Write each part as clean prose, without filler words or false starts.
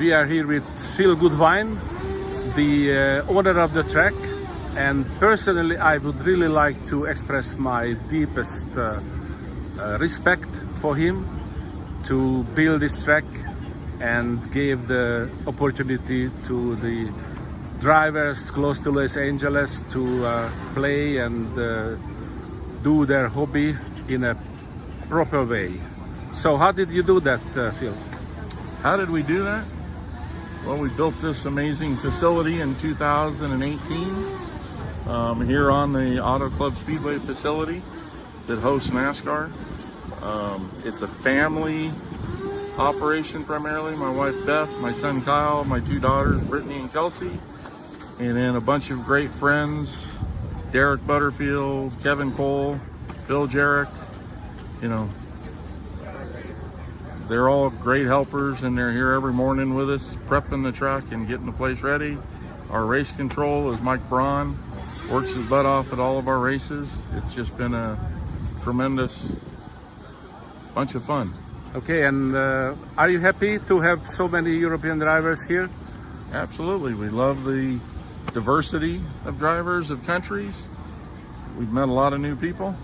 We are here with Goodwin, the owner of the track, and personally I would really like to express my deepest respect for him to build this track and gave the opportunity to the drivers close to Los Angeles to play and do their hobby in a proper way. So how did you do that, Phil? How did we do that? Well, we built this amazing facility in 2018 here on the Auto Club Speedway facility that hosts NASCAR. It's a family operation primarily. My wife Beth, my son Kyle, my two daughters Brittany and Kelsey, and then a bunch of great friends, Derek Butterfield, Kevin Cole, Bill Jarrett. You know, they're all great helpers, and they're here every morning with us, prepping the truck and getting the place ready. Our race control is Mike Braun, works his butt off at all of our races. It's just been a tremendous bunch of fun. Okay, and are you happy to have so many European drivers here? Absolutely. We love the diversity of drivers, of countries. We've met a lot of new people,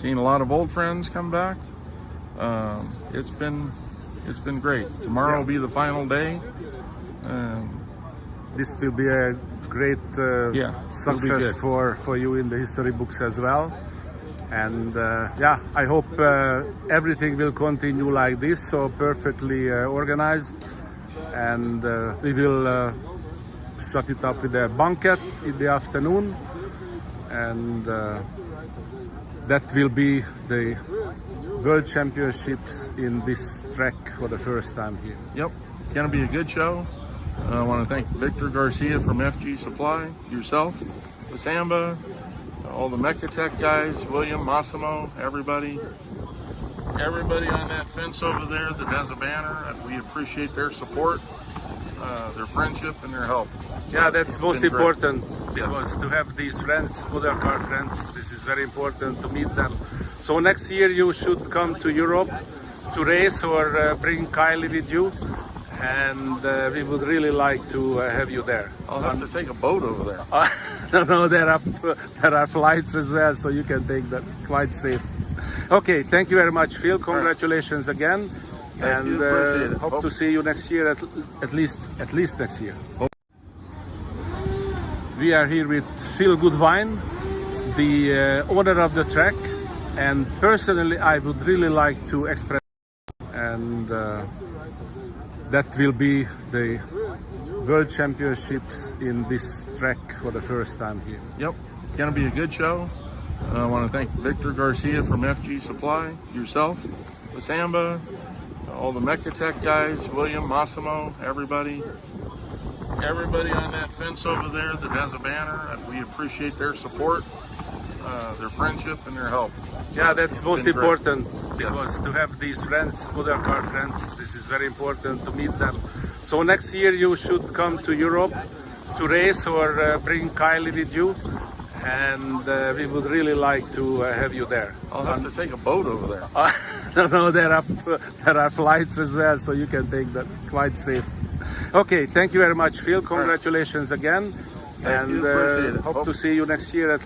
seen a lot of old friends come back. It's been great. Tomorrow will be the final day. This will be a great success for you in the history books as well. And yeah, I hope everything will continue like this, so perfectly organized. And we will shut it up with a banquet in the afternoon, and that will be the World Championships in this track for the first time here. Yep, it's gonna be a good show. I want to thank Victor Garcia from FG Supply, yourself, the Samba, all the Mechatech guys, William, Massimo, everybody on that fence over there that has a banner. We appreciate their support, their friendship, and their help. Yeah, that's most important, because to have these friends, other car friends, this is very important to meet them. So next year you should come to Europe to race, or bring Kylie with you, and we would really like to have you there. I'll have to take a boat over there. No, there are flights as well, so you can take that quite safe. Okay, thank you very much, Phil. Congratulations again, and hope to see you next year, at least next year. We are here with Goodwin, the owner of the track, and personally I would really like to express, and that will be the World Championships in this track for the first time here. Yep, it's gonna be a good show. I want to thank Victor Garcia from FG Supply, yourself, the Samba, all the Mechatech guys, William, Massimo, everybody on that fence over there that has a banner. We appreciate their support, their friendship, and their help. Yeah, that's most important, because to have these friends, other car friends, this is very important to meet them. So next year you should come to Europe to race, or bring Kylie with you, and we would really like to have you there. I'll have to take a boat over there. No, there are flights as well, so you can take that quite safe. Okay, thank you very much, Phil. Congratulations again, and hope to see you next year, at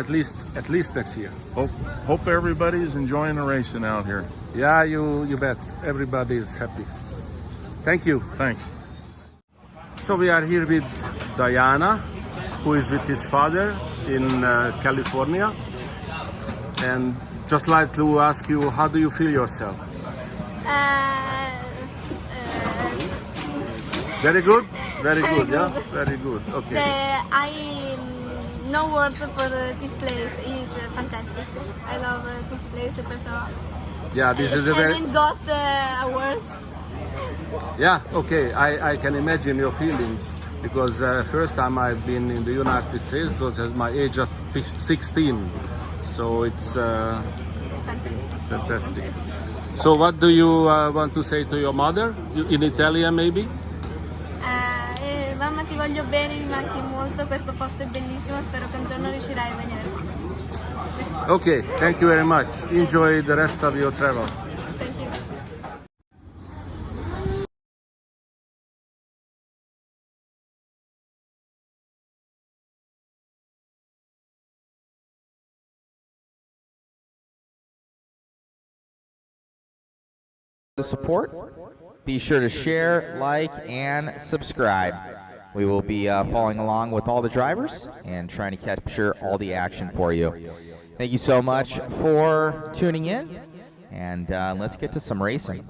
least next year. Hope everybody's enjoying the racing out here. Yeah, you bet. Everybody is happy. Thank you. Thanks. So we are here with Diana, who is with his father in California, and just like to ask you, how do you feel yourself? Very good? Very good, yeah? Very good, okay. No words for this place. It's fantastic. I love this place. Yeah, this is a very... I haven't got awards. Yeah, okay, I can imagine your feelings, because first time I've been in the United States was at my age of 16, so it's fantastic. So what do you want to say to your mother, in Italian maybe? Mamma, ti voglio bene, mi manchi molto, questo posto è bellissimo, spero che un giorno riuscirai a venire qui. Okay, thank you very much. Enjoy the rest of your travel. the support. Be sure to share, like, and subscribe. We will be following along with all the drivers and trying to capture all the action for you. Thank you so much for tuning in, and let's get to some racing.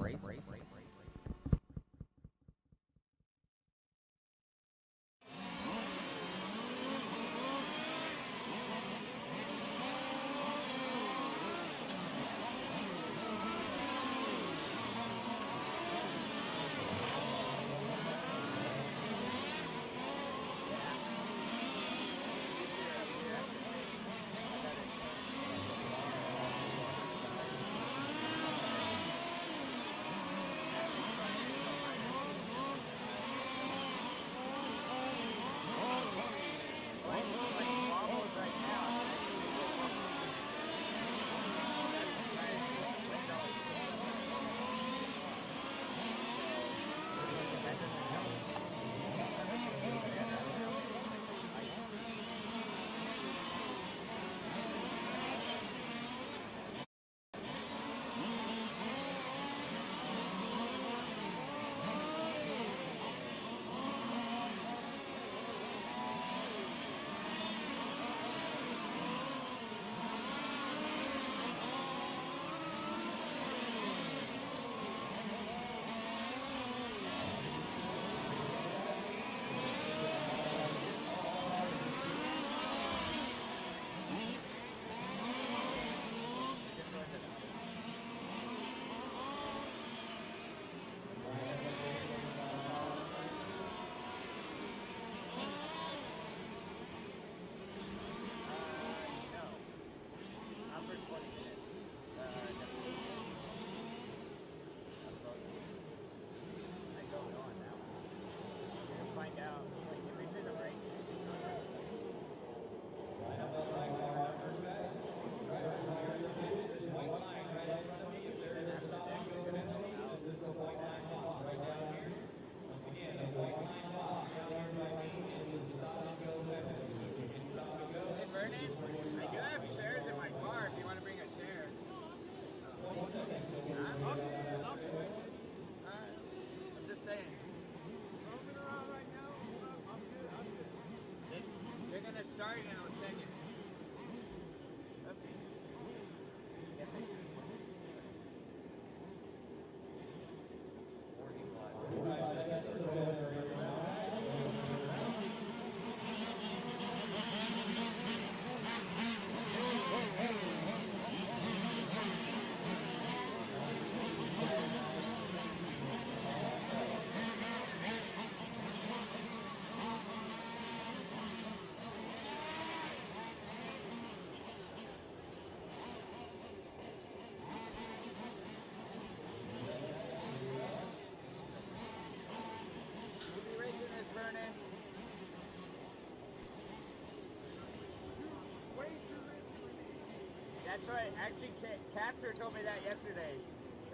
That's right. Actually, Castor told me that yesterday.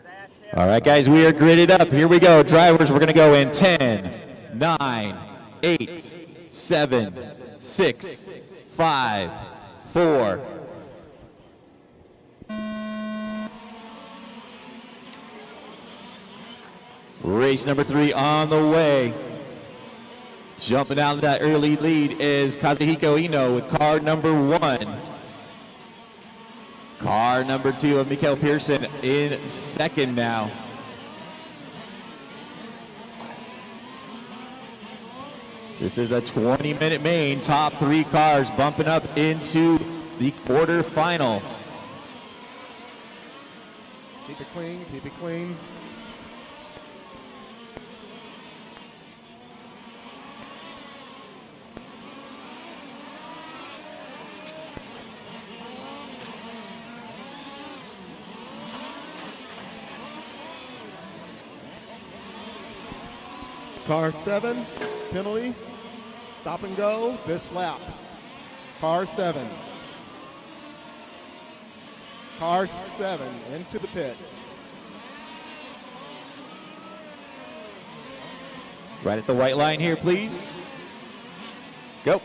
I asked Sam. All right, guys, we are gridded up. Here we go. Drivers, we're going to go in 10, 9, 8, 7, 6, 5, 4. Race number 3 on the way. Jumping out of that early lead is Kazuhiko Ino with car number 1. Car number 2 of Mikael Pearson in second now. This is a 20-minute main. Top 3 cars bumping up into the quarterfinals. Keep it clean, keep it clean. Car 7, penalty, stop and go this lap. Car 7. Car 7 into the pit. Right at the white line here, please. Go.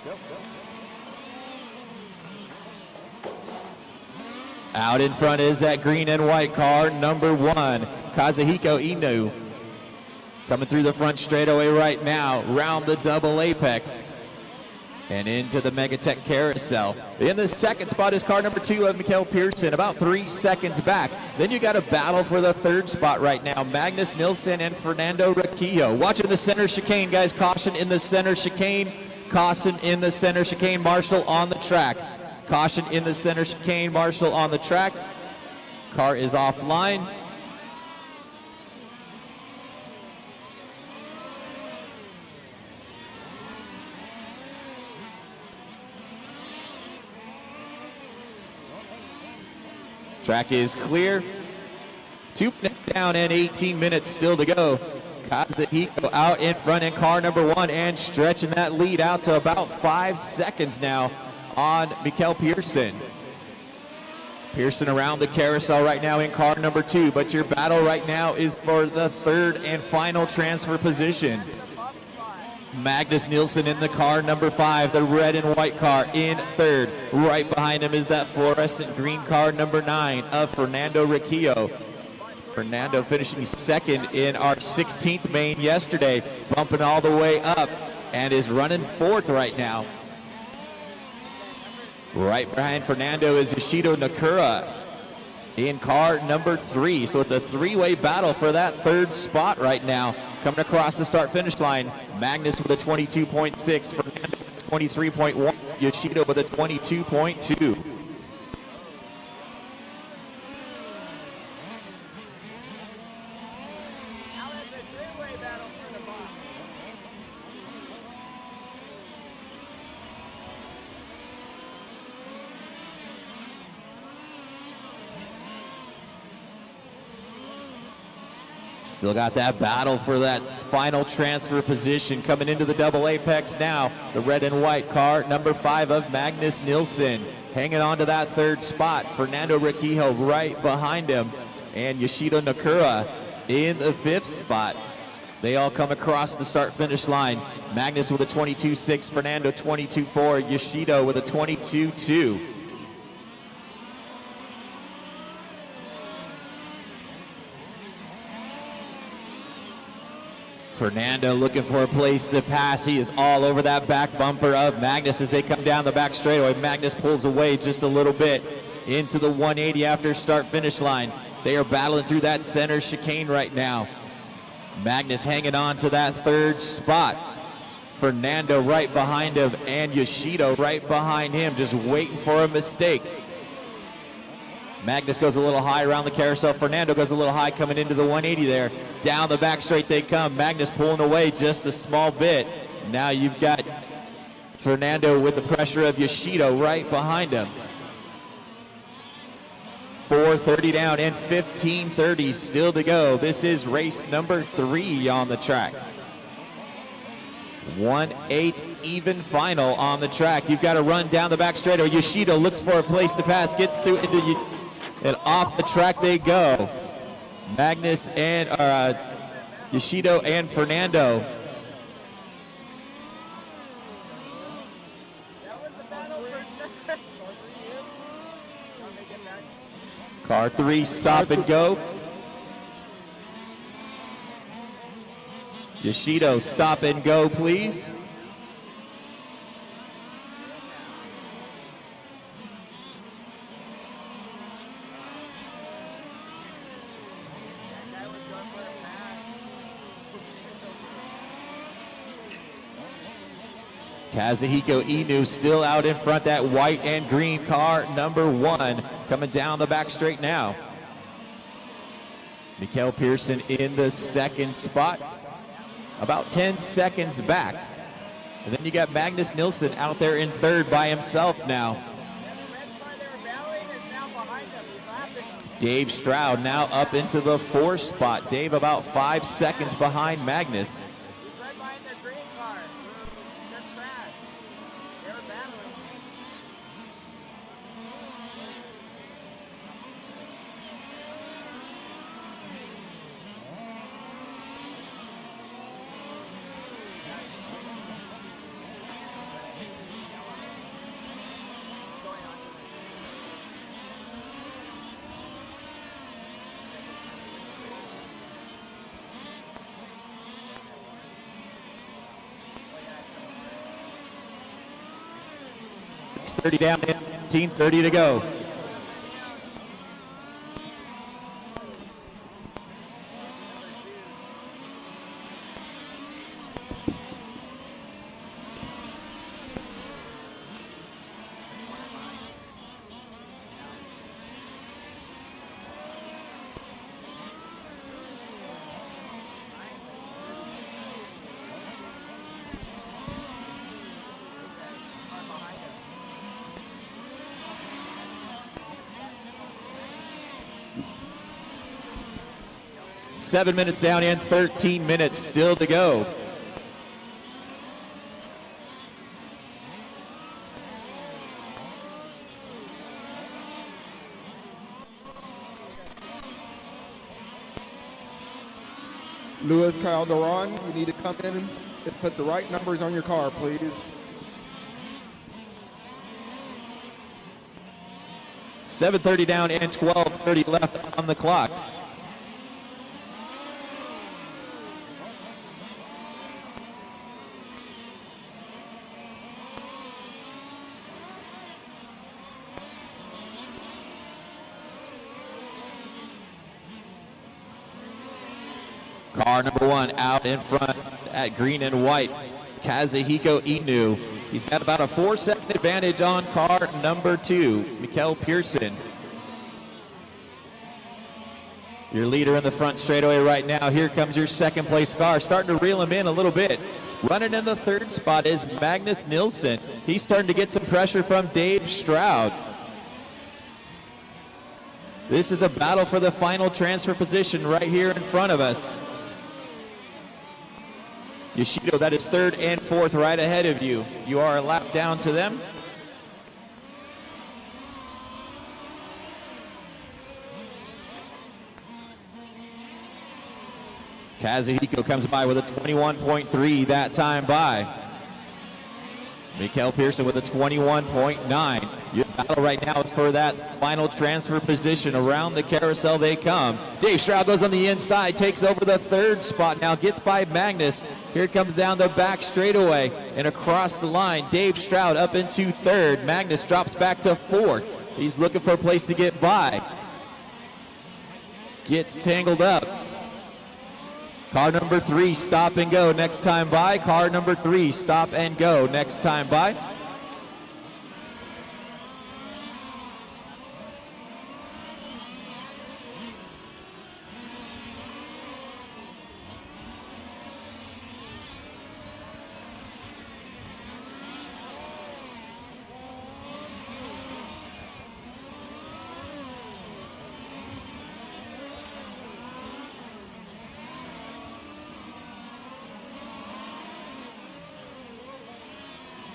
Out in front is that green and white car, number 1. Kazuhiko Inu coming through the front straightaway right now, round the double apex and into the Megatech Carousel. In the second spot is car number 2 of Mikael Pearson, about 3 seconds back. Then you got a battle for the third spot right now, Magnus Nilsson and Fernando Riquillo. Watching the center chicane, guys, caution in the center chicane. Caution in the center chicane, Marshall on the track. Caution in the center chicane, Marshall on the track. Car is offline. Track is clear. 2 minutes down and 18 minutes still to go. Kazuhiko out in front in car number 1 and stretching that lead out to about 5 seconds now on Mikael Pearson. Pearson around the carousel right now in car number 2, but your battle right now is for the third and final transfer position. Magnus Nilsson in the car number 5, the red and white car in third. Right behind him is that fluorescent green car number 9 of Fernando Riquillo. Fernando finishing second in our 16th main yesterday, bumping all the way up and is running fourth right now. Right behind Fernando is Yoshido Nakura in car number 3. So it's a three-way battle for that third spot right now. Coming across the start-finish line, Magnus with a 22.6, Fernando with a 23.1, Yoshido with a 22.2. Still got that battle for that final transfer position coming into the double apex now. The red and white car, number 5 of Magnus Nilsson. Hanging on to that third spot. Fernando Riquillo right behind him. And Yoshido Nakura in the 5th spot. They all come across the start-finish line. Magnus with a 22.6, Fernando 22.4, Yoshido with a 22.2. Fernando looking for a place to pass. He is all over that back bumper of Magnus as they come down the back straightaway. Magnus pulls away just a little bit into the 180 after start-finish line. They are battling through that center chicane right now. Magnus hanging on to that third spot. Fernando right behind him and Yoshido right behind him, just waiting for a mistake. Magnus goes a little high around the carousel. Fernando goes a little high coming into the 180 there. Down the back straight they come. Magnus pulling away just a small bit. Now you've got Fernando with the pressure of Yoshido right behind him. 4:30 down and 15:30 still to go. This is race number 3 on the track. 1/8 even final on the track. You've got to run down the back straight. Yoshido looks for a place to pass, gets through into and off the track they go. Magnus and Yoshido and Fernando. Car 3 stop and go. Yoshido stop and go, please. Kazuhiko Inu still out in front, that white and green car, number 1, coming down the back straight now. Mikael Pearson in the 2nd spot, about 10 seconds back. And then you got Magnus Nilsson out there in 3rd by himself now. Dave Stroud now up into the 4th spot. Dave about 5 seconds behind Magnus. 6:30 down in 18:30 to go. Seven minutes down in, 13 minutes still to go. Luis Calderon, you need to come in and put the right numbers on your car, please. 7:30 down and 12:30 left on the clock. Car number one out in front at green and white, Kazuhiko Inu. He's got about a 4-second advantage on car number two, Mikkel Pearson. Your leader in the front straightaway right now. Here comes your second place car, starting to reel him in a little bit. Running in the third spot is Magnus Nilsson. He's starting to get some pressure from Dave Stroud. This is a battle for the final transfer position right here in front of us. Yoshido, that is third and fourth right ahead of you. You are a lap down to them. Kazuhiko comes by with a 21.3 that time by. Mikkel Pearson with a 21.9. Your battle right now is for that final transfer position. Around the carousel they come. Dave Stroud goes on the inside, takes over the third spot now, gets by Magnus. Here it comes down the back straightaway and across the line. Dave Stroud up into third. Magnus drops back to fourth. He's looking for a place to get by. Gets tangled up. Car number three, stop and go next time by. Car number three, stop and go next time by.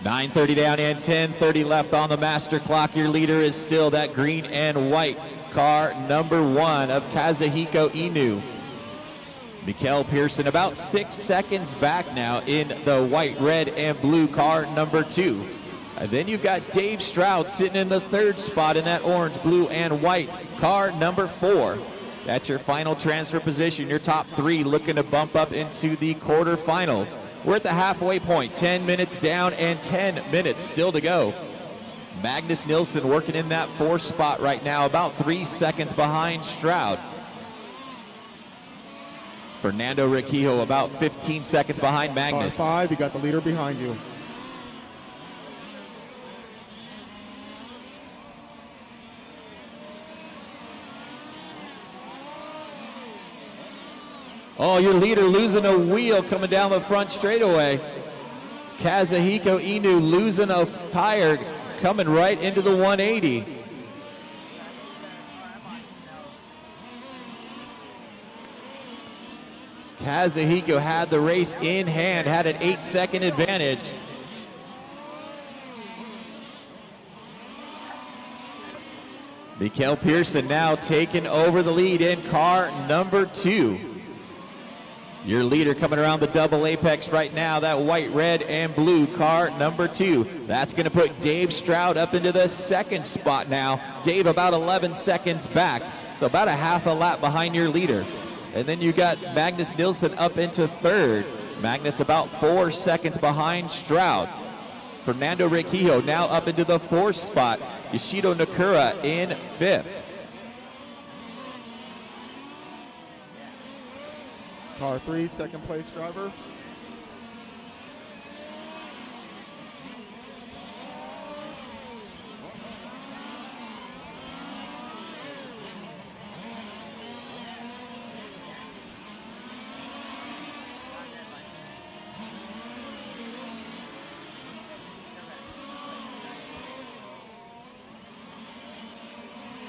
.930 down and 10:30 left on the master clock. Your leader is still that green and white car number one of Kazuhiko Inu. Mikkel Pearson about 6 seconds back now in the white, red, and blue car number two. And then you've got Dave Stroud sitting in the third spot in that orange, blue, and white car number four. That's your final transfer position. Your top three looking to bump up into the quarterfinals. We're at the halfway point, 10 minutes down and 10 minutes still to go. Magnus Nilsson working in that fourth spot right now, about 3 seconds behind Stroud. Fernando Riquijo about 15 seconds behind Magnus. Car 5, you got the leader behind you. Oh, your leader losing a wheel coming down the front straightaway. Kazuhiko Inu losing a tire coming right into the 180. Kazuhiko had the race in hand, had an 8-second advantage. Mikkel Pearson now taking over the lead in car number two. Your leader coming around the double apex right now, that white, red, and blue car number two. That's going to put Dave Stroud up into the second spot now. Dave about 11 seconds back, so about a half a lap behind your leader. And then you got Magnus Nilsson up into third. Magnus about 4 seconds behind Stroud. Fernando Riquijo now up into the 4th spot. Yoshido Nakura in 5th. Car 3, second place driver.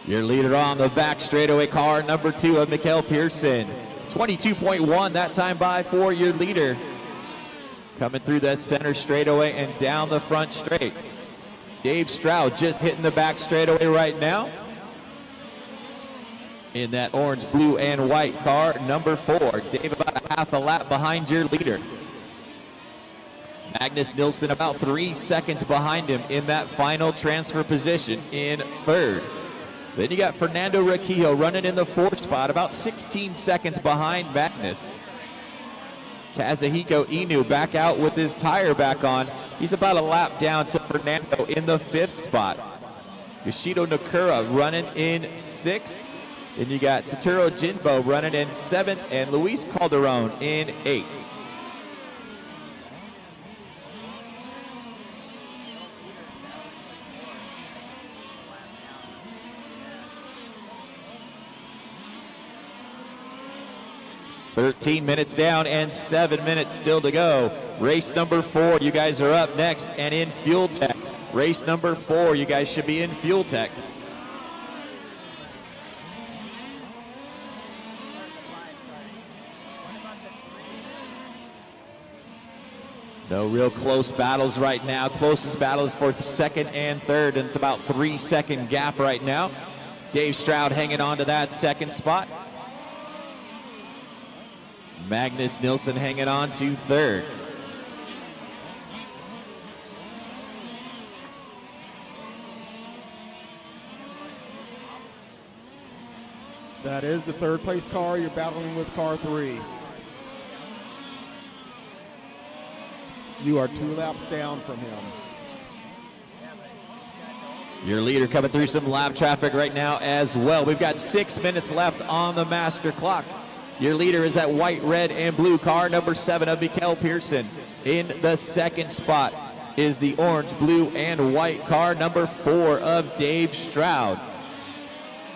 Your leader on the back straightaway, car number 2 of Mikael Pearson. 22.1 that time by for your leader. Coming through that center straightaway and down the front straight. Dave Stroud just hitting the back straightaway right now. In that orange, blue, and white car, number 4. Dave about a half a lap behind your leader. Magnus Nilsson about 3 seconds behind him in that final transfer position in 3rd. Then you got Fernando Riquijo running in the 4th spot, about 16 seconds behind Magnus. Kazuhiko Inu back out with his tire back on. He's about a lap down to Fernando in the 5th spot. Yoshido Nakura running in 6th. Then you got Satoru Jinbo running in 7th and Luis Calderon in 8th. "13 minutes down and 7 minutes still to go. Race number 4, you guys are up next and in Fuel Tech. Race number 4, you guys should be in Fuel Tech. No real close battles right now. Closest battle is for 2nd and 3rd, and it's about 3-second gap right now. Dave Stroud hanging on to that 2nd spot. Magnus Nilsson hanging on to 3rd. That is the 3rd place car. You're battling with car 3. You are 2 laps down from him. Your leader coming through some lap traffic right now as well. We've got 6 minutes left on the master clock. Your leader is that white, red, and blue car, number 7 of Mikael Pearson. In the 2nd spot is the orange, blue, and white car, number 4 of Dave Stroud.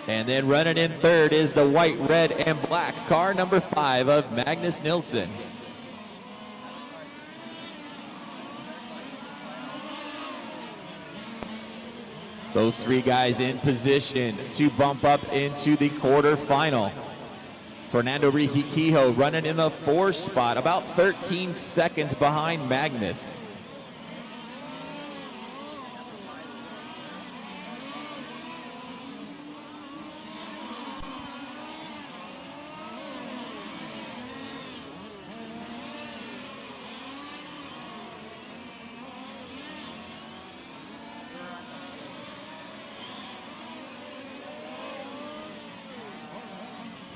And then running in 3rd is the white, red, and black car, number 5 of Magnus Nilsson. Those 3 guys in position to bump up into the quarterfinal. Fernando Riquijo running in the 4th spot, about 13 seconds behind Magnus.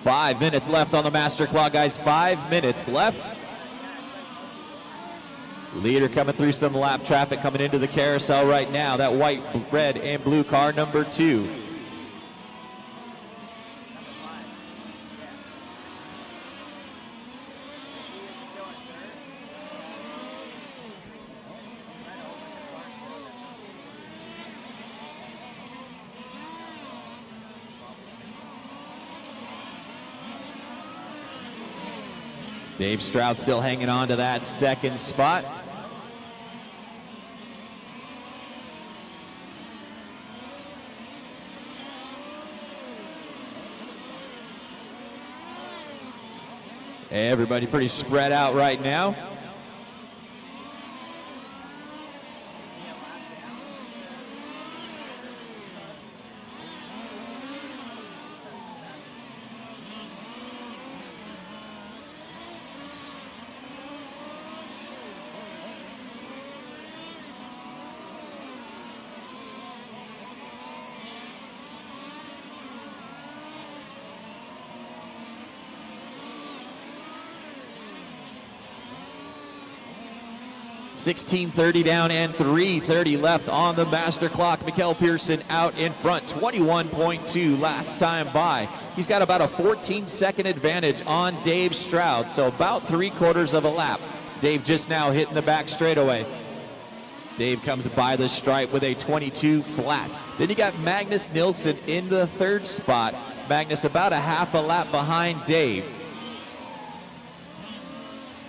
Five minutes left on the master clock, guys. 5 minutes left. Leader coming through some lap traffic coming into the carousel right now. That white, red, and blue car, number 2. Dave Stroud still hanging on to that 2nd spot. Everybody pretty spread out right now. 16:30 down and 3:30 left on the master clock. Mikael Pearson out in front, 21.2 last time by. He's got about a 14-second advantage on Dave Stroud, so about 3/4 of a lap. Dave just now hitting the back straightaway. Dave comes by the stripe with a 22 flat. Then you got Magnus Nilsson in the 3rd spot. Magnus about a half a lap behind Dave.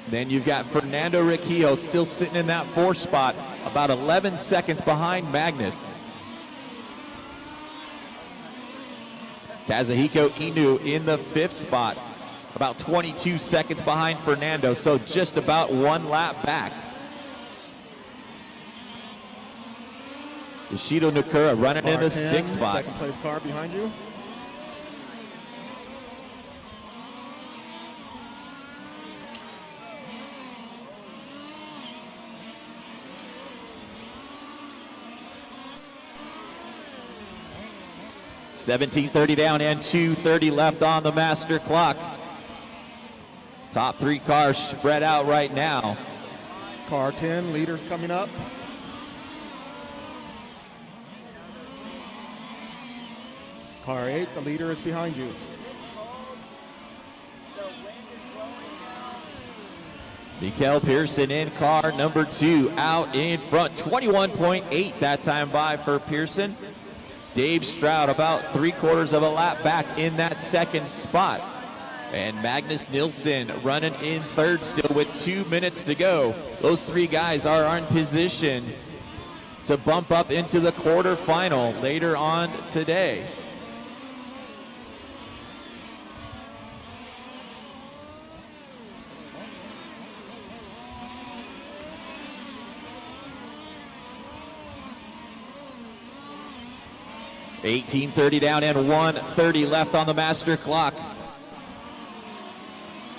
Then you've got Fernando Riccio still sitting in that 4th spot, about 11 seconds behind Magnus. Kazuhiko Inu in the 5th spot, about 22 seconds behind Fernando, so just about 1 lap back. Yoshido Nakura running in the 6th spot. Second place car behind you. $17.30 down and 2:30 left on the master clock. Top 3 cars spread out right now. Car 10, leaders coming up. Car 8, the leader is behind you. Mikael Pearson in car number 2 out in front. 21.8 that time by for Pearson. Dave Stroud about 3/4 of a lap back in that 2nd spot. And Magnus Nilsson running in 3rd still with 2 minutes to go. Those 3 guys are in position to bump up into the quarterfinal later on today. $18.30 down and 1:30 left on the master clock.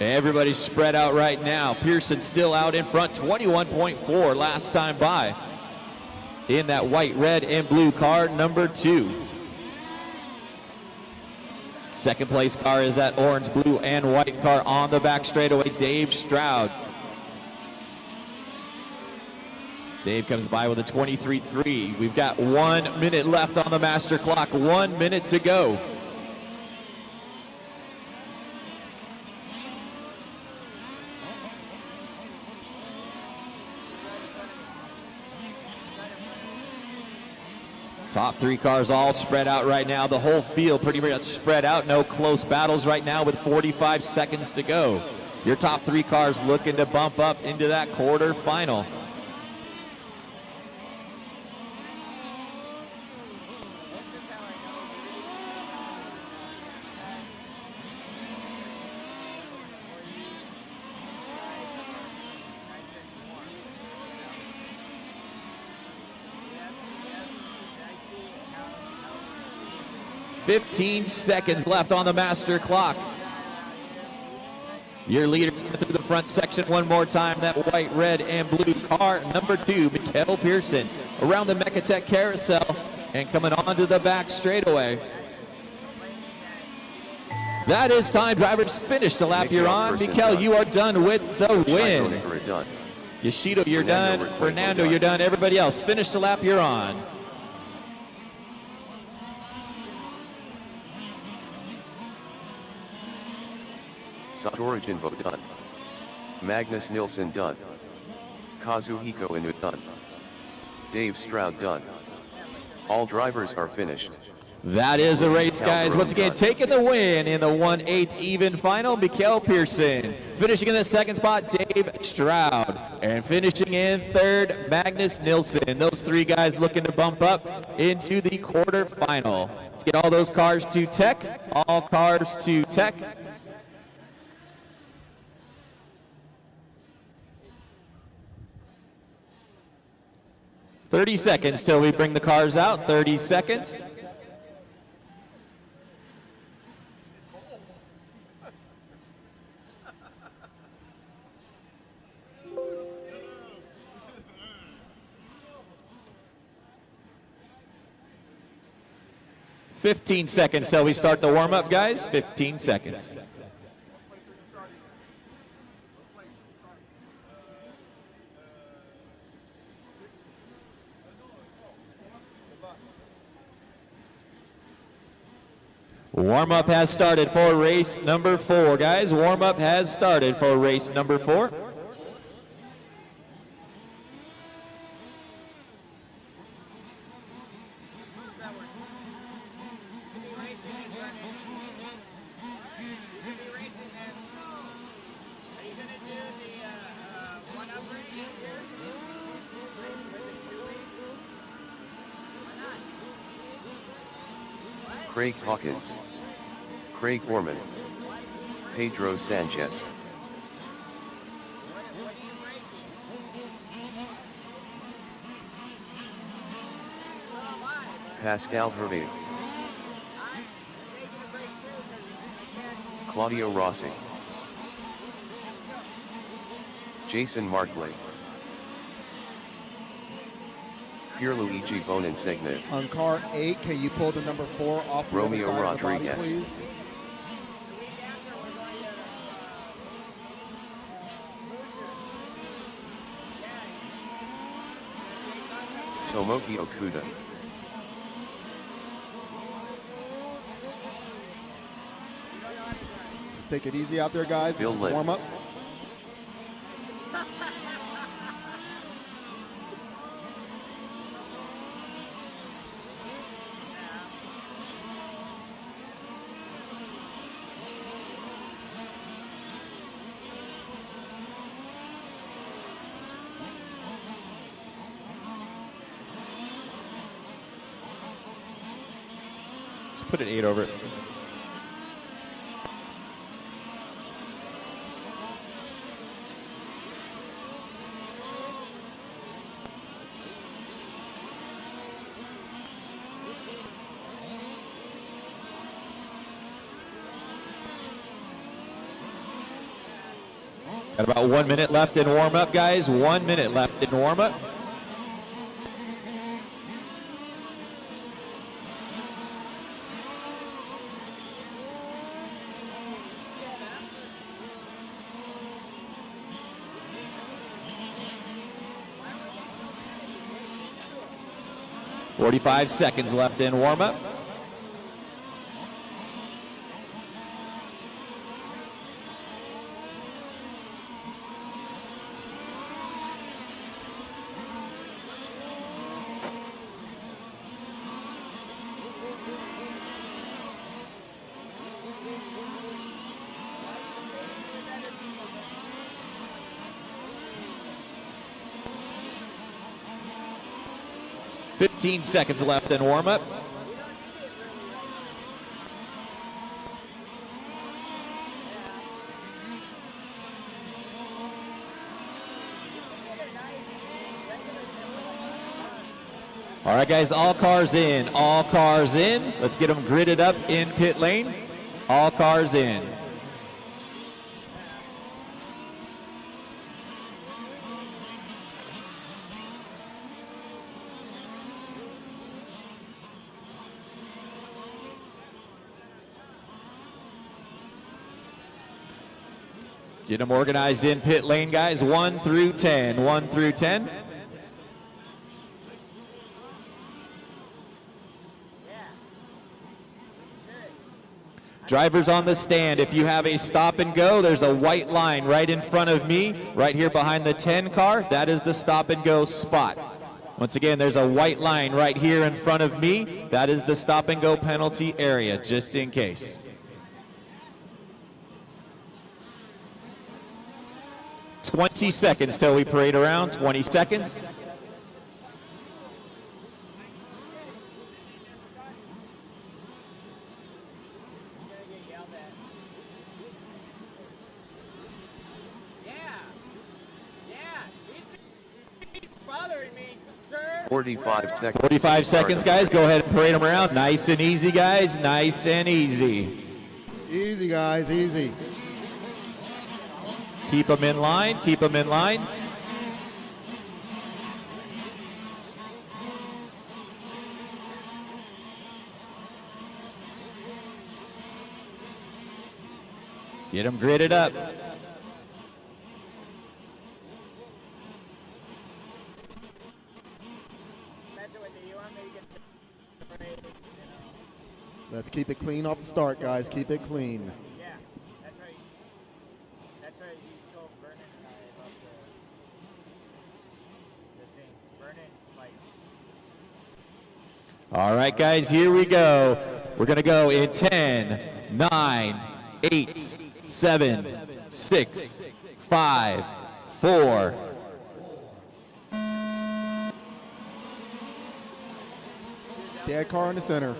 Everybody's spread out right now. Pearson still out in front, 21.4 last time by. In that white, red, and blue car number 2. 2nd place car is that orange, blue, and white car on the back straightaway, Dave Stroud. Dave comes by with a 23.3. We've got 1 minute left on the master clock. 1 minute to go. Top 3 cars all spread out right now. The whole field pretty much spread out. No close battles right now with 45 seconds to go. Your top 3 cars looking to bump up into that quarterfinal. $15 seconds left on the master clock. Your leader through the front section one more time. That white, red, and blue car number 2, Mikael Pearson, around the Mechatech carousel and coming onto the back straightaway. That is time. Drivers, finish the lap you're on. Mikael, you are done with the win. Yoshido, you're done. Fernando, you're done. Everybody else, finish the lap you're on. Satoru Jinbo done. Magnus Nilsson done. Kazuhiko Inu done. Dave Stroud done. All drivers are finished. That is the race, guys. Once again, taking the win in the 1/8 even final, Mikael Pearson. Finishing in the 2nd spot, Dave Stroud. And finishing in 3rd, Magnus Nilsson. Those 3 guys looking to bump up into the quarterfinal. Let's get all those cars to tech. All cars to tech. $30 seconds till we bring the cars out. 30 seconds. $15 seconds till we start the warm-up, guys. 15 seconds. Warm-up has started for race number 4, guys. Warm-up has started for race number 4. Craig Hawkins, Craig Orman, Pedro Sanchez, Pascal Hervé, Claudio Rossi, Jason Markley, Pierluigi Boninsegne, On car 8, can you pull the number 4 off the Romeo other side of the body, Rodriguez. please? Tomoki Okuda, Take it easy out there, guys. Bill This is Lynn. warm up. Just put an 8 over it. Got about 1 minute left in warm-up, guys. 1 minute left in warm-up. "45 seconds left in warm-up. "15 seconds left in warm-up. All right, guys, all cars in. All cars in. Let's get them gridded up in pit lane. All cars in. Get them organized in pit lane, guys. 1 through 10. 1 through 10. Drivers on the stand, if you have a stop and go, there's a white line right in front of me, right here behind the 10 car. That is the stop and go spot. Once again, there's a white line right here in front of me. That is the stop and go penalty area, just in case. 20 seconds till we parade around. 20 seconds. Bothering me, sir. 45 seconds. 45 seconds, guys. Go ahead and parade them around. Nice and easy, guys. Nice and easy. Easy, guys, easy. Keep them in line. Keep them in line. Get them gridded up. You want me to get Let's keep it clean off the start, guys. Keep it clean. Yeah, that's right. That's right. You told Vernon and I about the thing. Vernon, like. All right, guys, here we go. We're going to go in 10, 9, 8, 7, 6, 5, 4. Dead car in the center.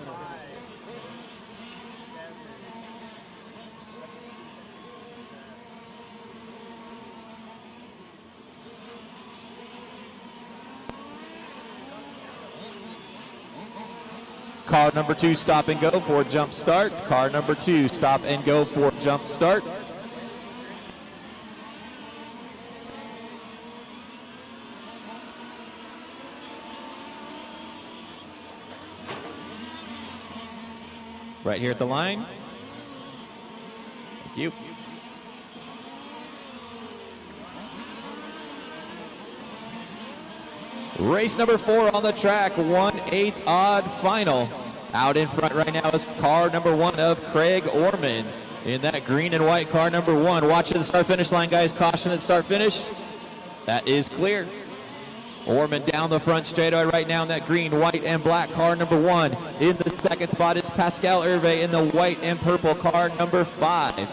Car number 2, stop and go for jump start. Car number 2, stop and go for jump start. Right here at the line. Thank you. Race number 4 on the track, 1/8 odd final. Out in front right now is car number 1 of Craig Orman in that green and white car number 1. Watching the start finish line, guys. Caution at start finish. That is clear. Orman down the front straightaway right now in that green, white, and black car number 1. In the second spot is Pascal Hervé in the white and purple car number 5.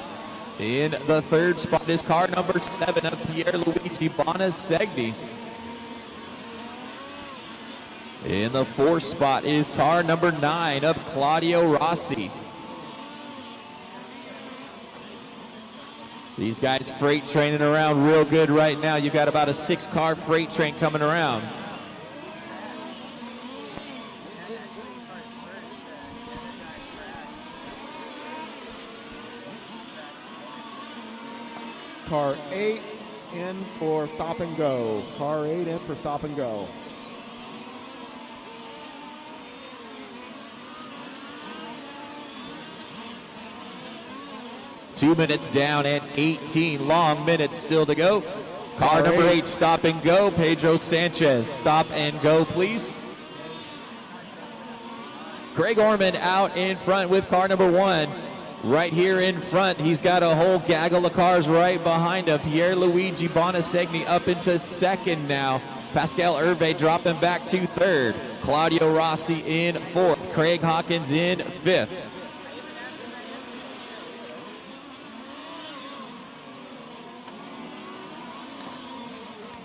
In the third spot is car number 7 of Pierluigi Bonasegni. In the fourth spot is car number 9 of Claudio Rossi. These guys freight training around real good right now. You've got about a 6-car freight train coming around. Car 8 in for stop and go. Car 8 in for stop and go. Two minutes down and 18 long minutes still to go. Car number 8, stop and go. Pedro Sanchez, stop and go, please. Craig Orman out in front with car number 1. Right here in front, he's got a whole gaggle of cars right behind him. Pierluigi Bonasegni up into second now. Pascal Hervé dropping back to third. Claudio Rossi in fourth. Craig Hawkins in fifth.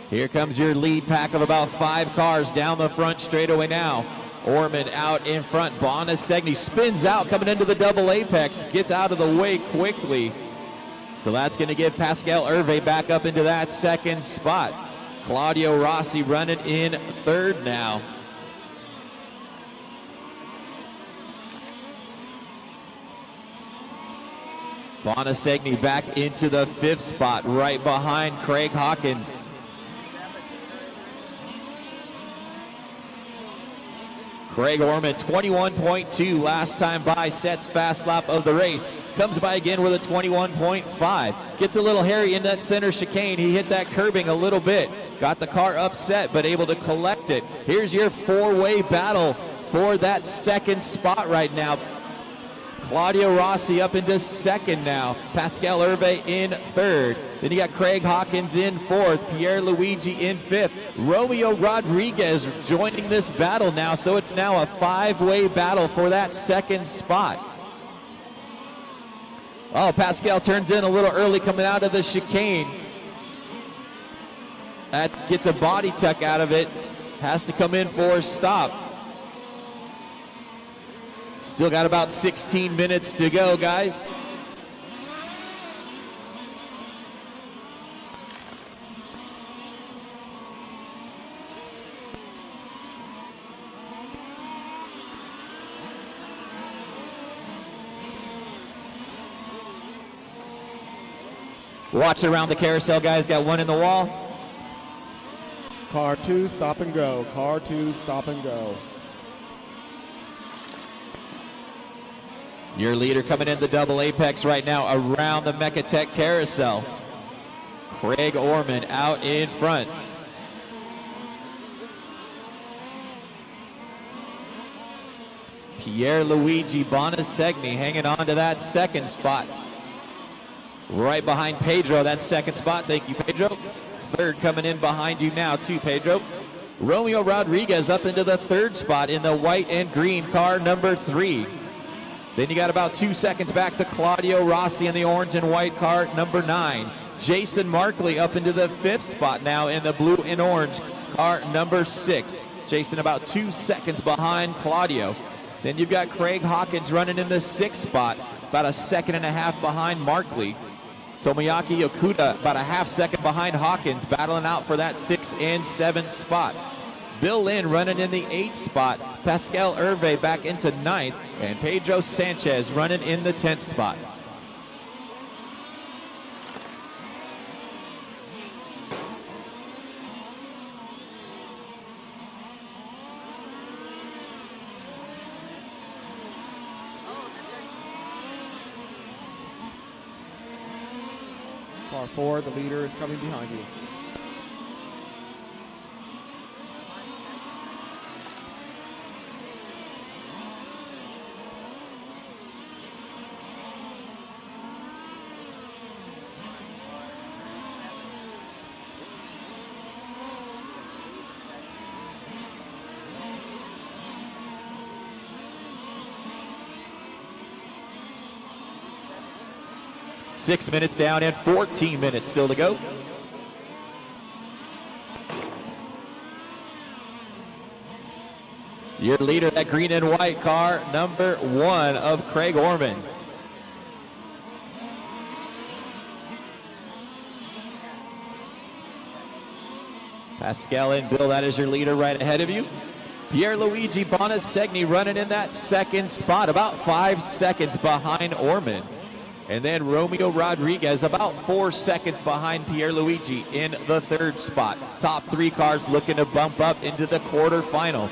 Here comes your lead pack of about 5 cars down the front straightaway now. Orman out in front. Bonasegni spins out coming into the double apex. Gets out of the way quickly. So that's going to get Pascal Hervé back up into that second spot. Claudio Rossi running in third now. Bonasegni back into the 5th spot right behind Craig Hawkins. Craig Orman, 21.2 last time by, sets fast lap of the race. Comes by again with a 21.5. Gets a little hairy in that center chicane. He hit that curbing a little bit. Got the car upset, but able to collect it. Here's your 4-way battle for that second spot right now. Claudio Rossi up into second now. Pascal Hervé in third. Then you got Craig Hawkins in fourth. Pierluigi in fifth. Romeo Rodriguez joining this battle now. So it's now a 5-way battle for that second spot. Oh, Pascal turns in a little early coming out of the chicane. That gets a body tuck out of it. Has to come in for a stop. Still got about 16 minutes to go, guys. Watch around the carousel, guys. Got one in the wall. Car 2, stop and go. Car 2, stop and go. Your leader coming in the double apex right now around the Mechatech carousel. Craig Orman out in front. Pierluigi Bonasegni hanging on to that second spot. Right behind Pedro, that second spot. Thank you, Pedro. Third coming in behind you now, too, Pedro. Romeo Rodriguez up into the third spot in the white and green car number 3. Then you got about 2 seconds back to Claudio Rossi in the orange and white car number 9. Jason Markley up into the 5th spot now in the blue and orange car number 6. Jason about 2 seconds behind Claudio. Then you've got Craig Hawkins running in the 6th spot, about a second and a half behind Markley. Tomoyaki Okuda about a half second behind Hawkins, battling out for that 6th and 7th spot. Bill Lynn running in the 8th spot. Pascal Hervé back into 9th. And Pedro Sanchez running in the 10th spot. Car 4, the leader is coming behind you. Six minutes down and 14 minutes still to go. Your leader, that green and white car, number 1 of Craig Orman. Pascal and Bill, that is your leader right ahead of you. Pierluigi Bonasegni running in that 2nd spot, about 5 seconds behind Orman. And then Romeo Rodriguez about 4 seconds behind Pierluigi in the 3rd spot. Top 3 cars looking to bump up into the quarterfinal.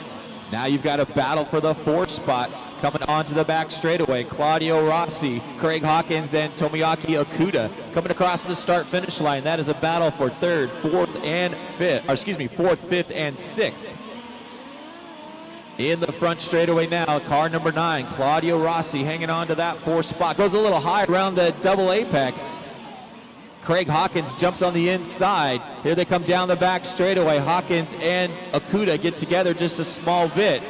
Now you've got a battle for the 4th spot coming onto the back straightaway. Claudio Rossi, Craig Hawkins, and Tomoyaki Okuda coming across the start-finish line. That is a battle for 3rd, 4th, and 5th, or excuse me, 4th, 5th, and 6th. In the front straightaway now, car number 9, Claudio Rossi hanging on to that 4th spot. Goes a little high around the double apex. Craig Hawkins jumps on the inside. Here they come down the back straightaway. Hawkins and Okuda get together just a small bit.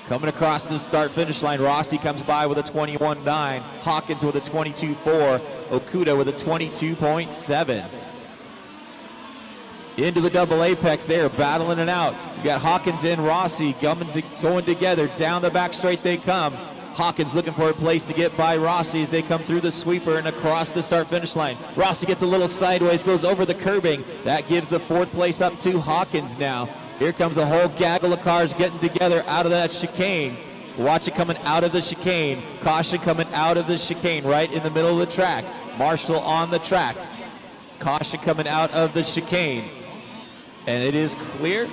Coming across the start-finish line, Rossi comes by with a 21.9. Hawkins with a 22.4. Okuda with a 22.7. Into the double apex there, battling it out. You got Hawkins and Rossi going together. Down the back straight they come. Hawkins looking for a place to get by Rossi as they come through the sweeper and across the start-finish line. Rossi gets a little sideways, goes over the curbing. That gives the 4th place up to Hawkins now. Here comes a whole gaggle of cars getting together out of that chicane. Watch it coming out of the chicane. Caution coming out of the chicane right in the middle of the track. Marshall on the track. Caution coming out of the chicane. And it is clear.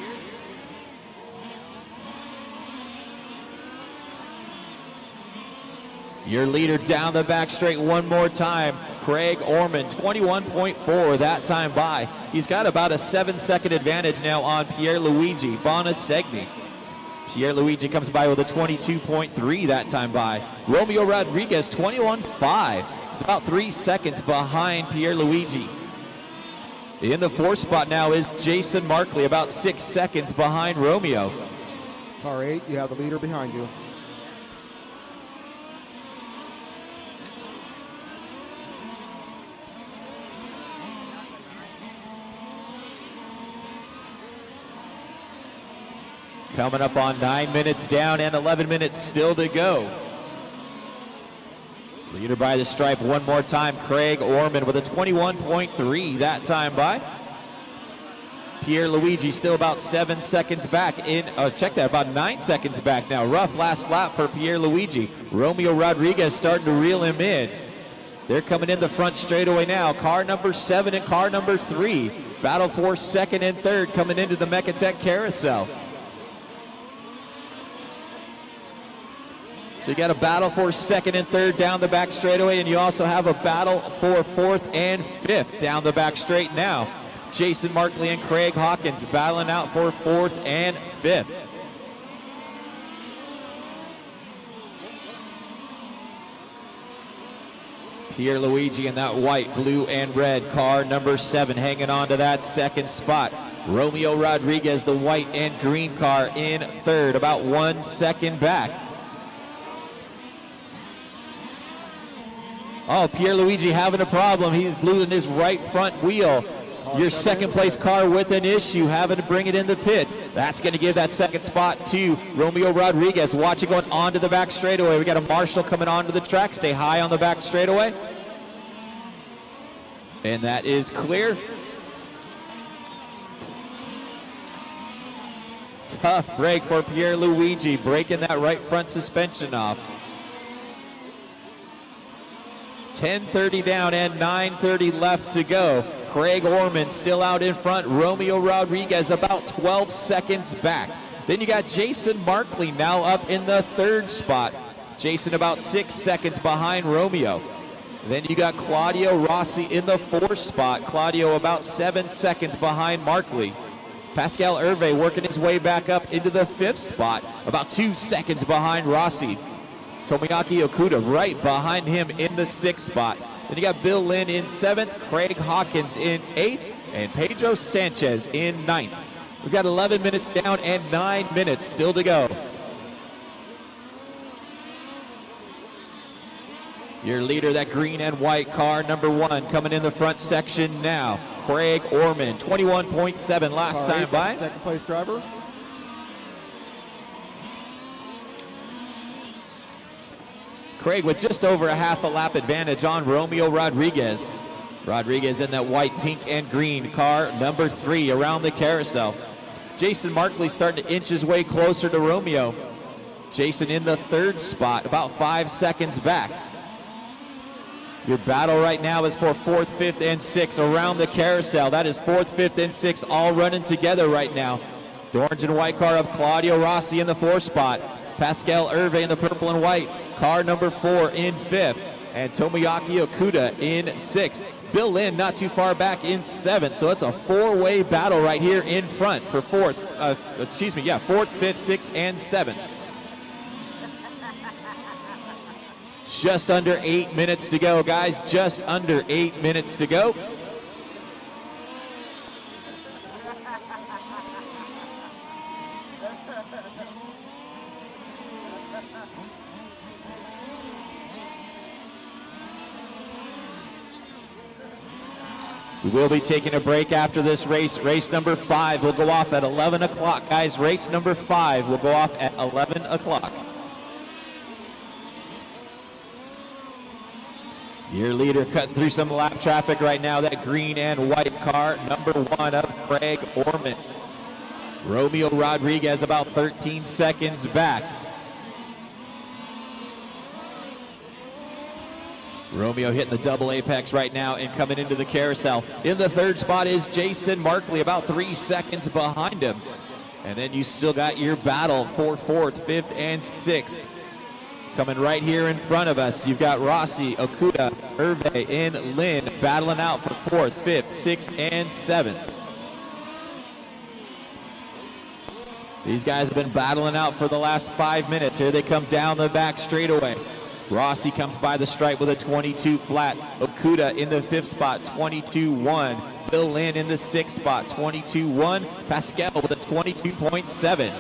Your leader down the back straight one more time. Craig Orman, 21.4 that time by. He's got about a 7-second advantage now on Pierluigi Bonasegni. Pierluigi comes by with a 22.3 that time by. Romeo Rodriguez, 21.5. It's about 3 seconds behind Pierluigi. In the 4th spot now is Jason Markley, about 6 seconds behind Romeo. Car 8, you have the leader behind you. Coming up on 9 minutes down and 11 minutes still to go. Leader by the stripe one more time, Craig Orman with a 21.3 that time by. Pierluigi still about 7 seconds back check that, about 9 seconds back now. Rough last lap for Pierluigi. Romeo Rodriguez starting to reel him in. They're coming in the front straightaway now. Car number 7 and car number 3. Battle for 2nd and 3rd coming into the Mechatech Carousel. So you got a battle for 2nd and 3rd down the back straightaway, and you also have a battle for 4th and 5th down the back straight now. Jason Markley and Craig Hawkins battling out for 4th and 5th. Pierluigi in that white, blue, and red. Car number 7 hanging on to that second spot. Romeo Rodriguez, the white and green car, in third, about 1 second back. Oh, Pierluigi having a problem. He's losing his right front wheel. Your second place car with an issue, having to bring it in the pits. That's going to give that second spot to Romeo Rodriguez. Watch it going onto the back straightaway. We got a Marshall coming onto the track. Stay high on the back straightaway. And that is clear. Tough break for Pierluigi, breaking that right front suspension off. 10:30 down and 9:30 left to go. Craig Orman still out in front. Romeo Rodriguez about 12 seconds back. Then you got Jason Markley now up in the third spot. Jason about 6 seconds behind Romeo. Then you got Claudio Rossi in the fourth spot. Claudio about 7 seconds behind Markley. Pascal Hervé working his way back up into the fifth spot, about 2 seconds behind Rossi. Tomoyaki Okuda right behind him in the sixth spot. Then you got Bill Lynn in seventh, Craig Hawkins in eighth, and Pedro Sanchez in ninth. We've got 11 minutes down and 9 minutes still to go. Your leader, that green and white car, number 1, coming in the front section now. Craig Orman, 21.7 last time by. Second place driver. Craig with just over a half a lap advantage on Romeo Rodriguez. Rodriguez in that white, pink, and green car, number 3, around the carousel. Jason Markley starting to inch his way closer to Romeo. Jason in the third spot, about 5 seconds back. Your battle right now is for 4th, 5th, and 6th around the carousel. That is 4th, 5th, and 6th all running together right now. The orange and white car of Claudio Rossi in the 4th spot. Pascal Hervé in the purple and white. Car number 4 in 5th. And Tomoyaki Okuda in 6th. Bill Lynn not too far back in 7th. So it's a 4-way battle right here in front for 4th, 4th, 5th, 6th, and 7th. Just under 8 minutes to go, guys. Just under 8 minutes to go. We will be taking a break after this race. Race number 5 will go off at 11 o'clock, guys. Race number 5 will go off at 11 o'clock. Your leader cutting through some lap traffic right now. That green and white car, number 1 of Craig Orman. Romeo Rodriguez about 13 seconds back. Romeo hitting the double apex right now and coming into the carousel. In the third spot is Jason Markley, about 3 seconds behind him. And then you still got your battle for 4th, 5th, and 6th. Coming right here in front of us, you've got Rossi, Okuda, Hervé, and Lynn battling out for 4th, 5th, 6th, and 7th. These guys have been battling out for the last 5 minutes. Here they come down the back straightaway. Rossi comes by the stripe with a 22 flat. Okuda in the 5th spot, 22.1. Bill Lynn in the 6th spot, 22.1. Pascal with a 22.7.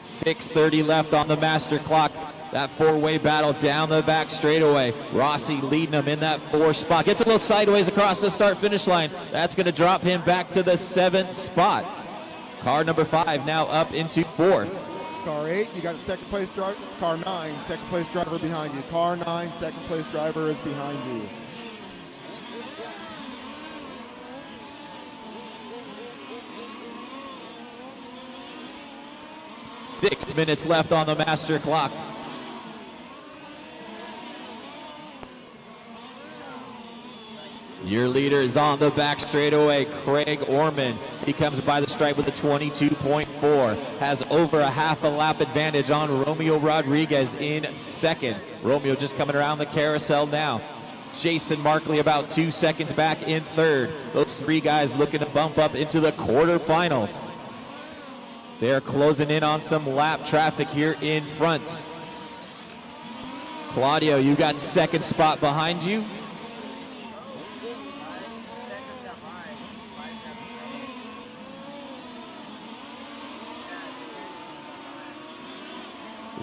6:30 left on the master clock. That 4-way battle down the back straightaway. Rossi leading him in that 4th spot. Gets a little sideways across the start-finish line. That's going to drop him back to the 7th spot. Car number 5 now up into 4th. Car 8, you got a second place driver. Car 9, second place driver behind you. Car 9, second place driver is behind you. Six minutes left on the master clock. Your leader is on the back straightaway, Craig Orman. He comes by the stripe with a 22.4. Has over a half a lap advantage on Romeo Rodriguez in 2nd. Romeo just coming around the carousel now. Jason Markley about 2 seconds back in 3rd. Those 3 guys looking to bump up into the quarterfinals. They're closing in on some lap traffic here in front. Claudio, you got second spot behind you.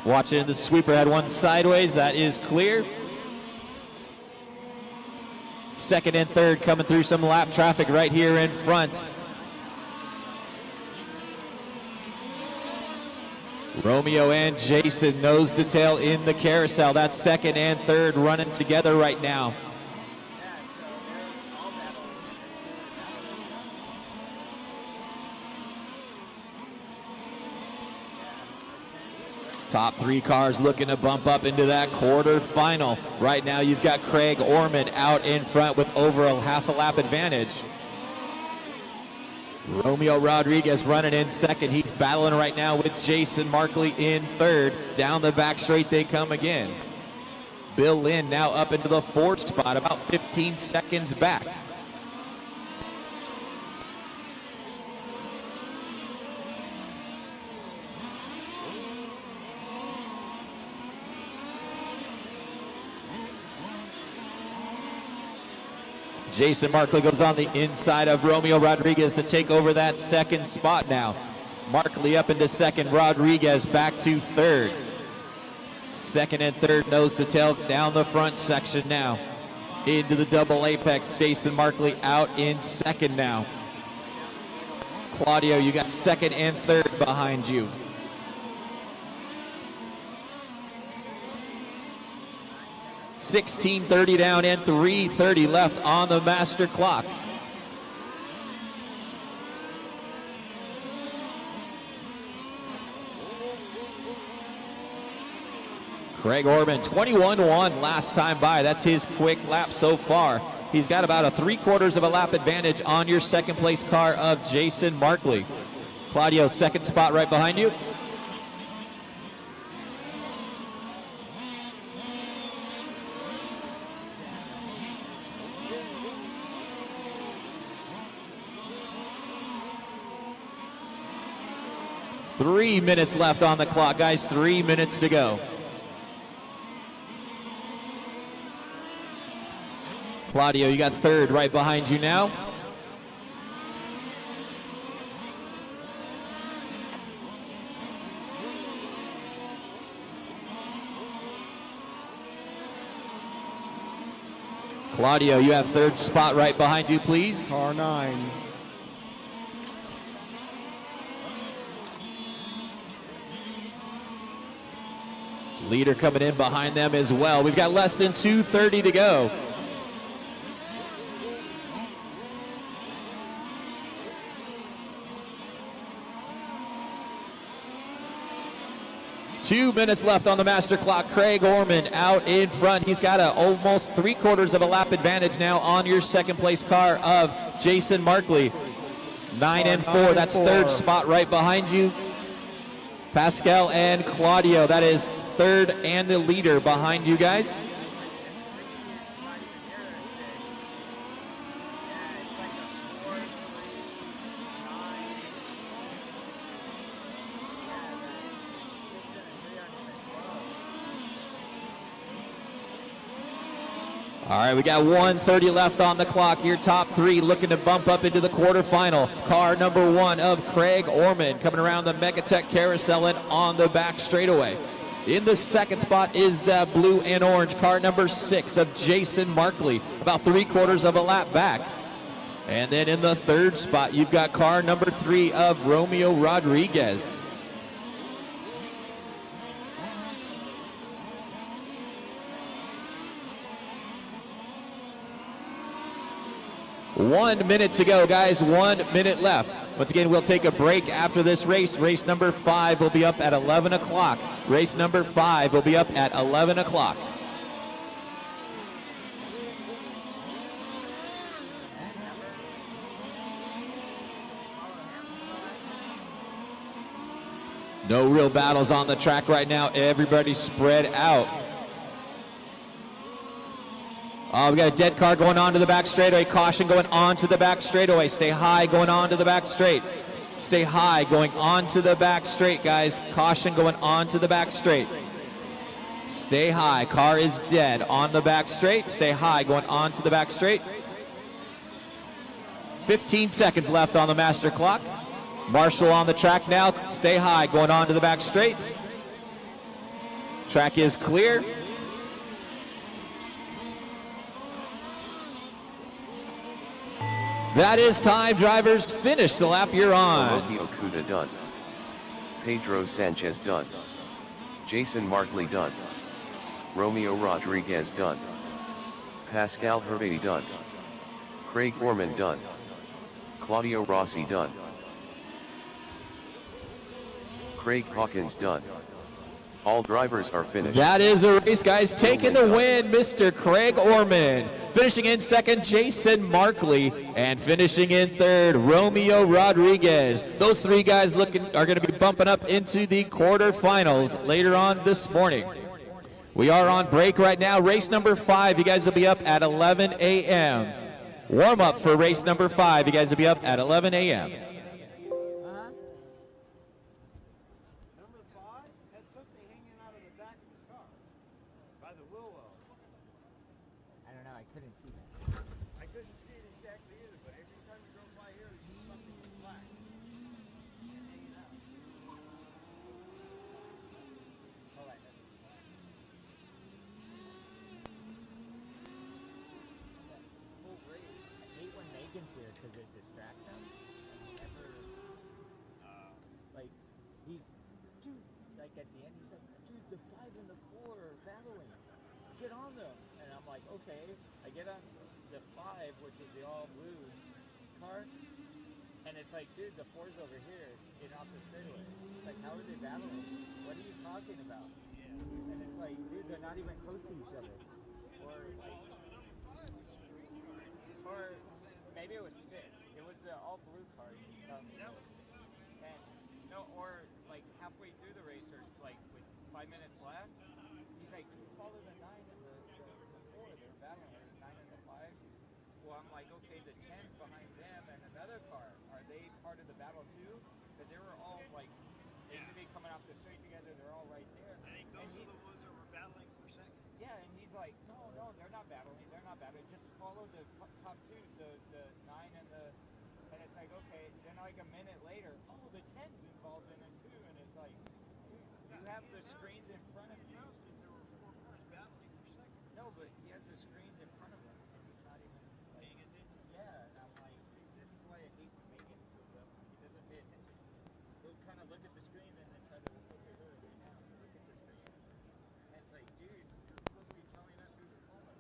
Watching the sweeper had one sideways. That is clear. Second and third coming through some lap traffic right here in front. Romeo and Jason nose to tail in the carousel. That's second and third running together right now. Top three cars looking to bump up into that quarterfinal. Right now you've got Craig Orman out in front with over a half a lap advantage. Romeo Rodriguez running in second. He's battling right now with Jason Markley in third. Down the back straight they come again. Bill Lynn now up into the fourth spot, about 15 seconds back. Jason Markley goes on the inside of Romeo Rodriguez to take over that second spot now. Markley up into second, Rodriguez back to third. Second and third nose to tail down the front section now. Into the double apex, Jason Markley out in second now. Claudio, you got second and third behind you. $16:30 down and 3:30 left on the master clock. Craig Orman, 21-1 last time by. That's his quick lap so far. He's got about a 3/4 of a lap advantage on your second place car of Jason Markley. Claudio, second spot right behind you. Three minutes left on the clock, guys. 3 minutes to go. Claudio, you got third right behind you now. Claudio, you have third spot right behind you, please. Car 9. Leader coming in behind them as well. We've got less than 2:30 to go. Two minutes left on the master clock. Craig Orman out in front. He's got a almost 3/4 of a lap advantage now on your second place car of Jason Markley. 9 and 4. That's third spot right behind you. Pascal and Claudio. That is third and the leader behind you guys. All right, we got 1:30 left on the clock. Your top three looking to bump up into the quarterfinal. Car number 1 of Craig Orman coming around the Megatech carousel and on the back straightaway. In the second spot is the blue and orange car number 6 of Jason Markley, about 3/4 of a lap back. And then in the third spot, you've got car number 3 of Romeo Rodriguez. One minute to go, guys. 1 minute left. Once again, we'll take a break after this race. Race number 5 will be up at 11 o'clock. Race number 5 will be up at 11 o'clock. No real battles on the track right now. Everybody's spread out. We got a dead car going on to the back straightaway. Caution going on to the back straightaway. Stay high going on to the back straight. Stay high going on to the back straight, guys. Caution going on to the back straight. Stay high. Car is dead on the back straight. Stay high going on to the back straight. 15 seconds left on the master clock. Marshall on the track now. Stay high going on to the back straight. Track is clear. That is time, drivers. Finish the lap you're on. Tomoki Okuda done. Pedro Sanchez done. Jason Markley done. Romeo Rodriguez done. Pascal Hervady done. Craig Orman done. Claudio Rossi done. Craig Hawkins done. All drivers are finished. That is a race, guys. Taking the win, Mr. Craig Orman. Finishing in second, Jason Markley. And finishing in third, Romeo Rodriguez. Those three guys are going to be bumping up into the quarterfinals later on this morning. We are on break right now. Race number 5, you guys will be up at 11 a.m. Warm up for race number 5. You guys will be up at 11 a.m. At the end, he's like, dude, the 5 and the 4 are battling. Get on them. And I'm like, okay. I get on the 5, which is the all blue car. And it's like, dude, the 4's over here in off the straightaway. It's like, how are they battling? What are you talking about? And it's like, dude, they're not even close to each other. Or maybe it was 6. It was the all blue car. That was 6. And no, or like halfway through the race, or like with 5 minutes left, he's like, follow the 9 and the 4. They're battling the 9 and the 5. Well, I'm like, okay, the 10's behind them and another car. Are they part of the battle too? Because they were all like basically coming off the straight together. They're all right there. I think those are the ones that were battling for second. Yeah, and he's like, no, they're not battling. They're not battling. Just follow the top 2, the 9 and the. And it's like, okay, then like a minute later, oh, the 10's involved in it too, and it's like, you have the screens in front of you. There were 4 cars battling for second. No, but he has the screens in front of him, and he's not even like, paying attention. Yeah, and I'm like, this is why I hate when Megan is so dumb. He doesn't pay attention. He'll kind of look at the screen and then try to look at her right now. Look at the screen. And it's like, dude, you're supposed to be telling us who to follow,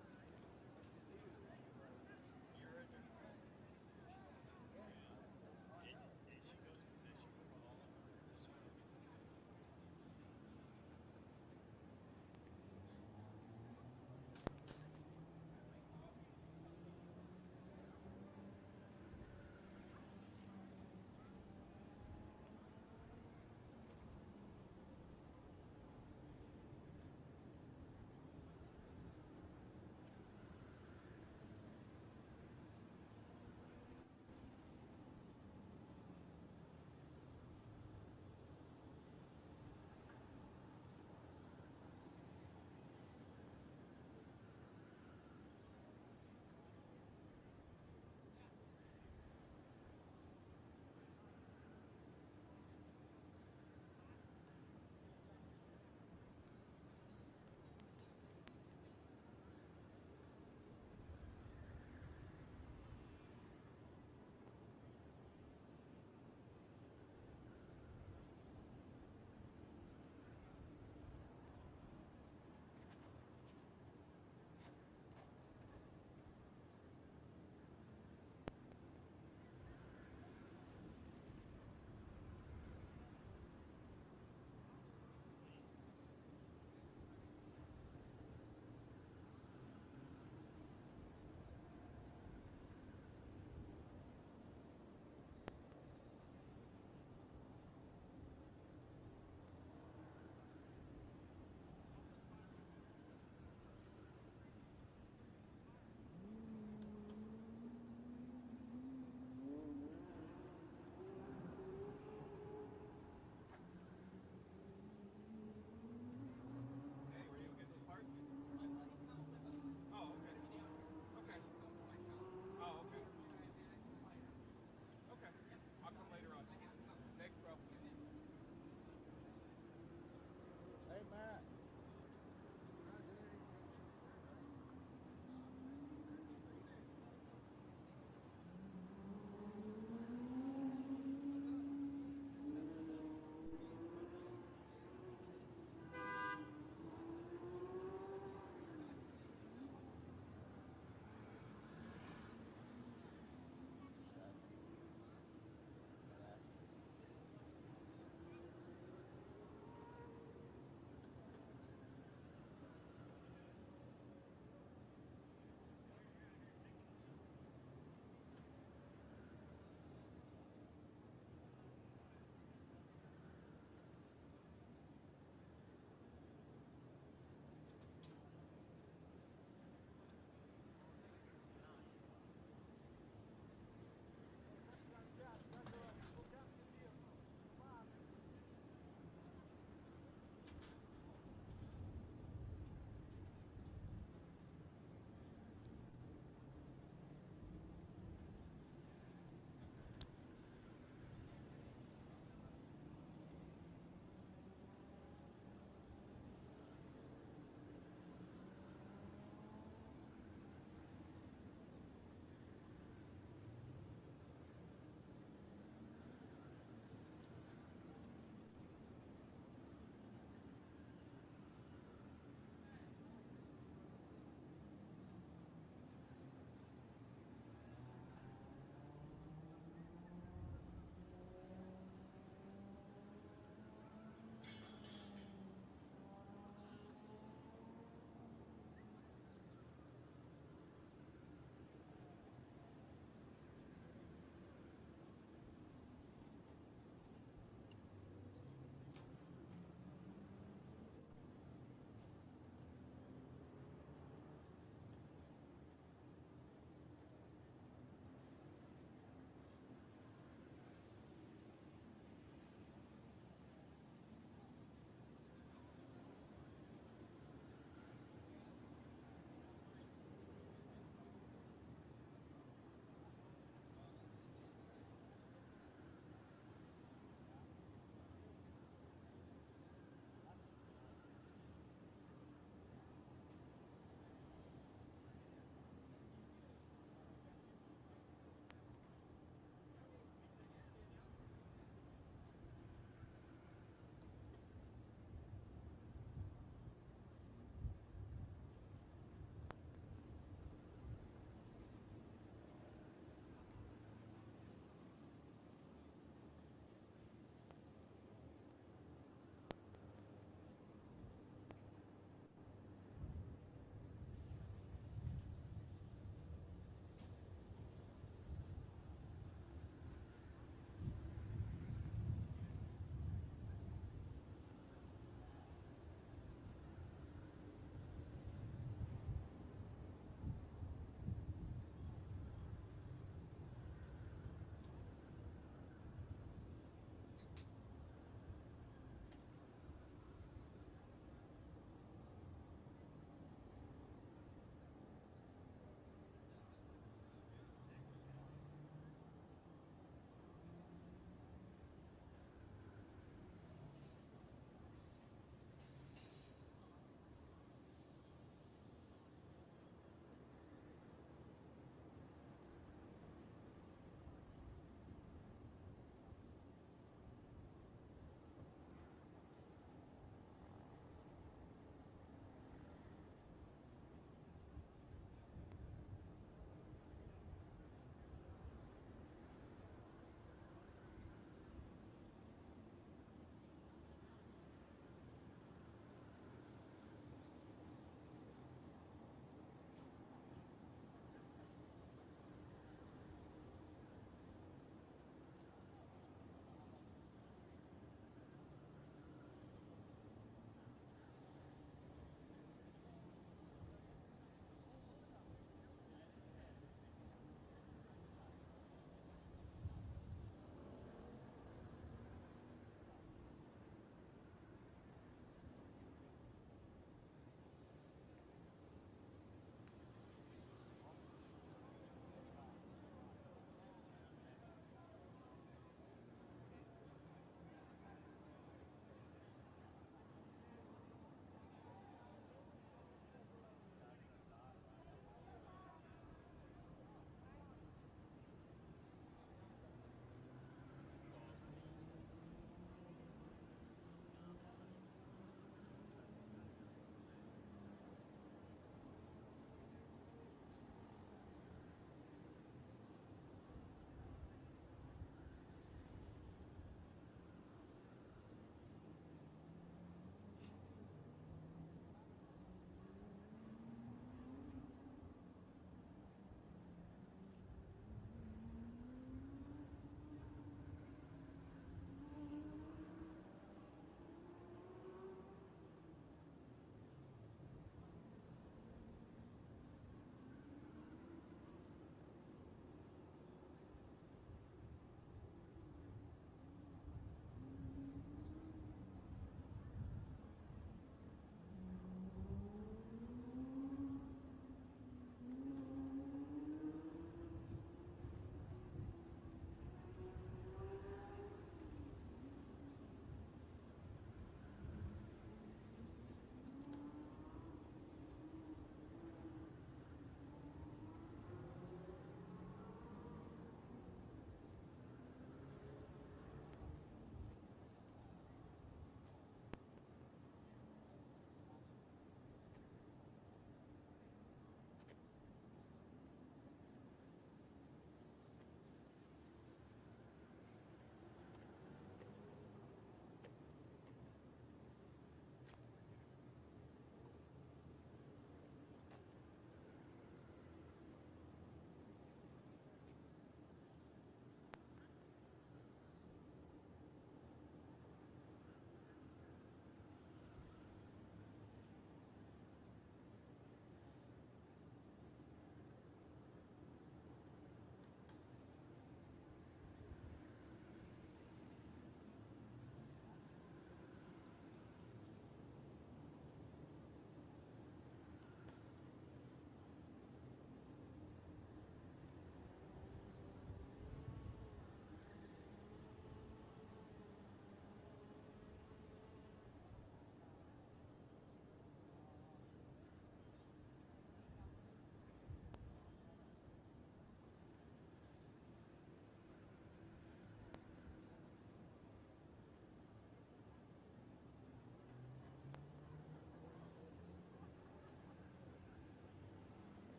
what to do. You're a different.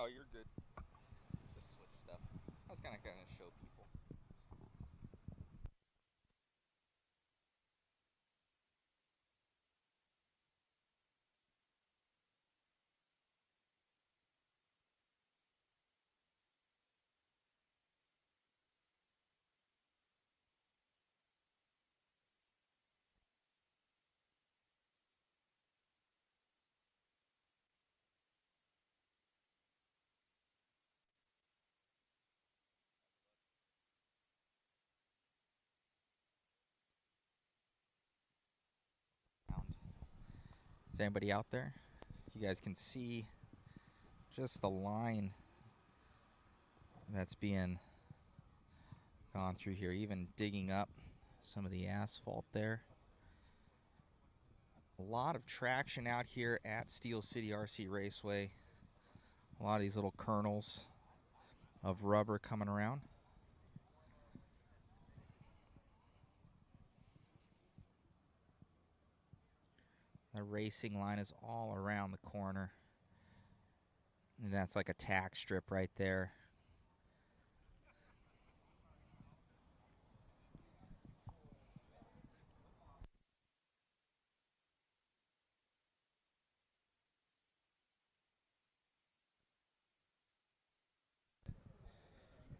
No, you're good. Just switch stuff. I was kind of gonna show people. Is anybody out there? You guys can see just the line that's being gone through here, even digging up some of the asphalt there. A lot of traction out here at Steel City RC Raceway. A lot of these little kernels of rubber coming around. The racing line is all around the corner. And that's like a tack strip right there.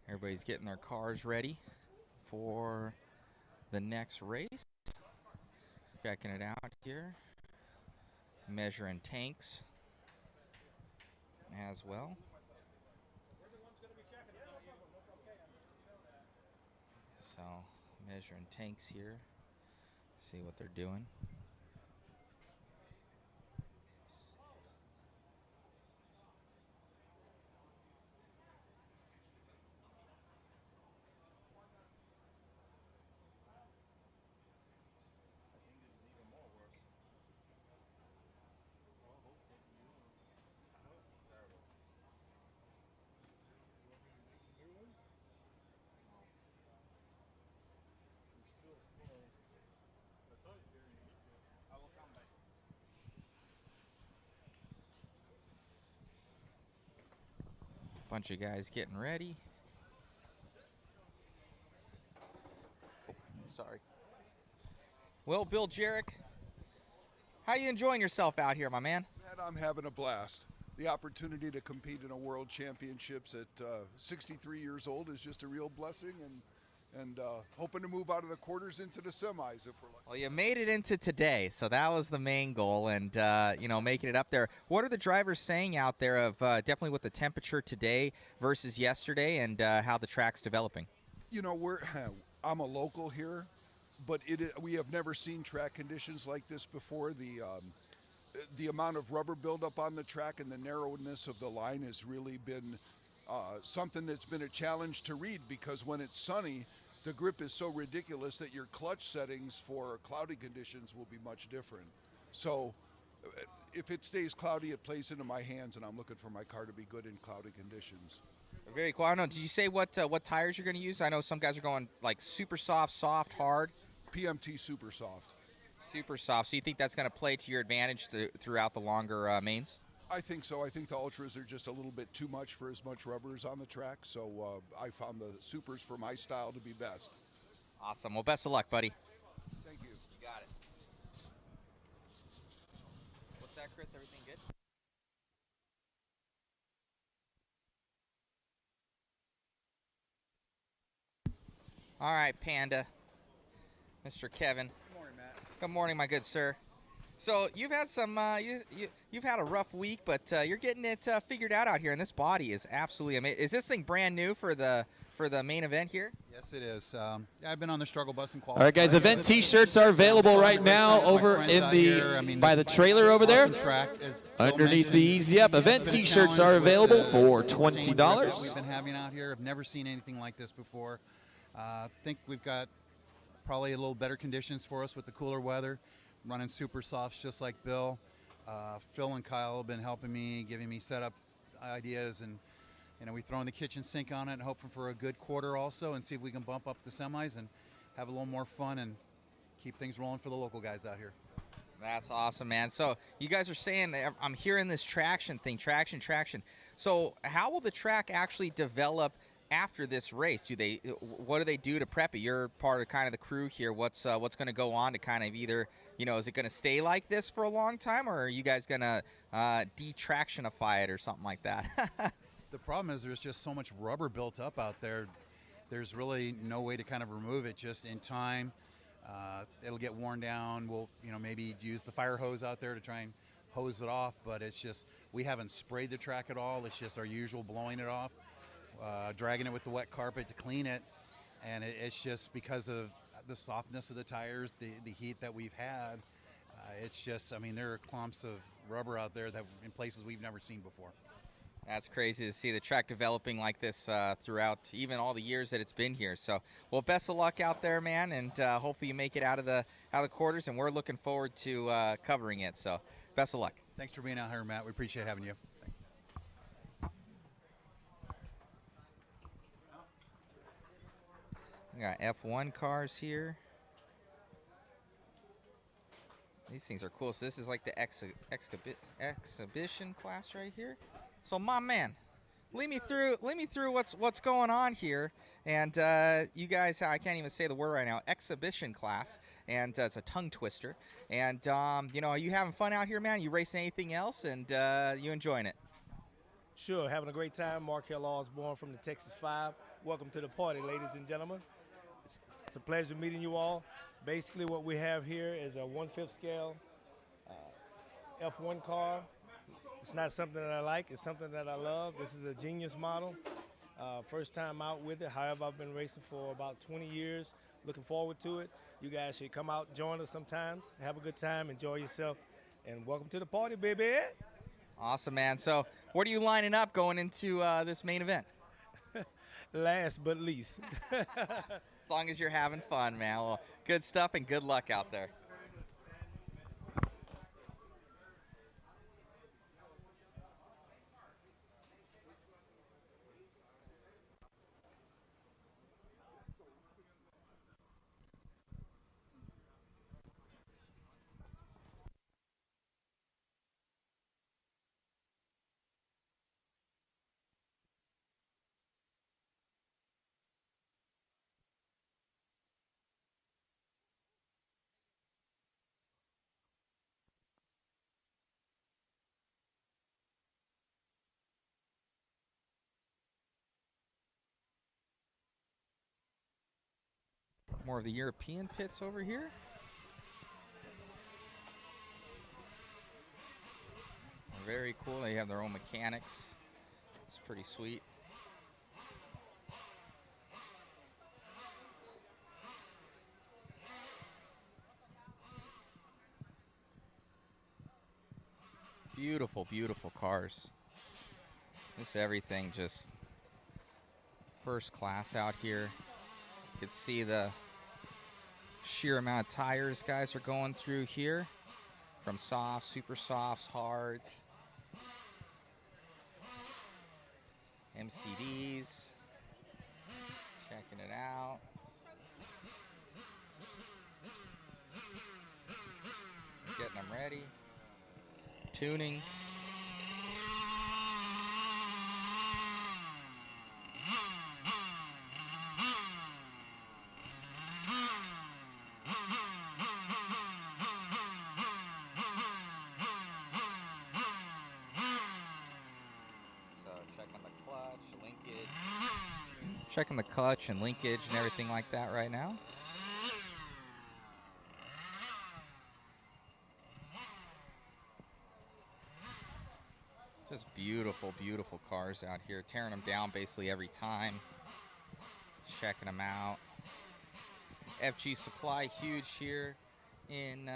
Everybody's getting their cars ready for the next race. Checking it out here. Measuring tanks as well. So, measuring tanks here. See what they're doing. Bunch of guys getting ready. Oh, sorry. Well, Bill Jarek, how you enjoying yourself out here, my man? And I'm having a blast. The opportunity to compete in a world championships at 63 years old is just a real blessing, and hoping to move out of the quarters into the semis if we're lucky. Well, you made it into today, so that was the main goal, and you know, making it up there. What are the drivers saying out there of definitely with the temperature today versus yesterday, and how the track's developing? You know, I'm a local here, but we have never seen track conditions like this before. The amount of rubber buildup on the track and the narrowness of the line has really been something that's been a challenge to read, because when it's sunny, the grip is so ridiculous that your clutch settings for cloudy conditions will be much different. So if it stays cloudy, it plays into my hands, and I'm looking for my car to be good in cloudy conditions. Very cool. I don't know, did you say what tires you're going to use? I know some guys are going like super soft, soft, hard. PMT super soft. Super soft. So you think that's going to play to your advantage throughout the longer mains? I think so. I think the Ultras are just a little bit too much for as much rubber as on the track, so I found the Supers for my style to be best. Awesome. Well, best of luck, buddy. Thank you. You got it. What's that, Chris? Everything good? All right, Panda. Mr. Kevin. Good morning, Matt. Good morning, my good sir. So you've had some, you've had a rough week, but you're getting it figured out here, and this body is absolutely amazing. Is this thing brand new for the main event here? Yes, it is. I've been on the struggle bus and qualifying. All right, guys, event T-shirts are available right now over in the by the trailer over there. Underneath these, yep, event T-shirts are available for $20. We've been having out here. I've never seen anything like this before. I think we've got probably a little better conditions for us with the cooler weather. Running super softs just like Bill. Phil and Kyle have been helping me, giving me setup ideas, and we're throwing the kitchen sink on it and hoping for a good quarter also, and see if we can bump up the semis and have a little more fun and keep things rolling for the local guys out here. That's awesome, man. So you guys are saying that I'm hearing this traction thing, traction. So how will the track actually develop after this race? What do they do to prep it? You're part of kind of the crew here. What's going to go on to kind of either, is it going to stay like this for a long time, or are you guys going to detractionify it or something like that? The problem is there's just so much rubber built up out there. There's really no way to kind of remove it just in time. It'll get worn down. We'll, maybe use the fire hose out there to try and hose it off, but it's just, we haven't sprayed the track at all. It's just our usual blowing it off, dragging it with the wet carpet to clean it. And it's just because of the softness of the tires, the heat that we've had. It's just, there are clumps of rubber out there that in places we've never seen before. That's crazy to see the track developing like this throughout even all the years that it's been here. So, well, best of luck out there, man, and hopefully you make it out of the quarters. And we're looking forward to covering it. So, best of luck. Thanks for being out here, Matt. We appreciate having you. We got F1 cars here. These things are cool. So this is like the exhibition class right here. So my man, lead me through what's going on here. And you guys, I can't even say the word right now. Exhibition class, and it's a tongue twister. And are you having fun out here, man? You racing anything else, and you enjoying it? Sure, having a great time. Mark Hill Osborne from the Texas 5. Welcome to the party, ladies and gentlemen. It's a pleasure meeting you all. Basically, what we have here is a 1/5 scale F1 car. It's not something that I like. It's something that I love. This is a genius model. First time out with it. However, I've been racing for about 20 years. Looking forward to it. You guys should come out, join us sometimes. Have a good time. Enjoy yourself. And welcome to the party, baby. Awesome, man. So what are you lining up going into this main event? Last but least. As long as you're having fun, man. Well, good stuff and good luck out there. More of the European pits over here. Very cool. They have their own mechanics. It's pretty sweet. Beautiful, beautiful cars. This everything just first class out here. You can see the sheer amount of tires guys are going through here, from softs, super softs, hards, MCDs, checking it out. Getting them ready, tuning. Checking the clutch and linkage and everything like that right now. Just beautiful, beautiful cars out here. Tearing them down basically every time. Checking them out. FG Supply, huge here in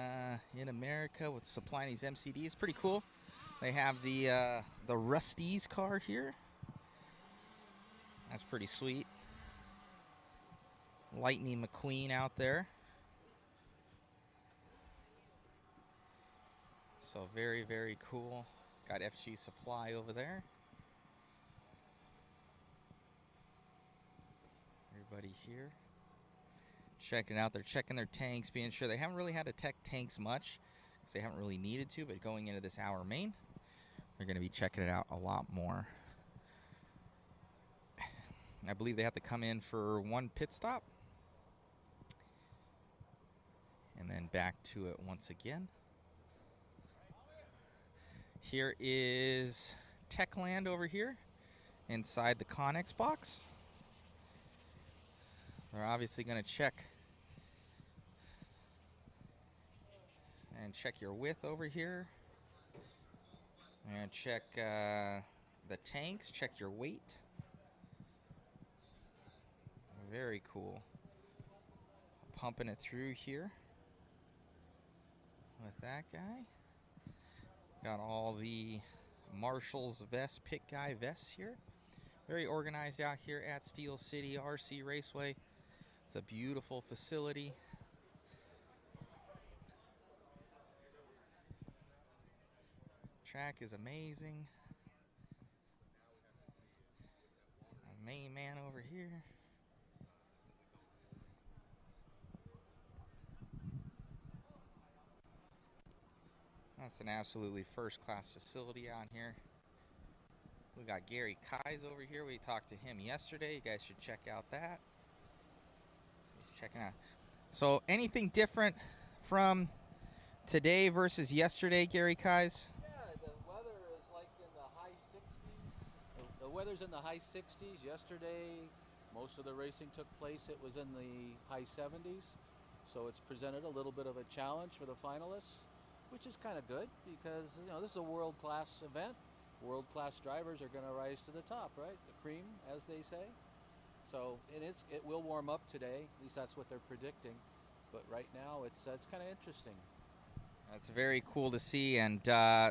America with supplying these MCDs. Pretty cool. They have the Rusty's car here. That's pretty sweet. Lightning McQueen out there. So very, very cool. Got FG Supply over there. Everybody here. Checking out. They're checking their tanks, being sure they haven't really had to tech tanks much because they haven't really needed to, but going into this hour main, they're going to be checking it out a lot more. I believe they have to come in for one pit stop. And then back to it once again. Here is Techland over here inside the Connex box. They're obviously going to check your width over here. And check the tanks, check your weight. Very cool. Pumping it through here with that guy. Got all the Marshall's vest, pit guy vests here. Very organized out here at Steel City RC Raceway. It's a beautiful facility. Track is amazing. The main man over here. That's an absolutely first-class facility out here. We got Gary Kais over here. We talked to him yesterday. You guys should check out that. So he's checking out. So anything different from today versus yesterday, Gary Kais? Yeah, the weather is like in the high 60s. The weather's in the high 60s. Yesterday, most of the racing took place. It was in the high 70s. So it's presented a little bit of a challenge for the finalists, which is kind of good because, you know, this is a world-class event. World-class drivers are going to rise to the top, right? The cream, as they say. So it will warm up today. At least that's what they're predicting. But right now, it's kind of interesting. That's very cool to see. And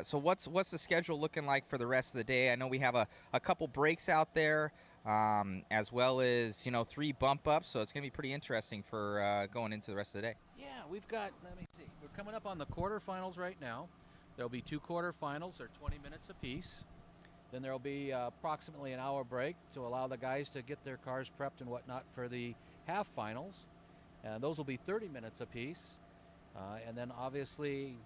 so what's the schedule looking like for the rest of the day? I know we have a couple breaks out there, as well as, you know, 3 bump ups. So it's going to be pretty interesting for going into the rest of the day. Yeah, we've got, let me see, we're coming up on the quarterfinals right now. There'll be 2 quarterfinals. They're 20 minutes apiece. Then there'll be approximately an hour break to allow the guys to get their cars prepped and whatnot for the half finals. And those will be 30 minutes apiece. And then obviously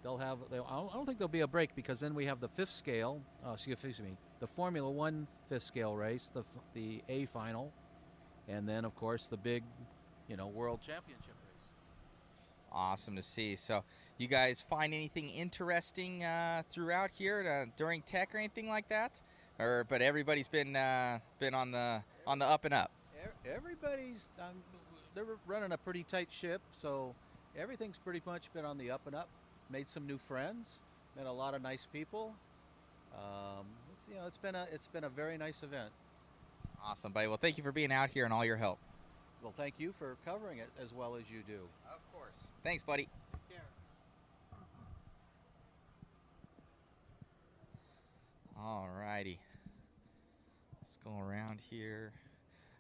they'll have, I don't think there'll be a break because then we have the 5th scale, excuse me, the Formula 1 5th scale race, the A final, and then of course the big, you know, World Championship race. Awesome to see. So you guys find anything interesting throughout here during tech or anything like that? But everybody's been on the up and up. Everybody's they're running a pretty tight ship, so everything's pretty much been on the up and up. Made some new friends, met a lot of nice people. You know, it's been a very nice event. Awesome, buddy. Well, thank you for being out here and all your help. Well, thank you for covering it as well as you do. Of course. Thanks, buddy. Take care. All righty. Let's go around here.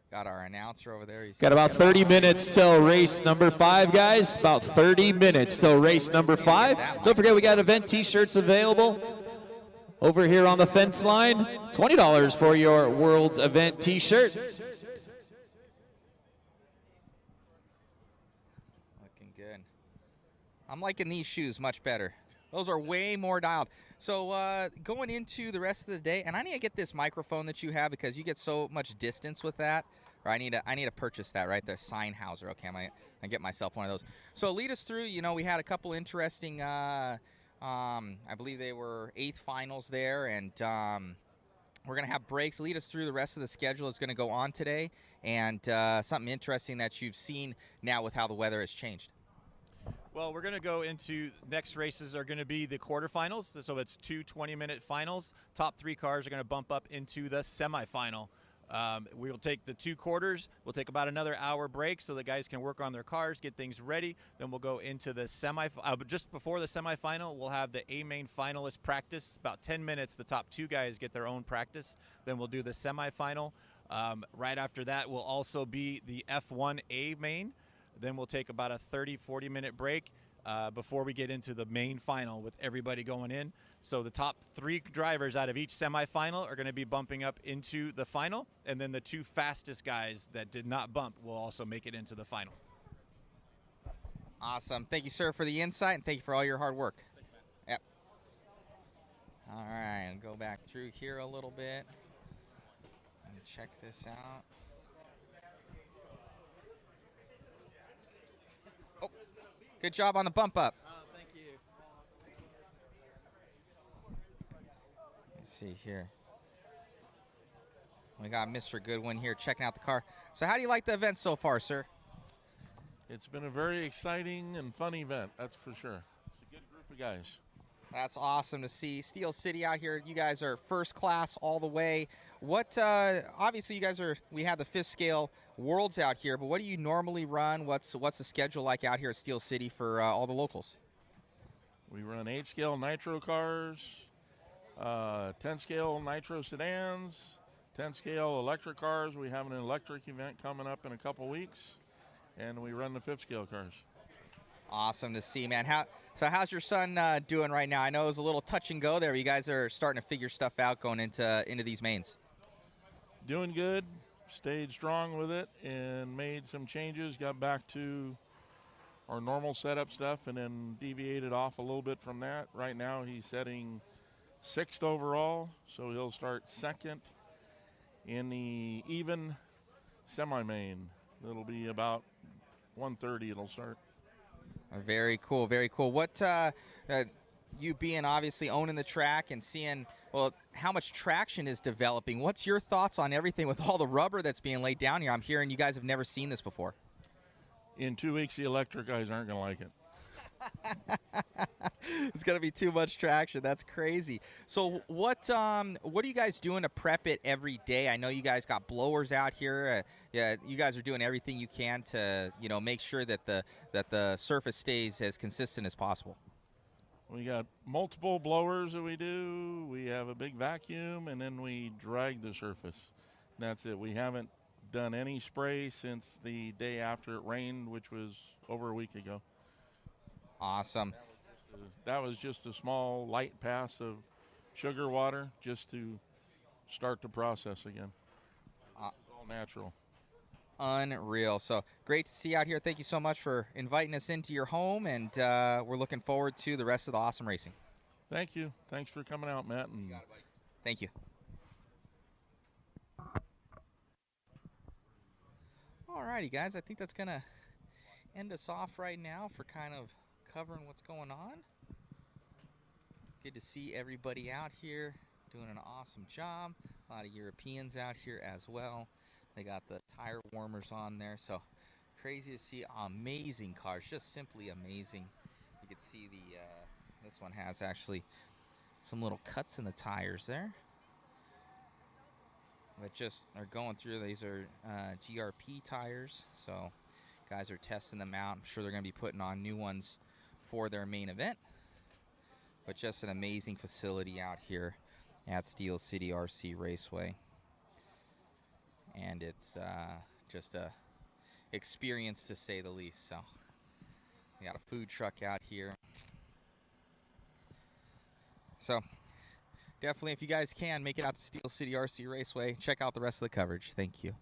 Got our announcer over there. He's got about 30 minutes till race number 5, guys. About 30 minutes till race number 5. Don't forget, we got event t-shirts available over here on the fence line. $20 for your World's Event t-shirt. looking good. I'm liking these shoes much better. Those are way more dialed. So going into the rest of the day, and I need to get this microphone that you have because you get so much distance with that. Or I need to purchase that, right? The Sennheiser. Okay, I get myself one of those. So lead us through. You know, we had a couple interesting. I believe they were 8th finals there, and we're gonna have breaks. Lead us through the rest of the schedule that's gonna go on today, and something interesting that you've seen now with how the weather has changed. Well, we're going to go into next races are going to be the quarterfinals. So it's 2 20-minute finals. Top 3 cars are going to bump up into the semifinal. We will take the 2 quarters. We'll take about another hour break so the guys can work on their cars, get things ready. Then we'll go into the just before the semifinal, we'll have the A main finalist practice. About 10 minutes, the top 2 guys get their own practice. Then we'll do the semifinal. Right after that will also be the F1 A main. Then we'll take about a 30-40 minute break before we get into the main final with everybody going in. So the top 3 drivers out of each semifinal are going to be bumping up into the final, and then the 2 fastest guys that did not bump will also make it into the final. Awesome. Thank you, sir, for the insight, and thank you for all your hard work. Yep. All right, I'll go back through here a little bit and Check this out. Oh, good job on the bump up. Thank you. Let's see here. We got Mr. Goodwin here checking out the car. So how do you like the event so far, sir? It's been a very exciting and fun event, that's for sure. It's a good group of guys. That's awesome to see. Steel City out here. You guys are first class all the way. What? Obviously, you guys are. We have the fifth scale worlds out here, but what do you normally run? What's the schedule like out here at Steel City for all the locals? We run 8-scale nitro cars, 10-scale nitro sedans, 10-scale electric cars. We have an electric event coming up in a couple weeks, and we run the 5th-scale cars. Awesome to see, man. How's your son doing right now? I know it was a little touch and go there. You guys are starting to figure stuff out going into these mains. Doing good. Stayed strong with it and made some changes. Got back to our normal setup stuff and then deviated off a little bit from that. Right now he's setting 6th overall, so he'll start 2nd in the even semi-main. It'll be about 1:30 it'll start. Very cool, very cool. What you being obviously owning the track and seeing how much traction is developing. What's your thoughts on everything with all the rubber that's being laid down here? I'm hearing you guys have never seen this before. In 2 weeks, the electric guys aren't going to like it. It's going to be too much traction. That's crazy. So what are you guys doing to prep it every day? I know you guys got blowers out here. Yeah, you guys are doing everything you can to make sure that the surface stays as consistent as possible. We got multiple blowers that we do. We have a big vacuum, and then we drag the surface. That's it. We haven't done any spray since the day after it rained, which was over a week ago. Awesome. That was just a small light pass of sugar water just to start the process again. It's all natural. Unreal. So great to see you out here. Thank you so much for inviting us into your home, and we're looking forward to the rest of the awesome racing. Thank you. Thanks for coming out, Matt. And you got it, buddy. Thank you. Alrighty, guys. I think that's going to end us off right now for kind of covering what's going on. Good to see everybody out here doing an awesome job. A lot of Europeans out here as well. They got the tire warmers on there, so crazy to see. Amazing cars, just simply amazing. You can see this one has actually some little cuts in the tires there, but just are going through. These are GRP tires, so guys are testing them out. I'm sure they're going to be putting on new ones for their main event, but just an amazing facility out here at Steel City RC Raceway. And it's just a experience to say the least. So we got a food truck out here. So definitely, if you guys can, make it out to Steel City RC Raceway. Check out the rest of the coverage. Thank you.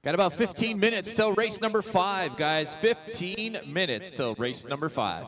Got about 15 minutes till race number 5, guys. 15 minutes till race number 5.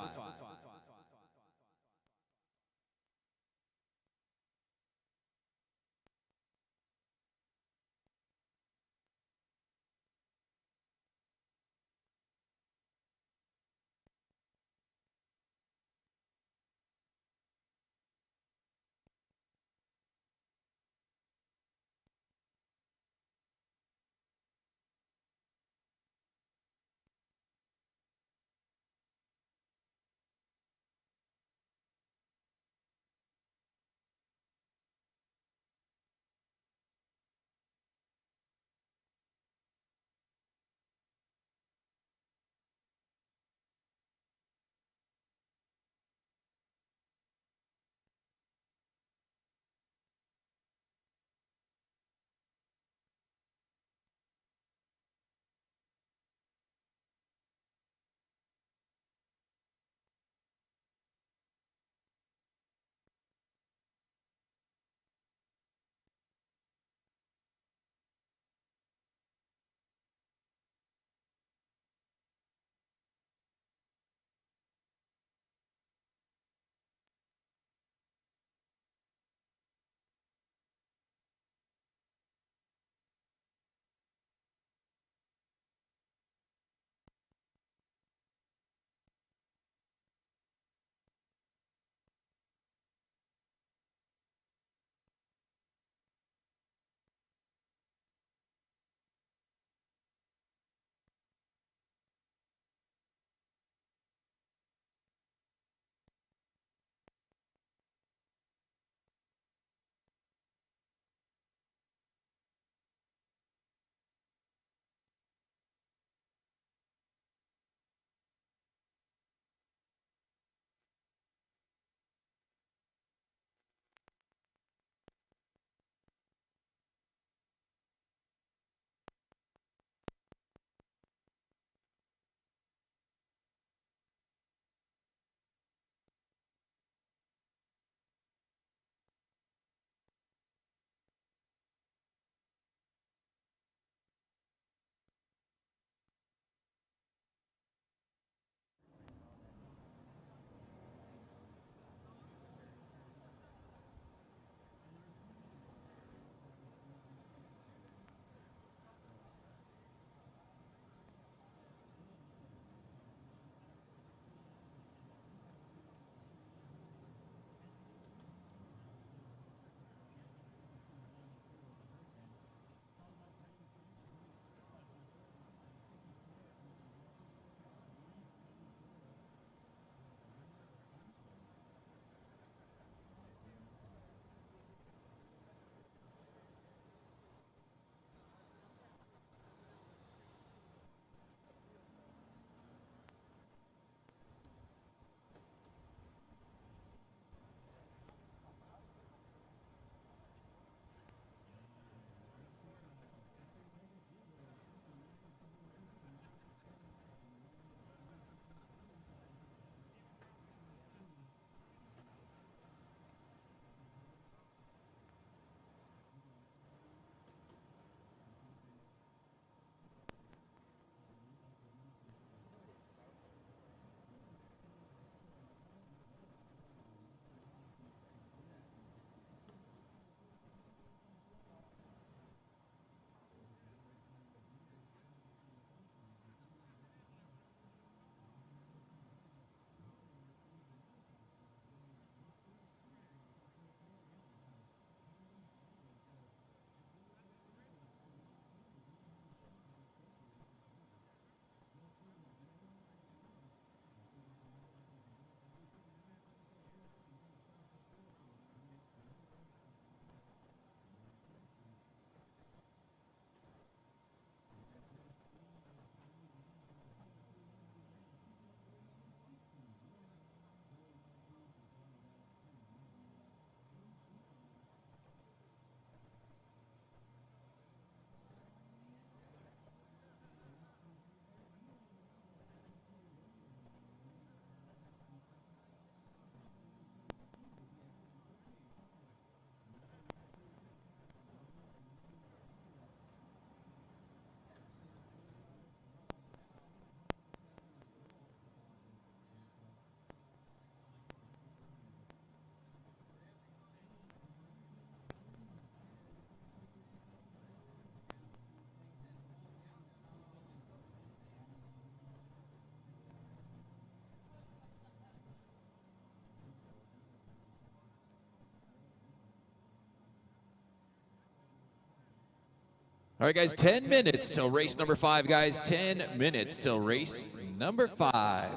All right, guys, 10 minutes till race number 5, guys. 10 minutes till race number 5.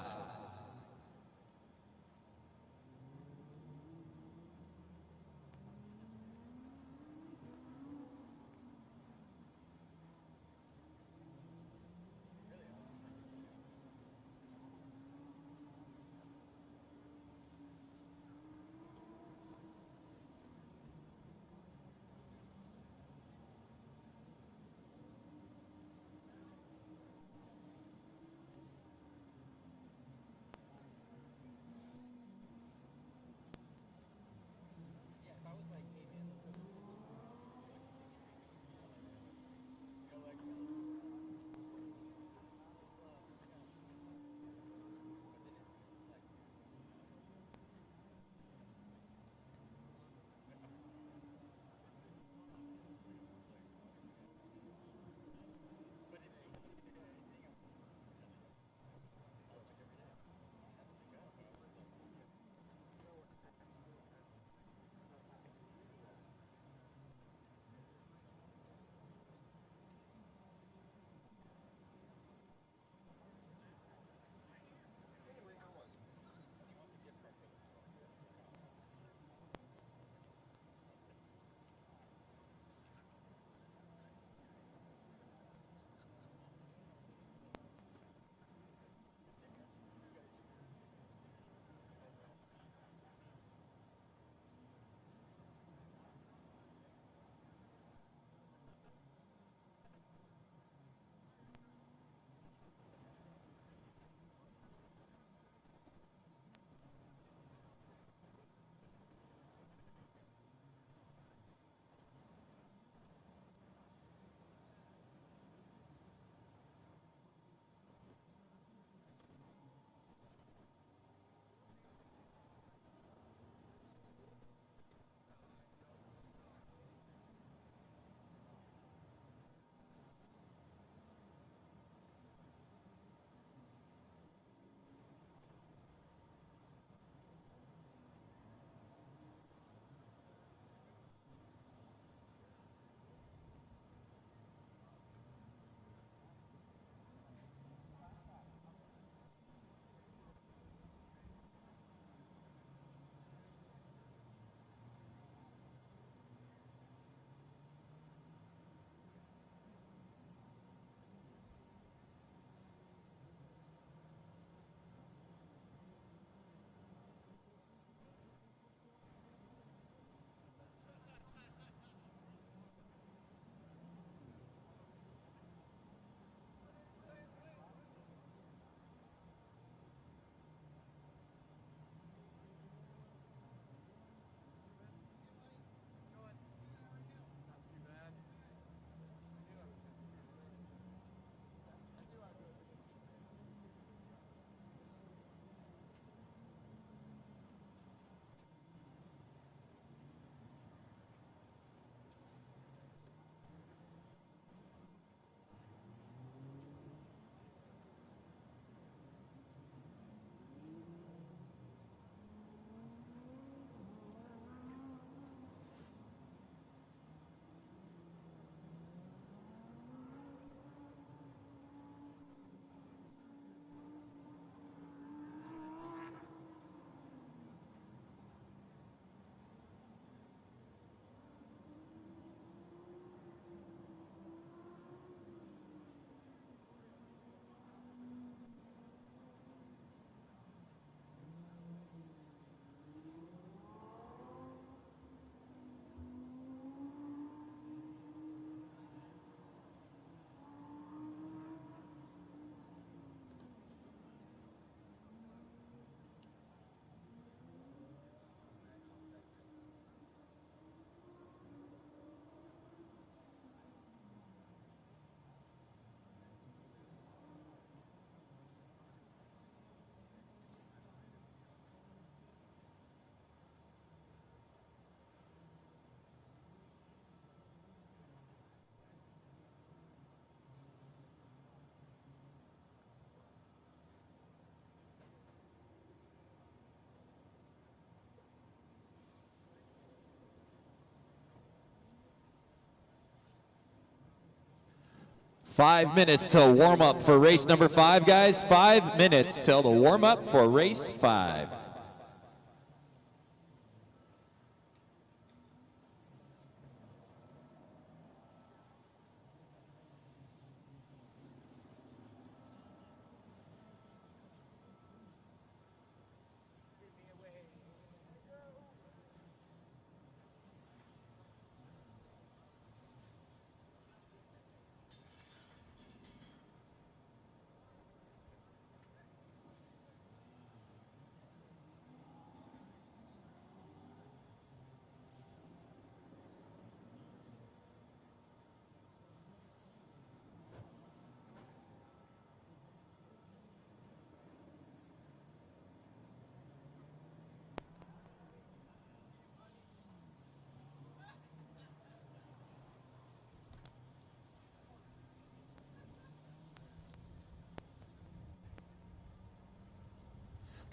5 minutes till warm up for race number 5, guys. 5 minutes till the warm up for race 5.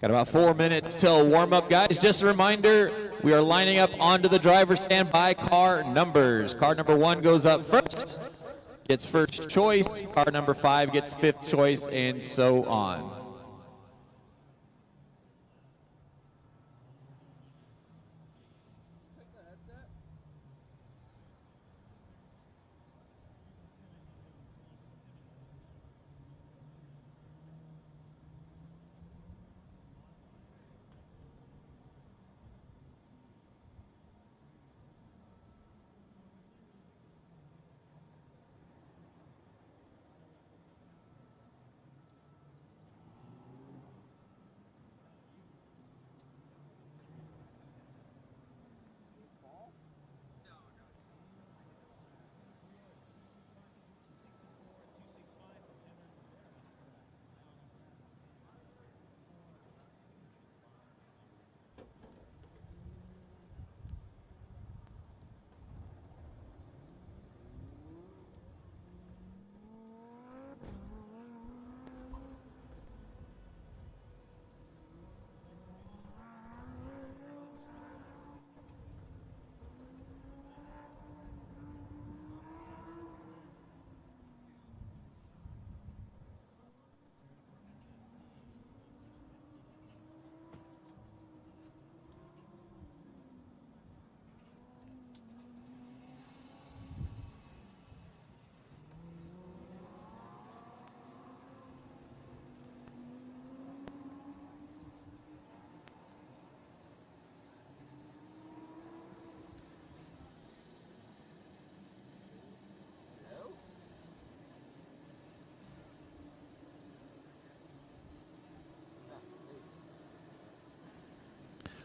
Got about 4 minutes till warm up, guys. Just a reminder, we are lining up onto the driver's stand by car numbers. Car number 1 goes up first, gets first choice. Car number 5 gets 5th choice, and so on.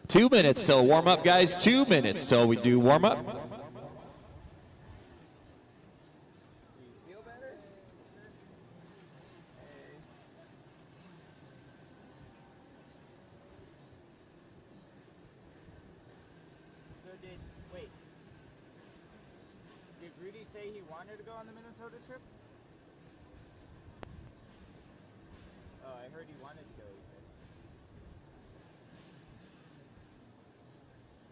Two minutes till warm up, guys. 2 minutes till we do warm up. Did Rudy say he wanted to go on the Minnesota trip? Oh, I heard he wanted to go, he said.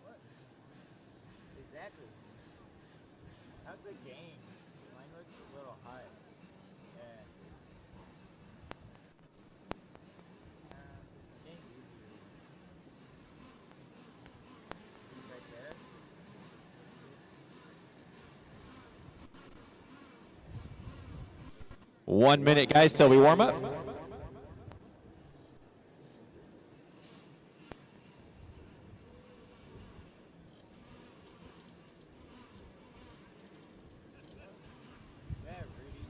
What? Exactly. How's the game? Mine looks a little high. Yeah. Game's easier. Right there. 1 minute, guys, till we warm up. Yeah, Rudy.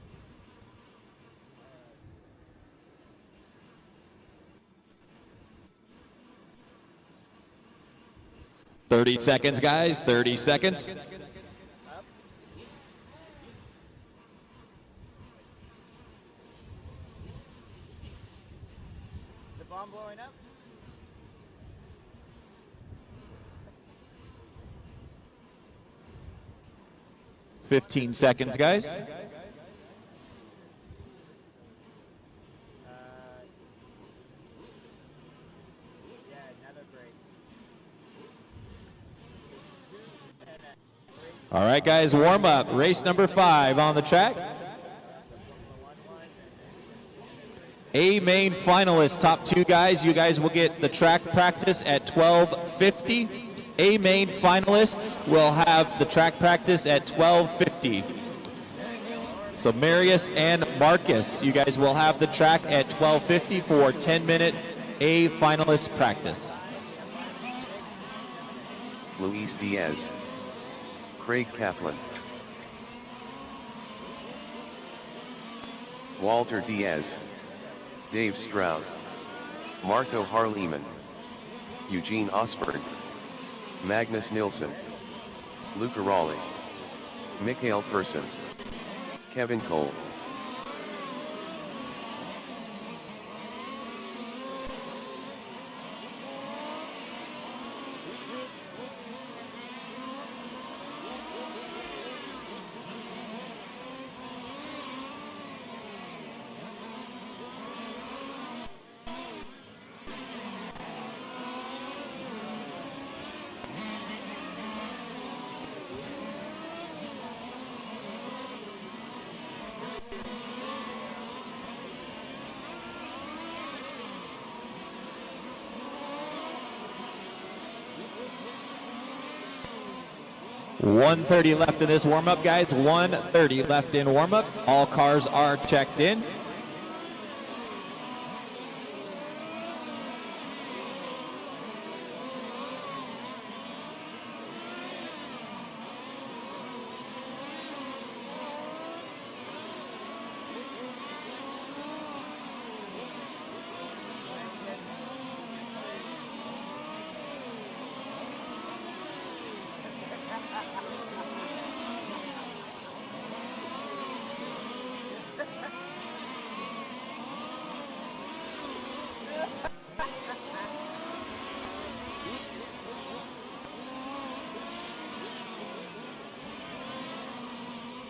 30 seconds, guys. 30 seconds. The bomb blowing up? 15 seconds, guys. Yeah, another break. All right, guys, warm up. Race number 5 on the track. A main finalists, top 2 guys, you guys will get the track practice at 12:50. A main finalists will have the track practice at 12:50. So Marius and Marcus, you guys will have the track at 12:50 for 10-minute A finalist practice. Luis Diaz, Craig Kaplan, Walter Diaz, Dave Stroud, Marco Harleman, Eugene Osberg, Magnus Nilsson, Luca Raleigh, Mikhail Persson, Kevin Cole. .130 left in this warm-up, guys. 1:30 left in warm-up. All cars are checked in.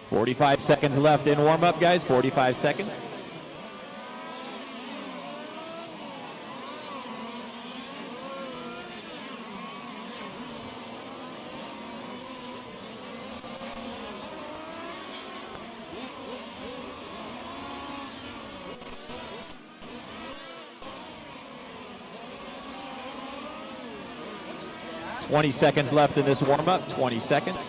.45 seconds left in warm-up, guys. 45 seconds. .20 seconds left in this warm-up. 20 seconds.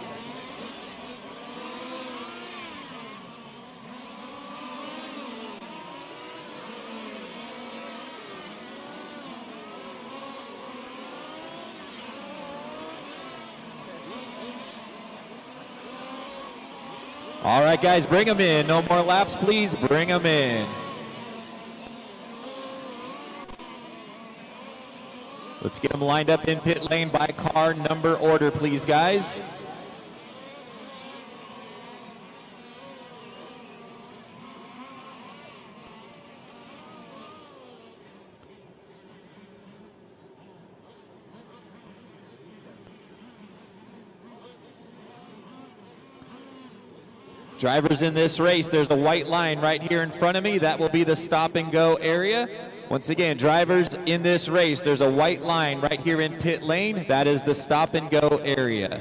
All right, guys, bring them in. No more laps, please. Bring them in. Let's get them lined up in pit lane by car number order, please, guys. Drivers in this race, there's a white line right here in front of me. That will be the stop and go area. Once again, drivers in this race, there's a white line right here in pit lane. That is the stop and go area.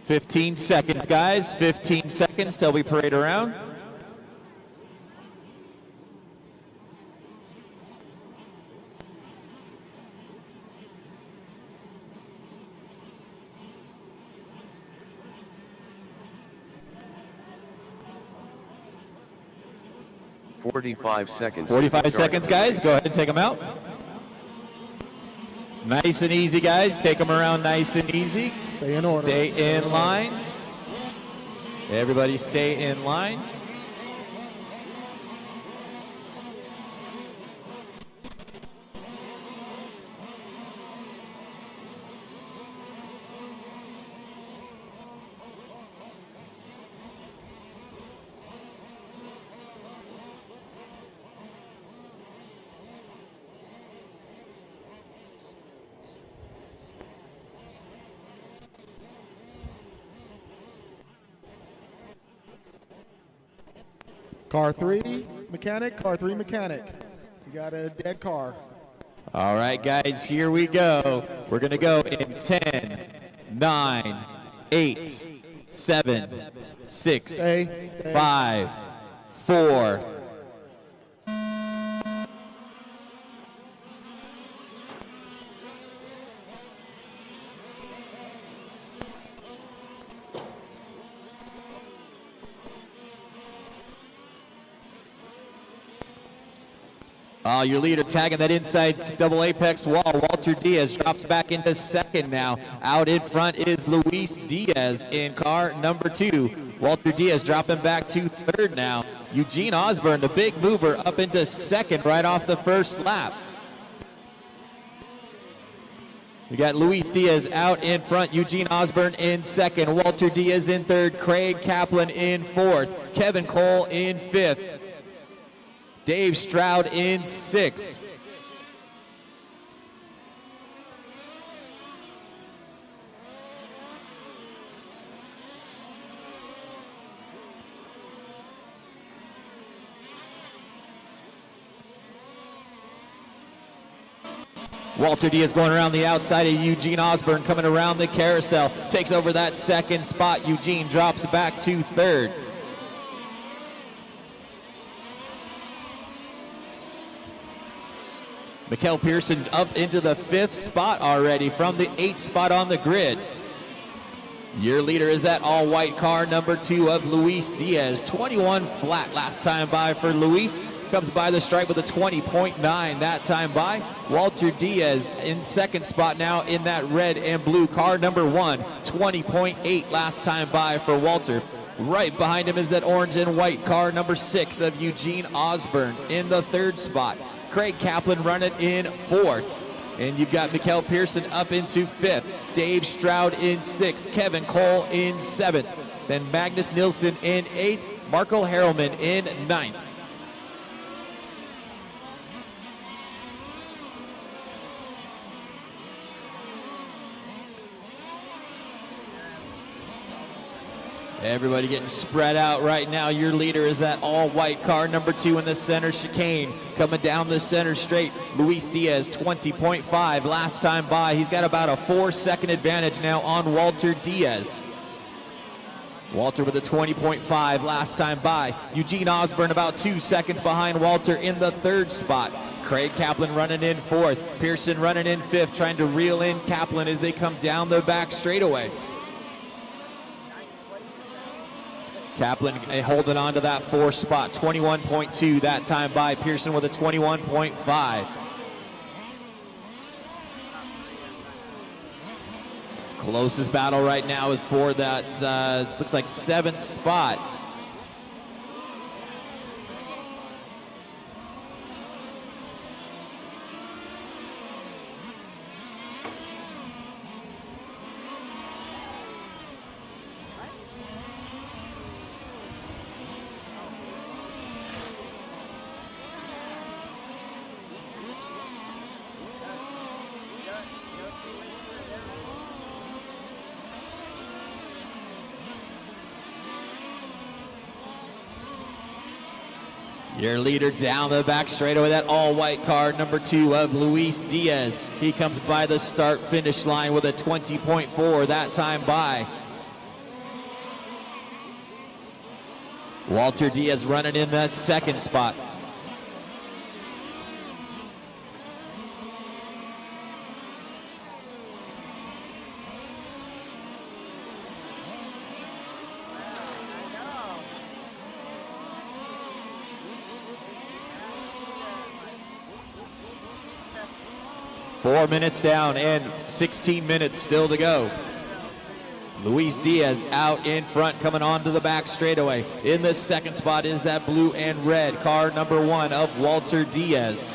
"15 seconds, guys. 15 seconds till we parade around. "45 seconds. 45 seconds, guys. Go ahead and take them out. Nice and easy, guys. Take them around nice and easy. Stay in order. Stay in line. Everybody stay in line. Car 3 mechanic, car 3 mechanic. You got a dead car. All right, guys, here we go. We're going to go in 10, 9, 8, 7, 6, 5, 4. Your leader tagging that inside double apex wall. Walter Diaz drops back into second now. Out in front is Luis Diaz in car number 2. Walter Diaz dropping back to third now. Eugene Osborne, the big mover, up into second right off the first lap. We got Luis Diaz out in front, Eugene Osborne in second, Walter Diaz in third, Craig Kaplan in fourth, Kevin Cole in fifth, Dave Stroud in sixth. Walter Diaz going around the outside of Eugene Osborne, coming around the carousel, takes over that second spot. Eugene drops back to third. Mikkel Pearson up into the fifth spot already from the 8th spot on the grid. Your leader is that all-white car number 2 of Luis Diaz. 21 flat last time by for Luis. Comes by the stripe with a 20.9 that time by. Walter Diaz in second spot now in that red and blue car number 1. 20.8 last time by for Walter. Right behind him is that orange and white car number 6 of Eugene Osborne in the third spot. Craig Kaplan running in fourth. And you've got Mikkel Pearson up into fifth. Dave Stroud in sixth. Kevin Cole in seventh. Then Magnus Nilsson in eighth. Marco Harrelman in ninth. Everybody getting spread out right now. Your leader is that all-white car number 2 in the center chicane. Coming down the center straight, Luis Diaz, 20.5 last time by. He's got about a 4-second advantage now on Walter Diaz. Walter with a 20.5 last time by. Eugene Osborne about 2 seconds behind Walter in the third spot. Craig Kaplan running in fourth. Pearson running in fifth, trying to reel in Kaplan as they come down the back straightaway. Kaplan holding on to that 4th spot, 21.2 that time by. Pearson with a 21.5. Closest battle right now is for that, it looks like 7th spot. Your leader down the back straightaway, that all-white car, number 2 of Luis Diaz. He comes by the start-finish line with a 20.4 that time by. Walter Diaz running in that second spot. Four minutes down and 16 minutes still to go. Luis Diaz out in front, coming onto the back straightaway. In the second spot is that blue and red car number 1 of Walter Diaz.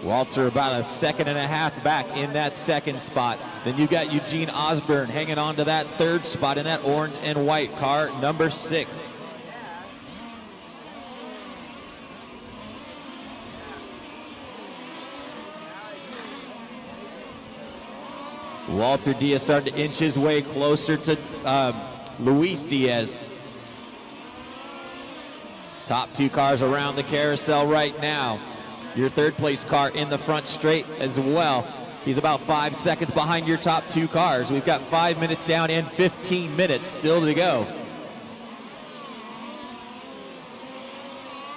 Walter about a 1.5 seconds back in that second spot. Then you got Eugene Osborne hanging on to that 3rd spot in that orange and white car number 6. Walter Diaz starting to inch his way closer to Luis Diaz. Top 2 cars around the carousel right now. Your third place car in the front straight as well. He's about 5 seconds behind your top 2 cars. We've got 5 minutes down and 15 minutes still to go.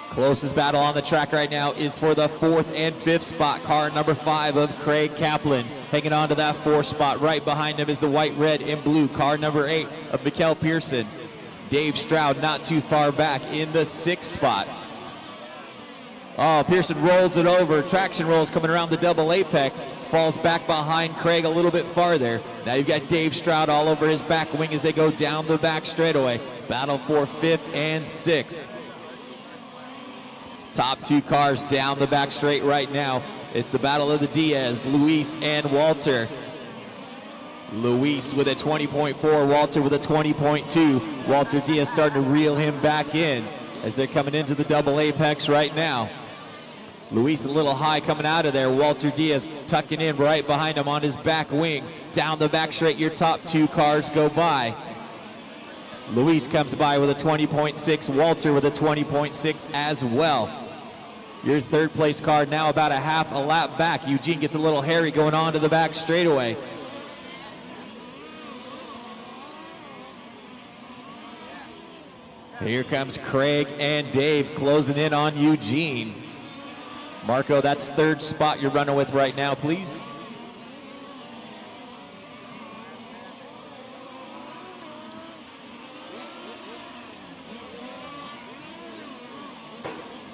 Closest battle on the track right now is for the 4th and 5th spot. Car number 5 of Craig Kaplan. Hanging on to that 4th spot. Right behind him is the white, red, and blue. Car number 8 of Mikkel Pearson. Dave Stroud not too far back in the 6th spot. Oh, Pearson rolls it over. Traction rolls coming around the double apex. Falls back behind Craig a little bit farther. Now you've got Dave Stroud all over his back wing as they go down the back straightaway. Battle for 5th and 6th. Top 2 cars down the back straight right now. It's the battle of the Diaz, Luis and Walter. Luis with a 20.4, Walter with a 20.2. Walter Diaz starting to reel him back in as they're coming into the double apex right now. Luis a little high coming out of there. Walter Diaz tucking in right behind him on his back wing. Down the back straight, your top 2 cars go by. Luis comes by with a 20.6, Walter with a 20.6 as well. Your third place car now about a half a lap back. Eugene gets a little hairy going on to the back straightaway. Here comes Craig and Dave closing in on Eugene. Marco, that's 3rd spot you're running with right now, please.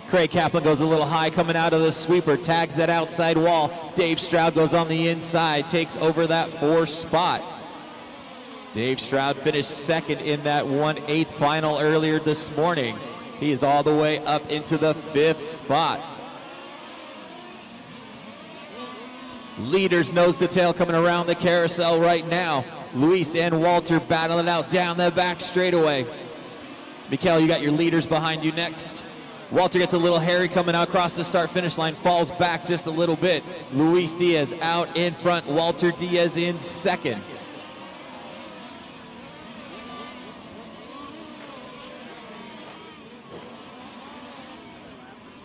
Craig Kaplan goes a little high coming out of the sweeper, tags that outside wall. Dave Stroud goes on the inside, takes over that 4th spot. Dave Stroud finished 2nd in that 1/8 final earlier this morning. He is all the way up into the 5th spot. Leaders nose to tail coming around the carousel right now. Luis and Walter battling out down the back straightaway. Mikkel, you got your leaders behind you next. Walter gets a little hairy coming out across the start-finish line, falls back just a little bit. Luis Diaz out in front, Walter Diaz in 2nd.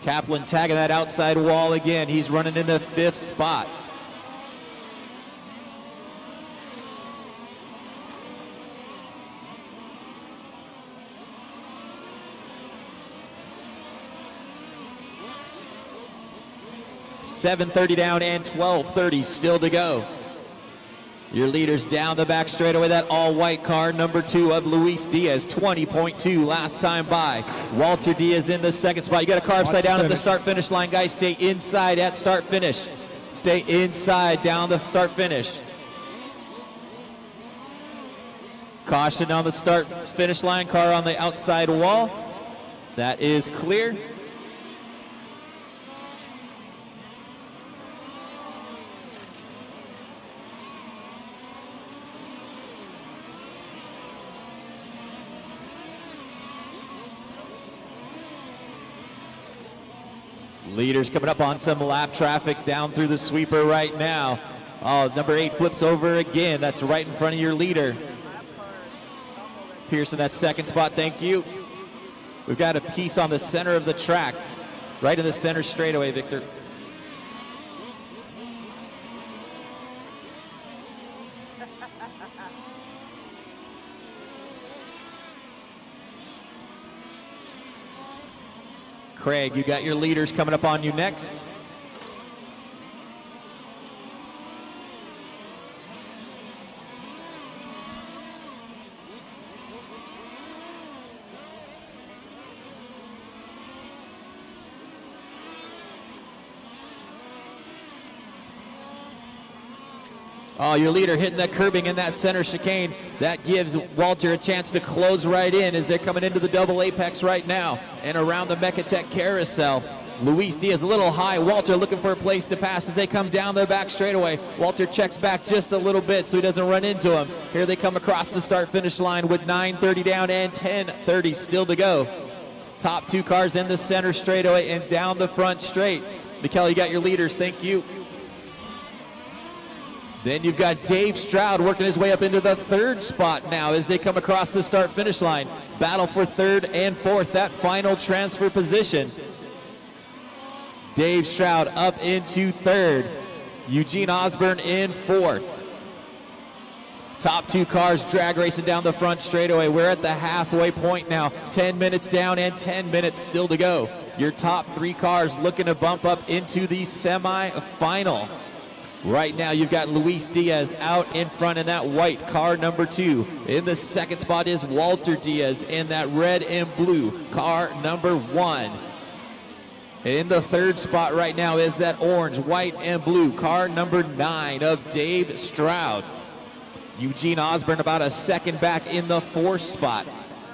Kaplan tagging that outside wall again. He's running in the 5th spot. $7:30 down and $12:30 still to go. Your leaders down the back straightaway. That all-white car, number 2 of Luis Diaz, 20.2 last time by. Walter Diaz in the 2nd spot. You got a car upside down at the start-finish line, guys. Stay inside at start-finish. Stay inside down the start-finish. Caution on the start-finish line. Car on the outside wall. That is clear. Leaders coming up on some lap traffic down through the sweeper right now. Oh, number 8 flips over again. That's right in front of your leader. Pearson, that 2nd spot, thank you. We've got a piece on the center of the track, right in the center straightaway, Victor. Craig, you got your leaders coming up on you next. Oh, your leader hitting that curbing in that center chicane. That gives Walter a chance to close right in as they're coming into the double apex right now and around the Mechatech carousel. Luis Diaz a little high. Walter looking for a place to pass as they come down their back straightaway. Walter checks back just a little bit so he doesn't run into him. Here they come across the start-finish line with 9:30 down and 10:30 still to go. Top 2 cars in the center straightaway and down the front straight. Mikkel, you got your leaders. Thank you. Then you've got Dave Stroud working his way up into the 3rd spot now as they come across the start-finish line. Battle for third and fourth, that final transfer position. Dave Stroud up into third. Eugene Osborne in fourth. Top two cars drag racing down the front straightaway. We're at the halfway point now. 10 minutes down and 10 minutes still to go. Your top three cars looking to bump up into the semi-final. Right now you've got Luis Diaz out in front in that white car number 2. In the second spot is Walter Diaz in that red and blue car number 1. In the third spot right now is that orange, white, and blue car number 9 of Dave Stroud. Eugene Osborne about a second back in the fourth spot.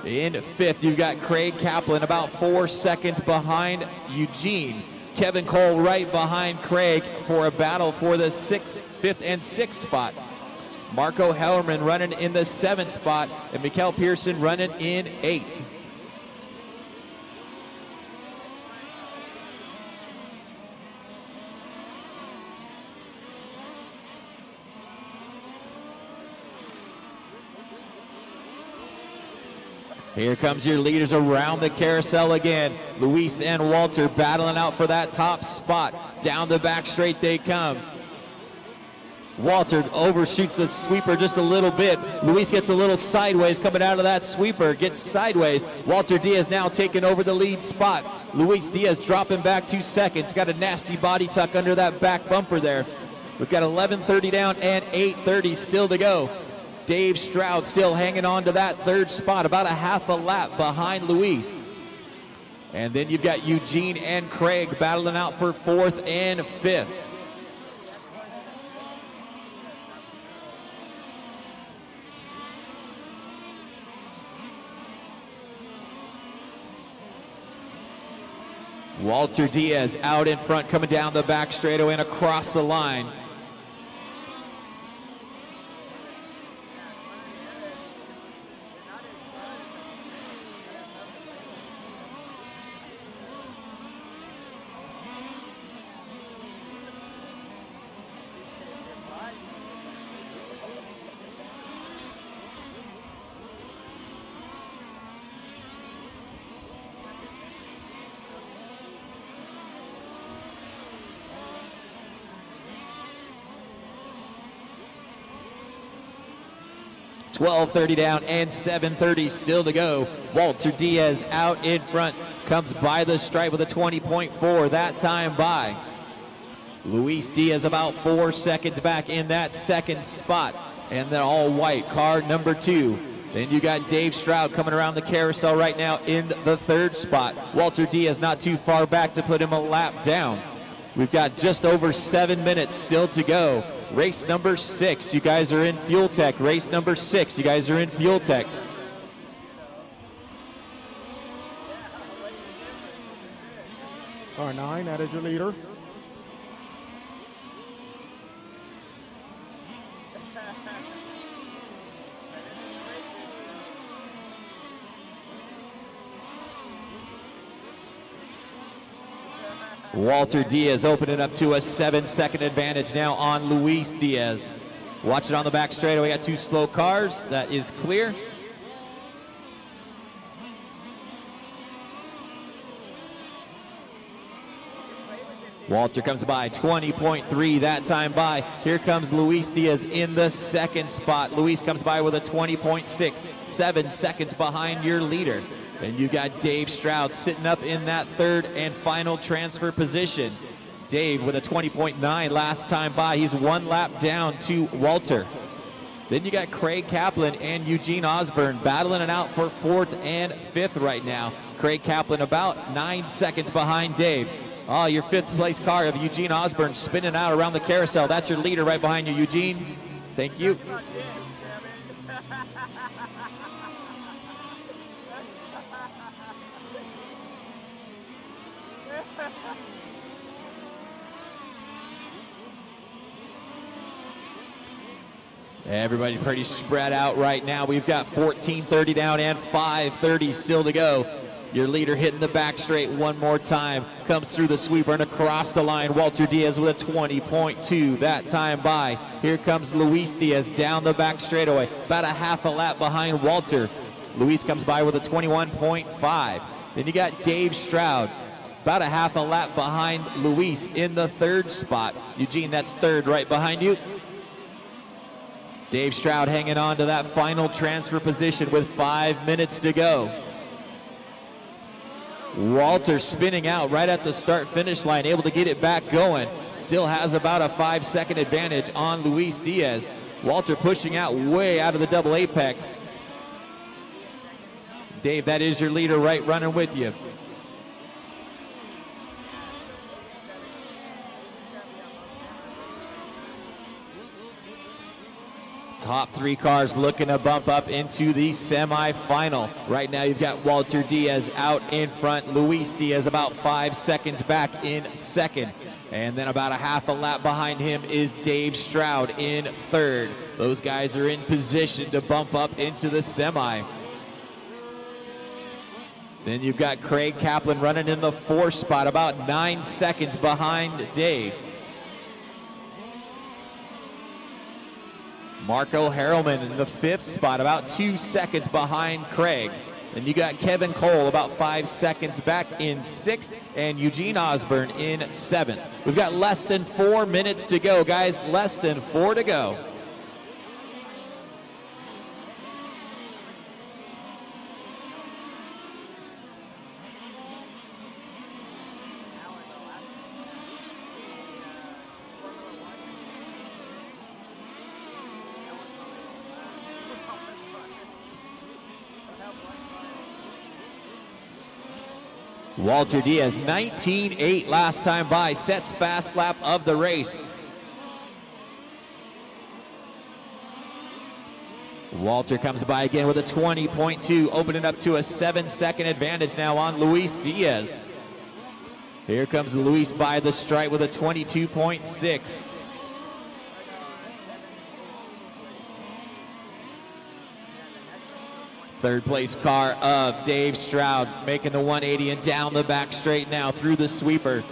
In fifth, you've got Craig Kaplan about 4 seconds behind Eugene. Kevin Cole right behind Craig for a battle for the fifth and sixth spot. Marco Hellerman running in the 7th spot, and Mikael Pearson running in 8th. Here comes your leaders around the carousel again. Luis and Walter battling out for that top spot. Down the back straight they come. Walter overshoots the sweeper just a little bit. Luis gets a little sideways coming out of that sweeper. Gets sideways. Walter Diaz now taking over the lead spot. Luis Diaz dropping back 2 seconds. Got a nasty body tuck under that back bumper there. We've got 11:30 down and 8:30 still to go. Dave Stroud still hanging on to that third spot, about a half a lap behind Luis. And then you've got Eugene and Craig battling out for 4th and 5th. Walter Diaz out in front, coming down the back straightaway and across the line. $12:30 down and 7:30 still to go. Walter Diaz out in front, comes by the stripe with a 20.4 that time by. Luis Diaz about 4 seconds back in that second spot. And then all white car number 2. Then you got Dave Stroud coming around the carousel right now in the third spot. Walter Diaz not too far back to put him a lap down. We've got just over 7 minutes still to go. Race number 6, you guys are in Fuel Tech. Race number 6, you guys are in Fuel Tech. R9, that is your leader. Walter Diaz opening up to a 7-second advantage now on Luis Diaz. Watch it on the back straightaway. Got 2 slow cars. That is clear. Walter comes by 20.3 that time by. Here comes Luis Diaz in the second spot. Luis comes by with a 20.6, 7 seconds behind your leader. And you got Dave Stroud sitting up in that third and final transfer position. Dave with a 20.9 last time by. He's 1 lap down to Walter. Then you got Craig Kaplan and Eugene Osborne battling it out for 4th and 5th right now. Craig Kaplan about 9 seconds behind Dave. Oh, your 5th place car of Eugene Osborne spinning out around the carousel. That's your leader right behind you, Eugene. Thank you. Everybody pretty spread out right now. We've got 14:30 down and 5:30 still to go. Your leader hitting the back straight one more time. Comes through the sweeper and across the line. Walter Diaz with a 20.2 that time by. Here comes Luis Diaz down the back straightaway. About a half a lap behind Walter. Luis comes by with a 21.5. Then you got Dave Stroud, about a half a lap behind Luis in the third spot. Eugene, that's third right behind you. Dave Stroud hanging on to that final transfer position with 5 minutes to go. Walter spinning out right at the start-finish line, able to get it back going. Still has about a 5-second advantage on Luis Diaz. Walter pushing out way out of the double apex. Dave, that is your leader right running with you. Top three cars looking to bump up into the semifinal. Right now you've got Walter Diaz out in front. Luis Diaz about 5 seconds back in second. And then about a half a lap behind him is Dave Stroud in third. Those guys are in position to bump up into the semi. Then you've got Craig Kaplan running in the fourth spot, about 9 seconds behind Dave. Marco Harrelman in the fifth spot, about 2 seconds behind Craig. Then you got Kevin Cole about 5 seconds back in sixth, and Eugene Osborne in seventh. We've got less than 4 minutes to go, guys, less than 4 to go. Walter Diaz, 19.8 last time by, sets fast lap of the race. Walter comes by again with a 20.2, opening up to a 7-second advantage now on Luis Diaz. Here comes Luis by the stripe with a 22.6. Third place car of Dave Stroud making the 180 and down the back straight now through the sweeper.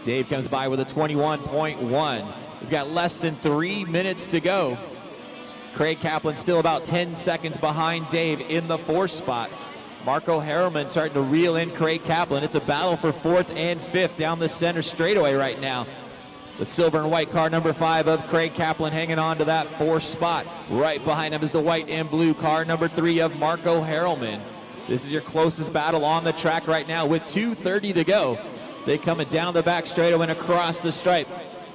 Dave comes by with a 21.1. We've got less than 3 minutes to go. Craig Kaplan still about 10 seconds behind Dave in the fourth spot. Marco Harriman starting to reel in Craig Kaplan. It's a battle for fourth and fifth down the center straightaway right now. The silver and white car number 5 of Craig Kaplan hanging on to that fourth spot. Right behind him is the white and blue car number 3 of Marco Harrelman. This is your closest battle on the track right now with 2:30 to go. They coming down the back straightaway and across the stripe.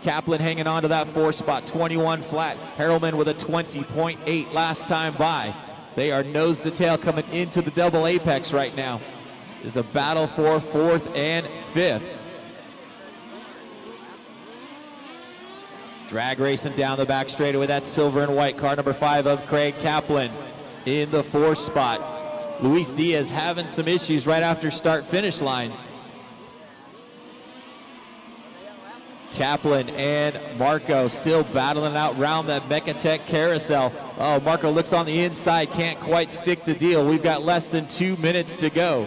Kaplan hanging on to that fourth spot, 21 flat. Harrelman with a 20.8 last time by. They are nose to tail coming into the double apex right now. It's a battle for fourth and fifth. Drag racing down the back straightaway. That silver and white car number 5 of Craig Kaplan in the fourth spot. Luis Diaz having some issues right after start finish line. Kaplan and Marco still battling out around that Mechatech carousel. Oh, Marco looks on the inside, can't quite stick the deal. We've got less than 2 minutes to go.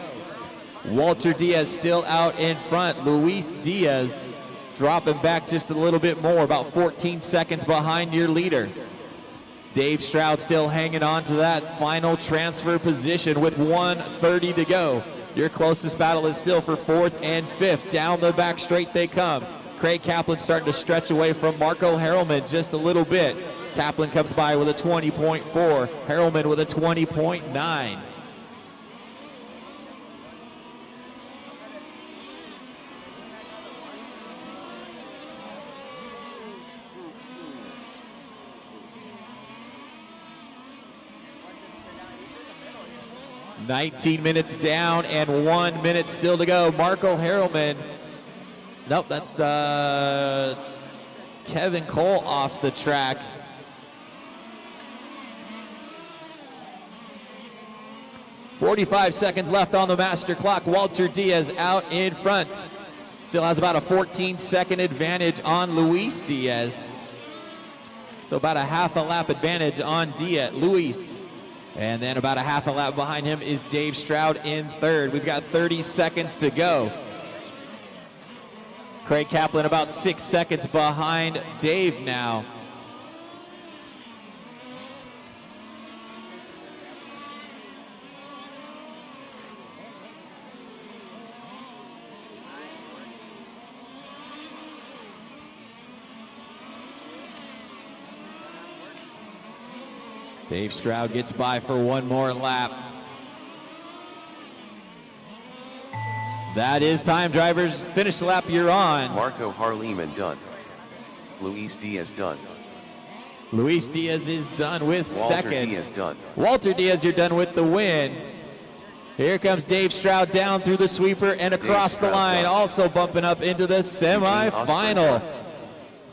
Walter Diaz still out in front. Luis Diaz dropping back just a little bit more, about 14 seconds behind your leader. Dave Stroud still hanging on to that final transfer position with 1:30 to go. Your closest battle is still for fourth and fifth. Down the back straight they come. Craig Kaplan starting to stretch away from Marco Harrelman just a little bit. Kaplan comes by with a 20.4, Harrelman with a 20.9. "19 minutes down and 1 minute still to go." Marco Harrelman. Nope, that's Kevin Cole off the track. "45 seconds left on the master clock. Walter Diaz out in front. Still has about a 14-second advantage on Luis Diaz. So about a half a lap advantage on Luis. And then about a half a lap behind him is Dave Stroud in third. We've got 30 seconds to go. Craig Kaplan about 6 seconds behind Dave now. Dave Stroud gets by for one more lap. That is time, drivers. Finish the lap you're on. Marco Harleman done. Luis Diaz done. Luis Diaz is done with Walter second. Diaz done. Walter Diaz, you're done with the win. Here comes Dave Stroud down through the sweeper and across the line, also bumping up into the semifinal.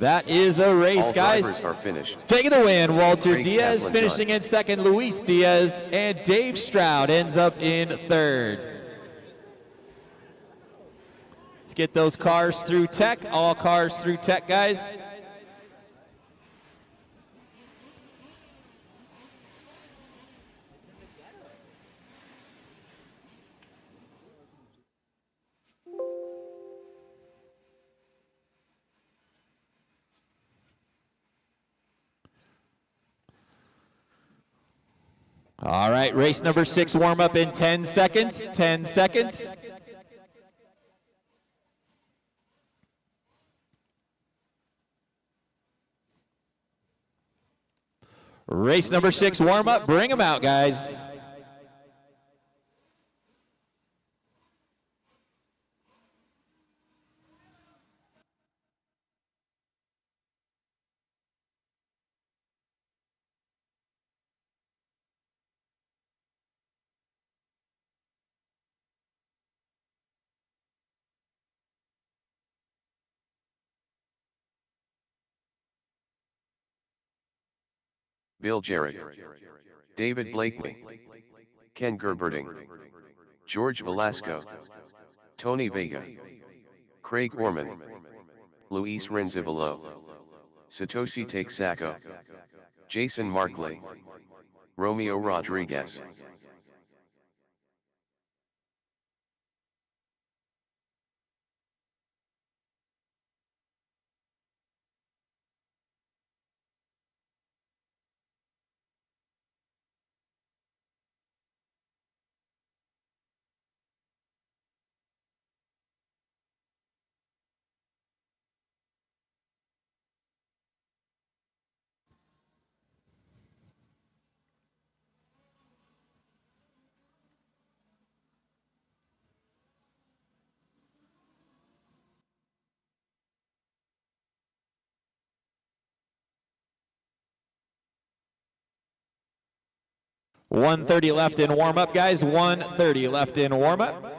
That is a race, All guys. drivers are finished. Taking the win, Walter Craig Diaz Kaplan finishing done. in second, Luis Diaz, and Dave Stroud ends up in third. Let's get those cars through tech, all cars through tech, guys. All right, race number 6 warm up in 10 seconds. 10 seconds. Race number 6 warm up. Bring them out, guys. Bill Jarrett, David Blakeney, Ken Gerberding, George Velasco, Tony Vega, Craig Orman, Luis Renzivolo, Satoshi Texaco, Jason Markley, Romeo Rodriguez. .130 left in warm-up, guys. 1:30 left in warm-up.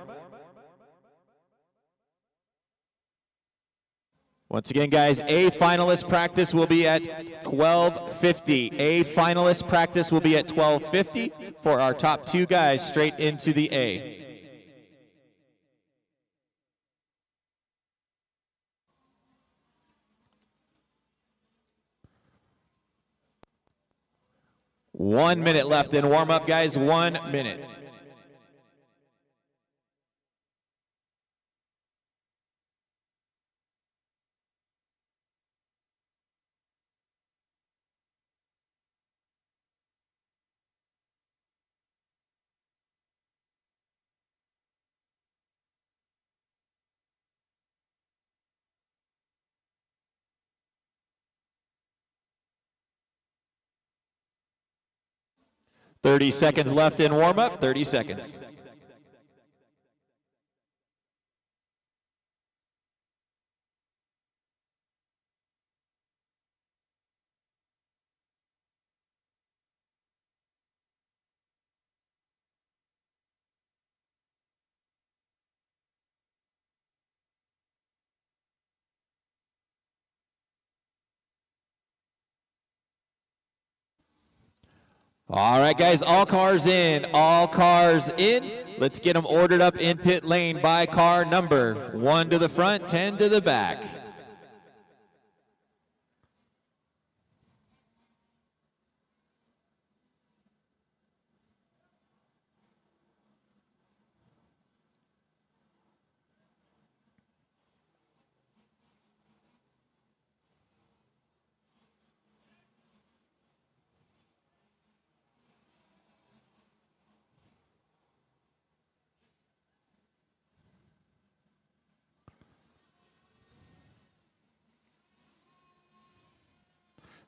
Once again, guys, A finalist practice will be at 12:50. A finalist practice will be at 12:50 for our top 2 guys straight into the A. One minute left in warm-up, guys. 1 minute. .30 seconds left in warm-up. 30 seconds. All right, guys, all cars in. All cars in. Let's get them ordered up in pit lane by car number. 1 to the front, 10 to the back.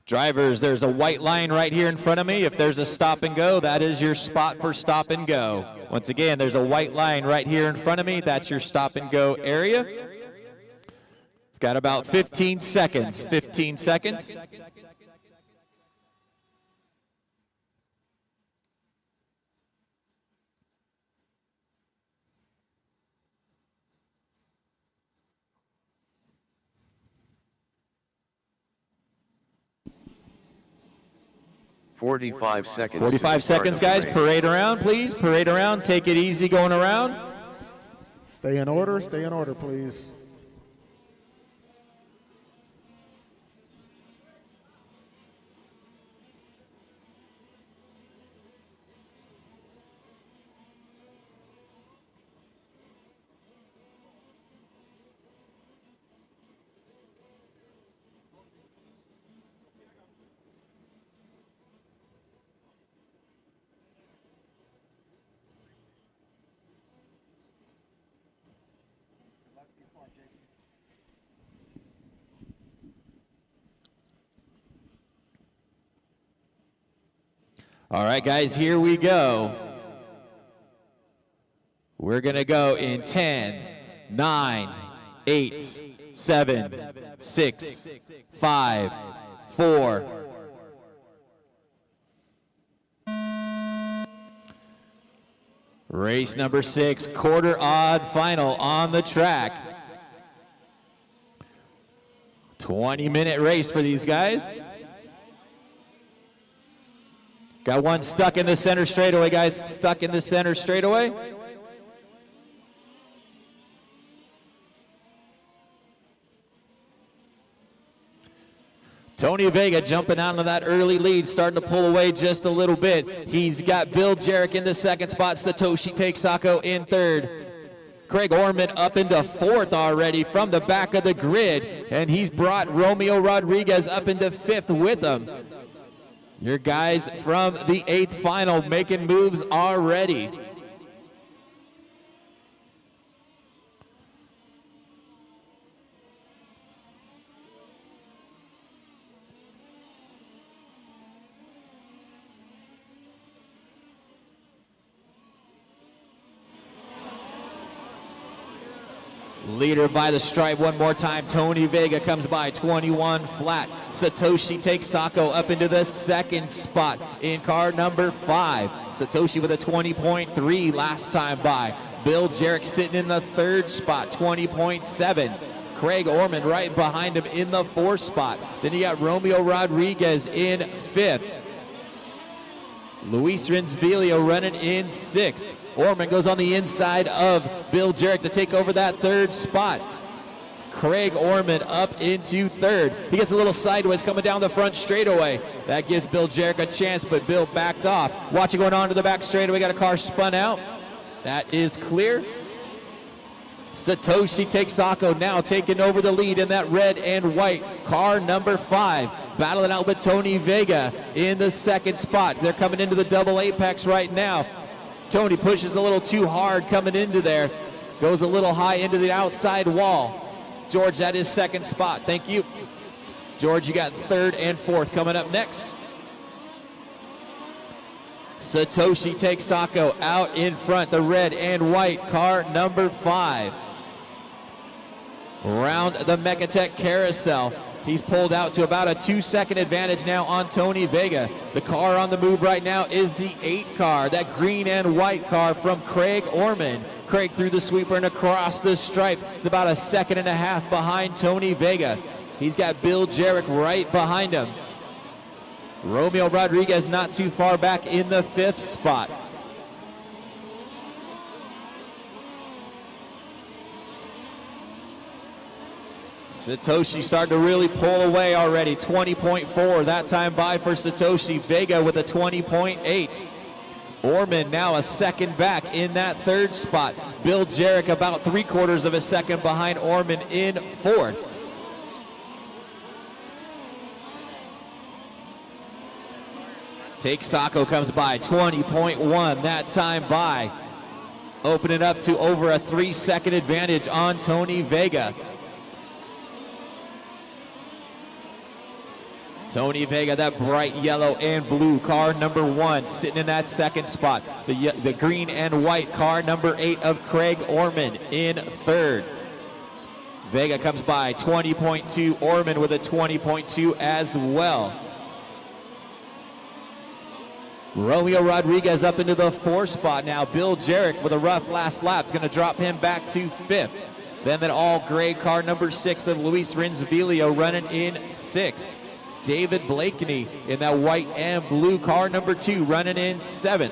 Drivers, there's a white line right here in front of me. If there's a stop and go, that is your spot for stop and go. Once again, there's a white line right here in front of me. That's your stop and go area. Got about 15 seconds. 15 seconds. $45 seconds. 45 seconds, guys. Parade around, please. Parade around. Take it easy going around. Stay in order, please. All right, guys, here we go. We're going to go in 10, 9, 8, 7, 6, 5, 4. Race number 6, quarter odd final on the track. 20-minute race for these guys. Got one stuck in the center straightaway, guys. Stuck in the center straightaway. Tony Vega jumping out of that early lead, starting to pull away just a little bit. He's got Bill Jarek in the second spot. Satoshi Takesako in third. Craig Orman up into fourth already from the back of the grid. And he's brought Romeo Rodriguez up into fifth with him. Your guys from the 8th final making moves already. Leader by the stripe one more time. Tony Vega comes by 21 flat. Satoshi Takesako up into the second spot in car number 5. Satoshi with a 20.3 last time by. Bill Jarek sitting in the third spot, 20.7. Craig Orman right behind him in the 4th spot. Then you got Romeo Rodriguez in 5th. Luis Renzvilio running in 6th. Orman goes on the inside of Bill Jarek to take over that 3rd spot. Craig Orman up into 3rd. He gets a little sideways coming down the front straightaway. That gives Bill Jarek a chance, but Bill backed off. Watching going on to the back straightaway, got a car spun out. That is clear. Satoshi Takesako now taking over the lead in that red and white car number 5. Battling out with Tony Vega in the 2nd spot. They're coming into the double apex right now. Tony pushes a little too hard coming into there. Goes a little high into the outside wall. George, that is 2nd spot. Thank you. George, you got 3rd and 4th coming up next. Satoshi Takesako out in front, the red and white car number 5. Around the Mechatech carousel. He's pulled out to about a 2-second advantage now on Tony Vega. The car on the move right now is the 8 car, that green and white car from Craig Orman. Craig through the sweeper and across the stripe. It's about a 1.5 seconds behind Tony Vega. He's got Bill Jarek right behind him. Romeo Rodriguez not too far back in the 5th spot. Satoshi starting to really pull away already. 20.4 that time by for Satoshi. Vega with a 20.8. Orman now a second back in that 3rd spot. Bill Jarek about 3/4 of a second behind Orman in 4th. Takesako comes by 20.1 that time by. Opening up to over a 3-second advantage on Tony Vega. Tony Vega, that bright yellow and blue car number 1, sitting in that second spot. The green and white car number 8 of Craig Orman in third. Vega comes by 20.2, Orman with a 20.2 as well. Romeo Rodriguez up into the 4th spot now. Bill Jarrett with a rough last lap is going to drop him back to 5th. Then that all gray car number 6 of Luis Renzvilio running in 6th. David Blakeney in that white and blue car number 2 running in 7th.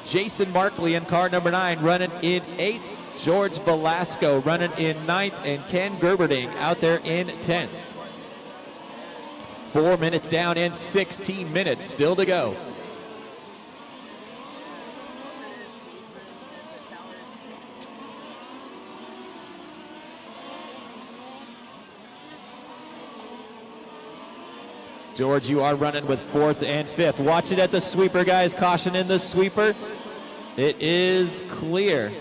Jason Markley in car number 9 running in 8th. George Velasco running in 9th, and Ken Gerberding out there in 10th. 4 minutes down and 16 minutes still to go. George, you are running with 4th and 5th. Watch it at the sweeper, guys. Caution in the sweeper. It is clear.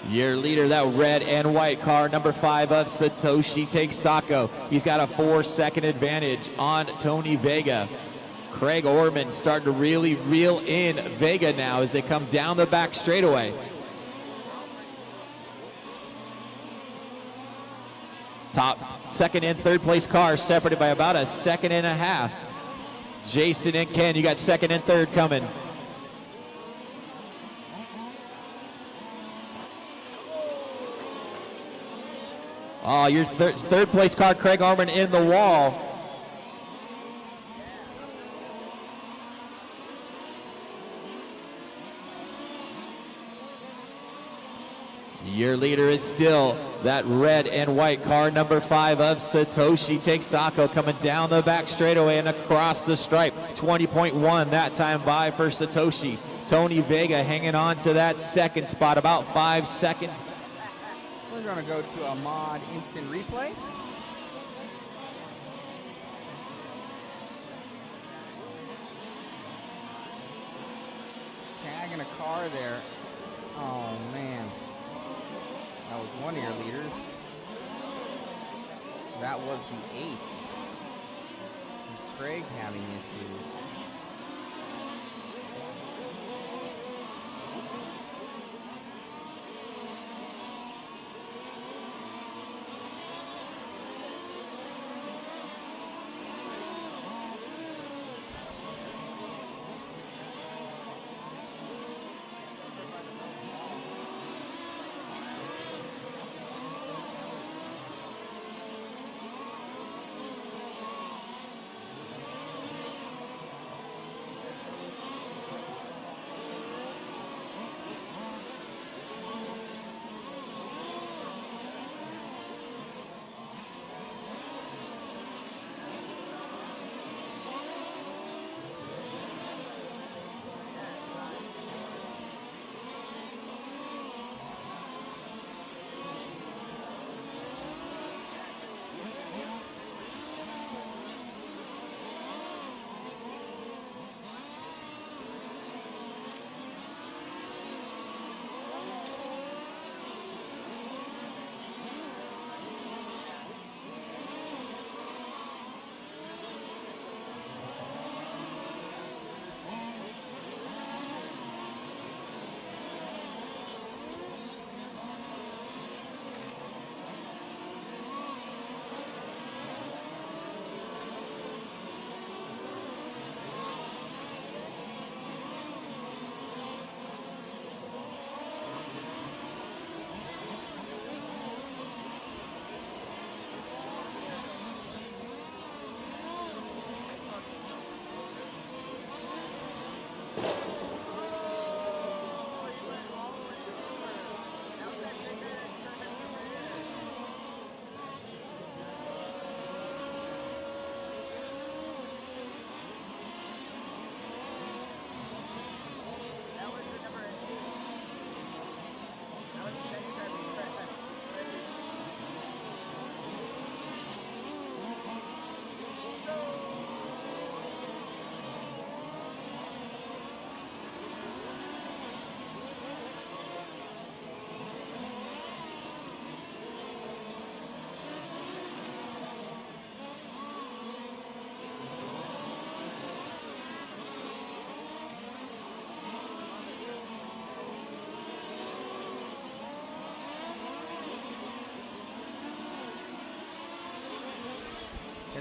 Your leader, that red and white car, number 5 of Satoshi Texaco. He's got a 4-second advantage on Tony Vega. Craig Orman starting to really reel in Vega now as they come down the back straightaway. Top second and third place cars separated by about a 1.5 seconds. Jason and Ken, you got second and third coming. Oh, your third place car, Craig Orman, in the wall. Your leader is still that red and white car, number 5 of Satoshi Texaco, coming down the back straightaway and across the stripe. 20.1 that time by for Satoshi. Tony Vega hanging on to that second spot, about 5 seconds. We're going to go to a mod instant replay. Tagging a car there. Oh, man. That was one of your leaders. That was the 8th. Craig having issues.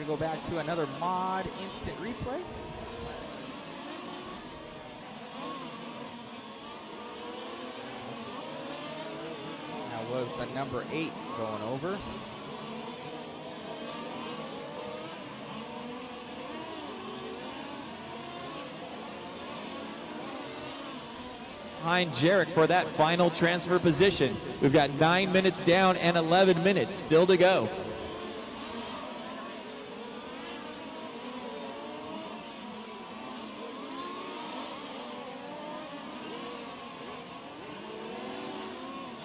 to go back to another mod instant replay. That was the number 8 going over. Behind Jarek for that final transfer position. We've got 9 minutes down and 11 minutes still to go.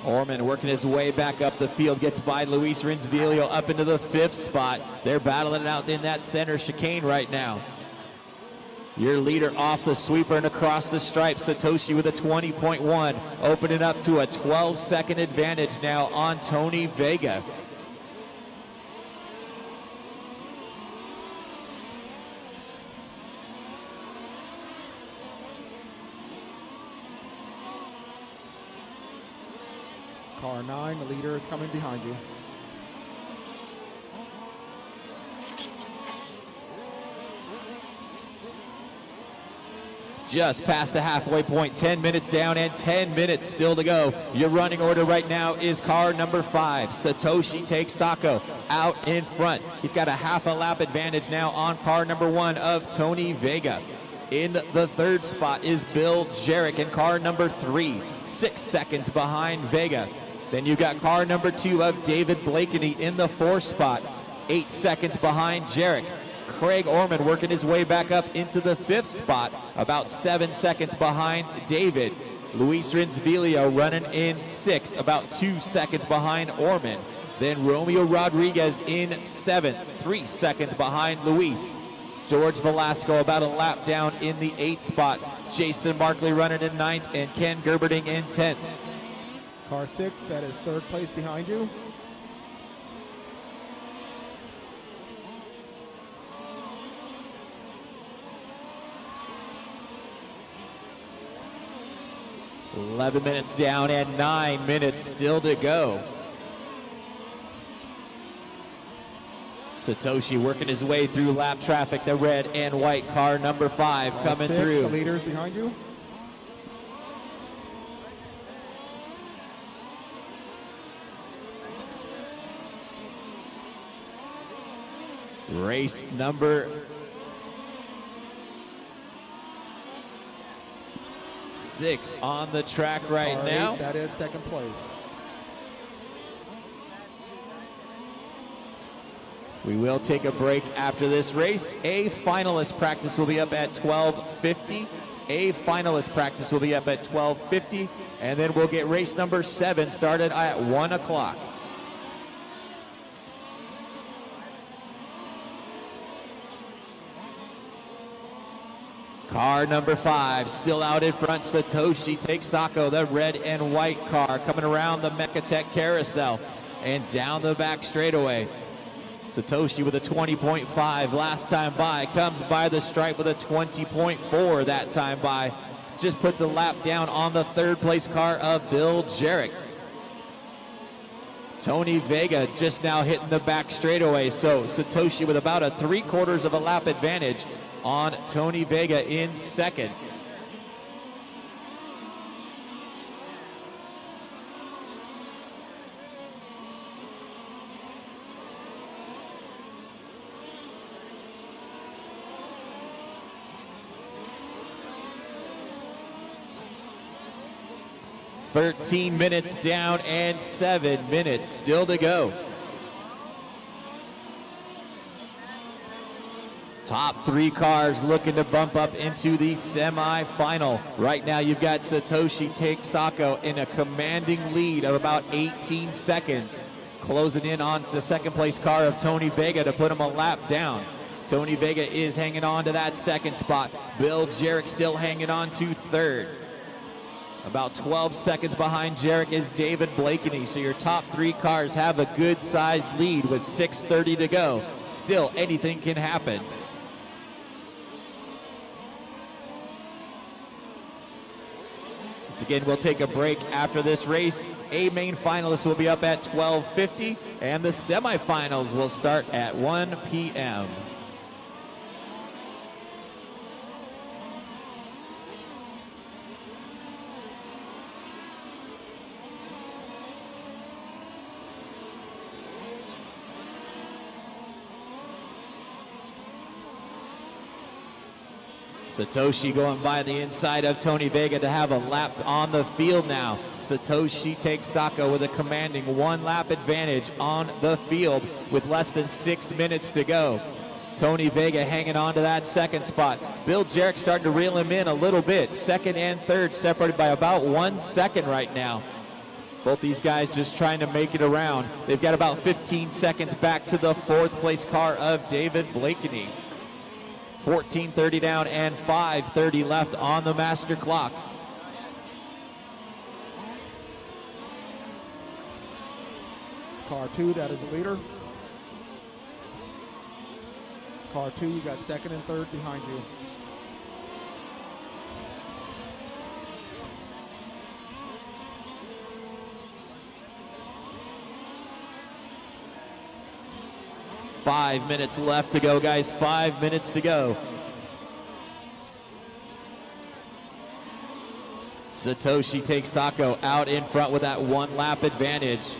Orman working his way back up the field, gets by Luis Rinsvilio up into the 5th spot. They're battling it out in that center chicane right now. Your leader off the sweeper and across the stripe, Satoshi with a 20.1, opening up to a 12-second advantage now on Tony Vega. Car 9, the leader is coming behind you. Just past the halfway point, 10 minutes down and 10 minutes still to go. Your running order right now is car number 5. Satoshi takes Sako out in front. He's got a half a lap advantage now on car number 1 of Tony Vega. In the 3rd spot is Bill Jarek in car number 3, 6 seconds behind Vega. Then you got car number 2 of David Blakeney in the 4th spot, 8 seconds behind Jarek. Craig Orman working his way back up into the 5th spot, about 7 seconds behind David. Luis Rinsvilio running in 6th, about 2 seconds behind Orman. Then Romeo Rodriguez in 7th, 3 seconds behind Luis. George Velasco about a lap down in the 8th spot. Jason Markley running in 9th, and Ken Gerberding in 10th. Car 6, that is 3rd place behind you. $11 minutes down and 9 minutes still to go. Satoshi working his way through lap traffic. The red and white car number 5 coming 6, through. The leaders behind you. Race number 6 on the track right Car now. 8, that is 2nd place. We will take a break after this race. A finalist practice will be up at 12:50. A finalist practice will be up at 12:50, and then we'll get race number 7 started at 1 o'clock. Car number 5 still out in front. Satoshi takes Sako, the red and white car, coming around the Mechatech carousel and down the back straightaway. Satoshi with a 20.5 last time by, comes by the stripe with a 20.4 that time by. Just puts a lap down on the 3rd place car of Bill Jarek. Tony Vega just now hitting the back straightaway, so Satoshi with about a 3/4 of a lap advantage on Tony Vega in 2nd. $13 minutes down and 7 minutes still to go. Top 3 cars looking to bump up into the semi-final. Right now you've got Satoshi take Sako in a commanding lead of about 18 seconds. Closing in on the 2nd place car of Tony Vega to put him a lap down. Tony Vega is hanging on to that 2nd spot. Bill Jarek still hanging on to 3rd. About 12 seconds behind Jarek is David Blakeney. So your top 3 cars have a good sized lead with 6:30 to go. Still, anything can happen. Once again, we'll take a break after this race. A main finalist will be up at 12:50, and the semifinals will start at 1 p.m. Satoshi going by the inside of Tony Vega to have a lap on the field now. Satoshi takes Sako with a commanding 1 lap advantage on the field with less than 6 minutes to go. Tony Vega hanging on to that second spot. Bill Jarrett starting to reel him in a little bit. Second and third separated by about 1 second right now. Both these guys just trying to make it around. They've got about 15 seconds back to the 4th place car of David Blakeney. 14:30 down and 5:30 left on the master clock. Car 2, that is the leader. Car 2, you got second and third behind you. Five minutes left to go, guys. 5 minutes to go. Satoshi takes Sako out in front with that 1 lap advantage.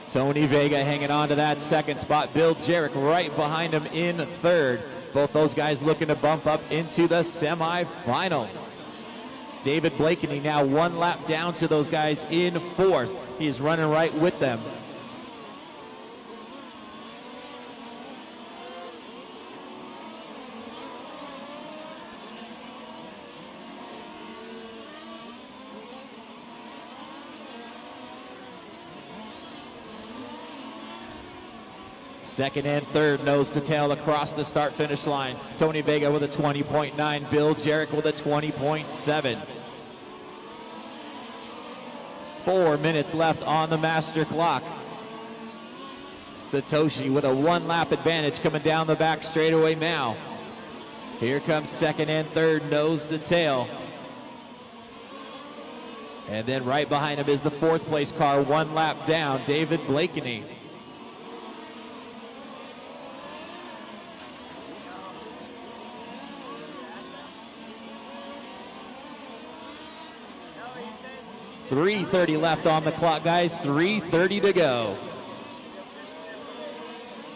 Tony Vega hanging on to that second spot. Bill Jarrett right behind him in third. Both those guys looking to bump up into the semifinal. David Blakeney now 1 lap down to those guys in fourth. He is running right with them. Second and third, nose to tail across the start-finish line. Tony Vega with a 20.9, Bill Jarrett with a 20.7. 4 minutes left on the master clock. Satoshi with a 1 lap advantage coming down the back straightaway now. Here comes second and third, nose to tail. And then right behind him is the 4th place car, 1 lap down, David Blakeney. .330 left on the clock, guys. 3:30 to go.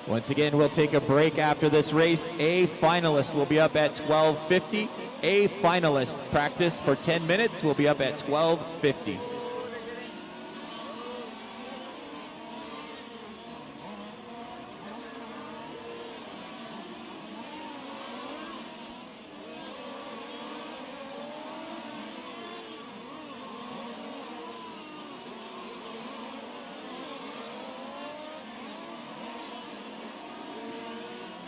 Once again, we'll take a break after this race. A finalist will be up at 12:50. A finalist practice for 10 minutes will be up at 12:50.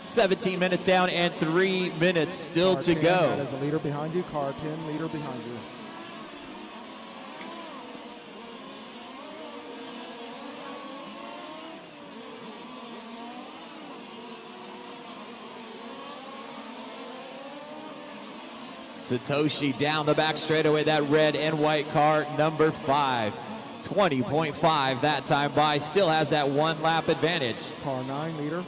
.17 minutes down and 3 minutes still to go. That is the leader behind you. Car 10, leader behind you. Satoshi down the back straightaway, that red and white car, number 5. 20.5 that time by, still has that 1 lap advantage. Car 9, leader.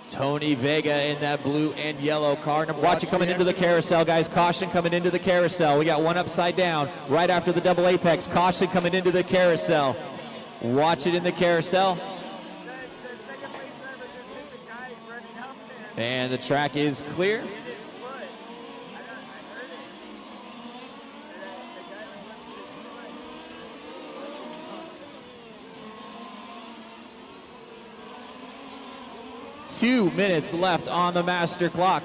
Tony Vega in that blue and yellow car. Watch it coming into the carousel, guys. Caution coming into the carousel. We got one upside down right after the double apex. Caution coming into the carousel. Watch it in the carousel. And the track is clear. Two minutes left on the master clock.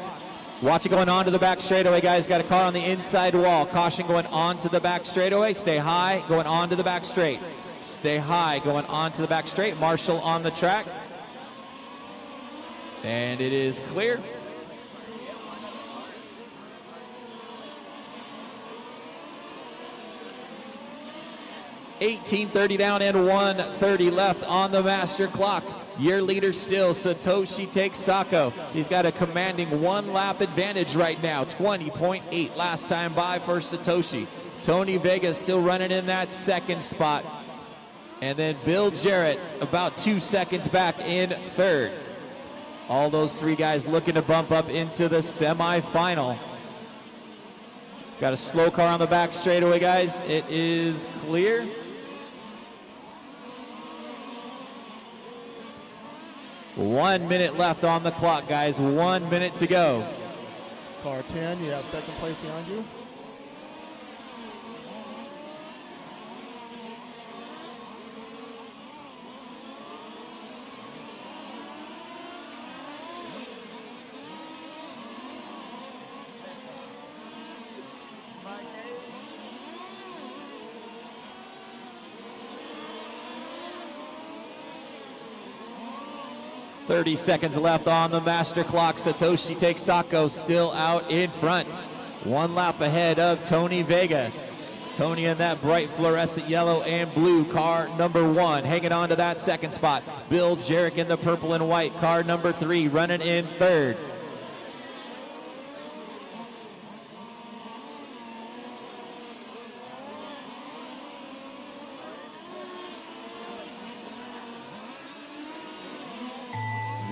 Watch it going on to the back straightaway, guys. Got a car on the inside wall. Caution going on to the back straightaway. Stay high, going on to the back straight. Stay high, going on to the back straight. Marshall on the track. And it is clear. .1830 down and 1:30 left on the master clock. Your leader still, Satoshi takes Sako. He's got a commanding 1 lap advantage right now. 20.8 last time by for Satoshi. Tony Vega still running in that second spot. And then Bill Jarrett about 2 seconds back in third. All those three guys looking to bump up into the semifinal. Got a slow car on the back straightaway, guys. It is clear. One minute left on the clock, guys. 1 minute to go. Car 10, you have second place behind you. My name 30 seconds left on the master clock. Satoshi Texako still out in front. One lap ahead of Tony Vega. Tony in that bright fluorescent yellow and blue, car number 1, hanging on to that second spot. Bill Jarrett in the purple and white, car number 3, running in third.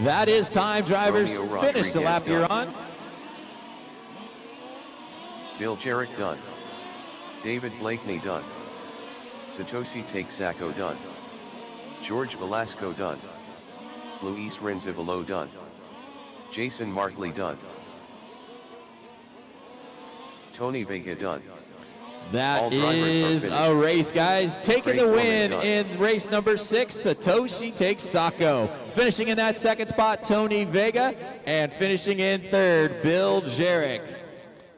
That is time, drivers. Romeo Finish the Rodriguez lap you're done. on. Bill Jarrett done. David Blakeney done. Satoshi Texako done. George Velasco done. Luis Renzivolo done. Jason Martley done. Tony Vega done. That All drivers are is finished. a race, guys. Taking Great the woman win done. in race number 6, Satoshi Texako. Finishing in that second spot, Tony Vega. And finishing in third, Bill Jarrett.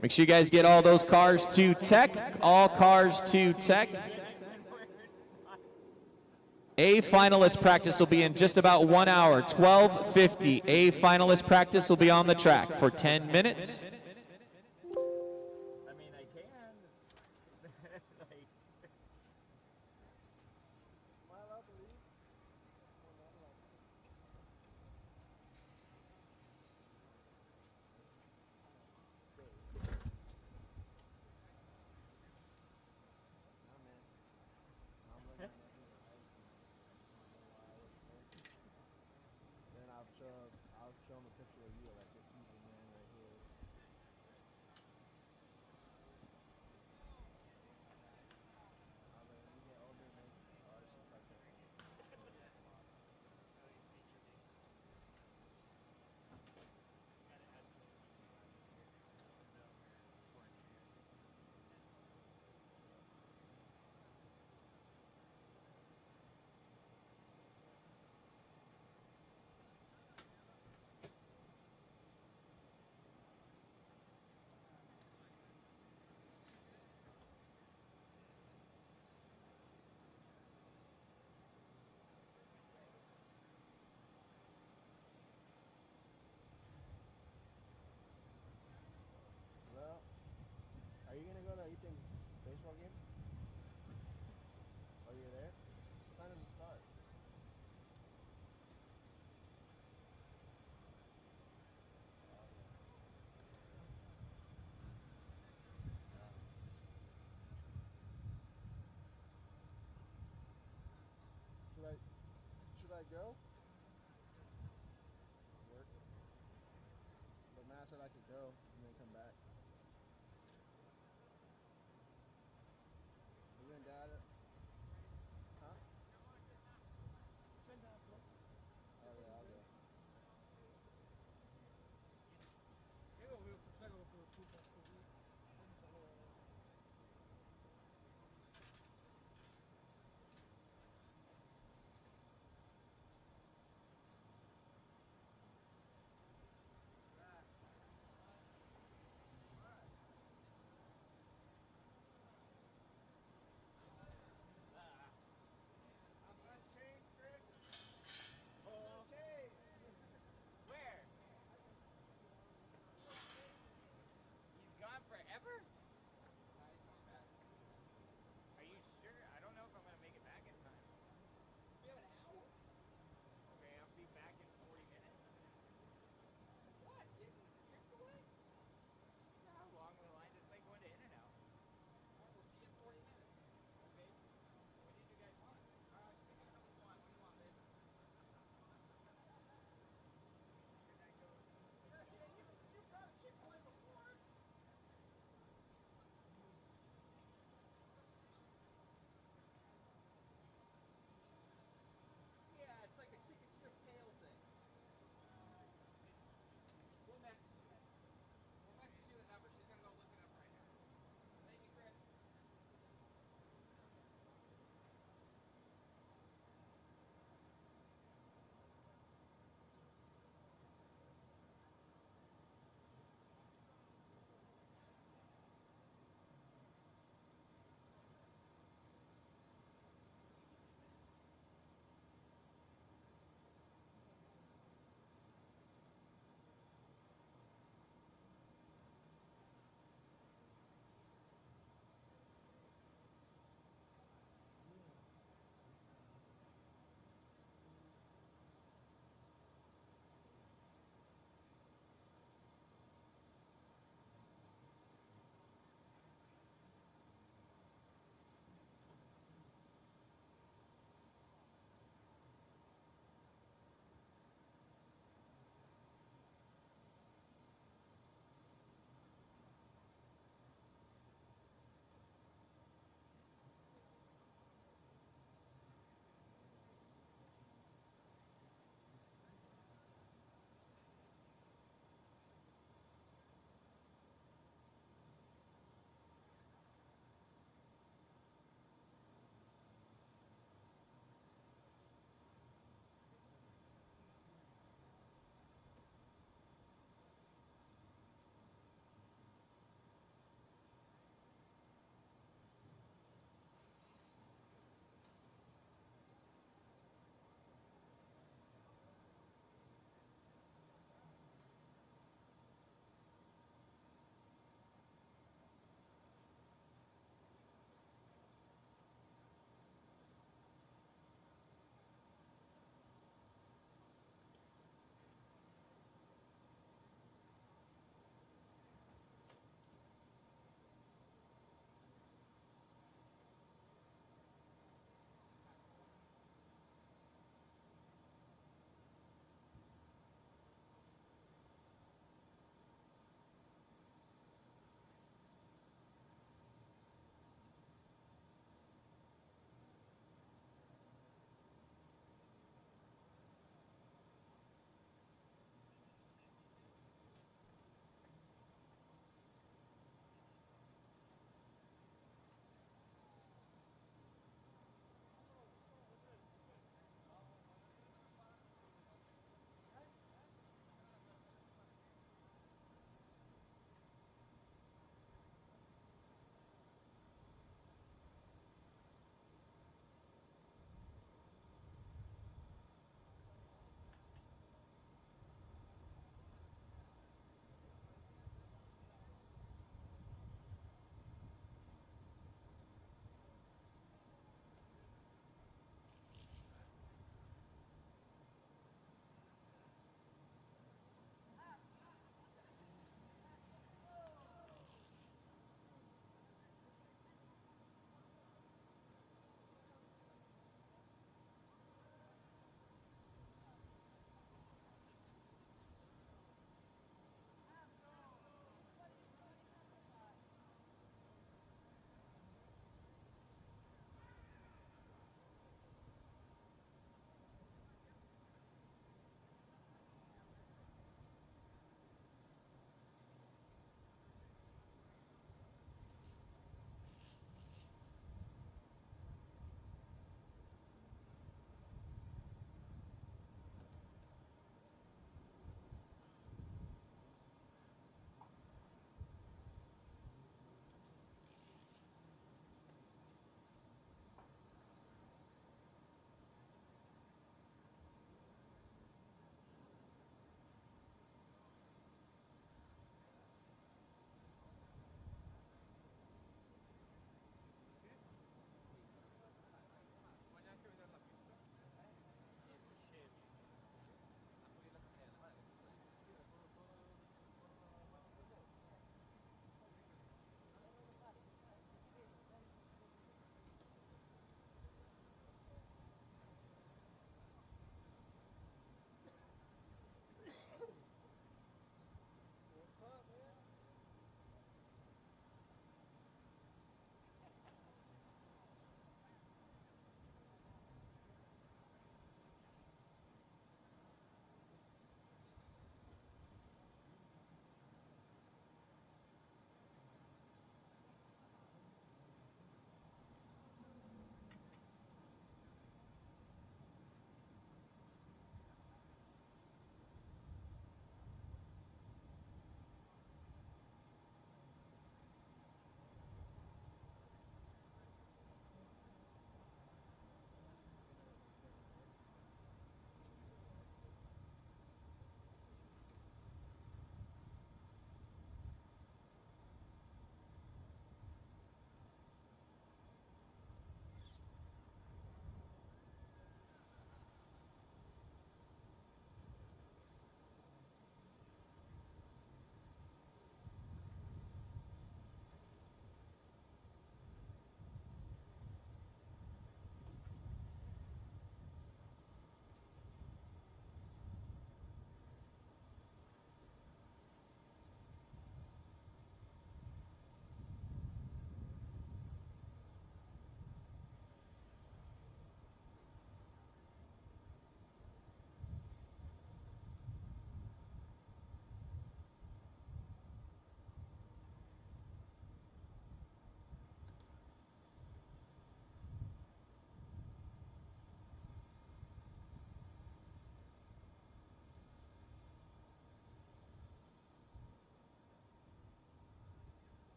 Make sure you guys get all those cars to tech. All cars to tech. A finalist practice will be in just about 1 hour, 12:50. A finalist practice will be on the track for 10 minutes. I mean, I can. Like, am I allowed to leave? Then I'll show him a picture of you, like this evil man right here. When you get older, man, there's some pressure on you. Well, are you gonna go to Ethan's baseball game? Oh, you're there? What time does it start? Should I go? Work. But Matt said I could go and then come back. You and Dad? Huh? Oh yeah, I'll go.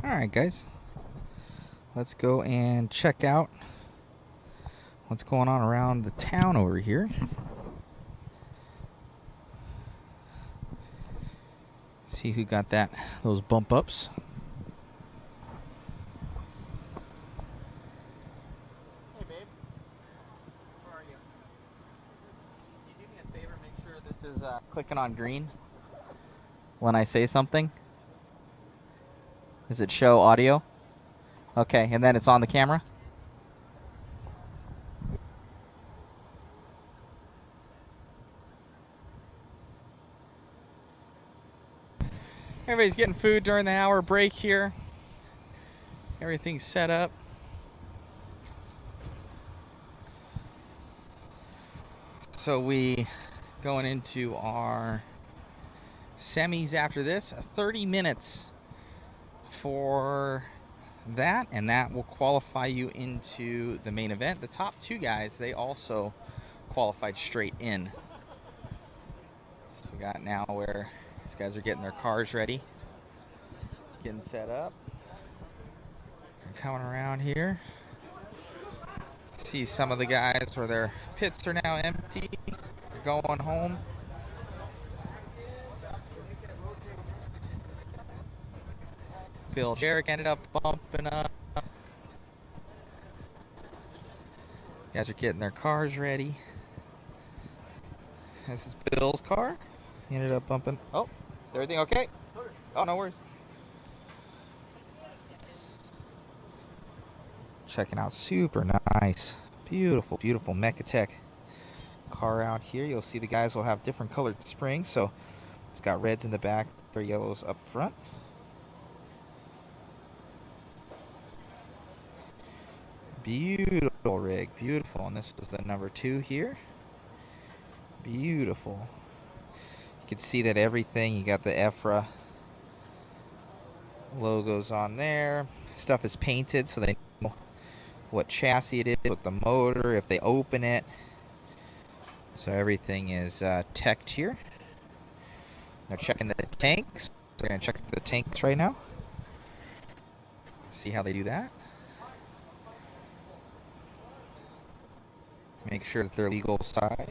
Alright guys, let's go and check out what's going on around the town over here. See who got those bump ups. Hey babe, where are you? Can you do me a favor, make sure this is clicking on green when I say something? Does it show audio? Okay, and then it's on the camera? Everybody's getting food during the hour break here. Everything's set up. So we going into our semis after this. 30 minutes for that, and that will qualify you into the main event. The top two guys, they also qualified straight in. So we got now where these guys are getting their cars ready, getting set up. They're coming around here. See some of the guys where their pits are now empty. They're going home. Bill Jarek ended up bumping up. Guys are getting their cars ready. This is Bill's car. He ended up bumping. Oh, is everything okay? Oh, no worries. Checking out, super nice. Beautiful, beautiful Mechatech car out here. You'll see the guys will have different colored springs. So it's got reds in the back, their yellows up front. Beautiful rig, beautiful. And this is the number 2 here. Beautiful. You can see that everything, you got the IFMAR logos on there. Stuff is painted so they know what chassis it is, with the motor, if they open it. So everything is teched here. They're checking the tanks. They're going to check the tanks right now. See how they do that. Make sure that they're legal size.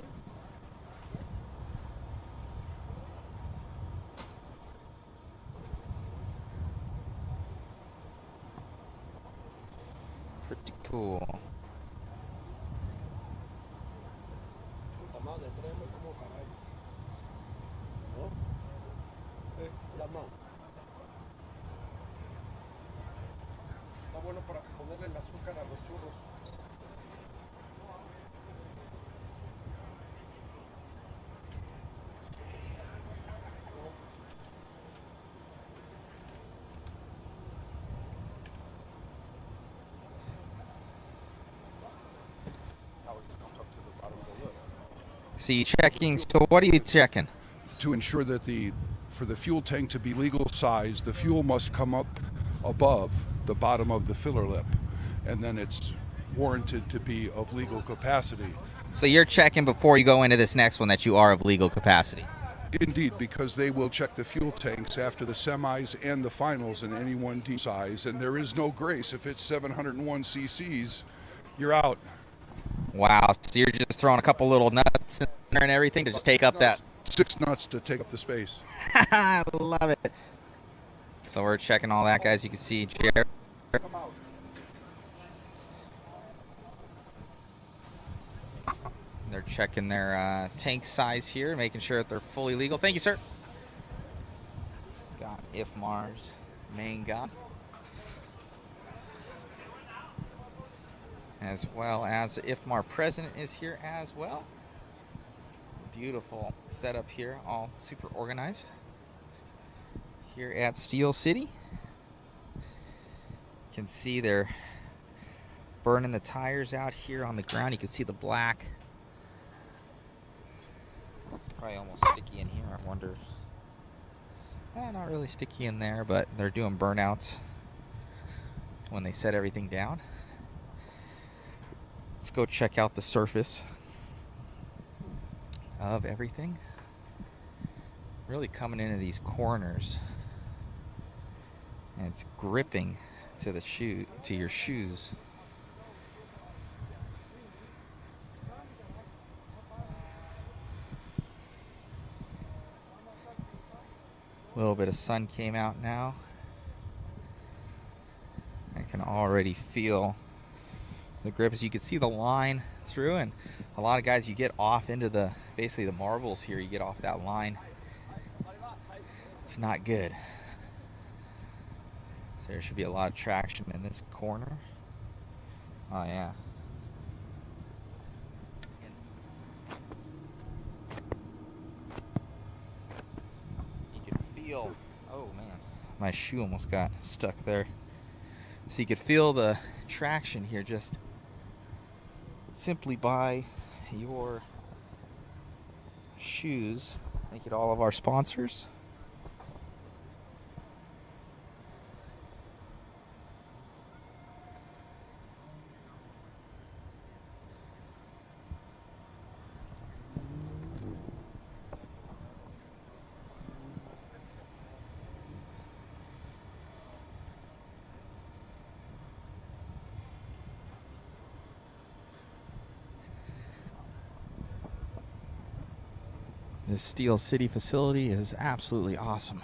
Pretty cool. So you checking, so what are you checking? To ensure that for the fuel tank to be legal size, the fuel must come up above the bottom of the filler lip, and then it's warranted to be of legal capacity. So you're checking before you go into this next one that you are of legal capacity? Indeed, because they will check the fuel tanks after the semis and the finals in any one D size, and there is no grace. If it's 701 cc's, you're out. Wow, so you're just throwing a couple little nuts in there and everything to just take up that? 6 nuts to take up the space. I love it. So we're checking all that, guys. You can see Jared. They're checking their tank size here, making sure that they're fully legal. Thank you, sir. Got IFMAR's main guy, as well as the IFMAR president is here as well. Beautiful setup here, all super organized here at Steel City. You can see they're burning the tires out here on the ground. You can see the black. It's probably almost sticky in here, I wonder. Not really sticky in there, but they're doing burnouts when they set everything down. Let's go check out the surface of everything. Really coming into these corners And it's gripping to the to your shoes. A little bit of sun came out now. I can already feel the grip. As you can see the line through, and a lot of guys, you get off into the basically the marbles here, you get off that line. It's not good. So there should be a lot of traction in this corner. Oh yeah. You can feel, oh man, my shoe almost got stuck there. So you could feel the traction here just simply by your shoes. Thank you to all of our sponsors. This Steel City facility is absolutely awesome.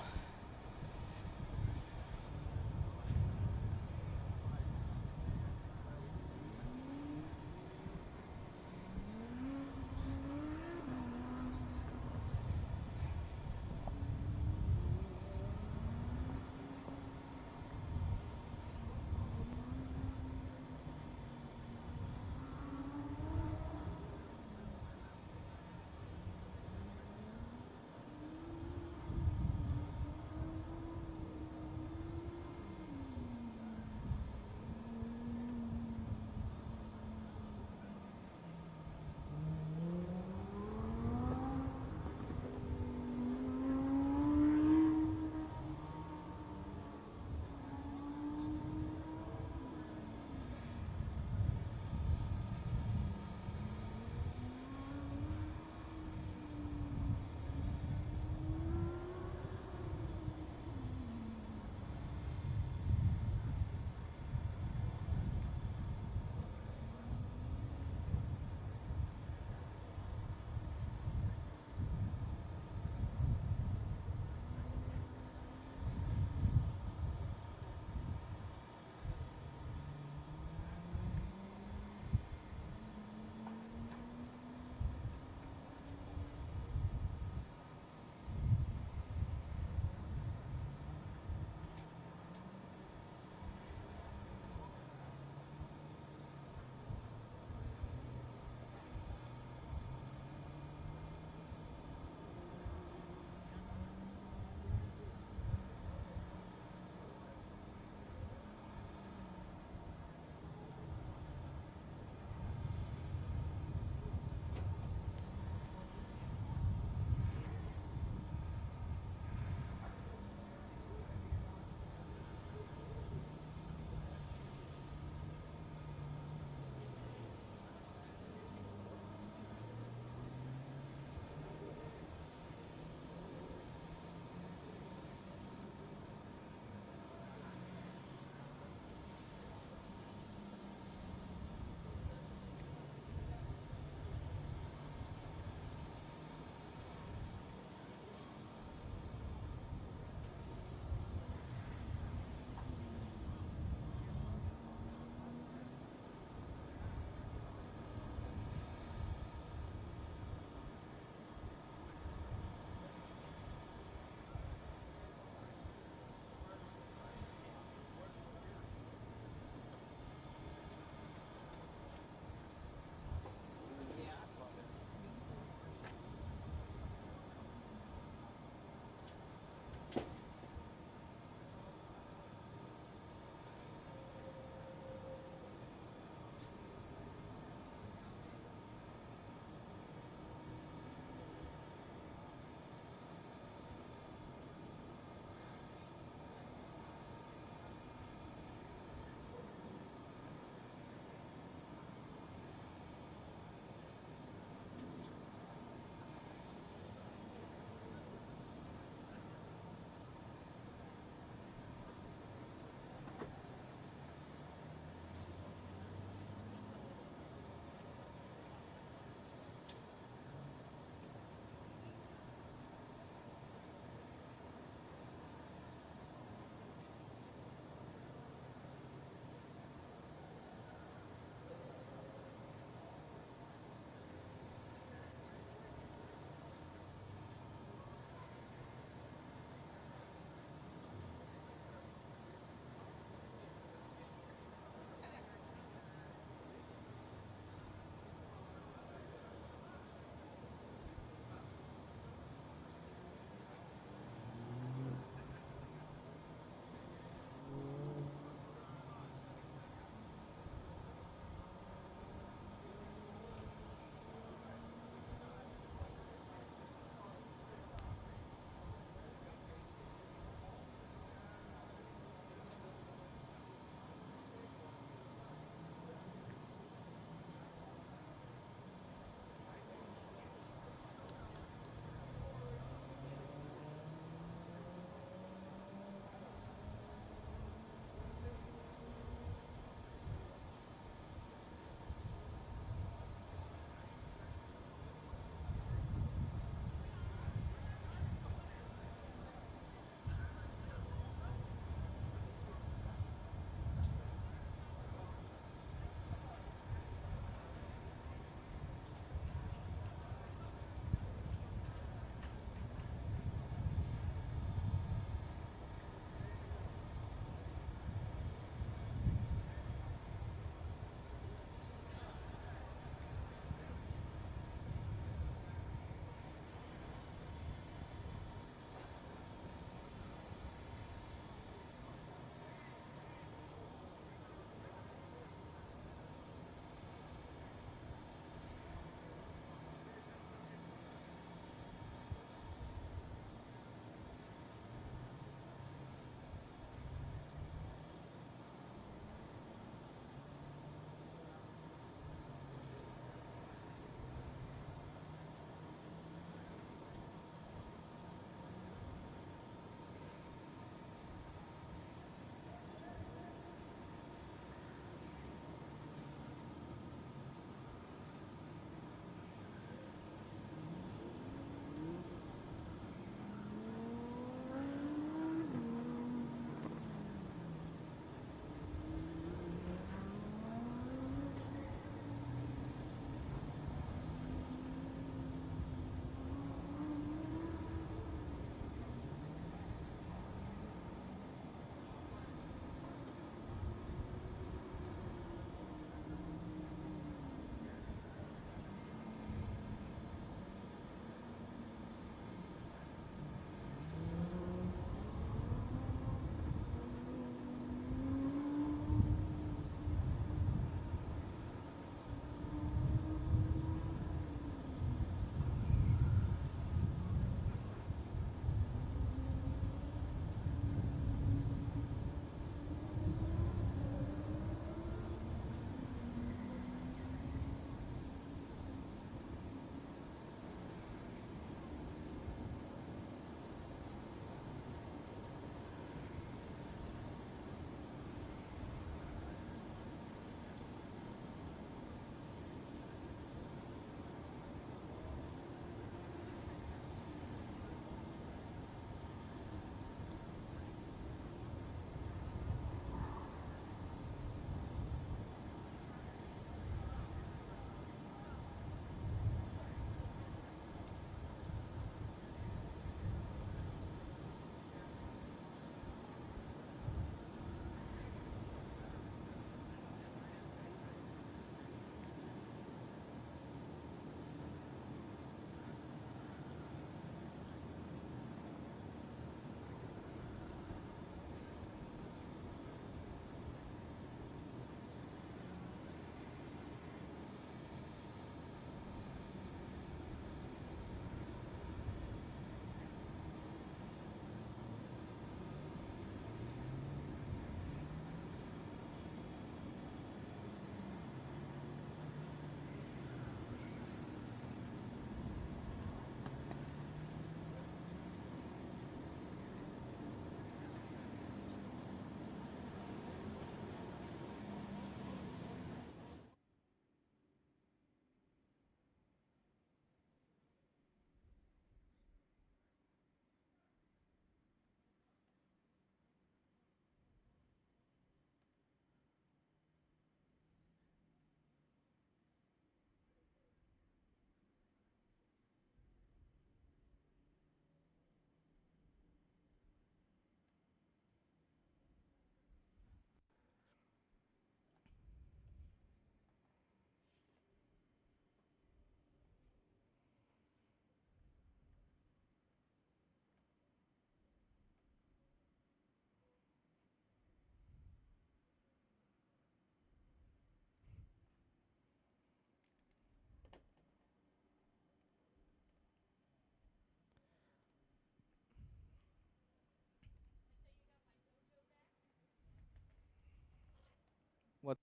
Hello,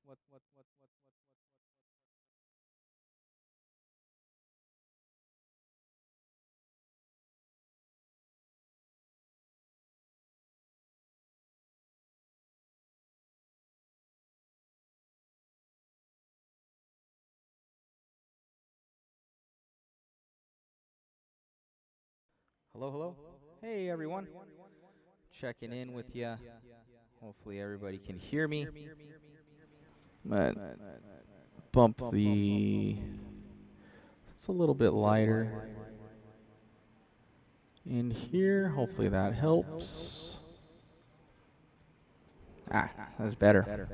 hello. Hey, everyone. Checking in with you. Hopefully everybody can hear me. But bump the... It's a little bit lighter in here. Hopefully that helps. That's better.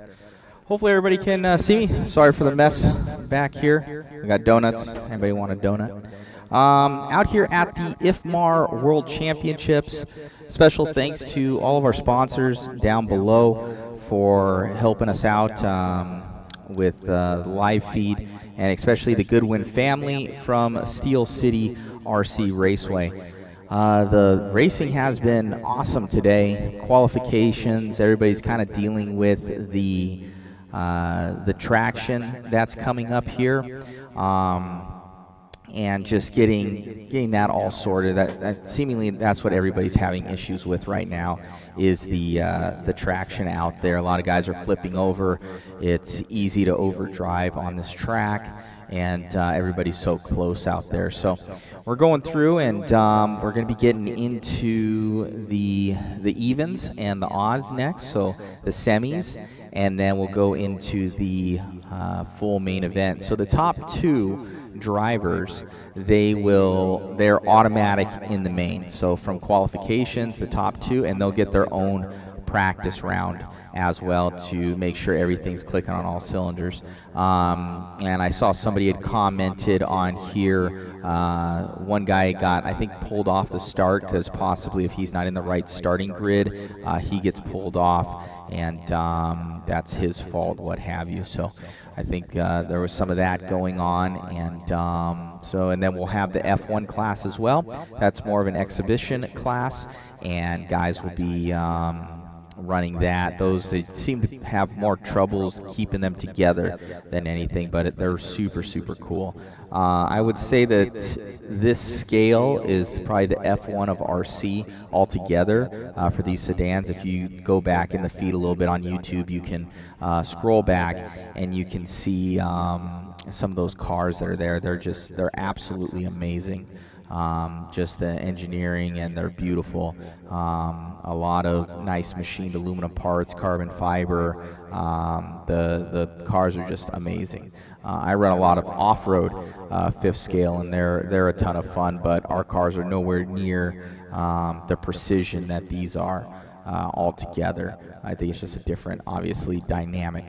Hopefully everybody can see me. Sorry for the mess back here. We got donuts. Anybody want a donut? Out here at the IFMAR World Championships. Special thanks to all of our sponsors down below for helping us out with the live feed, and especially the Goodwin family from Steel City RC Raceway. The racing has been awesome today. Qualifications, everybody's kind of dealing with the traction that's coming up here. And just getting that all sorted. That seemingly that's what everybody's having issues with right now, is the traction out there. A lot of guys are flipping over. It's easy to overdrive on this track, and everybody's so close out there. So we're going through, and we're going to be getting into the evens and the odds next. So the semis, and then we'll go into the full main event. So the top two drivers, they're automatic in the main. So from qualifications, the top two, and they'll get their own practice round as well to make sure everything's clicking on all cylinders. And I saw somebody had commented on here, one guy got, I think, pulled off the start because possibly if he's not in the right starting grid, he gets pulled off, and that's his fault, what have you. So I think there was some of that going on, and then we'll have the F1 class as well. That's more of an exhibition class, and guys will be running that. Those, they seem to have more troubles keeping them together than anything, but they're super, super cool. I would say that this scale is probably the F1 of RC altogether for these sedans. If you go back in the feed a little bit on YouTube, you can scroll back and you can see some of those cars that are there. They're absolutely amazing. Just the engineering, and they're beautiful. A lot of nice machined aluminum parts, carbon fiber. The cars are just amazing. I run a lot of off-road fifth scale, and they're a ton of fun, but our cars are nowhere near the precision that these are altogether. I think it's just a different, obviously, dynamic.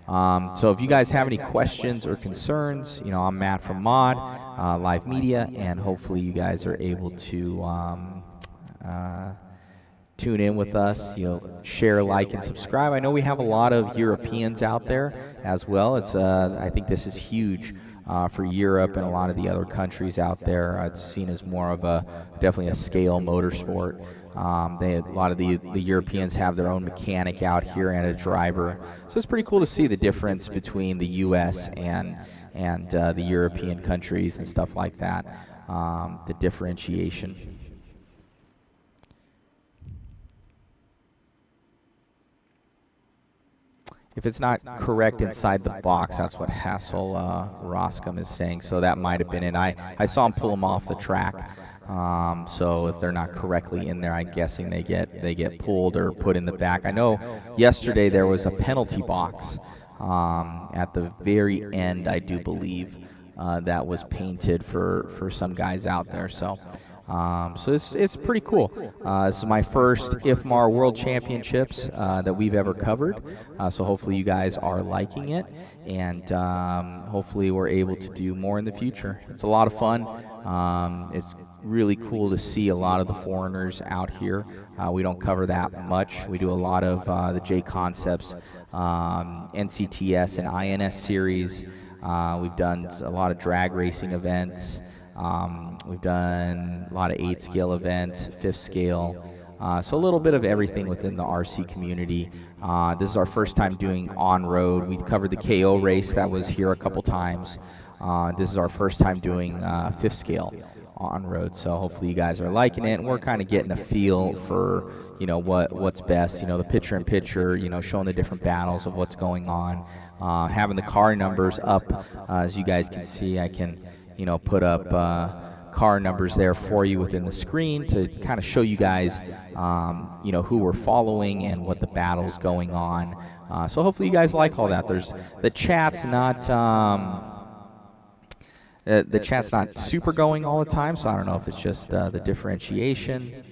So if you guys have any questions or concerns, I'm Matt from Mod Live Media, and hopefully you guys are able to tune in with us, share, like, and subscribe. I know we have a lot of Europeans out there as well. It's I think this is huge for Europe and a lot of the other countries out there. It's seen as more of definitely a scale motorsport. A lot of the Europeans have their own mechanic out here and a driver, so it's pretty cool to see the difference between the U.S. and the European countries and stuff like that. The differentiation. If it's not correct inside the box, that's what Hassel Roscom is saying. So that might have been it. I saw him pull them off the track. So if they're not correctly in there, I'm guessing they get pulled or put in the back. I know yesterday there was a penalty box at the very end, I do believe, that was painted for some guys out there. So it's pretty cool. This is my first IFMAR World Championships that we've ever covered. So hopefully you guys are liking it, and hopefully we're able to do more in the future. It's a lot of fun. It's really cool to see a lot of the foreigners out here. We don't cover that much. We do a lot of the J Concepts, NCTS and INS series. We've done a lot of drag racing events. We've done a lot of 8 scale events, 5th scale. So a little bit of everything within the RC community. This is our first time doing on-road. We've covered the KO race that was here a couple times. This is our first time doing fifth scale on-road, so hopefully you guys are liking it, and we're kind of getting a feel for, you know, what's best, you know, the picture-in-picture, you know, showing the different battles of what's going on, having the car numbers up. As you guys can see, I can, you know, put up car numbers there for you within the screen to kind of show you guys, you know, who we're following and what the battle's going on. So hopefully you guys like all that. There's the chat's not the chat's not super going all the time, so I don't know if it's just the differentiation.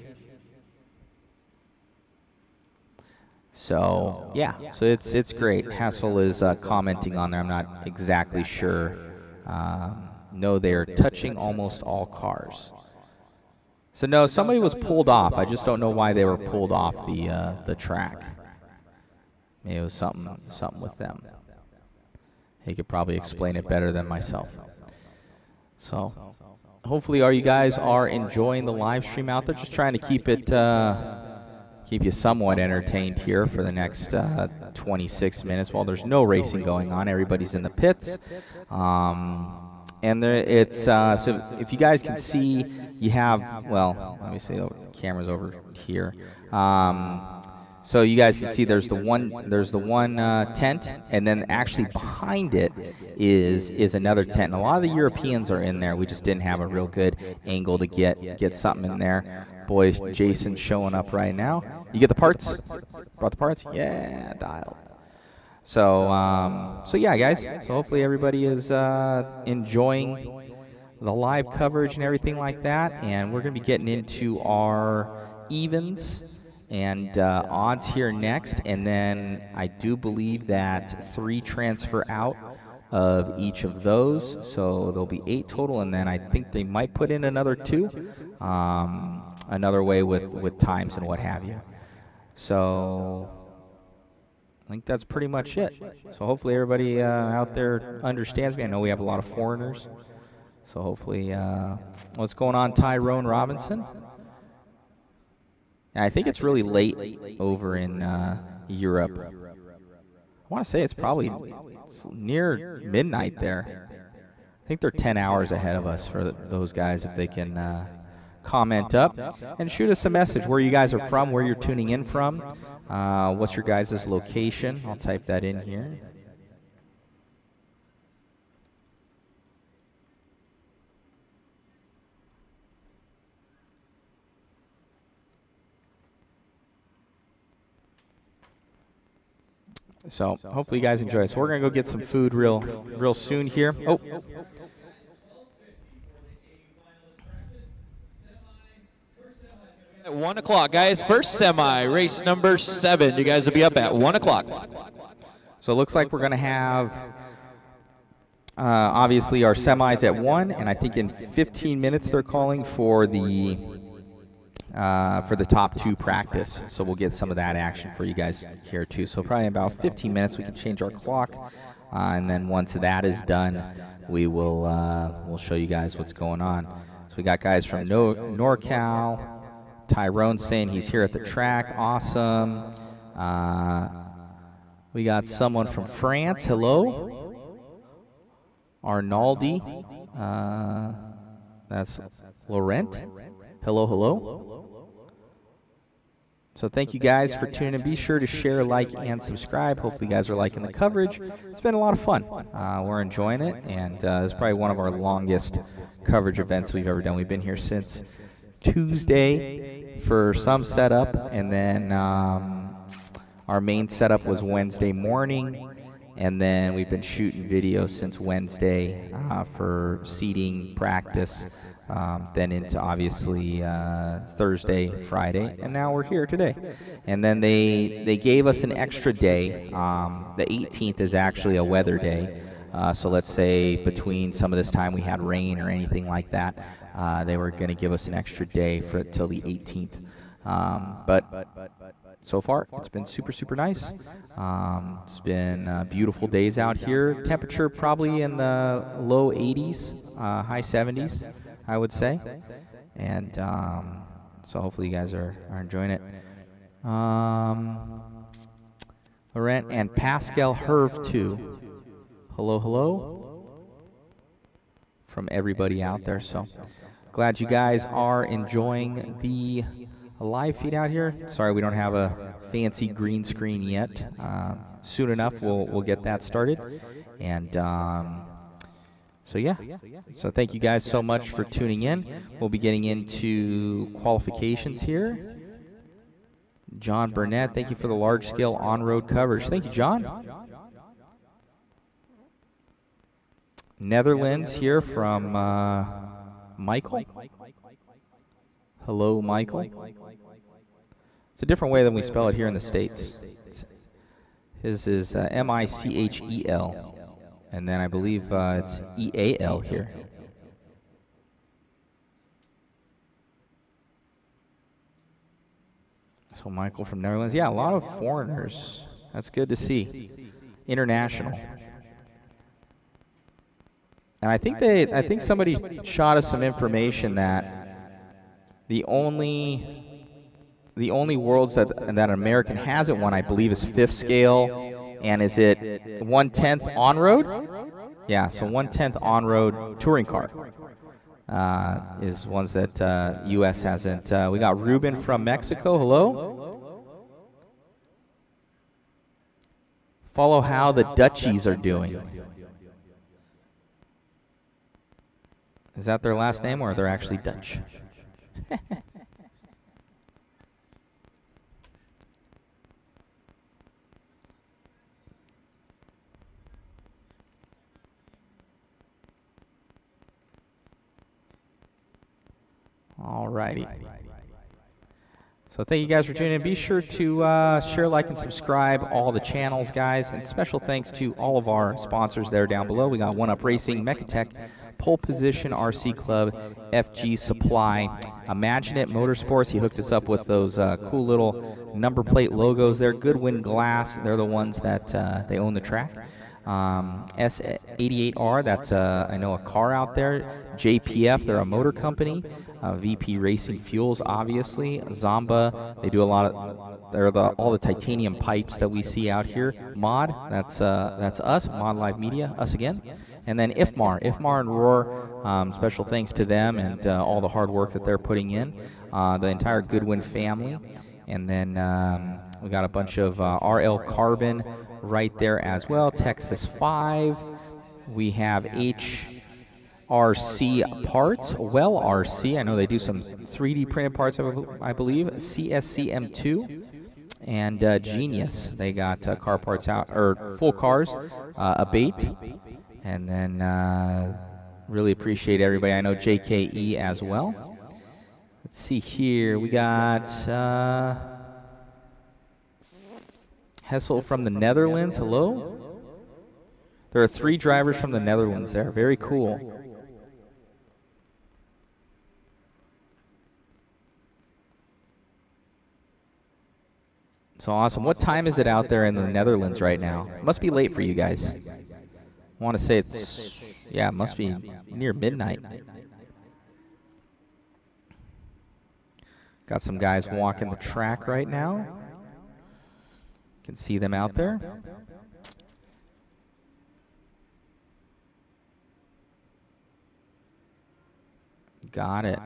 So yeah, so it's great. Hassel is commenting on there. I'm not exactly sure. No, they're touching almost all cars. So no, somebody was pulled off. I just don't know why they were pulled off the track. Maybe it was something with them. He could probably explain it better than myself. So hopefully all you guys are enjoying the live stream out there. Just trying to keep it keep you somewhat entertained here for the next 26 minutes while there's no racing going on. Everybody's in the pits. And it's so if you guys can see, you have, well, let me see, the camera's over here. So you guys can see there's the one tent, and then actually behind it is another tent. And a lot of the Europeans are in there. We just didn't have a real good angle to get something in there. Boy, Jason's showing up right now. You get the parts? Brought the parts? Yeah, dialed. So yeah, guys. So hopefully everybody is enjoying the live coverage and everything like that. And we're going to be getting into our evens and odds here next. And then I do believe that 3 transfer out of each of those. So there'll be 8 total. And then I think they might put in another 2, another way with times and what have you. So I think that's pretty much it. So hopefully everybody out there understands me. I know we have a lot of foreigners. So hopefully, what's going on, Tyrone Robinson? I think it's really late over in Europe. I want to say it's probably near midnight there. I think they're 10 hours ahead of us for those guys, if they can comment up and shoot us a message where you guys are from, where you're tuning in from, what's your guys' location. I'll type that in here. So hopefully you guys enjoy it. So we're gonna go get some food real soon here. Oh. At 1 o'clock, guys. First semi, race number 7. You guys will be up at 1 o'clock. So it looks like we're going to have, obviously, our semis at 1, and I think in 15 minutes they're calling for the top 2 practice. So we'll get some of that action for you guys here too. So probably about 15 minutes we can change our clock, and then once that is done, we will we'll show you guys what's going on. So we got guys from NorCal. Tyrone saying he's here at the track. Awesome. We got someone from France. Hello. Arnaldi. That's Laurent. Hello, hello. So thank you guys for tuning in. Be sure to share, like, and subscribe. Hopefully you guys are liking the coverage. It's been a lot of fun. We're enjoying it, and it's probably one of our longest coverage events we've ever done. We've been here since Tuesday for some setup, and then our main setup was Wednesday morning, and then we've been shooting videos since Wednesday for seating practice, then into obviously Thursday, Friday, and now we're here today. And then they gave us an extra day. The 18th is actually a weather day. So let's say between some of this time we had rain or anything like that, they were going to give us an extra day for till the 18th. But so far it's been super nice. It's been beautiful days out here. Temperature probably in the low 80s, high 70s, I would say. And So hopefully you guys are enjoying it. Laurent and Pascal Herve too. Hello, hello from everybody out there. So glad you guys are enjoying the live feed out here. Sorry we don't have a fancy green screen yet. Soon enough we'll get that started. And so yeah, so thank you guys so much for tuning in. We'll be getting into qualifications here. John Burnett, thank you for the large-scale on-road coverage. Thank you, John. Netherlands here from Michael. Hello, Michael. It's a different way than we spell it here in the States. His is M-I-C-H-E-L. And then I believe it's E-A-L here. So Michael from Netherlands. Yeah, a lot of foreigners. That's good to see. International. And I think somebody shot us some information that the only worlds that an American hasn't won, I believe, is 5th scale. And is it 1/10 on-road? Yeah, so 1/10 on-road touring car is ones that U.S. hasn't. We got Ruben from Mexico. Hello. Follow how the Dutchies are doing. Is that their last name, or they're actually Dutch? Alrighty. So thank you guys for tuning in. Be sure to share, like, and subscribe all the channels, guys. And special thanks to all of our sponsors there down below. We got One Up Racing, Mechatech, Pole Position RC Club, FG Supply, Imagine It Motorsports. He hooked us up with those cool little number plate logos there. Goodwin Glass, they're the ones that they own the track. S88R, that's I know a car out there. JPF, they're a motor company. VP Racing Fuels, obviously. Zamba, they do a lot of, they're all the titanium pipes that we see out here. Mod, that's us, Mod Live Media, us again. And then IFMAR and Roar, special thanks to them and all the hard work that they're putting in. The entire Goodwin family. And then we got a bunch of RL Carbon right there as well. Texas 5. We have HRC Parts. Well RC. I know they do some 3D printed parts, I believe. CSCM2. And Genius. They got car parts out, or full cars. Abate. And then really appreciate everybody. I know JKE as well. Let's see here. We got Hessel from the Netherlands. Hello. There are 3 drivers from the Netherlands there. Very cool. So awesome. What time is it out there in the Netherlands right now? It must be late for you guys. I want to say it's, yeah, it must be near midnight. Got some guys walking the track right now. Can see them out there. Got it.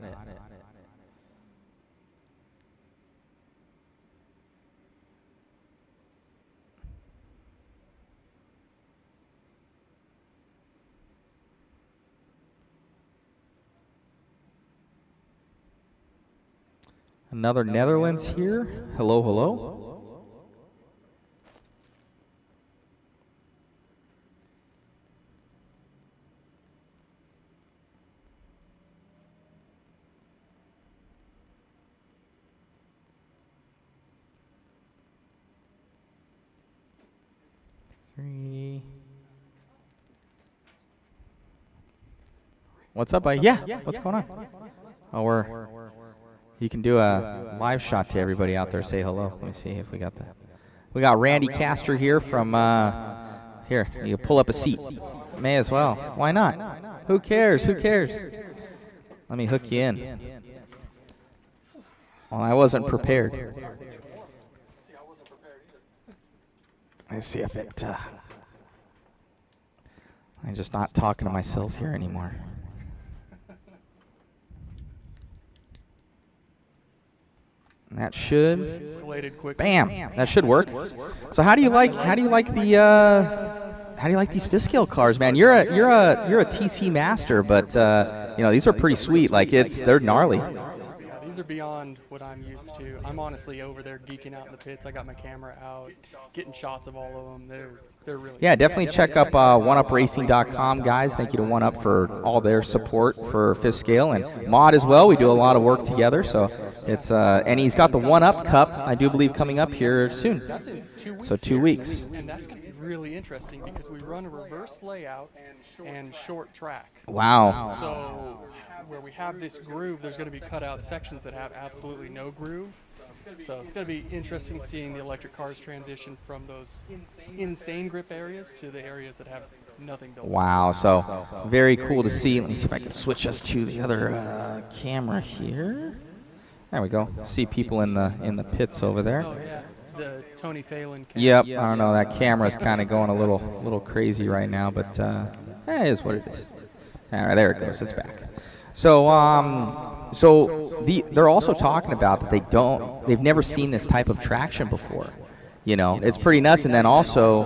Another Netherlands here. Hello, hello. What's up, buddy? Yeah, what's going on? Oh, you can do a live shot to everybody out there. Say hello. Let me see if we got that. We got Randy Castor here from, here, you pull up a seat. May as well. Why not? Who cares? Who cares? Let me hook you in. Well, I wasn't prepared. Let's see if it... I'm just not talking to myself here anymore. And that should... Bam! That should work. So how do you like these fifth scale cars, man? You're a TC master, but you know, these are pretty sweet. Like they're gnarly. These are beyond what I'm used to. I'm honestly over there geeking out in the pits. I got my camera out, getting shots of all of them. They're really Yeah, cool. definitely check up oneupracing.com, guys. Thank you to One Up for all their support for fifth scale, and Mod as well. We do a lot of work together, so it's and he's got the One Up Cup, I do believe, coming up here soon. That's in 2 weeks. So 2 weeks. And that's going to be really interesting because we run a reverse layout and short track. Wow. So where we have this groove, there's going to be cut out sections that have absolutely no groove. So it's going to be interesting seeing the electric cars transition from those insane grip areas to the areas that have nothing built. Wow, so very cool to see. Let me see if I can switch us to the other camera here. There we go. See people in the pits over there. Oh yeah, the Tony Phelan camera. Yep, I don't know. That camera's kind of going a little crazy right now, but it is what it is. All right, there it goes. It's back. So they're also talking about that they've never seen this type of traction before. You know, it's pretty nuts. And then also,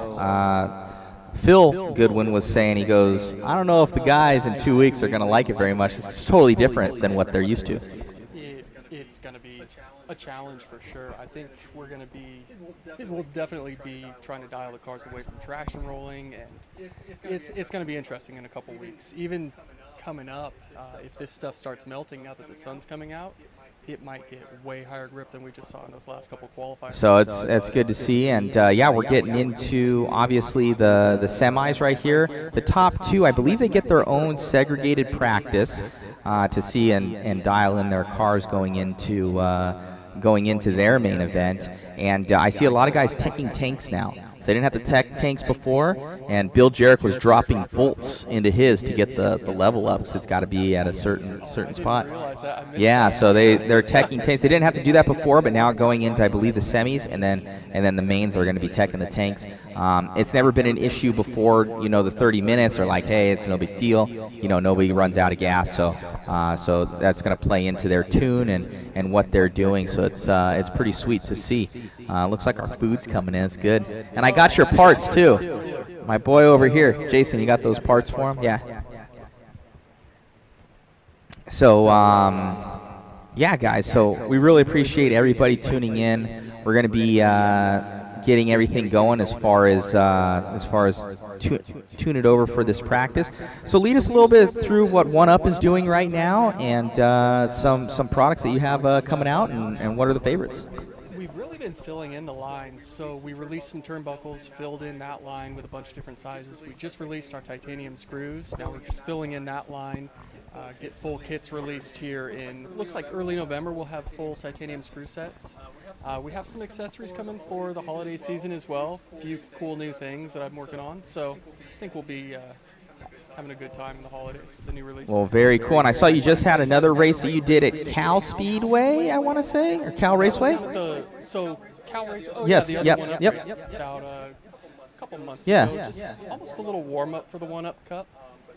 Phil Goodwin was saying, he goes, I don't know if the guys in 2 weeks are going to like it very much. It's totally different than what they're used to. It's going to be a challenge for sure. I think it will definitely be trying to dial the cars away from traction rolling, and it's going to be interesting in a couple weeks. Even coming up, if this stuff starts melting now that the sun's coming out, it might get way higher grip than we just saw in those last couple qualifiers. So it's good to see, and yeah, we're getting into obviously the semis right here. The top two, I believe, they get their own segregated practice to see and dial in their cars going into their main event. And I see a lot of guys taking tanks now. So they didn't have to tech tanks before, and Bill Jarrett was dropping bolts into his to get the level up, because it's got to be at a certain spot. Yeah, so they're teching tanks. They didn't have to do that before, but now going into, I believe, the semis, and then the mains are going to be teching the tanks. It's never been an issue before. You know, the 30 minutes are like, hey, it's no big deal. You know, nobody runs out of gas, so that's going to play into their tune and what they're doing. So it's pretty sweet to see. Looks like our food's coming in. It's good. And I got your parts too. My boy over here, Jason, you got those parts for him? Yeah. So, yeah, guys. So we really appreciate everybody tuning in. We're going to be getting everything going as far as tune it over for this practice. So lead us a little bit through what One Up is doing right now, and some products that you have coming out, and what are the favorites. We've really been filling in the lines. So we released some turnbuckles, filled in that line with a bunch of different sizes. We just released our titanium screws. Now we're just filling in that line. Get full kits released here in, looks like early November. We'll have full titanium screw sets. We have some accessories coming for the holiday season as well. A few cool new things that I'm working on. So I think we'll be having a good time in the holidays with the new releases. Well, very cool. And I saw you just had another race that you did at Cal Speedway, I want to say, or Cal Raceway? So Cal Raceway? Oh, yes, yeah, yep. Race about a couple months ago. Just almost a little warm-up for the One Up Cup.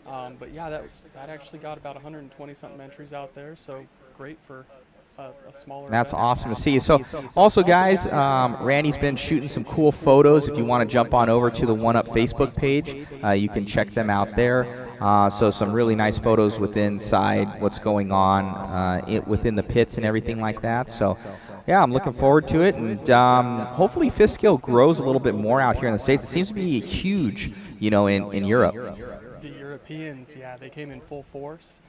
But yeah, that actually got about 120-something entries out there, so great for a smaller That's event. awesome to see. So also, guys, Randy's been shooting some cool photos. If you want to jump on over to the One Up Facebook page, you can check them out there. So some really nice photos inside what's going on within the pits and everything like that. So yeah, I'm looking forward to it, and hopefully fifth scale grows a little bit more out here in the States. It seems to be huge, you know, in Europe. The Europeans, yeah, they came in full force.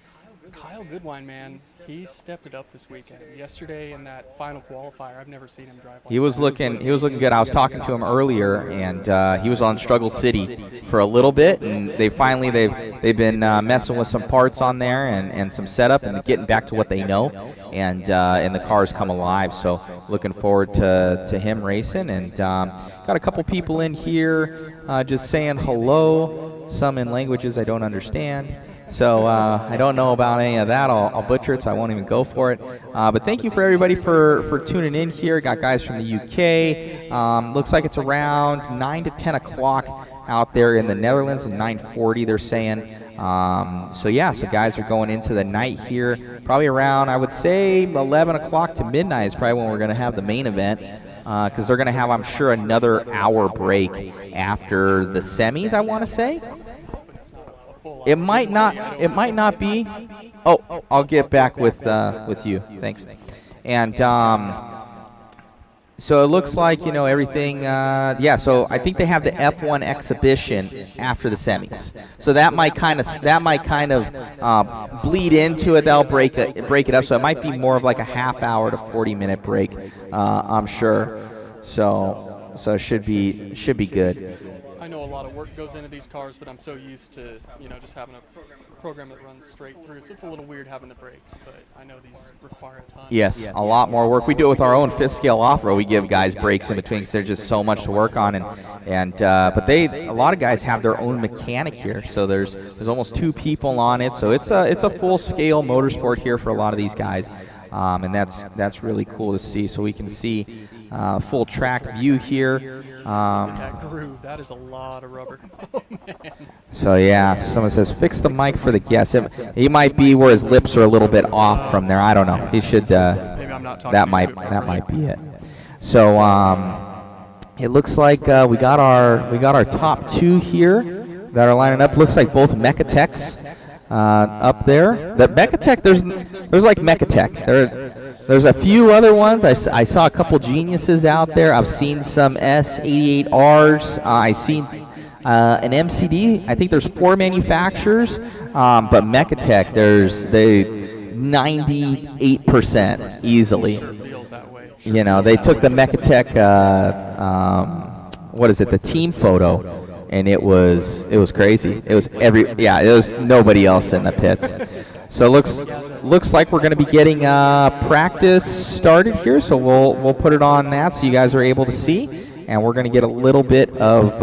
Kyle Goodwin, man, he stepped it up this weekend. Yesterday in that final qualifier, I've never seen him drive like He was looking good. I was talking to him earlier, and he was on Struggle City for a little bit, and they've been messing with some parts on there and some setup, and getting back to what they know, and the cars come alive. So looking forward to him racing, and got a couple people in here just saying hello, some in languages I don't understand. So I don't know about any of that. I'll butcher it, so I won't even go for it. But thank you for everybody for tuning in here. Got guys from the UK. Looks like it's around 9 to 10 o'clock out there in the Netherlands, and 9:40 they're saying. So yeah, so guys are going into the night here. Probably around, I would say, 11 o'clock to midnight is probably when we're going to have the main event. Because they're going to have, I'm sure, another hour break after the semis, I want to say. It might not be. Oh, I'll get back with you. Thanks. And so it looks like, you know, everything. Yeah. So I think they have the F1 exhibition after the semis. So that might kind of bleed into it. They'll break it up. So it might be more of like a half-hour to 40-minute break. I'm sure. So it should be good. I know a lot of work goes into these cars, but I'm so used to, you know, just having a program that runs straight through. So it's a little weird having the brakes, but I know these require a ton. Yes, a lot more work. We do it with our own fifth scale off-road. We give guys breaks in between because there's just so much to work on, but a lot of guys have their own mechanic here. So there's almost 2 people on it. So it's a full scale motorsport here for a lot of these guys. And that's really cool to see. So we can see full track view here. That groove, that is a lot of rubber. Oh, man. So yeah, someone says fix the mic for the guest. He might be where his lips are a little bit off from there. I don't know. He should. Maybe I'm not talking that might be it. So it looks like we got our top 2 here that are lining up. Looks like both Mechatechs up there. The Mechatech, there's like Mechatech. There's a few other ones. I saw a couple geniuses out there. I've seen some S88Rs. I've seen an MCD. I think there's 4 manufacturers, but Mechatech, there's 98% easily. You know, they took the Mechatech, what is it, the team photo, and it was crazy. It was it was nobody else in the pits. So it looks like we're going to be getting practice started here. So we'll put it on that so you guys are able to see, and we're going to get a little bit of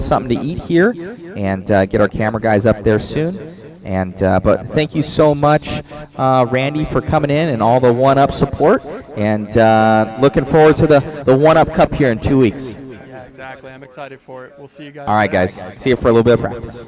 something to eat here, and get our camera guys up there soon. And but thank you so much, Randy, for coming in and all the 1UP support, and looking forward to the 1UP Cup here in 2 weeks. Yeah, exactly. I'm excited for it. We'll see you guys. All right, guys. See you for a little bit of practice.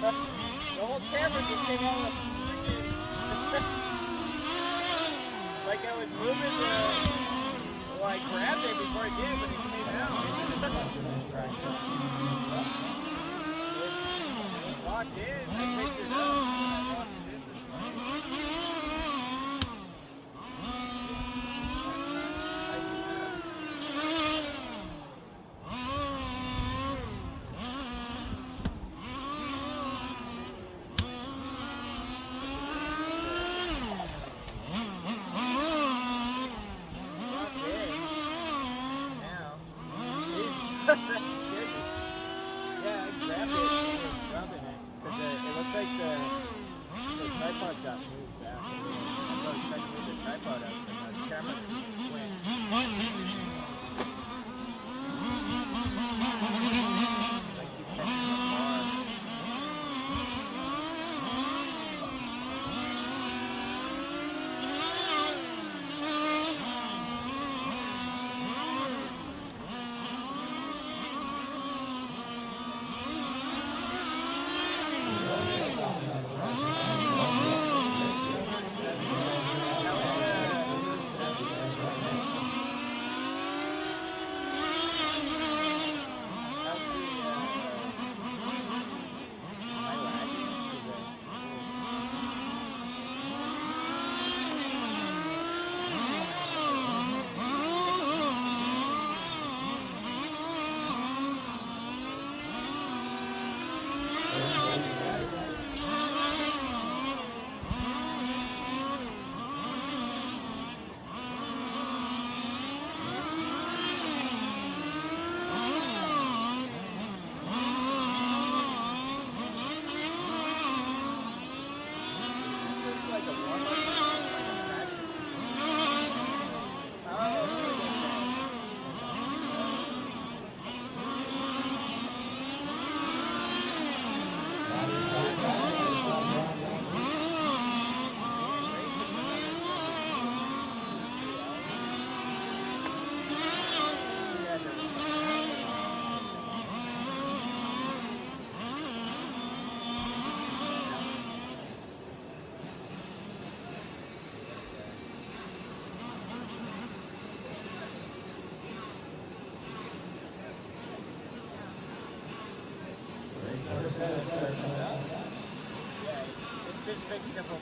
The whole camera just came out of like I was moving well, I grabbed it before it did, but it came out. It locked in. I picked it up. Yeah, I grabbed it and was rubbing it because it looks like the tripod got moved back. I was trying to move the tripod up and the camera went. It's big, simple.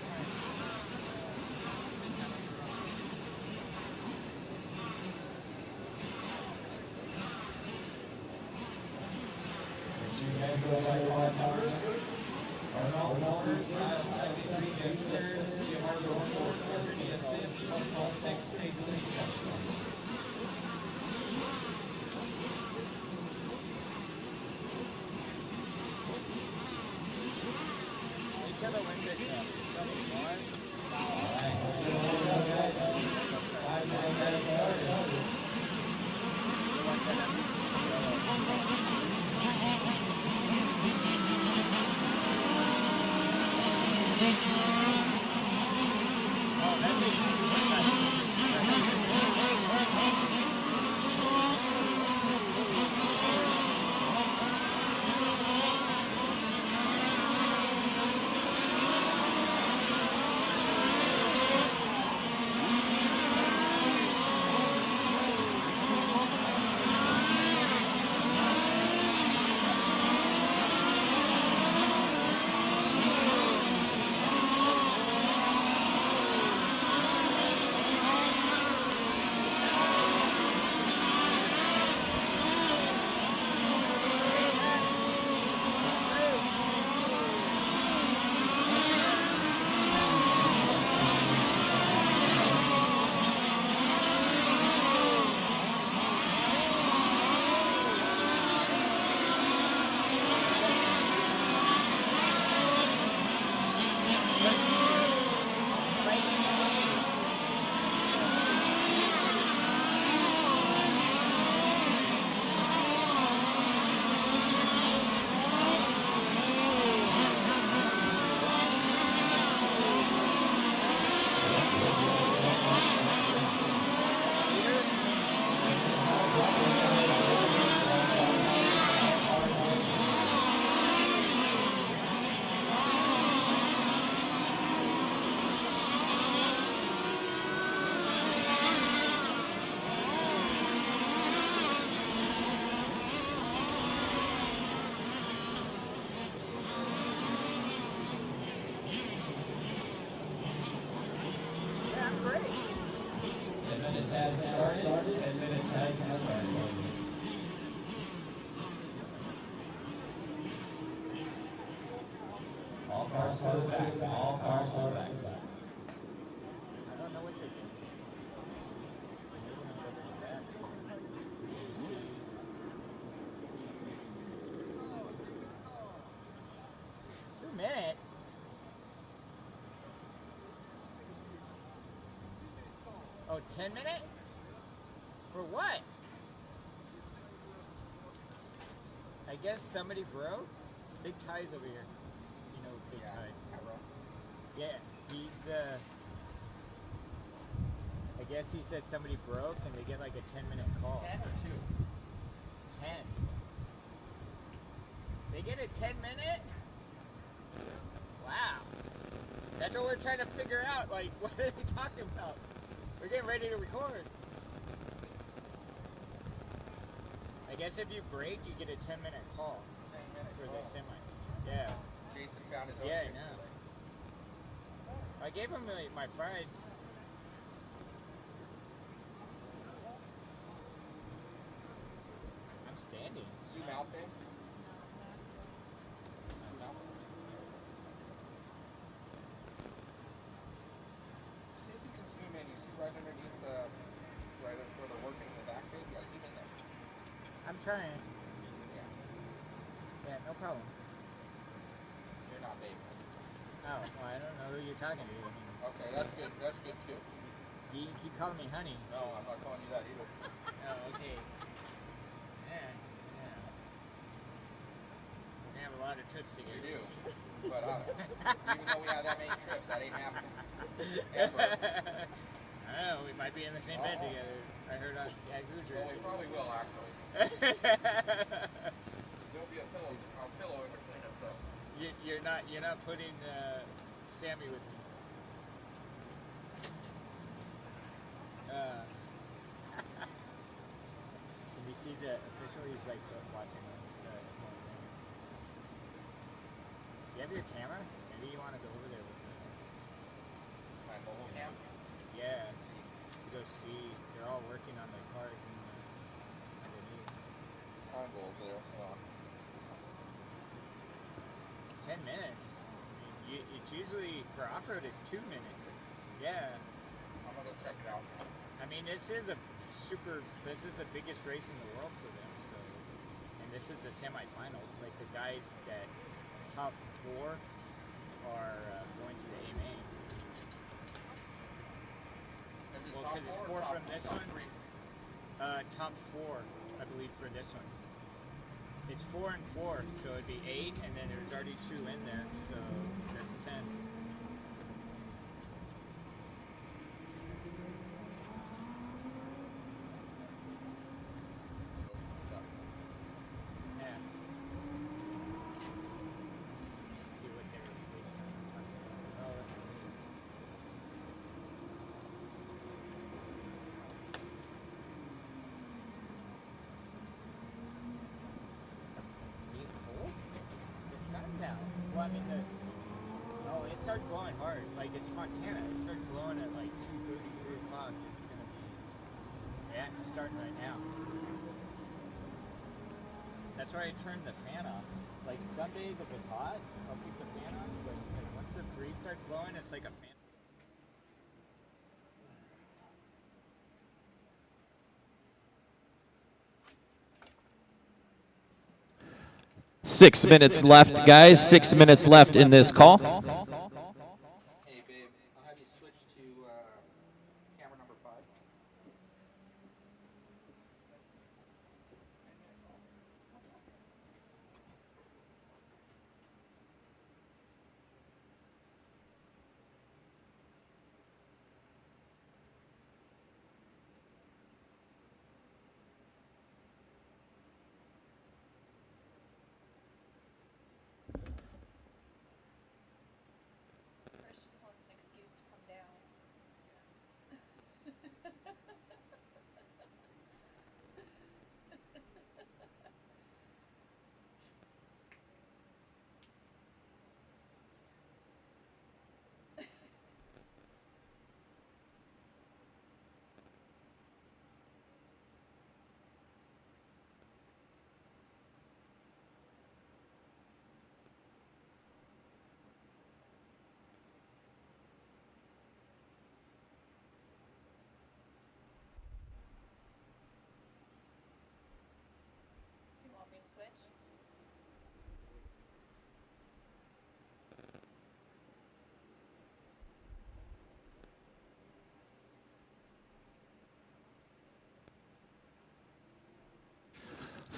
has started. 10 minutes has started. All cars to the back. All cars to the back. I don't know what they're doing. 2 minutes? Oh, 10 minutes? For what? I guess somebody broke? Big Ty's over here. You know Big Ty. Yeah, he's I guess he said somebody broke and they get like a 10-minute call. 10 or 2? 10. They get a 10-minute? Wow. That's what we're trying to figure out. Like, what are they talking about? We're getting ready to record. I guess if you break, you get a 10-minute call for the semi. Yeah. Jason found his own. Yeah, I know. I gave him my fries. I'm standing. Zoom out there. Zoom out. See if you can zoom in. You see right underneath the, right where they're working in the back bit? Yeah, zoom in there. I'm trying. Yeah, no problem. You're not Dave. Oh, well, I don't know who you're talking to. Okay, that's good. That's good too. You keep calling me honey. No, I'm not calling you that either. Oh, okay. Yeah, yeah. We're gonna have a lot of trips together. We do. But even though we have that many trips, that ain't happening. Ever. I don't know, we might be in the same bed together. I heard on Goodwin. Well, we probably will, actually. There'll be a pillow in between us, though. You're not putting Sammy with me. Can you see the official? He's like watching you have your camera? Maybe you want to go over there with my mobile cam? Yeah, to go see. They're all working on their cars and underneath. I'll go over there. 10 minutes. I mean, it's usually for off-road it's 2 minutes. Yeah. I'm gonna go check it out. I mean, this is the biggest race in the world for them. So, and this is the semifinals. Like the guys that top 4 are going to the AMA. Well, because it's 4 from this one. Top 4, I believe, for this one. It's 4 and 4, so it'd be 8, and then there's already 2 in there, so that's 10. Yeah. See what they're oh, that's well, I mean, it started blowing hard. Like, it's Montana. It started blowing at like 2:30, 3 o'clock. It's going to be, yeah, it's starting right now. That's why I turned the fan off. Like, some days if it's hot, I'll keep the fan on. But it's like, once the breeze starts blowing, it's like a fan. 6 minutes left, guys. 6 minutes left in this call. Hey, babe, I'll have you switch to camera number 5. Chris just wants an excuse to come down.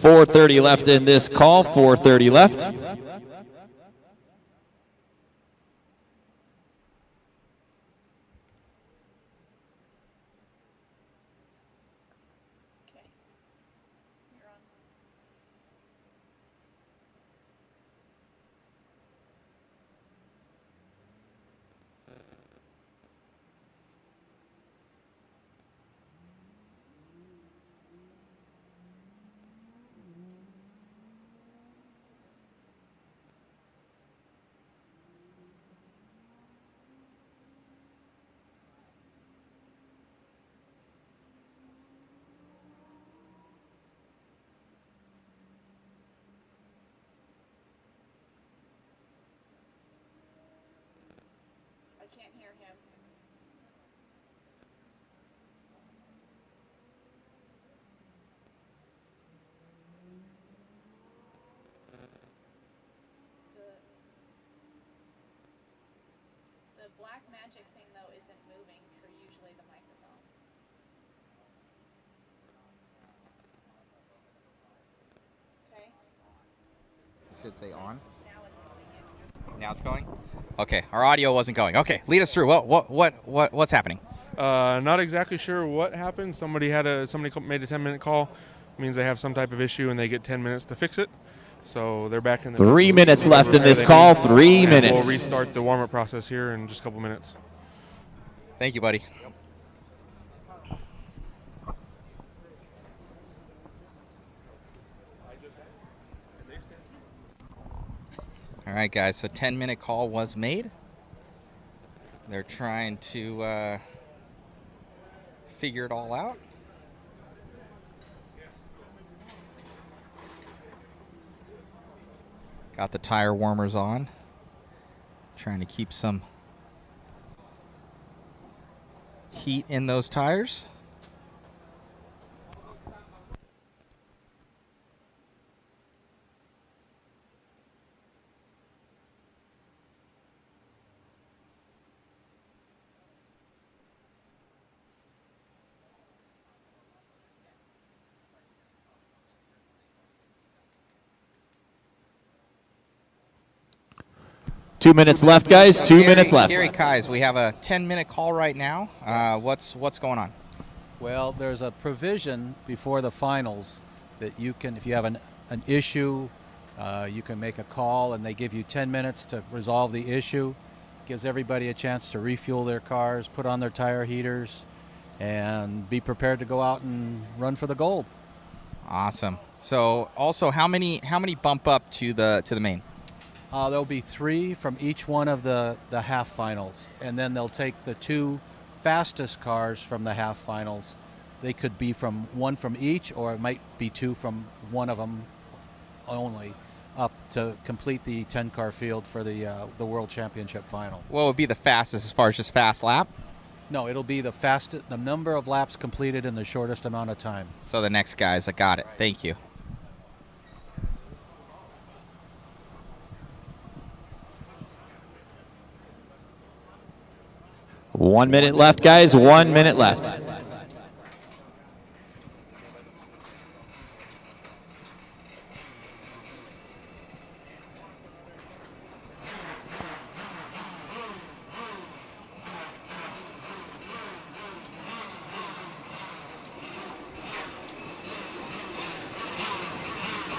4:30 left in this call, 4:30 left. The black magic thing, though, isn't moving for usually the microphone. Okay. Should say on. Now it's going. Okay, our audio wasn't going. Okay, lead us through. What's happening? Not exactly sure what happened. Somebody made a 10-minute call. It means they have some type of issue and they get 10 minutes to fix it. So they're back in the 3 minutes left in this call. 3 minutes. We'll restart the warm-up process here in just a couple minutes. Thank you, buddy. All right, guys, so 10-minute call was made. They're trying to figure it all out. Got the tire warmers on. Trying to keep some heat in those tires. Two minutes left, guys. 2 minutes left. Gary Kais, we have a 10-minute call right now. What's going on? Well, there's a provision before the finals that you can, if you have an issue, you can make a call and they give you 10 minutes to resolve the issue. Gives everybody a chance to refuel their cars, put on their tire heaters, and be prepared to go out and run for the gold. Awesome. So, also, how many bump up to the main? There'll be 3 from each one of the half finals, and then they'll take the 2 fastest cars from the half finals. They could be from 1 from each, or it might be 2 from one of them only, up to complete the 10-car field for the World Championship final. What would be the fastest as far as just fast lap? No, it'll be the fastest, the number of laps completed in the shortest amount of time. So the next guys, I got it. Thank you. One minute left, guys. 1 minute left.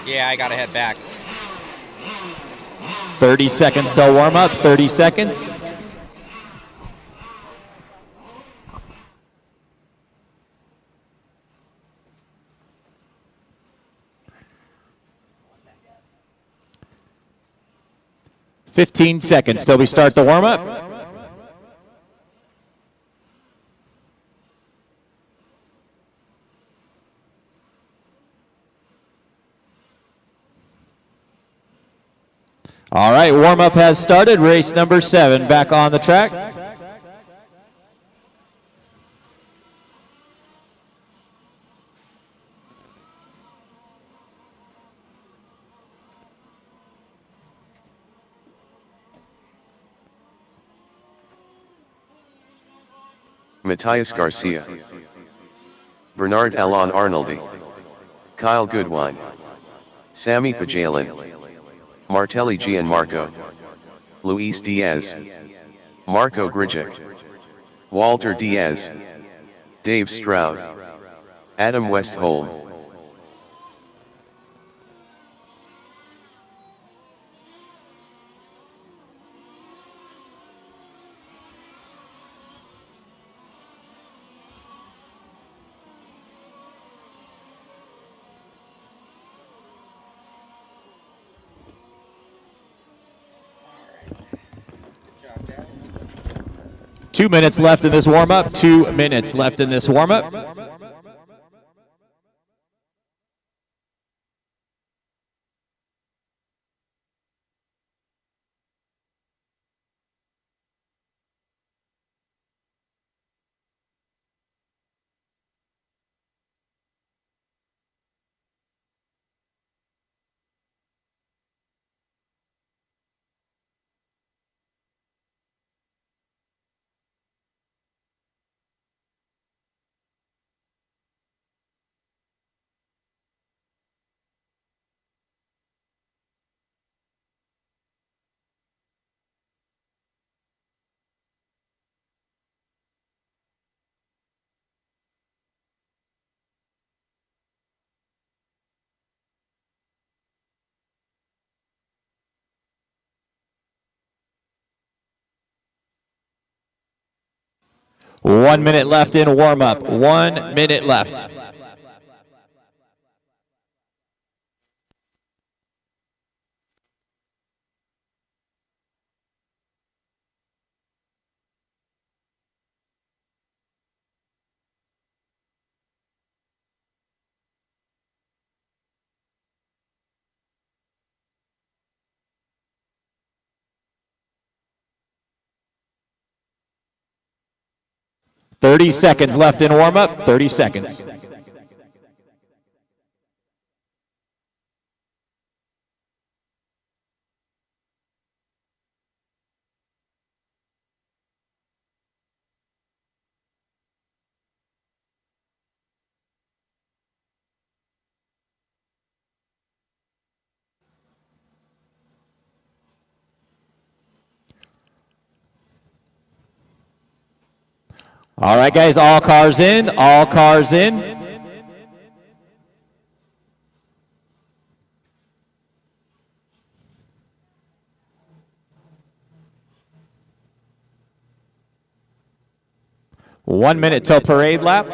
Yeah, I gotta head back. 30 seconds to warm up. 30 seconds. $15 seconds till we start the warm-up. All right, warm-up has started. Race number 7 back on the track. Matthias Garcia, Bernard Alon Arnoldi, Kyle Goodwin, Sammy Pajalin, Martelli Gianmarco, Luis Diaz, Marco Grigic, Walter Diaz, Dave Stroud, Adam Westholm. Two minutes left in this warm-up. 2 minutes left in this warm-up. One minute left in warm-up. 1 minute left. Thirty seconds left in warm-up. 30 seconds. All right, guys, all cars in, all cars in. One minute till parade lap.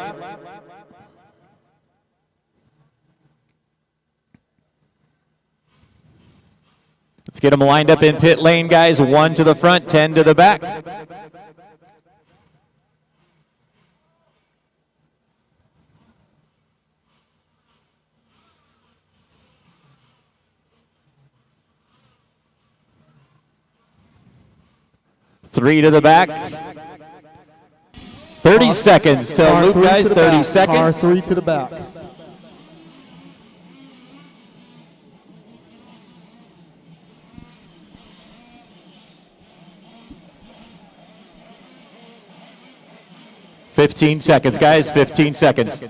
Let's get them lined up in pit lane, guys. 1 to the front, 10 to the back. Three to the back. 30 seconds till loop, guys. 30 seconds. Car 3 to the back. $15 seconds, guys. 15 seconds.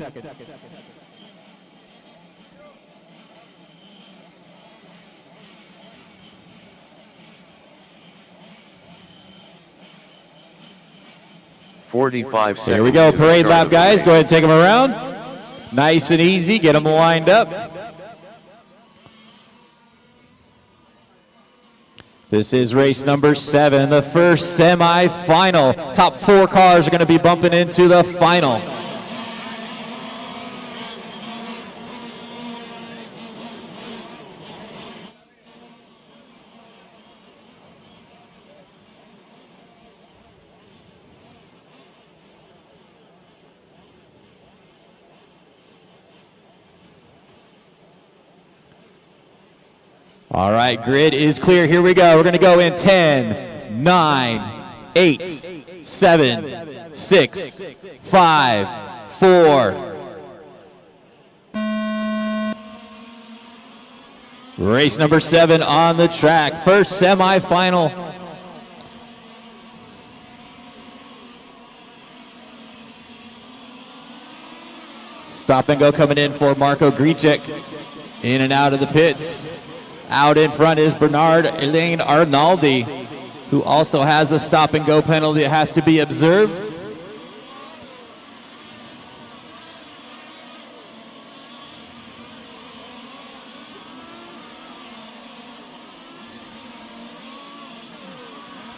$45 seconds. Here we go, parade lap, guys. Go ahead and take them around. Nice and easy. Get them lined up. This is race number 7, the first semi-final. Top 4 cars are going to be bumping into the final. All right, grid is clear. Here we go. We're going to go in 10, 9, 8, 7, 6, 5, 4. Race number 7 on the track. First semifinal. Stop and go coming in for Marco Gricek. In and out of the pits. Out in front is Bernard Elaine Arnaldi, who also has a stop and go penalty that has to be observed.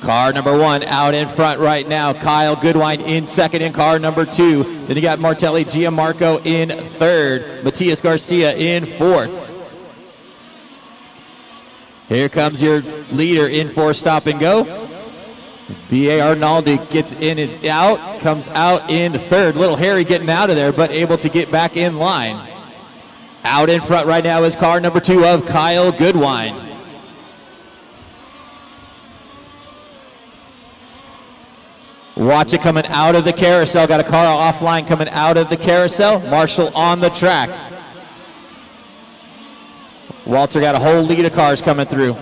Car number 1 out in front right now. Kyle Goodwin in second in car number 2. Then you got Martelli Gianmarco in third. Matthias Garcia in fourth. Here comes your leader in for stop and go. B.A. Arnaldi gets in, is out, comes out in third. Little Harry getting out of there, but able to get back in line. Out in front right now is car number 2 of Kyle Goodwin. Watch it coming out of the carousel. Got a car offline coming out of the carousel. Marshall on the track. Walter got a whole lead of cars coming through.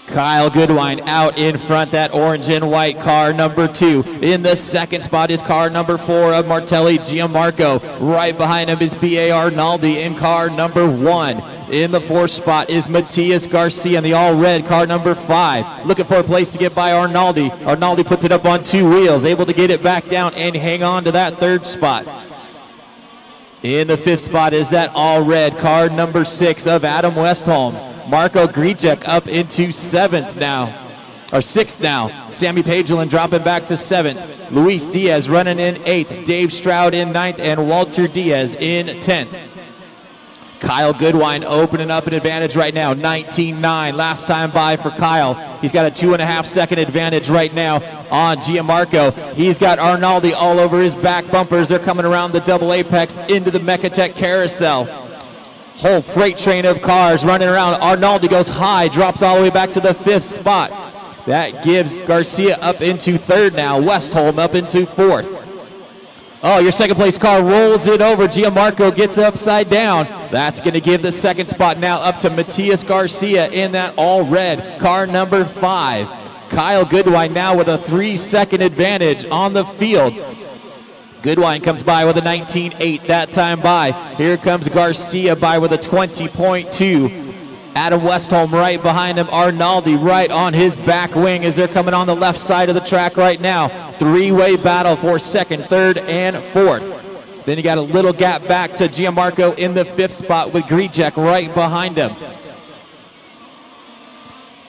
Kyle Goodwin out in front, that orange and white car number 2. In the second spot is car number 4 of Martelli Gianmarco. Right behind him is B.A. Arnaldi in car number 1. In the fourth spot is Matthias Garcia in the all-red car number 5. Looking for a place to get by Arnaldi. Arnaldi puts it up on 2 wheels, able to get it back down and hang on to that third spot. In the fifth spot is that all-red car number 6 of Adam Westholm. Marco Gricek up into 7th now, or 6th now. Sammy Pagelin dropping back to 7th. Luis Diaz running in 8th. Dave Stroud in 9th, and Walter Diaz in 10th. Kyle Goodwin opening up an advantage right now, 19-9. Last time by for Kyle. He's got a 2.5 second advantage right now on Gianmarco. He's got Arnaldi all over his back bumpers. They're coming around the double apex into the Mechatech carousel. Whole freight train of cars running around. Arnaldi goes high, drops all the way back to the 5th spot. That gives Garcia up into 3rd now. Westholm up into 4th. Oh, your second place car rolls it over. Gianmarco gets upside down. That's going to give the 2nd spot now up to Matthias Garcia in that all red car number 5. Kyle Goodwin now with a 3-second advantage on the field. Goodwin comes by with a 19.8 that time by. Here comes Garcia by with a 20.2. Adam Westholm right behind him. Arnaldi right on his back wing as they're coming on the left side of the track right now. 3-way battle for 2nd, 3rd, and 4th. Then you got a little gap back to Gianmarco in the 5th spot with Gricek right behind him.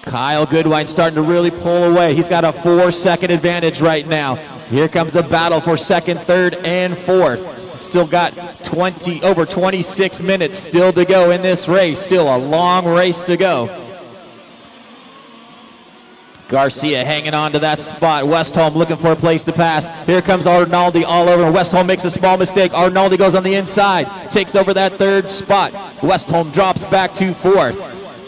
Kyle Goodwin starting to really pull away. He's got a 4-second advantage right now. Here comes the battle for 2nd, 3rd, and 4th. Still got over 26 minutes still to go in this race. Still a long race to go. Garcia hanging on to that spot. Westholm looking for a place to pass. Here comes Arnaldi all over. Westholm makes a small mistake. Arnaldi goes on the inside. Takes over that 3rd spot. Westholm drops back to 4th.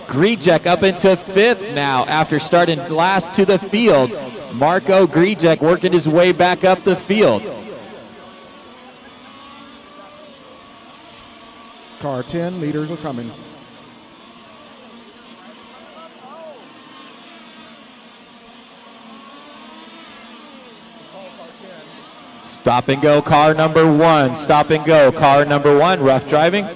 Gricek up into 5th now after starting last to the field. Marco Gricek working his way back up the field. Car 10, leaders are coming. Stop and go car number 1. Stop and go car number 1. Rough driving.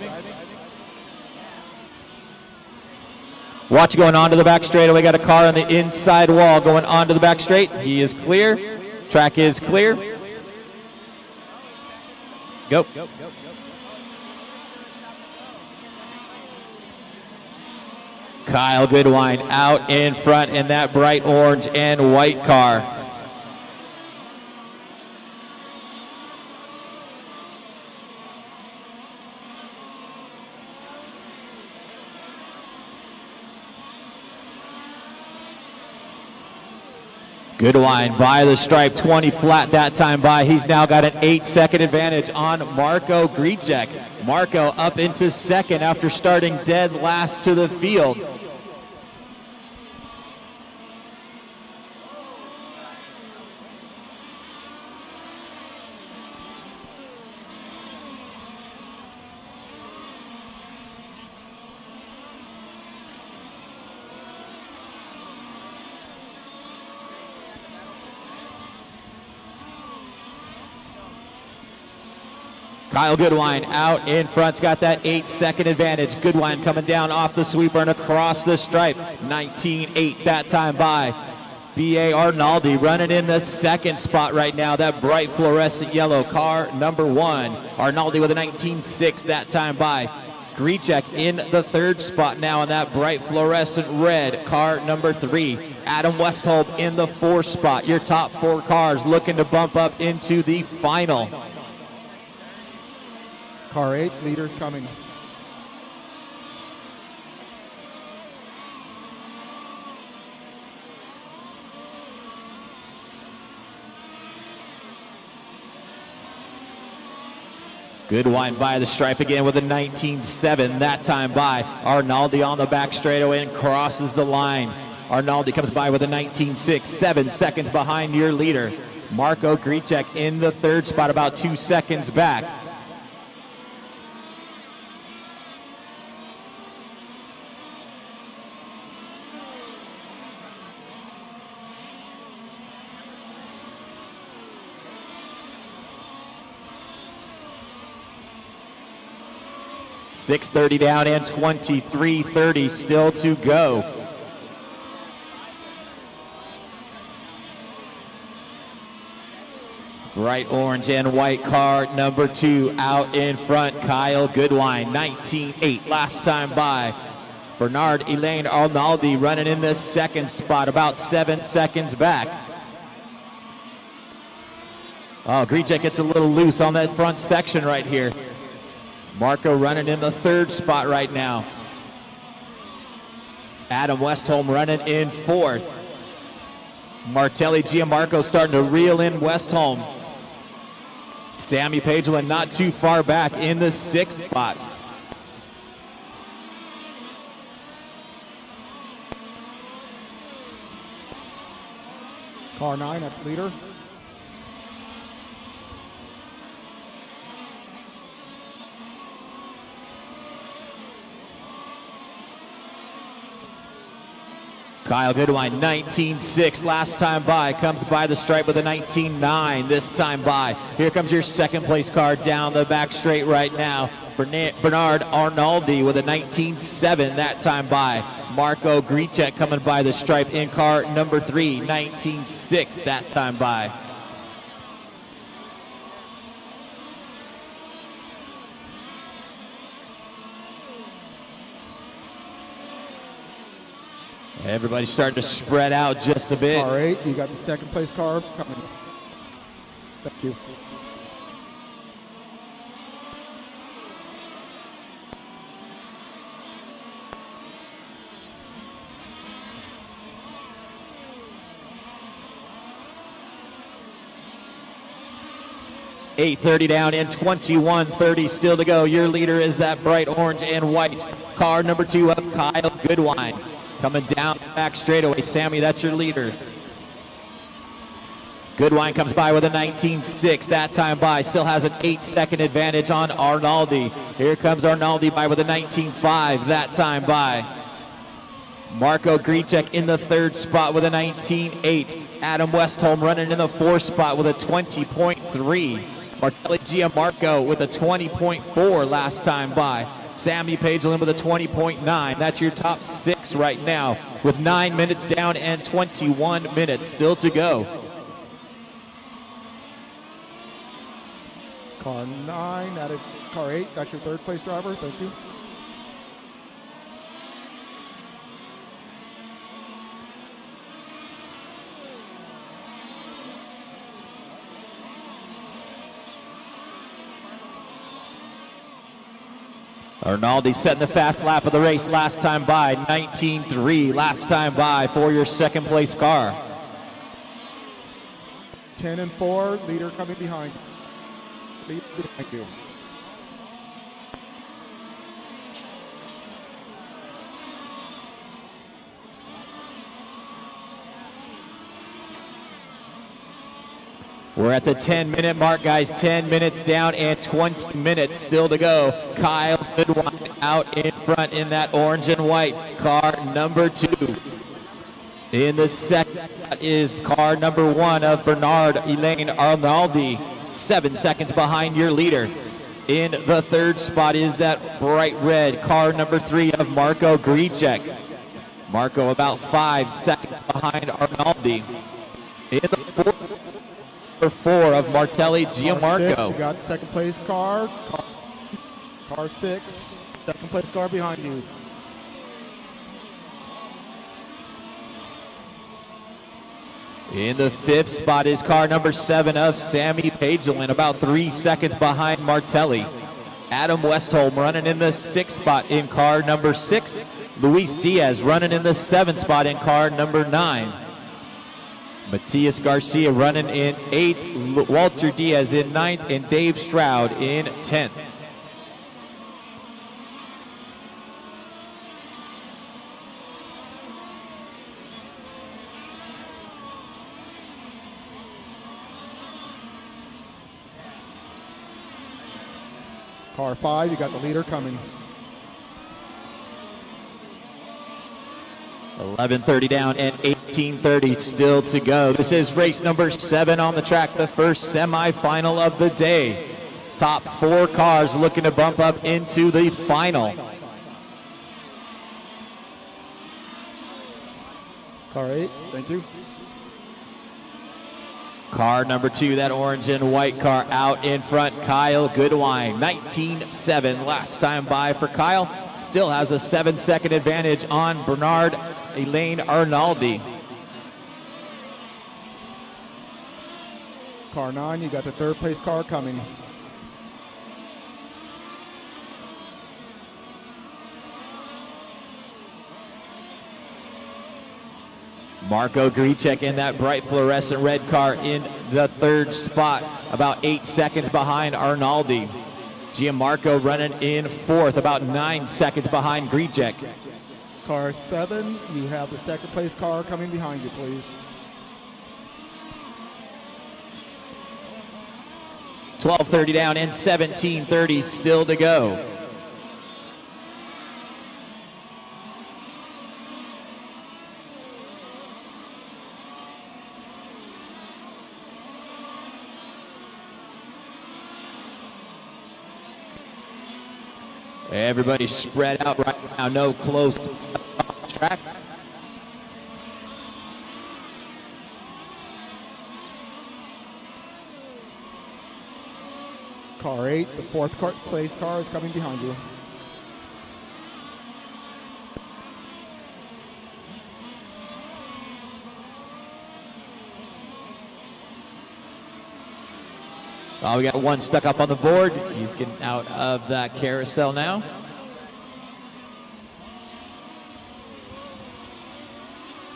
Watch going onto the back straight. We got a car on the inside wall going onto the back straight. He is clear. Track is clear. Go. Kyle Goodwin out in front in that bright orange and white car. Goodwin by the stripe, 20 flat that time by. He's now got an 8-second advantage on Marco Gricek. Marco up into 2nd after starting dead last to the field. Kyle Goodwin out in front's got that 8-second advantage. Goodwin coming down off the sweeper and across the stripe. 19.8 that time by. B.A. Arnaldi running in the second spot right now. That bright fluorescent yellow car number 1. Arnaldi with a 19.6 that time by. Grichek in the third spot now in that bright fluorescent red car number 3. Adam Westholm in the 4th spot. Your top 4 cars looking to bump up into the final. Car 8, leaders coming. Goodwin by the stripe again with a 19.7 that time by. Arnaldi on the back straightaway and crosses the line. Arnaldi comes by with a 19.6, 7 seconds behind your leader. Marco Grichek in the 3rd spot, about 2 seconds back. .630 down and 23.30 still to go. Bright orange and white car number 2 out in front. Kyle Goodwin, 19.8 last time by. Bernard Elaine Arnaldi running in the 2nd spot, about 7 seconds back. Oh, Grichek gets a little loose on that front section right here. Marco running in the 3rd spot right now. Adam Westholm running in 4th. Martelli Gianmarco starting to reel in Westholm. Sammy Pagelin not too far back in the 6th spot. Car 9 at the leader. Kyle Goodwin, 19.6 last time by, comes by the stripe with a 19.9 this time by. Here comes your 2nd place car down the back straight right now. Bernard Arnaldi with a 19.7 that time by. Marco Grichek coming by the stripe in car number 3, 19.6 that time by. Everybody's starting to spread out just a bit. Car 8, you got the 2nd place car coming. Thank you. .830 down and 21.30 still to go. Your leader is that bright orange and white car number 2 of Kyle Goodwin. Coming down back straightaway. Sammy, that's your leader. Goodwin comes by with a 19.6 that time by. Still has an 8-second advantage on Arnaldi. Here comes Arnaldi by with a 19.5 that time by. Marco Grichek in the 3rd spot with a 19.8. Adam Westholm running in the 4th spot with a 20.3. Martelli Gianmarco with a 20.4 last time by. Sammy Pagelin with a 20.9. That's your top 6 right now with 9 minutes down and 21 minutes still to go. Car 9 out of car 8, that's your 3rd place driver. Thank you. Arnaldi setting the fast lap of the race last time by. 19.3 last time by for your 2nd place car. 10 and 4, leader coming behind. Leader behind you. We're at the 10-minute mark, guys. 10 minutes down and 20 minutes still to go. Kyle Goodwin out in front in that orange and white car number 2. In the 2nd is car number 1 of Bernard Elaine Arnaldi. 7 seconds behind your leader. In the third spot is that bright red car number 3 of Marco Gricek. Marco about 5 seconds behind Arnaldi. In the number 4 of Martelli Gianmarco. Car 6, you got second place car. Car 6, second place car behind you. In the 5th spot is car number 7 of Sammy Pagelin, about 3 seconds behind Martelli. Adam Westholm running in the 6th spot in car number 6. Luis Diaz running in the 7th spot in car number 9. Matthias Garcia running in 8th, Walter Diaz in 9th, and Dave Stroud in 10th. Car 5, you got the leader coming. 11:30 down and 18:30 still to go. This is race number 7 on the track, the first semifinal of the day. Top 4 cars looking to bump up into the final. Car 8, thank you. Car number 2, that orange and white car out in front, Kyle Goodwin. 19.7 last time by for Kyle. Still has a 7-second advantage on Bernard Elaine Arnaldi. Car 9, you got the third place car coming. Marco Gricek in that bright fluorescent red car in the 3rd spot, about 8 seconds behind Arnaldi. Gianmarco running in 4th, about 9 seconds behind Gricek. Car 7, you have the second place car coming behind you, please. 12:30 down and 17:30 still to go. Everybody's spread out right now, no close track. Car 8, the fourth place car is coming behind you. Oh, we got one stuck up on the board. He's getting out of that carousel now.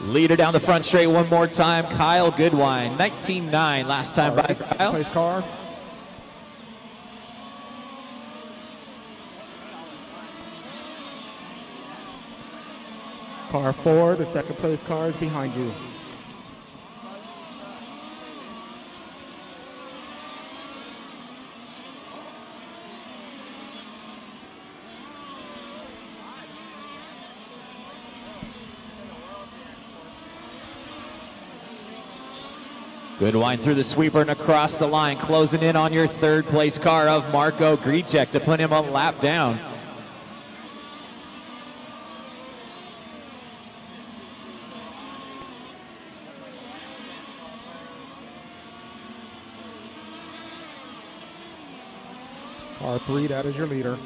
Leader down the front straight one more time, Kyle Goodwin. 19.9 last time by for Kyle. Place car. Car 4, the second place car is behind you. Goodwin through the sweeper and across the line, closing in on your 3rd place car of Marco Gricek to put him a lap down. Car 3, that is your leader.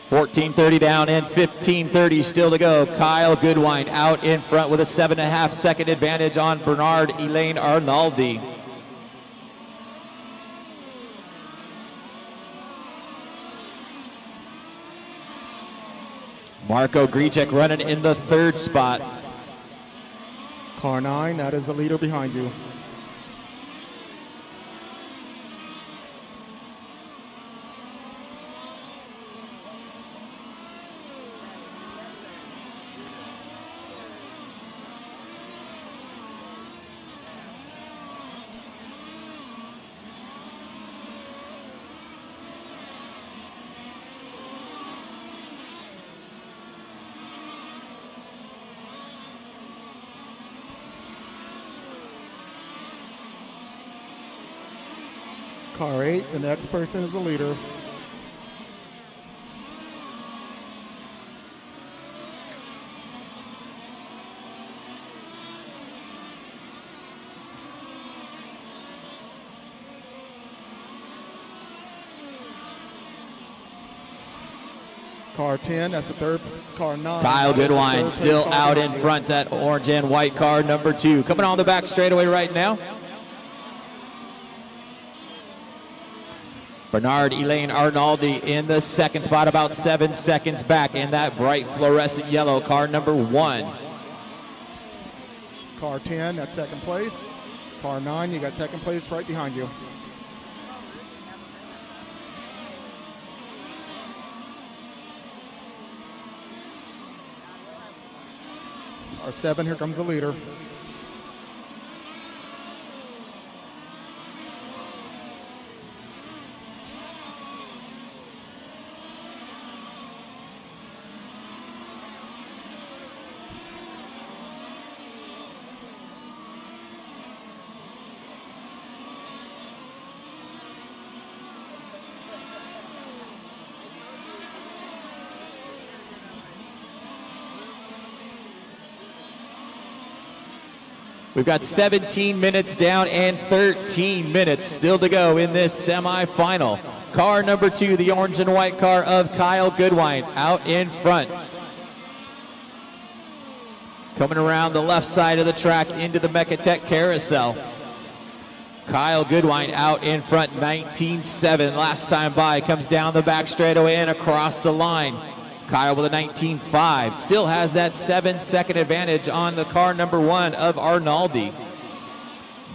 $14.30 down and $15.30 still to go. Kyle Goodwin out in front with a 7.5 second advantage on Bernard Elaine Arnaldi. Marco Gricek running in the 3rd spot. Car 9, that is the leader behind you. Car 8, the next person is the leader. Car 10, that's the third. Car 9. Kyle Goodwin still out in front, that orange and white car number 2. Coming on the back straightaway right now. Bernard Elaine Arnaldi in the second spot, about 7 seconds back in that bright fluorescent yellow car number 1. Car 10, that's second place. Car 9, you got second place right behind you. Car 7, here comes the leader. We've got 17 minutes down and 13 minutes still to go in this semifinal. Car number 2, the orange and white car of Kyle Goodwin, out in front. Coming around the left side of the track into the Mechatech Carousel. Kyle Goodwin out in front, 19.7 last time by. Comes down the back straightaway and across the line. Kyle with a 19.5, still has that 7-second advantage on the car number 1 of Arnaldi.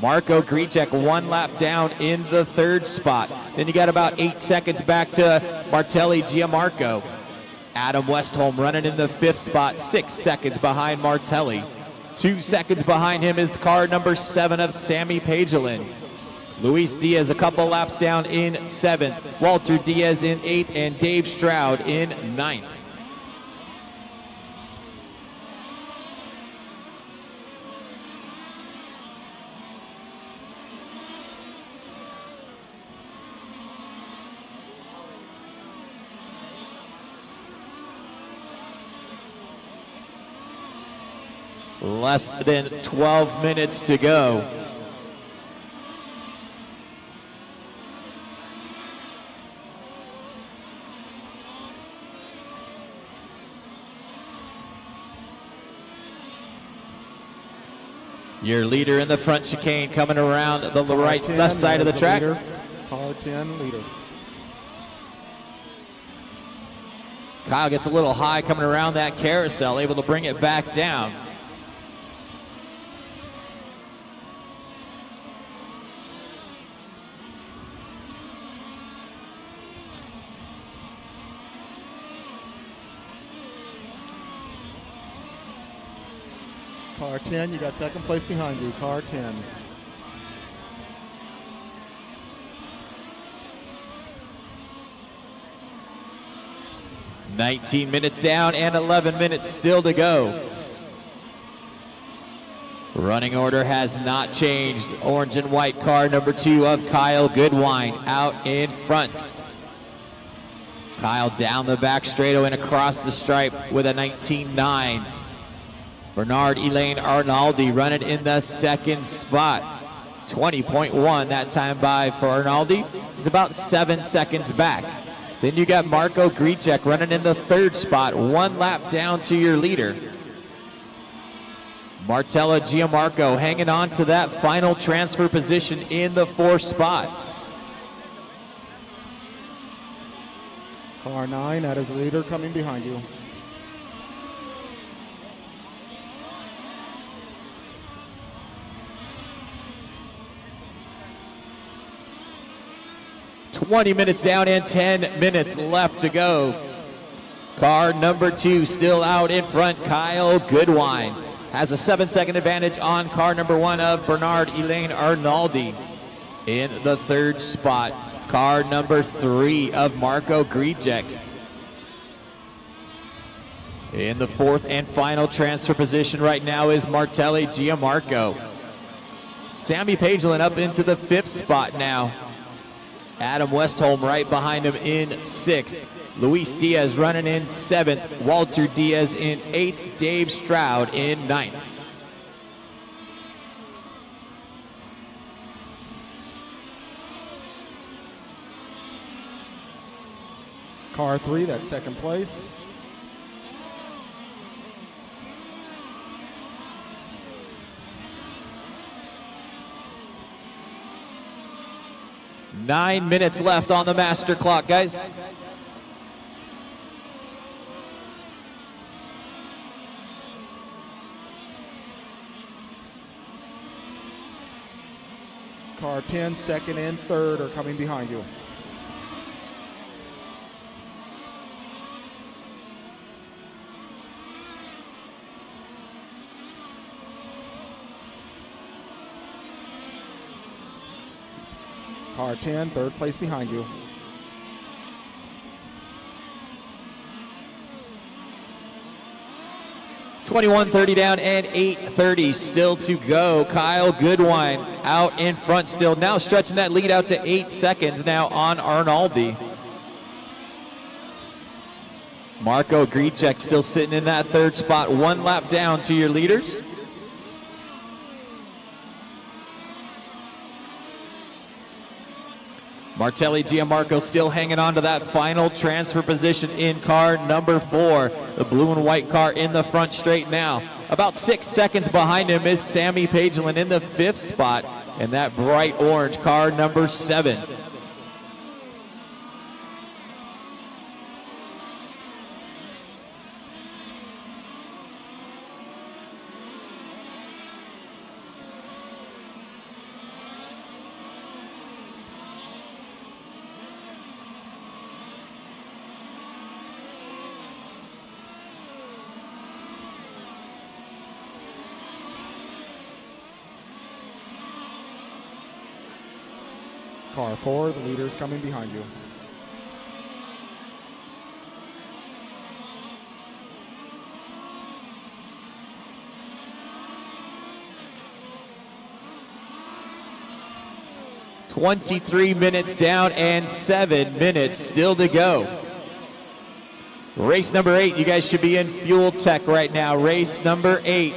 Marco Gricek 1 lap down in the third spot. Then you got about 8 seconds back to Martelli Gianmarco. Adam Westholm running in the 5th spot, 6 seconds behind Martelli. 2 seconds behind him is car number 7 of Sammy Pagelin. Luis Diaz a couple laps down in 7th. Walter Diaz in 8th and Dave Stroud in 9th. Less than 12 minutes to go. Your leader in the front chicane coming around the left side of the track. Car 10 leader. Kyle gets a little high coming around that carousel, able to bring it back down. Car 10, you got second place behind you. Car 10. $19 minutes down and 11 minutes still to go. Running order has not changed. Orange and white car number 2 of Kyle Goodwin out in front. Kyle down the back straightaway and across the stripe with a 19.9. Bernard Elaine Arnaldi running in the second spot. 20.1 that time by for Arnaldi. He's about 7 seconds back. Then you got Marco Gricek running in the third spot, 1 lap down to your leader. Martello Gianmarco hanging on to that final transfer position in the 4th spot. Car 9, that is the leader coming behind you. $20 minutes down and 10 minutes left to go. Car number 2 still out in front. Kyle Goodwin has a 7-second advantage on car number 1 of Bernard Elaine Arnaldi. In the 3rd spot, car number 3 of Marco Gricek. In the 4th and final transfer position right now is Martelli Gianmarco. Sammy Pagelin up into the 5th spot now. Adam Westholm right behind him in 6th. Luis Diaz running in 7th. Walter Diaz in 8th. Dave Stroud in 9th. Car 3, that's second place. Nine minutes left on the master clock, guys. Car 10, second and third are coming behind you. Car 10, third place behind you. $21.30 down and $8.30 still to go. Kyle Goodwin out in front still. Now stretching that lead out to 8 seconds now on Arnaldi. Marco Grichek still sitting in that third spot. 1 lap down to your leaders. Martelli Gianmarco still hanging on to that final transfer position in car number 4. The blue and white car in the front straight now. About 6 seconds behind him is Sammy Pagelin in the 5th spot. And that bright orange car number 7. Car 4, the leader is coming behind you. $23 minutes down and 7 minutes still to go. Race number 8, you guys should be in fuel tech right now. Race number 8.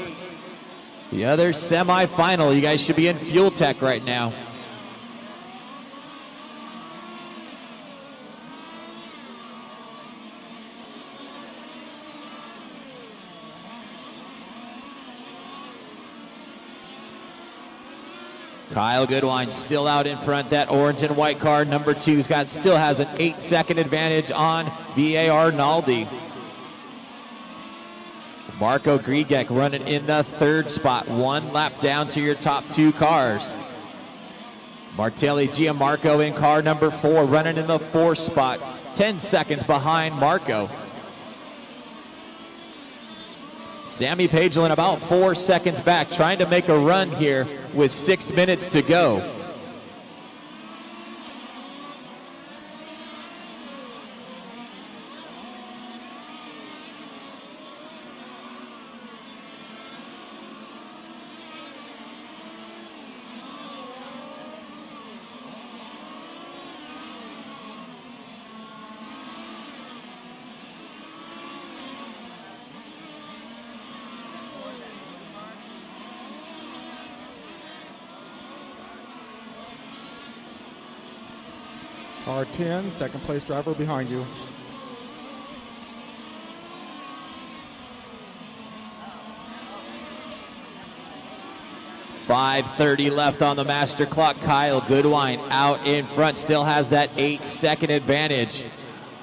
The other semifinal, you guys should be in fuel tech right now. Kyle Goodwin still out in front. That orange and white car, number 2, still has an 8-second advantage on VAR Naldi. Marco Grigek running in the 3rd spot. 1 lap down to your top 2 cars. Martelli Gianmarco in car number 4 running in the 4th spot. 10 seconds behind Marco. Sammy Pagelin about 4 seconds back, trying to make a run here with 6 minutes to go. Car 10, second place driver behind you. $5:30 left on the master clock. Kyle Goodwin out in front, still has that 8-second advantage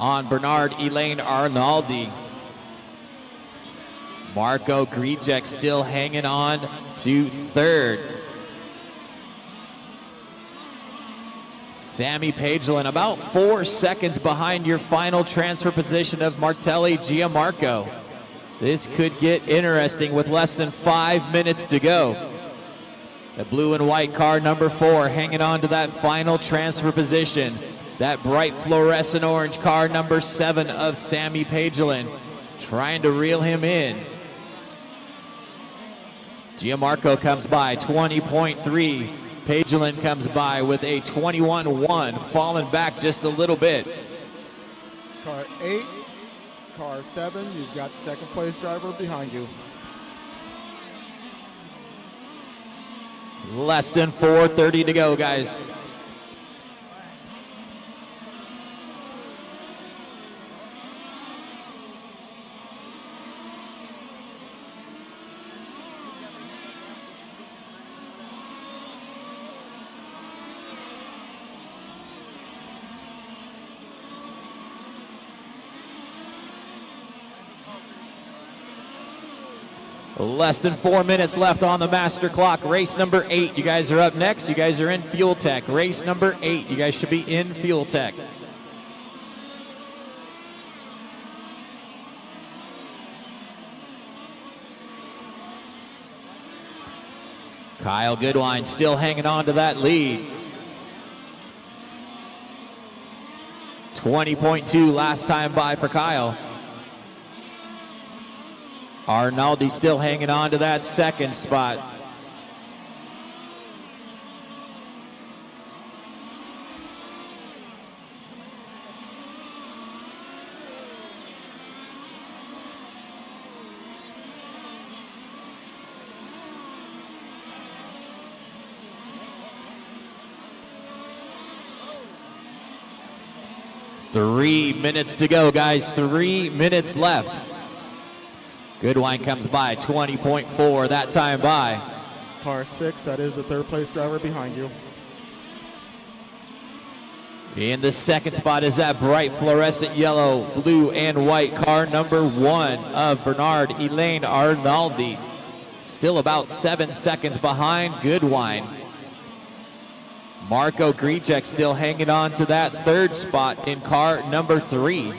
on Bernard Elaine Arnaldi. Marco Grigek still hanging on to 3rd. Sammy Pagelin about 4 seconds behind your final transfer position of Martelli Gianmarco. This could get interesting with less than 5 minutes to go. The blue and white car number 4 hanging on to that final transfer position. That bright fluorescent orange car number 7 of Sammy Pagelin trying to reel him in. Gianmarco comes by 20.3. Pagelin comes by with a 21-1, falling back just a little bit. Car 8, car 7, you've got second place driver behind you. Less than 4:30 to go, guys. Less than 4 minutes left on the master clock. Race number 8. You guys are up next. You guys are in Fuel Tech. Race number 8. You guys should be in Fuel Tech. Kyle Goodwin still hanging on to that lead. 20.2 last time by for Kyle. Arnaldi still hanging on to that second spot. Three minutes to go, guys. 3 minutes left. Goodwin comes by, 20.4 that time by. Car 6, that is the third place driver behind you. In the second spot is that bright fluorescent yellow, blue, and white car number 1 of Bernard Elaine Arnaldi. Still about 7 seconds behind Goodwin. Marco Grijek still hanging on to that third spot in car number 3.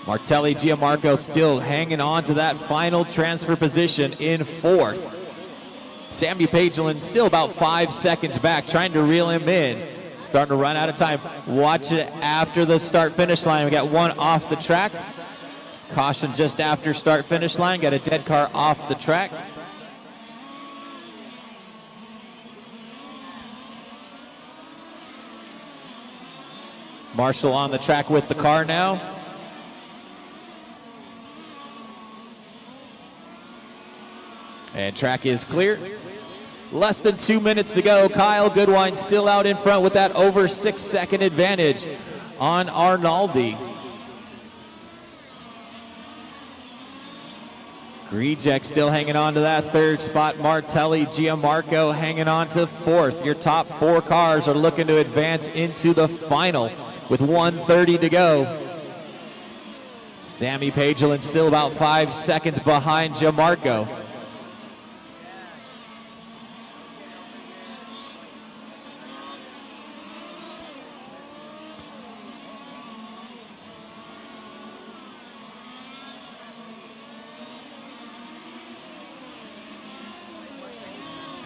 Martelli Gianmarco still hanging on to that final transfer position in 4th. Sammy Pagelin still about 5 seconds back, trying to reel him in. Starting to run out of time. Watch it after the start-finish line. We got one off the track. Caution just after start-finish line. Got a dead car off the track. Marshall on the track with the car now. And track is clear. Less than 2 minutes to go. Kyle Goodwin still out in front with that over 6 second advantage on Arnaldi. Grijek still hanging on to that third spot. Martelli Gianmarco hanging on to 4th. Your top 4 cars are looking to advance into the final with 1:30 to go. Sammy Pagelin still about 5 seconds behind Gianmarco.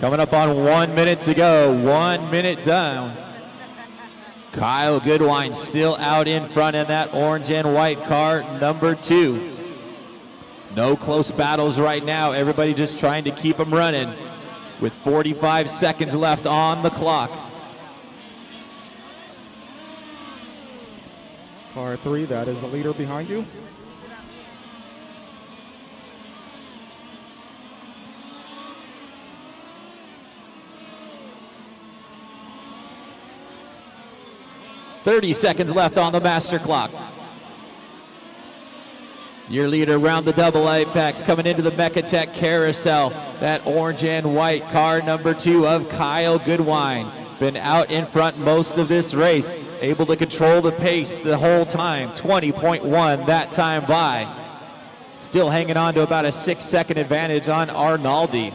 Coming up on 1 minute to go. 1 minute down. Kyle Goodwin still out in front in that orange and white car, number 2. No close battles right now. Everybody just trying to keep them running with 45 seconds left on the clock. Car 3, that is the leader behind you. .30 seconds left on the master clock. Your leader around the double apex coming into the Mechatech carousel. That orange and white car number 2 of Kyle Goodwin. Been out in front most of this race. Able to control the pace the whole time. 20.1 that time by. Still hanging on to about a 6 second advantage on Arnaldi.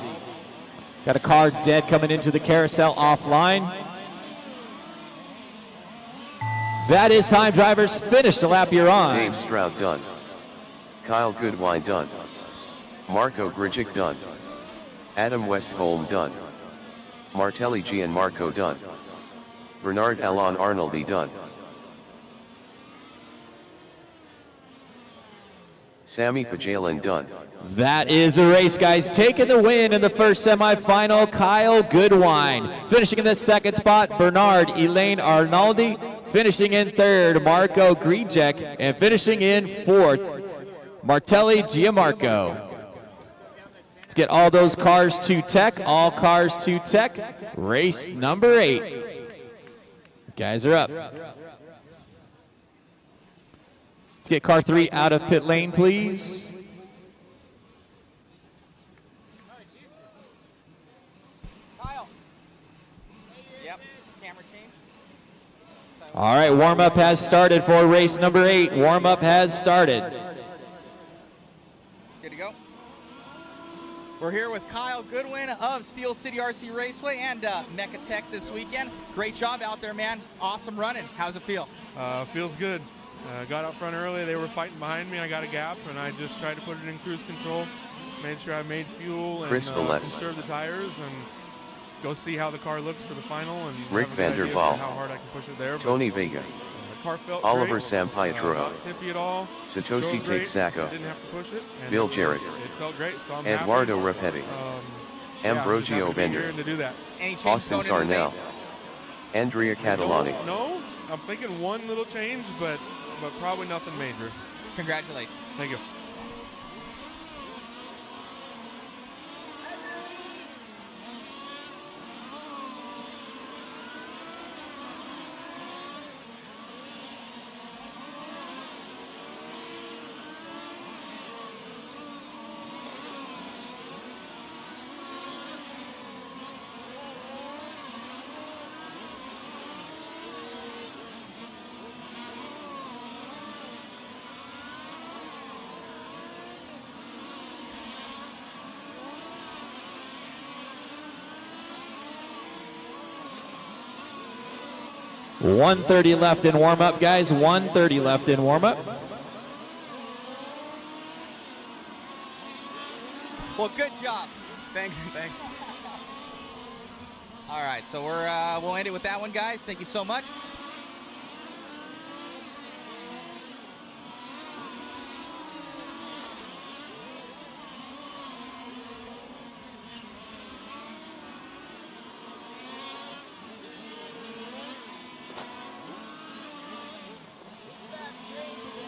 Got a car dead coming into the carousel offline. That is time, drivers. Finish the lap you're on. Dave Stroud done. Kyle Goodwin done. Marco Grijek done. Adam Westholm done. Martelli Gianmarco done. Bernard Alon Arnaldi done. Sammy Pajalan done. That is the race, guys. Taking the win in the first semifinal, Kyle Goodwin. Finishing in the second spot, Bernard Elaine Arnaldi. Finishing in third, Marco Grijek. And finishing in fourth, Martelli Gianmarco. Let's get all those cars to tech. All cars to tech. Race number 8. Guys are up. Let's get car 3 out of pit lane, please. All right, warm-up has started for race number 8. Warm-up has started. Good to go. We're here with Kyle Goodwin of Steel City RC Raceway and Mecha Tech this weekend. Great job out there, man. Awesome running. How's it feel? Feels good. Got out front early. They were fighting behind me. I got a gap, and I just tried to put it in cruise control. Made sure I made fuel and conserved the tires, and go see how the car looks for the final. And Rick Vanderval, how hard I can push it there. Tony Vega, Oliver Sampietro, Satoshi Takesako, Bill Jarrett, Eduardo Rapetti, Ambrogio Bender, Austin Sarnell, Andrea Catalani. No, I'm thinking one little change, but probably nothing major. Congratulations. Thank you. .130 left in warm-up, guys. 1:30 left in warm-up. Well, good job. Thanks. All right, so we'll end it with that one, guys. Thank you so much.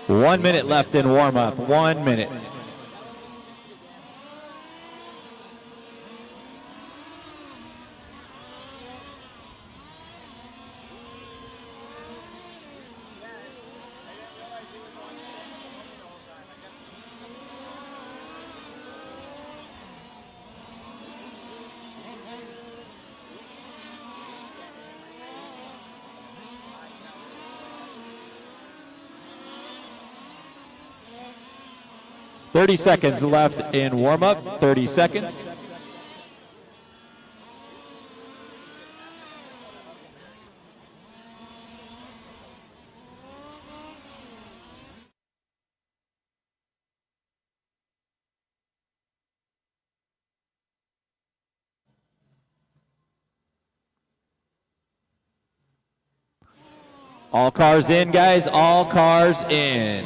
One minute left in warm-up. 1 minute. .30 seconds left in warm-up. 30 seconds. All cars in, guys. All cars in.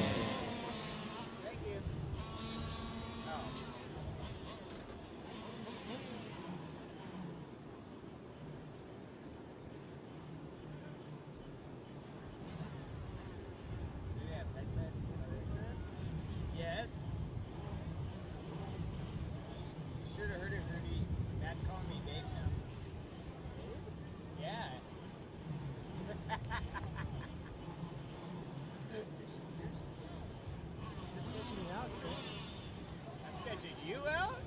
You out?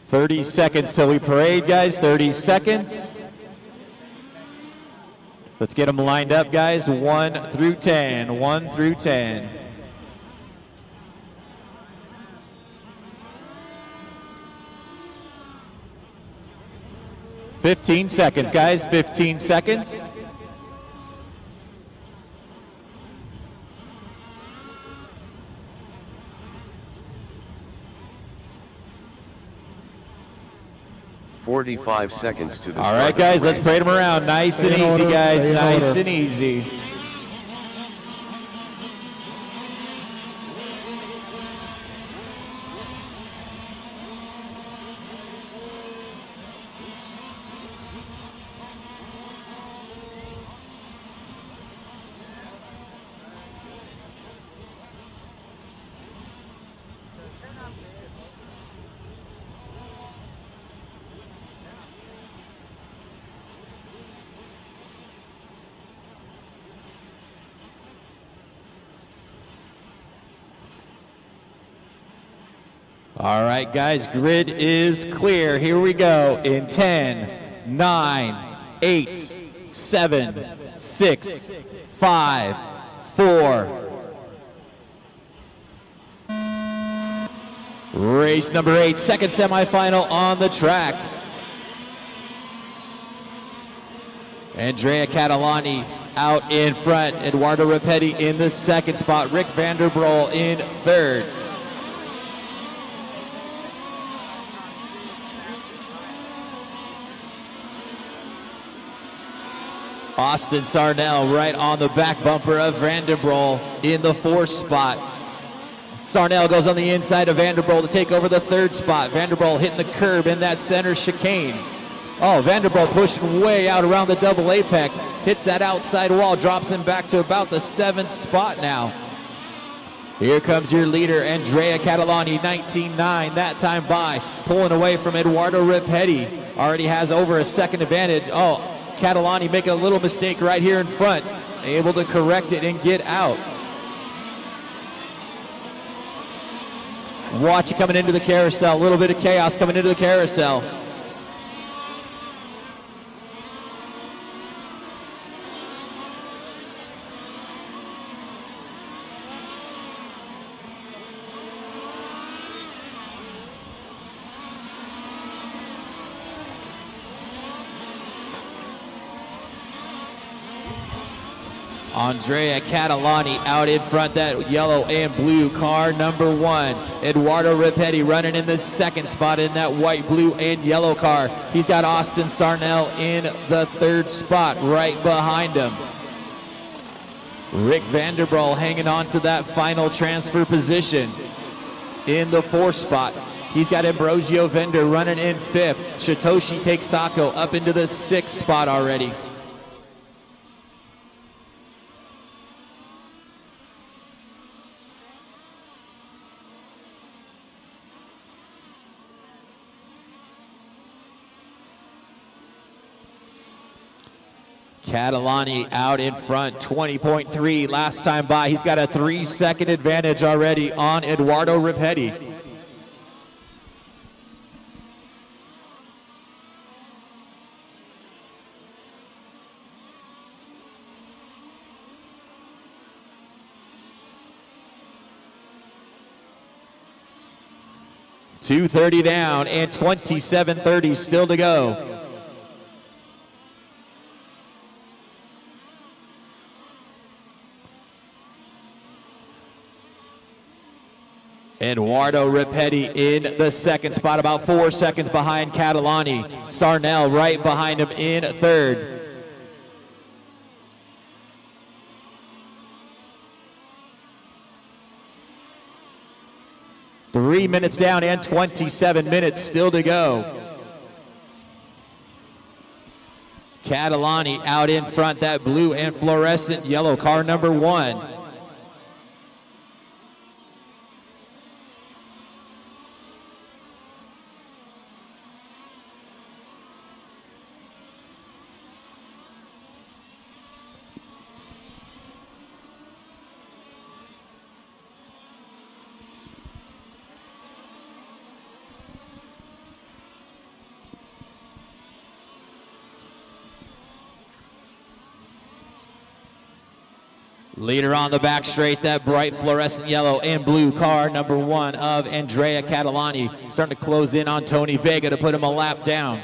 30 seconds till we parade, guys. 30 seconds. Let's get them lined up, guys. 1 through 10. 1 through 10. Fifteen seconds, guys. 15 seconds. .45 seconds to the All right, guys, let's parade them around. Nice and easy, guys. Nice and easy. All right, guys, grid is clear. Here we go in 10, 9, 8, 7, 6, 5, 4. Race number 8, second semifinal on the track. Andrea Catalani out in front. Eduardo Rapetti in the second spot. Rick Vanderbroel in third. Austin Sarnell right on the back bumper of Vanderbroel in the fourth spot. Sarnell goes on the inside of Vanderbroel to take over the third spot. Vanderbroel hitting the curb in that center chicane. Oh, Vanderbroel pushing way out around the double apex. Hits that outside wall, drops him back to about the seventh spot now. Here comes your leader, Andrea Catalani, 19.9 that time by. Pulling away from Eduardo Rapetti. Already has over a second advantage. Oh, Catalani making a little mistake right here in front. Able to correct it and get out. Watch it coming into the carousel. A little bit of chaos coming into the carousel. Andrea Catalani out in front, that yellow and blue car number 1. Eduardo Rapetti running in the second spot in that white, blue, and yellow car. He's got Austin Sarnell in the third spot right behind him. Rick Vanderbroel hanging on to that final transfer position in the fourth spot. He's got Ambrosio Vender running in fifth. Satoshi takes Sako up into the sixth spot already. Catalani out in front, 20.3 last time by. He's got a 3-second advantage already on Eduardo Rapetti. .230 down and 27.30 still to go. Eduardo Rapetti in the second spot, about 4 seconds behind Catalani. Sarnell right behind him in third. Three minutes down and 27 minutes still to go. Catalani out in front, that blue and fluorescent yellow car number 1. Leader on the back straight, that bright fluorescent yellow and blue car number 1 of Andrea Catalani. Starting to close in on Tony Vega to put him a lap down.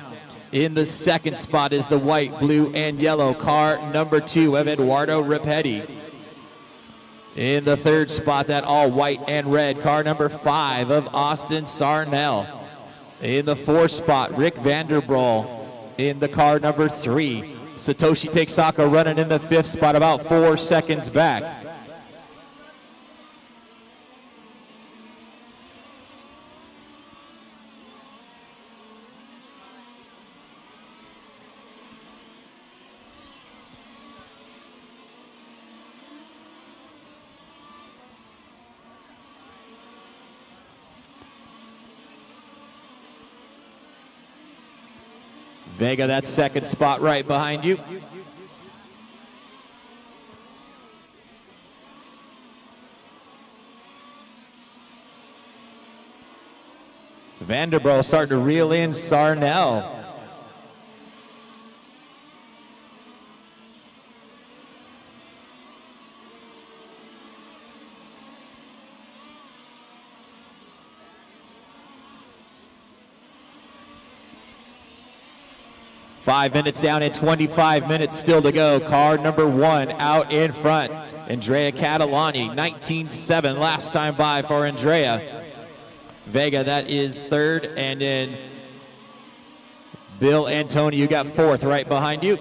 In the second spot is the white, blue, and yellow car number 2 of Eduardo Rapetti. In the third spot, that all white and red car number 5 of Austin Sarnell. In the fourth spot, Rick Vanderbroel in the car number 3. Satoshi takes Sako running in the fifth spot, about 4 seconds back. Vega, that second spot right behind you. Vanderbilt starting to reel in Sarnell. Five minutes down and 25 minutes still to go. Car number 1 out in front. Andrea Catalani, 19.7 last time by for Andrea. Vega, that is third, and then Bill Antoni, you got fourth right behind you.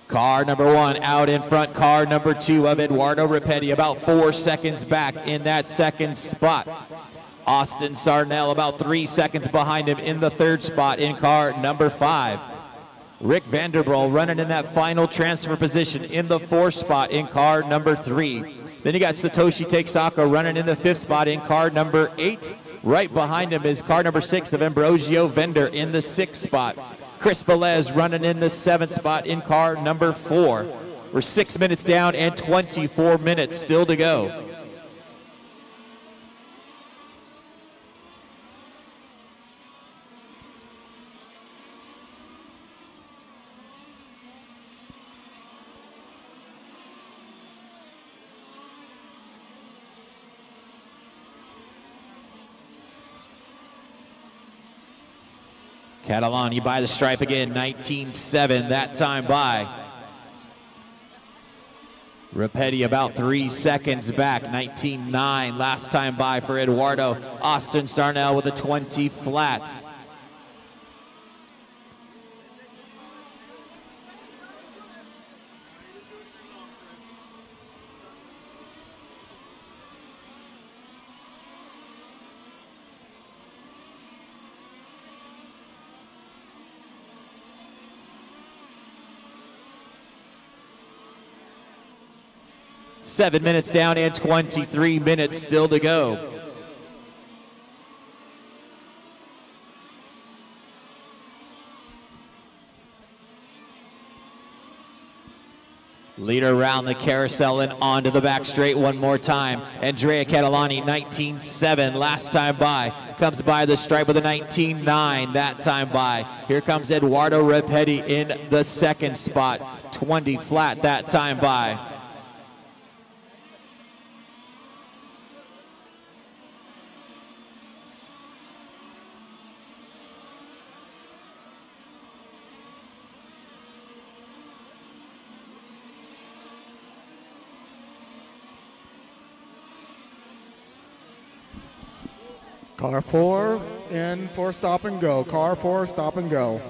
Car number 1 out in front. Car number 2 of Eduardo Rapetti about 4 seconds back in that second spot. Austin Sarnell about 3 seconds behind him in the third spot in car number 5. Rick Vanderbilt running in that final transfer position in the 4th spot in car number 3. Then you got Satoshi Texaka running in the 5th spot in car number 8. Right behind him is car number 6 of Ambrosio Vender in the 6th spot. Chris Velez running in the 7th spot in car number 4. We're 6 minutes down and 24 minutes still to go. Catalani by the stripe again, 19.7 that time by. Rapetti about 3 seconds back, 19.9 last time by for Eduardo. Austin Sarnell with a 20 flat. Seven minutes down and 23 minutes still to go. Leader around the carousel and onto the back straight one more time. Andrea Catalani, 19.7 last time by. Comes by the stripe with a 19.9 that time by. Here comes Eduardo Rapetti in the 2nd spot. 20 flat that time by. Car 4 in for stop and go. Car 4, stop and go.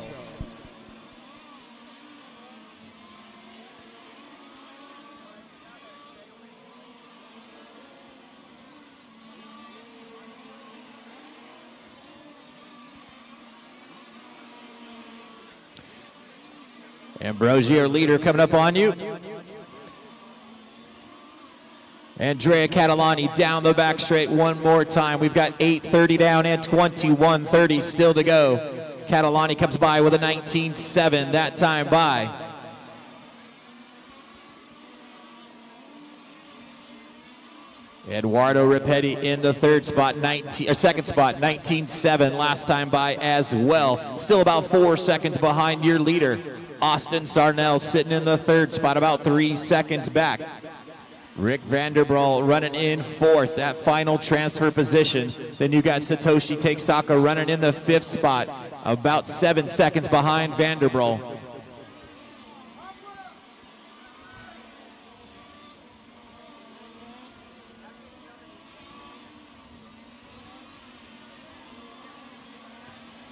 Ambrosio, leader, coming up on you. Andrea Catalani down the back straight one more time. We've got 8:30 down and 21:30 still to go. Catalani comes by with a 19.7 that time by. Eduardo Rapetti in the 3rd spot, 2nd spot, 19.7 last time by as well. Still about 4 seconds behind your leader. Austin Sarnell sitting in the 3rd spot, about 3 seconds back. Rick Vanderbilt running in 4th, that final transfer position. Then you got Satoshi Texaka running in the 5th spot, about 7 seconds behind Vanderbilt.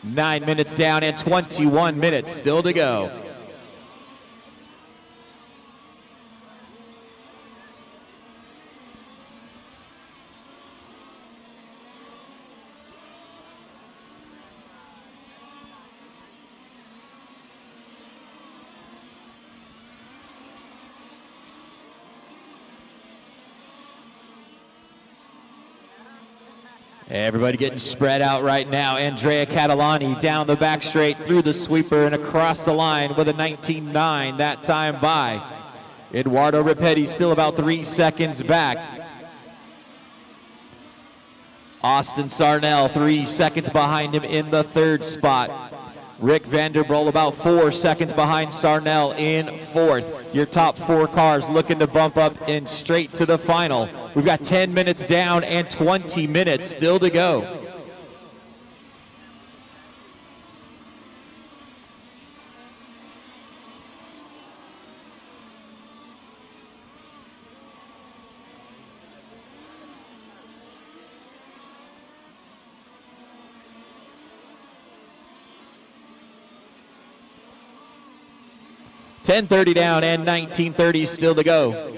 Nine minutes down and 21 minutes still to go. Everybody getting spread out right now. Andrea Catalani down the back straight through the sweeper and across the line with a 19.9 that time by. Eduardo Ripetti still about 3 seconds back. Austin Sarnell 3 seconds behind him in the third spot. Rick Vanderbrol about 4 seconds behind Sarnell in fourth. Your top 4 cars looking to bump up and straight to the final. We've got 10 minutes down and 20 minutes still to go. .10:30 down and 19:30 still to go.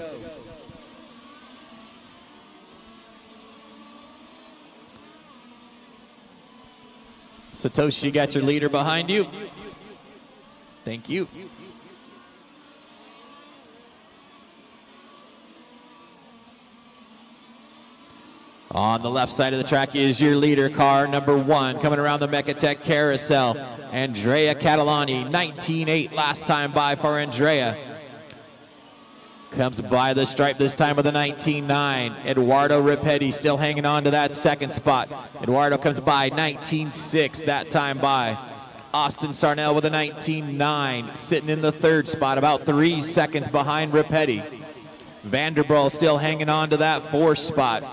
Satoshi, you got your leader behind you. Thank you. On the left side of the track is your leader, car number 1, coming around the Mechatech Carousel. Andrea Catalani, 19.8 last time by for Andrea. Comes by the stripe this time with a 19.9. Eduardo Ripetti still hanging on to that second spot. Eduardo comes by 19.6 that time by. Austin Sarnell with a 19.9, sitting in the third spot, about 3 seconds behind Ripetti. Vanderbrol still hanging on to that fourth spot.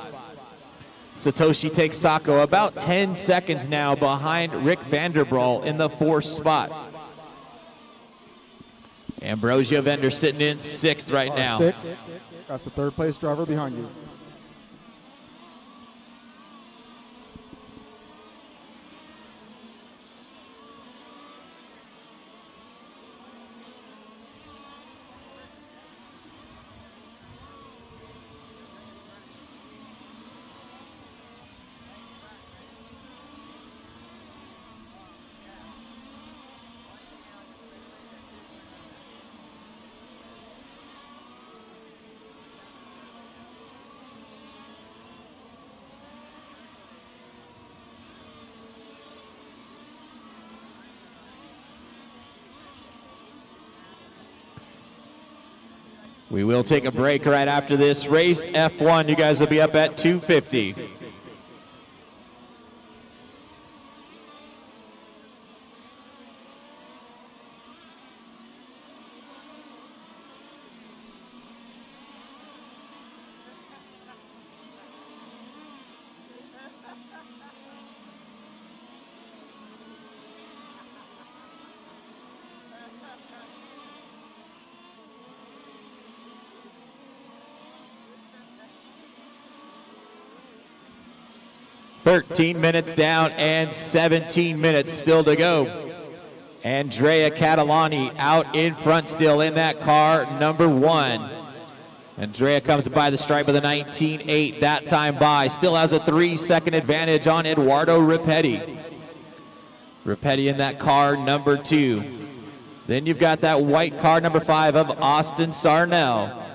Satoshi takes Sacco about 10 seconds now behind Rick Vanderbrol in the fourth spot. Ambrosio Vendor sitting in sixth right now. 6. That's the third place driver behind you. We will take a break right after this race. F1, you guys will be up at 2:50. .13 minutes down and 17 minutes still to go. Andrea Catalani out in front still in that car, number 1. Andrea comes by the stripe with a 19.8 that time by. Still has a 3-second advantage on Eduardo Ripetti. Ripetti in that car, number 2. Then you've got that white car, number 5 of Austin Sarnell.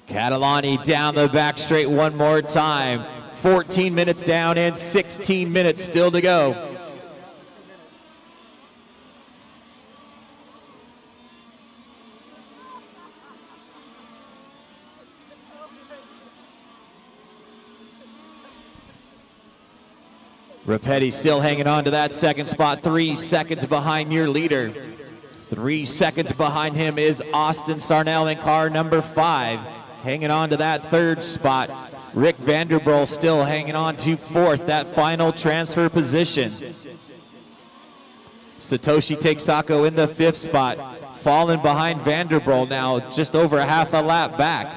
Catalani down the back straight one more time. 14 minutes down and 16 minutes still to go. Ripetti still hanging on to that second spot, 3 seconds behind your leader. 3 seconds behind him is Austin Sarnell in car number 5. Hanging on to that third spot. Rick Vanderbrol still hanging on to fourth, that final transfer position. Satoshi Takesako in the 5th spot. Falling behind Vanderbrol now, just over half a lap back.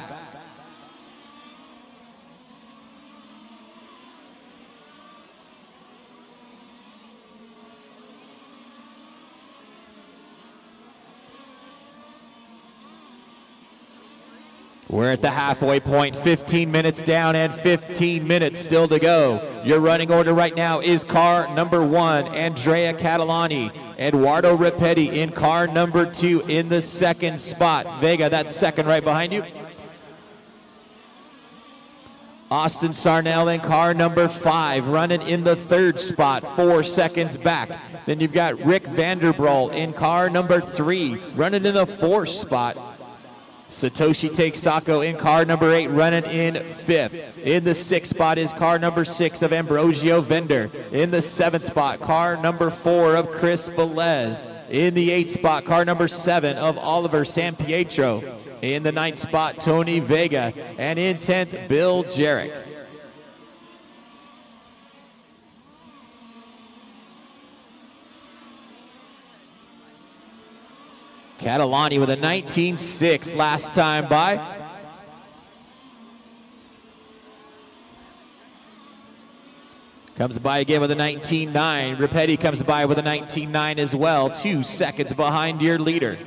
We're at the halfway point, 15 minutes down and 15 minutes still to go. Your running order right now is car number 1, Andrea Catalani. Eduardo Ripetti in car number 2 in the second spot. Vega, that's second right behind you. Austin Sarnell in car number 5, running in the third spot, 4 seconds back. Then you've got Rick Vanderbrol in car number 3, running in the 4th spot. Satoshi Takesako in car number 8, running in 5th. In the 6th spot is car number 6 of Ambrosio Vender. In the 7th spot, car number 4 of Chris Velez. In the 8th spot, car number 7 of Oliver Sampietro. In the 9th spot, Tony Vega. And in 10th, Bill Jarrett. Catalani with a 19.6 last time by. Comes by again with a 19.9. Ripetti comes by with a 19.9 as well, 2 seconds behind your leader.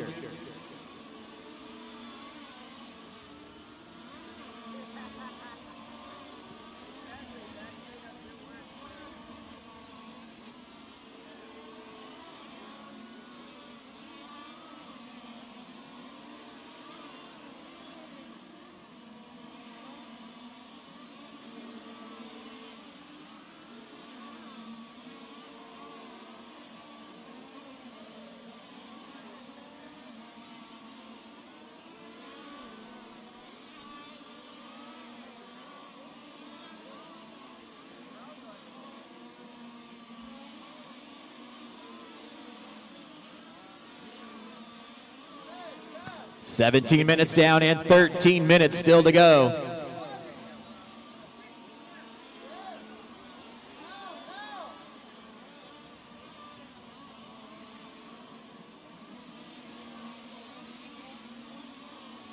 $17 minutes down and 13 minutes still to go.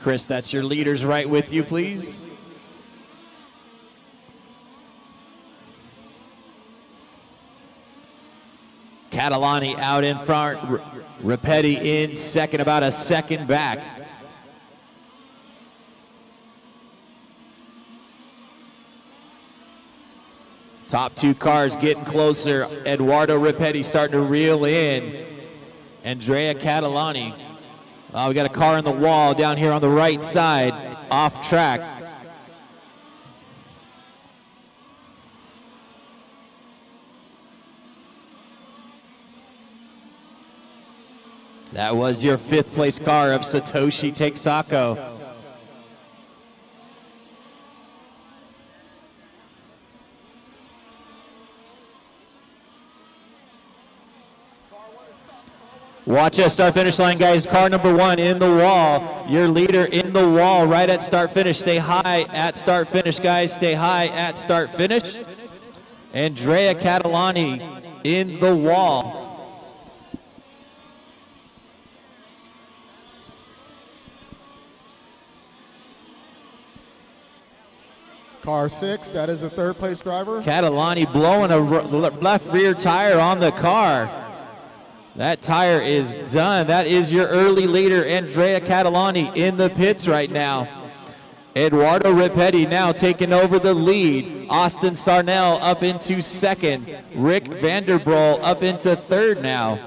Chris, that's your leaders right with you, please. Catalani out in front, Ripetti in second, about a second back. Top 2 cars getting closer. Eduardo Ripetti starting to reel in. Andrea Catalani. We got a car in the wall down here on the right side, off track. That was your 5th place car of Satoshi Takesako. Watch us start finish line, guys. Car number 1 in the wall. Your leader in the wall right at start finish. Stay high at start finish, guys. Stay high at start finish. Andrea Catalani in the wall. Car 6, that is the 3rd place driver. Catalani blowing a left rear tire on the car. That tire is done. That is your early leader, Andrea Catalani, in the pits right now. Eduardo Ripetti now taking over the lead. Austin Sarnell up into 2nd. Rick Vanderbrol up into 3rd now.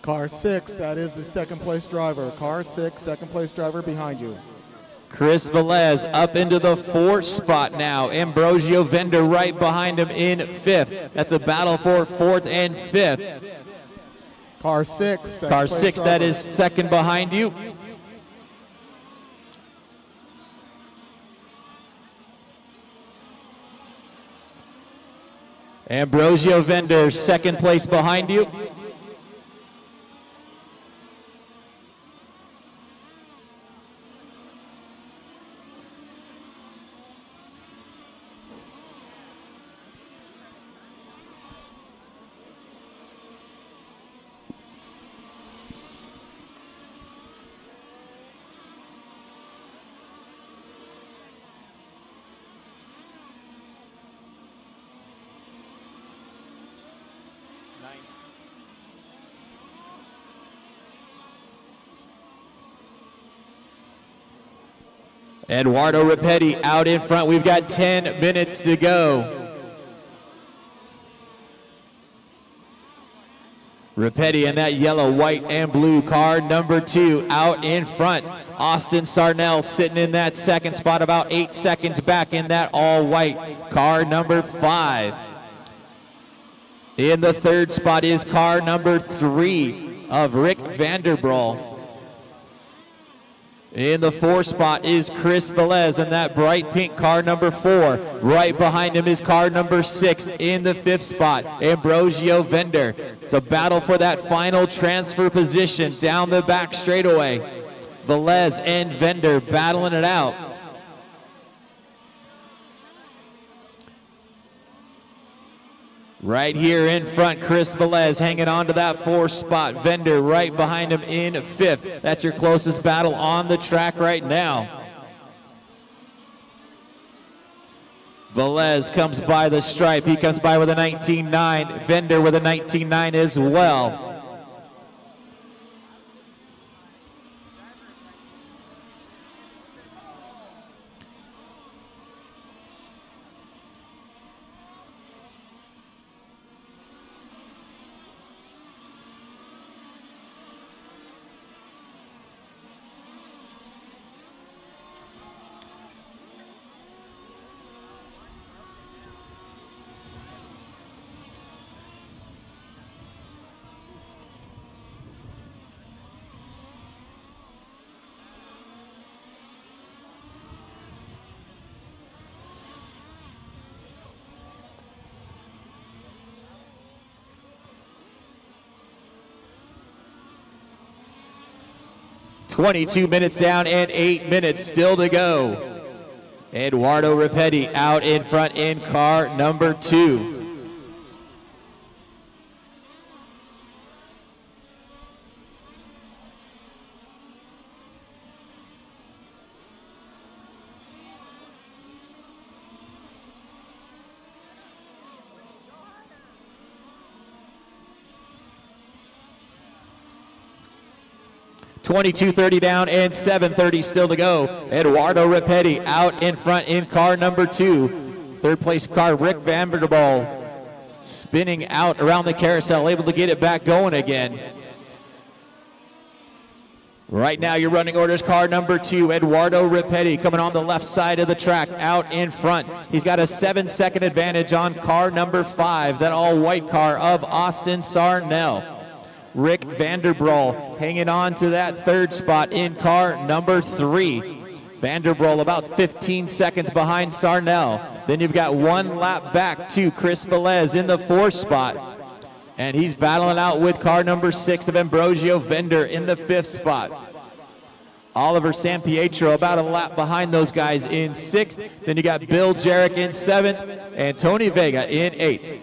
Car 6, that is the 2nd place driver. Car 6, 2nd place driver behind you. Chris Velez up into the 4th spot now. Ambrosio Vender right behind him in 5th. That's a battle for 4th and 5th. Car 6. Car 6, that is 2nd behind you. Ambrosio Vender, 2nd place behind you. Eduardo Rapetti out in front. We've got 10 minutes to go. Rapetti in that yellow, white, and blue car number 2 out in front. Austin Sarnell sitting in that second spot, about 8 seconds back in that all-white car number 5. In the third spot is car number 3 of Rick Vanderbrol. In the fourth spot is Chris Velez in that bright pink car number 4. Right behind him is car number 6 in the fifth spot, Ambrosio Vender. It's a battle for that final transfer position down the back straightaway. Velez and Vender battling it out. Right here in front, Chris Velez hanging on to that 4th spot. Vender right behind him in 5th. That's your closest battle on the track right now. Velez comes by the stripe. He comes by with a 19.9. Vender with a 19.9 as well. .22 minutes down and 8 minutes still to go. Eduardo Rapetti out in front in car number 2. .22:30 down and 7:30 still to go. Eduardo Rapetti out in front in car number 2. Third place car, Rick Vanderbilt, spinning out around the carousel, able to get it back going again. Right now, your running orders, car number 2, Eduardo Rapetti, coming on the left side of the track, out in front. He's got a 7-second advantage on car number 5, that all-white car of Austin Sarnell. Rick Vanderbrol hanging on to that 3rd spot in car number 3. Vanderbrol about 15 seconds behind Sarnell. Then you've got 1 lap back to Chris Velez in the 4th spot. And he's battling out with car number 6 of Ambrosio Vender in the 5th spot. Oliver Sampietro about a lap behind those guys in 6th. Then you got Bill Jarek in 7th and Tony Vega in 8th.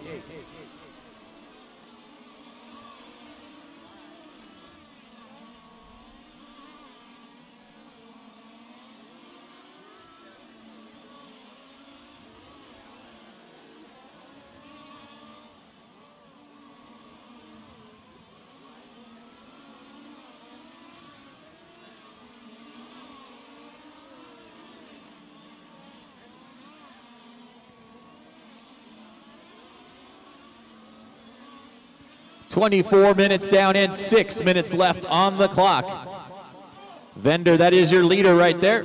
.24 minutes down and 6 minutes left on the clock. Vender, that is your leader right there.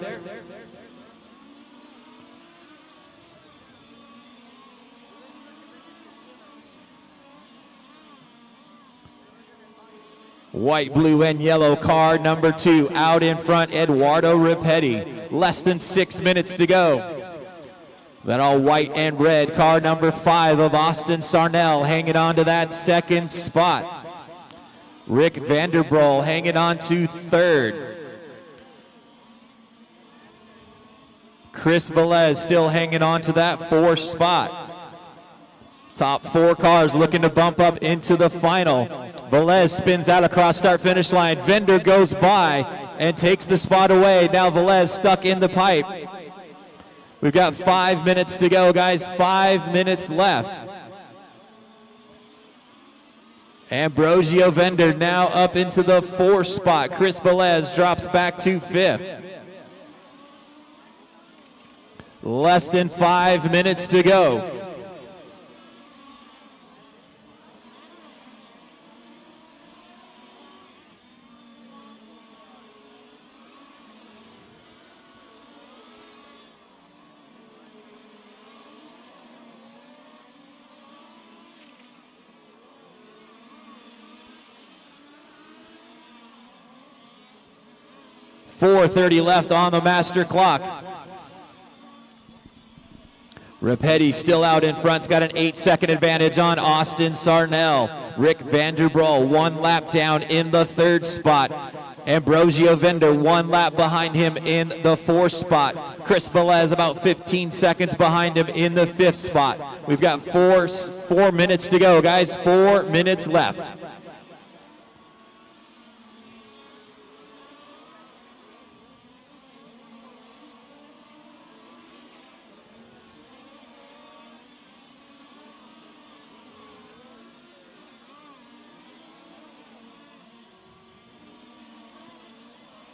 White, blue, and yellow car number 2 out in front, Eduardo Rapetti. Less than 6 minutes to go. That all white and red car number 5 of Austin Sarnell hanging on to that 2nd spot. Rick Vanderbrol hanging on to 3rd. Chris Velez still hanging on to that 4th spot. Top 4 cars looking to bump up into the final. Velez spins out across start-finish line. Vender goes by and takes the spot away. Now Velez stuck in the pipe. We've got 5 minutes to go, guys. 5 minutes left. Ambrosio Vender now up into the 4th spot. Chris Velez drops back to 5th. Less than 5 minutes to go. .430 left on the master clock. Rapetti still out in front. He's got an 8-second advantage on Austin Sarnell. Rick Vanderbroel 1 lap down in the 3rd spot. Ambrosio Vender 1 lap behind him in the 4th spot. Chris Velez about 15 seconds behind him in the 5th spot. We've got 4 minutes to go, guys. 4 minutes left.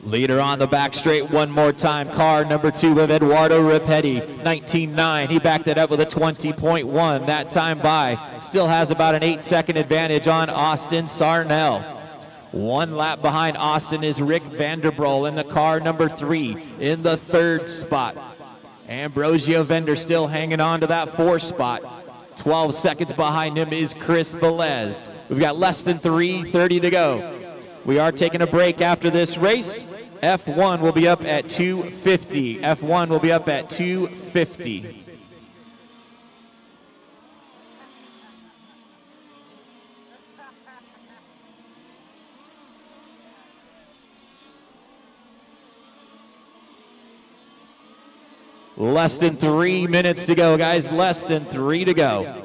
Leader on the back straight one more time. Car number 2 of Eduardo Rapetti, 19.9. He backed it up with a 20.1 that time by. Still has about an 8-second advantage on Austin Sarnell. 1 lap behind Austin is Rick Vanderbroel in the car number 3 in the 3rd spot. Ambrosio Vender still hanging on to that 4th spot. 12 seconds behind him is Chris Velez. We've got less than 3:30 to go. We are taking a break after this race. F1 will be up at 2:50. F1 will be up at 2:50. Less than 3 minutes to go, guys. Less than 3 to go.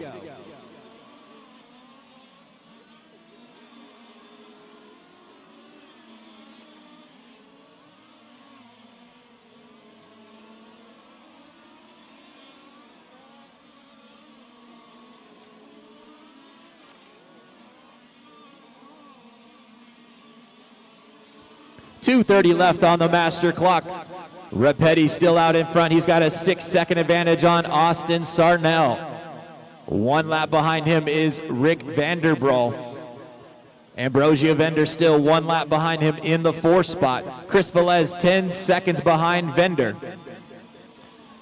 .230 left on the master clock. Rapetti still out in front. He's got a 6-second advantage on Austin Sarnell. 1 lap behind him is Rick Vanderbroel. Ambrosio Vender still 1 lap behind him in the 4th spot. Chris Velez 10 seconds behind Vender.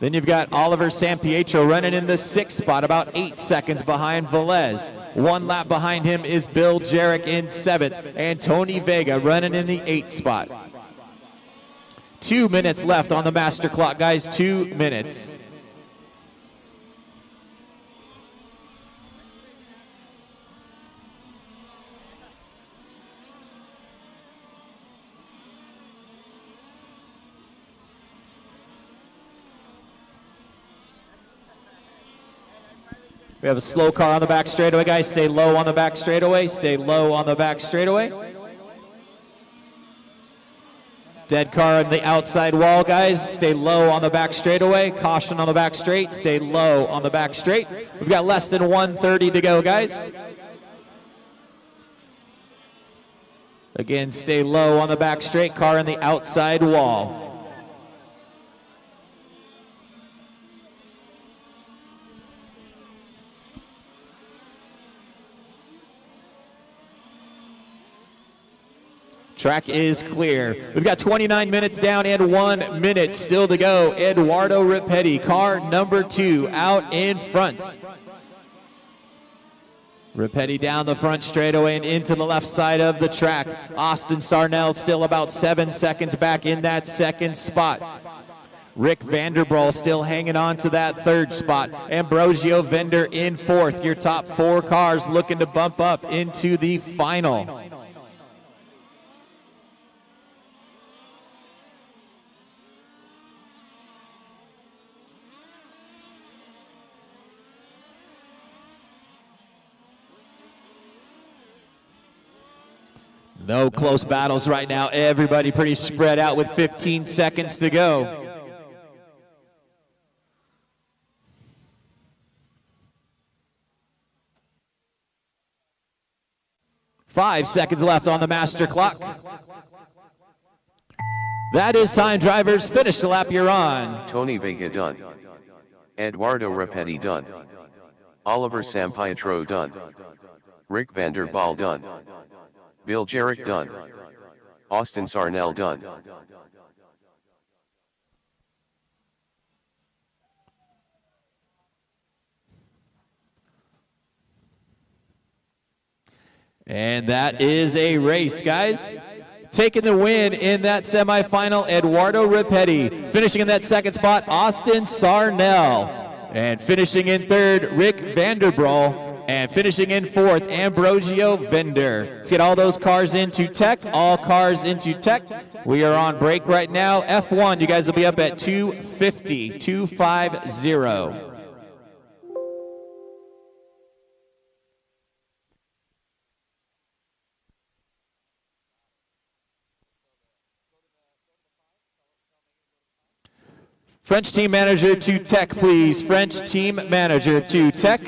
Then you've got Oliver Sampietro running in the 6th spot, about 8 seconds behind Velez. 1 lap behind him is Bill Jarek in 7th, and Tony Vega running in the 8th spot. 2 minutes left on the master clock, guys. 2 minutes. We have a slow car on the back straightaway, guys. Stay low on the back straightaway. Stay low on the back straightaway. Dead car on the outside wall, guys. Stay low on the back straightaway. Caution on the back straight. Stay low on the back straight. We've got less than 1:30 to go, guys. Again, stay low on the back straight. Car on the outside wall. Track is clear. We've got 29 minutes down and 1 minute still to go. Eduardo Rapetti, car number 2, out in front. Rapetti down the front straightaway and into the left side of the track. Austin Sarnell still about 7 seconds back in that 2nd spot. Rick Vanderbroel still hanging on to that 3rd spot. Ambrosio Vender in 4th. Your top 4 cars looking to bump up into the final. No close battles right now. Everybody pretty spread out with 15 seconds to go. Five seconds left on the master clock. That is time, drivers. Finish the lap you're on. Tony Vega done. Eduardo Rapetti done. Oliver Sampietro done. Rick van der Ball done. Bill Jarrett done. Austin Sarnell done. And that is a race, guys. Taking the win in that semifinal, Eduardo Rapetti. Finishing in that second spot, Austin Sarnell. And finishing in third, Rick Vanderbraal. And finishing in fourth, Ambrosio Vender. Let's get all those cars into tech. All cars into tech. We are on break right now. F1, you guys will be up at 250, 250. French team manager to tech, please. French team manager to tech.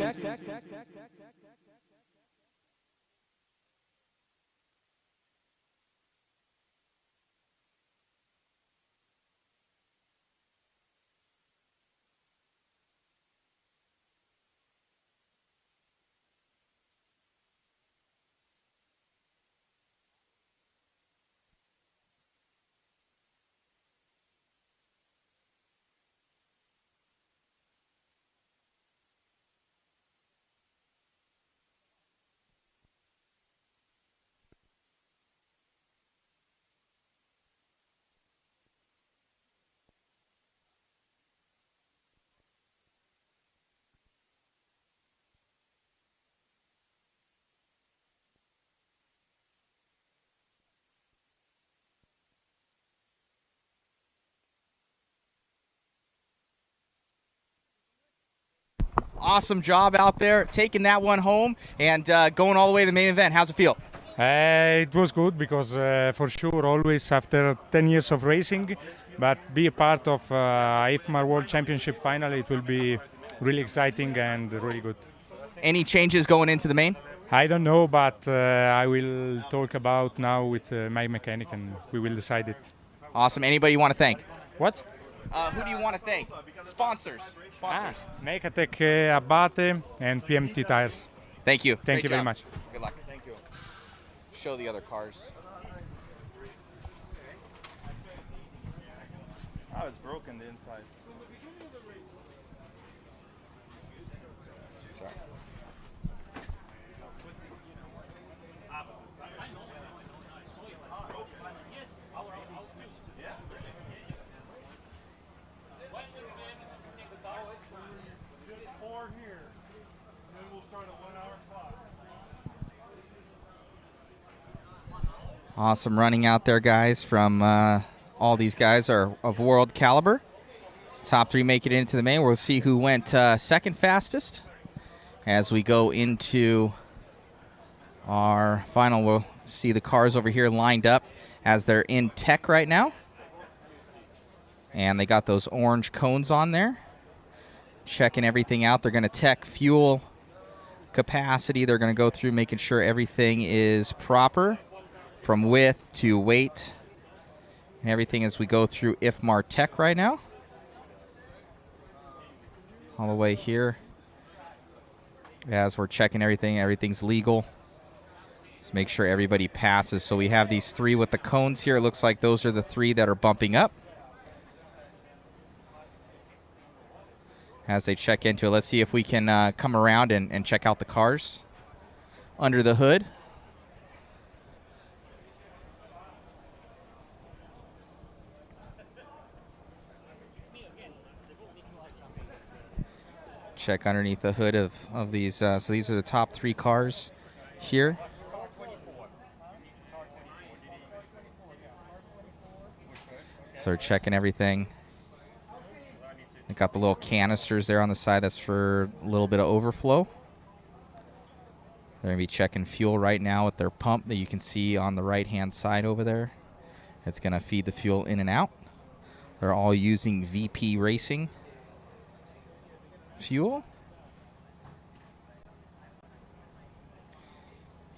Awesome job out there, taking that one home and going all the way to the main event. How's it feel? It was good because for sure always after 10 years of racing, but be a part of IFMAR World Championship final, it will be really exciting and really good. Any changes going into the main? I don't know, but I will talk about now with my mechanic and we will decide it. Awesome. Anybody you want to thank? What? Who do you want to thank? Sponsors. Mecatech, Abate, and PMT Tires. Thank you. Thank you very much. Good luck. Thank you. Show the other cars. Oh, it's broken the inside. Sorry. Awesome running out there, guys, from all these guys are of world caliber. Top three make it into the main. We'll see who went second fastest. As we go into our final, we'll see the cars over here lined up as they're in tech right now. And they got those orange cones on there. Checking everything out. They're going to tech fuel capacity. They're going to go through making sure everything is proper from width to weight and everything as we go through IFMAR tech right now. All the way here. As we're checking everything, everything's legal. Let's make sure everybody passes. So we have these three with the cones here. It looks like those are the three that are bumping up. As they check into it, let's see if we can come around and check out the cars under the hood. Check underneath the hood of these. So these are the top three cars here. So they're checking everything. They got the little canisters there on the side. That's for a little bit of overflow. They're going to be checking fuel right now with their pump that you can see on the right-hand side over there. It's going to feed the fuel in and out. They're all using VP Racing fuel.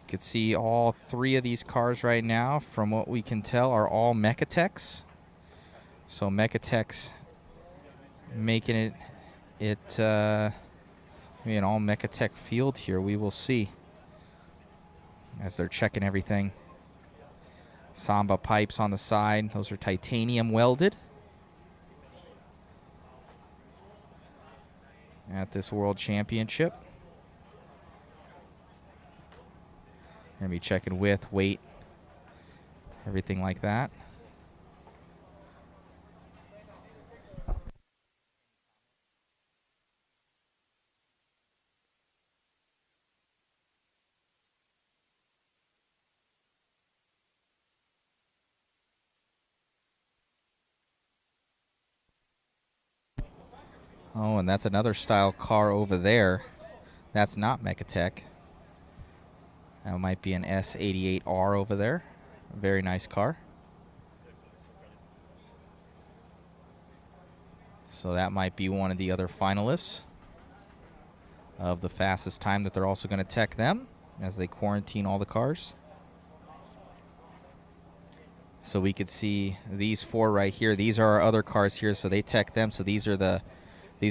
You can see all three of these cars right now, from what we can tell, are all Mecatechs. So Mecatechs making it it be an all Mechatech field here. We will see as they're checking everything. Samba pipes on the side. Those are titanium welded at this World Championship. Gonna be checking width, weight, everything like that. Oh, and that's another style car over there. That's not Mechatech. That might be an S88R over there. Very nice car. So that might be one of the other finalists of the fastest time that they're also going to tech them as they quarantine all the cars. So we could see these four right here. These are our other cars here, so they tech them. So these are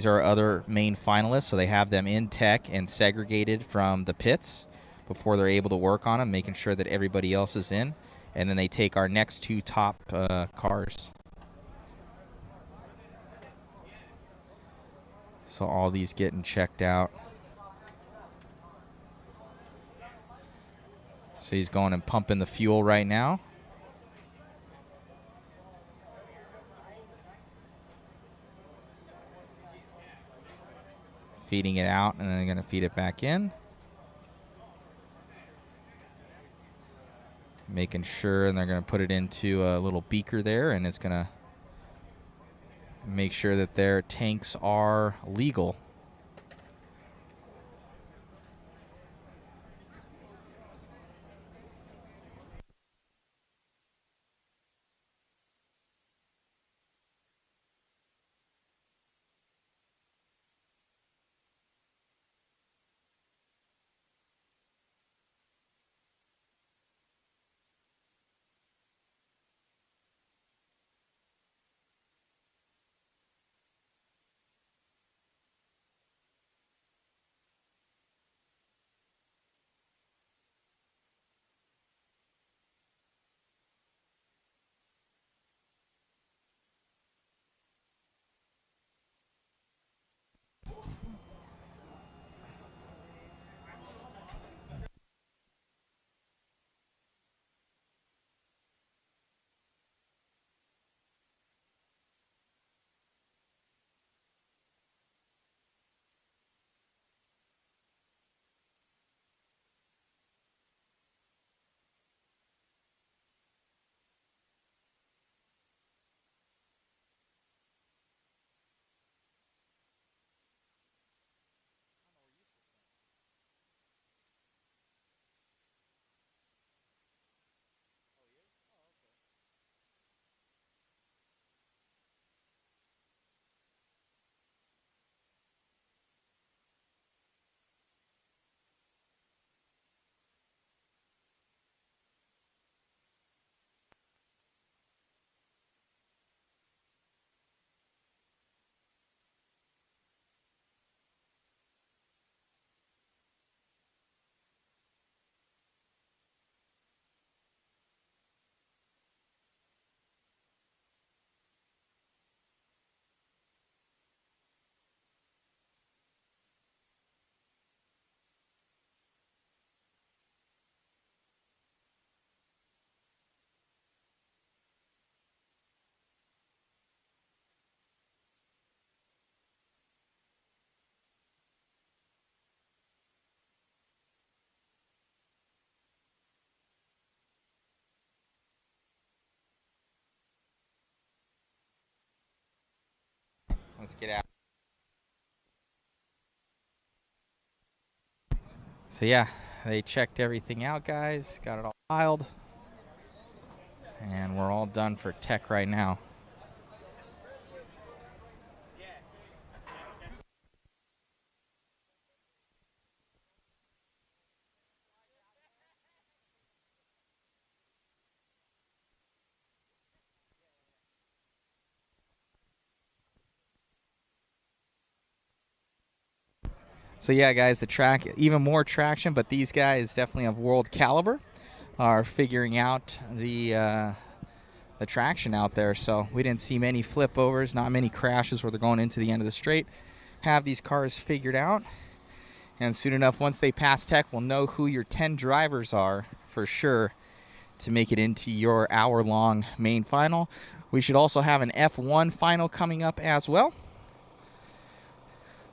our other main finalists. So they have them in tech and segregated from the pits before they're able to work on them, making sure that everybody else is in. And then they take our next two top cars. So all these getting checked out. So he's going and pumping the fuel right now. Feeding it out, and then they're going to feed it back in. Making sure, and they're going to put it into a little beaker there, and it's going to make sure that their tanks are legal. Let's get out. So yeah, they checked everything out, guys. Got it all filed. And we're all done for tech right now. So yeah, guys, the track, even more traction, but these guys definitely of world caliber are figuring out the traction out there. So we didn't see many flip overs, not many crashes where they're going into the end of the straight. Have these cars figured out, and soon enough, once they pass tech, we'll know who your 10 drivers are for sure to make it into your hour-long main final. We should also have an F1 final coming up as well,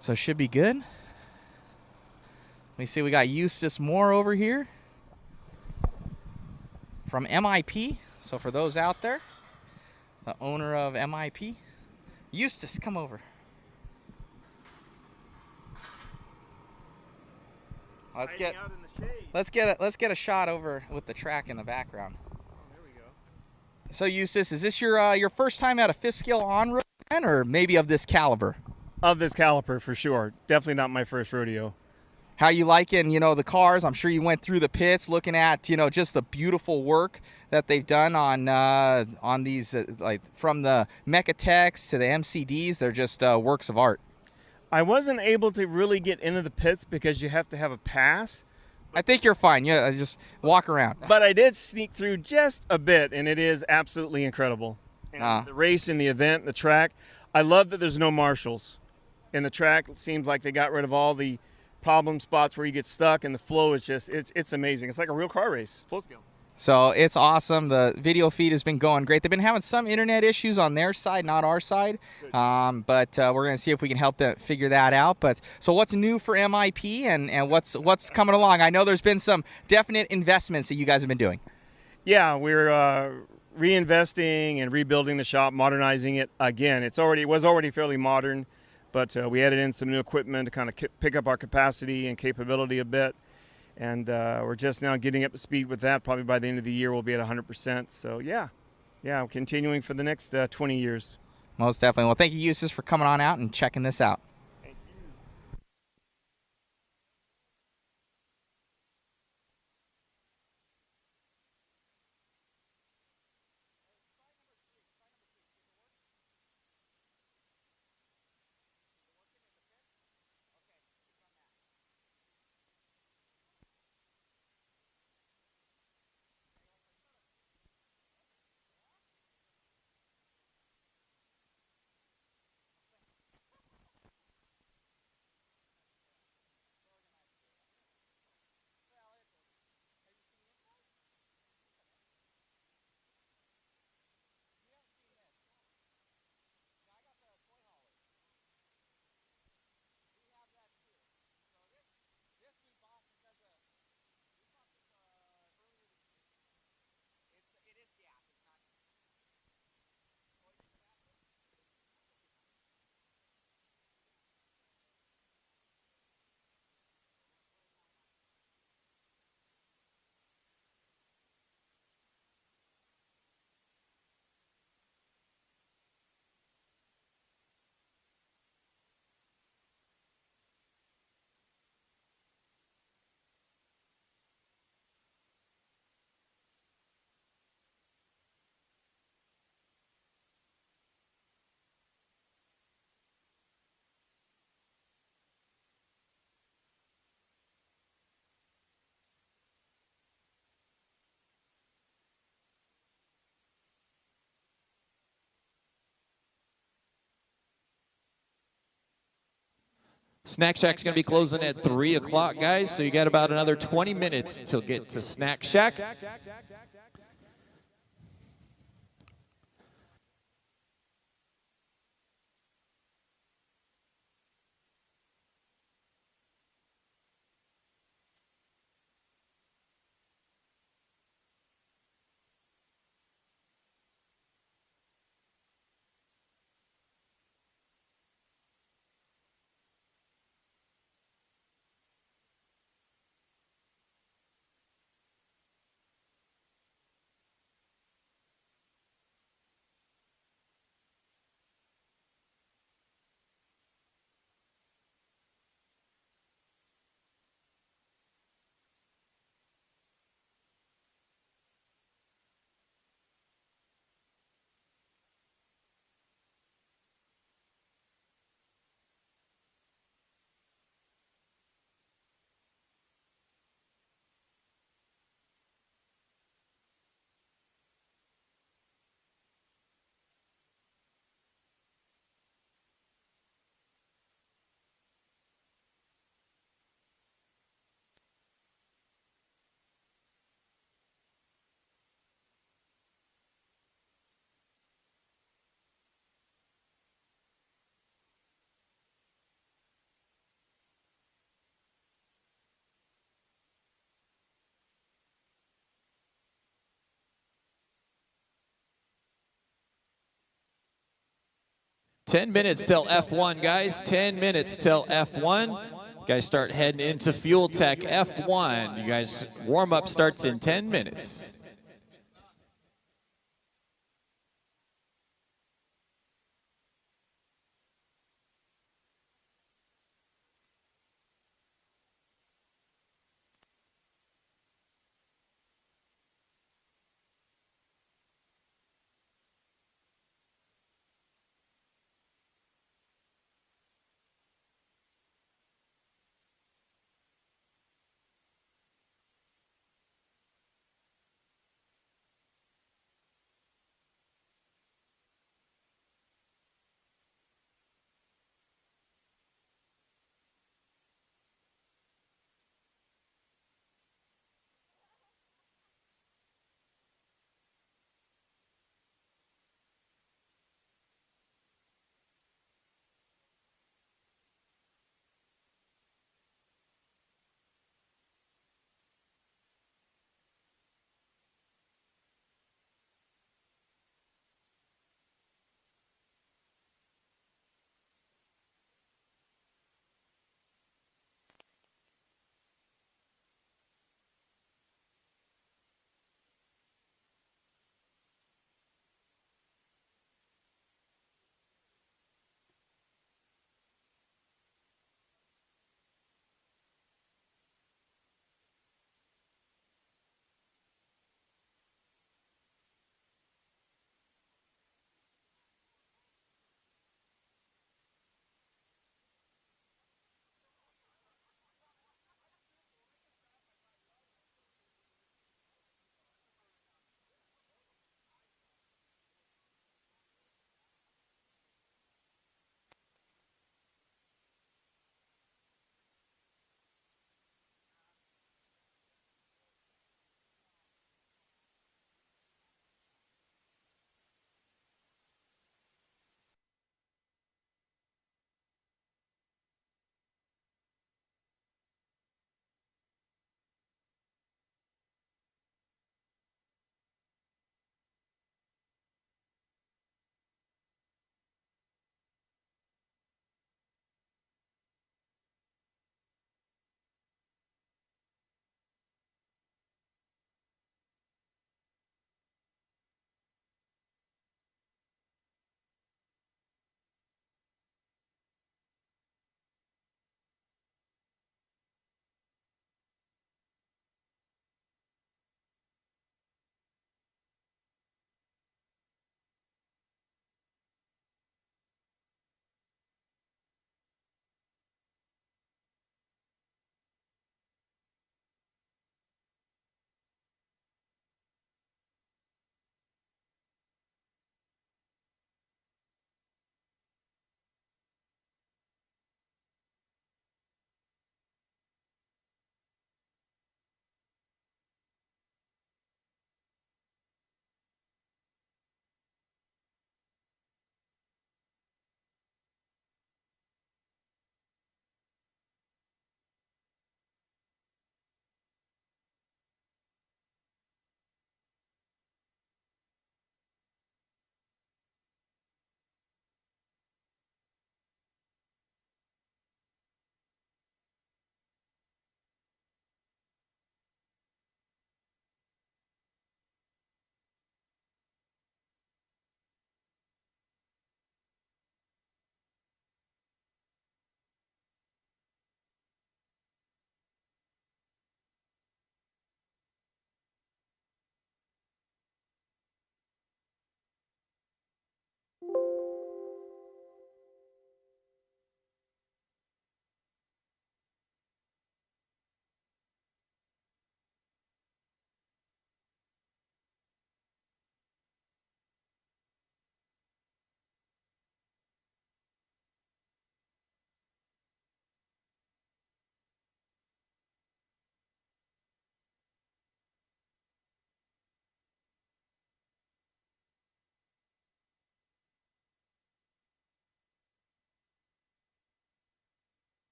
so it should be good. We see we got Eustace Moore over here from MIP. So for those out there, the owner of MIP, Eustace, come over. Let's get a shot over with the track in the background. Oh, there we go. So Eustace, is this your first time at a fifth scale on-road event, or maybe of this caliber? Of this caliber, for sure. Definitely not my first rodeo. How you liking, the cars? I'm sure you went through the pits looking at, just the beautiful work that they've done on these, like from the Mechatechs to the MCDs. They're just works of art. I wasn't able to really get into the pits because you have to have a pass. I think you're fine. Yeah, just walk around. But I did sneak through just a bit, and it is absolutely incredible. And the race and the event, the track. I love that there's no marshals. And the track, it seems like they got rid of all the problem spots where you get stuck, and the flow is just, it's amazing. It's like a real car race, full scale. So it's awesome. The video feed has been going great. They've been having some internet issues on their side, not our side. But we're going to see if we can help them figure that out. But so what's new for MIP and what's coming along? I know there's been some definite investments that you guys have been doing. Yeah, we're reinvesting and rebuilding the shop, modernizing it again. It was already fairly modern, but we added in some new equipment to kind of pick up our capacity and capability a bit. And we're just now getting up to speed with that. Probably by the end of the year, we'll be at 100%. So yeah, we're continuing for the next 20 years. Most definitely. Well, thank you, Eustace, for coming on out and checking this out. Snack Shack's going to be closing at 3 o'clock, guys, so you got about another 20 minutes to get to Snack Shack. 10 minutes till F1, guys. 10 minutes till F1. You guys start heading into Fuel Tech F1. You guys, warm-up starts in 10 minutes.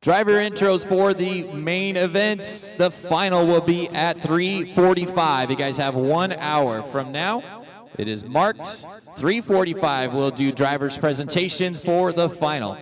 Driver intros for the main events. The final will be at 3:45. You guys have 1 hour from now. It is marked 3:45. We'll do drivers' presentations for the final.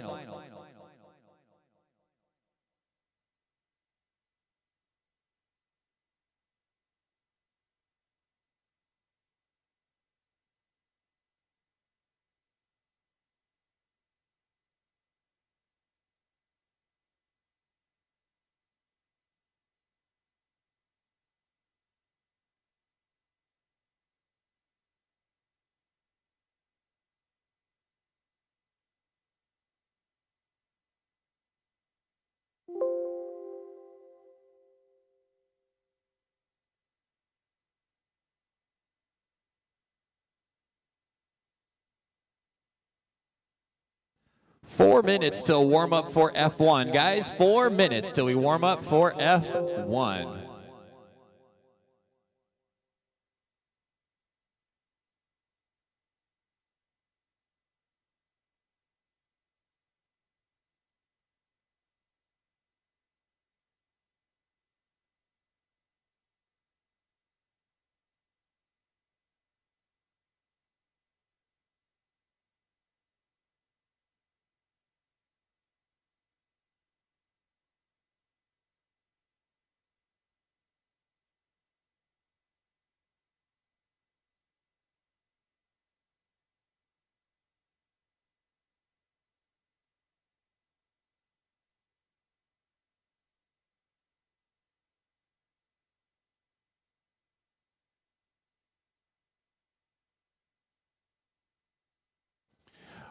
Four minutes till warm up for F1, guys. 4 minutes till we warm up for F1.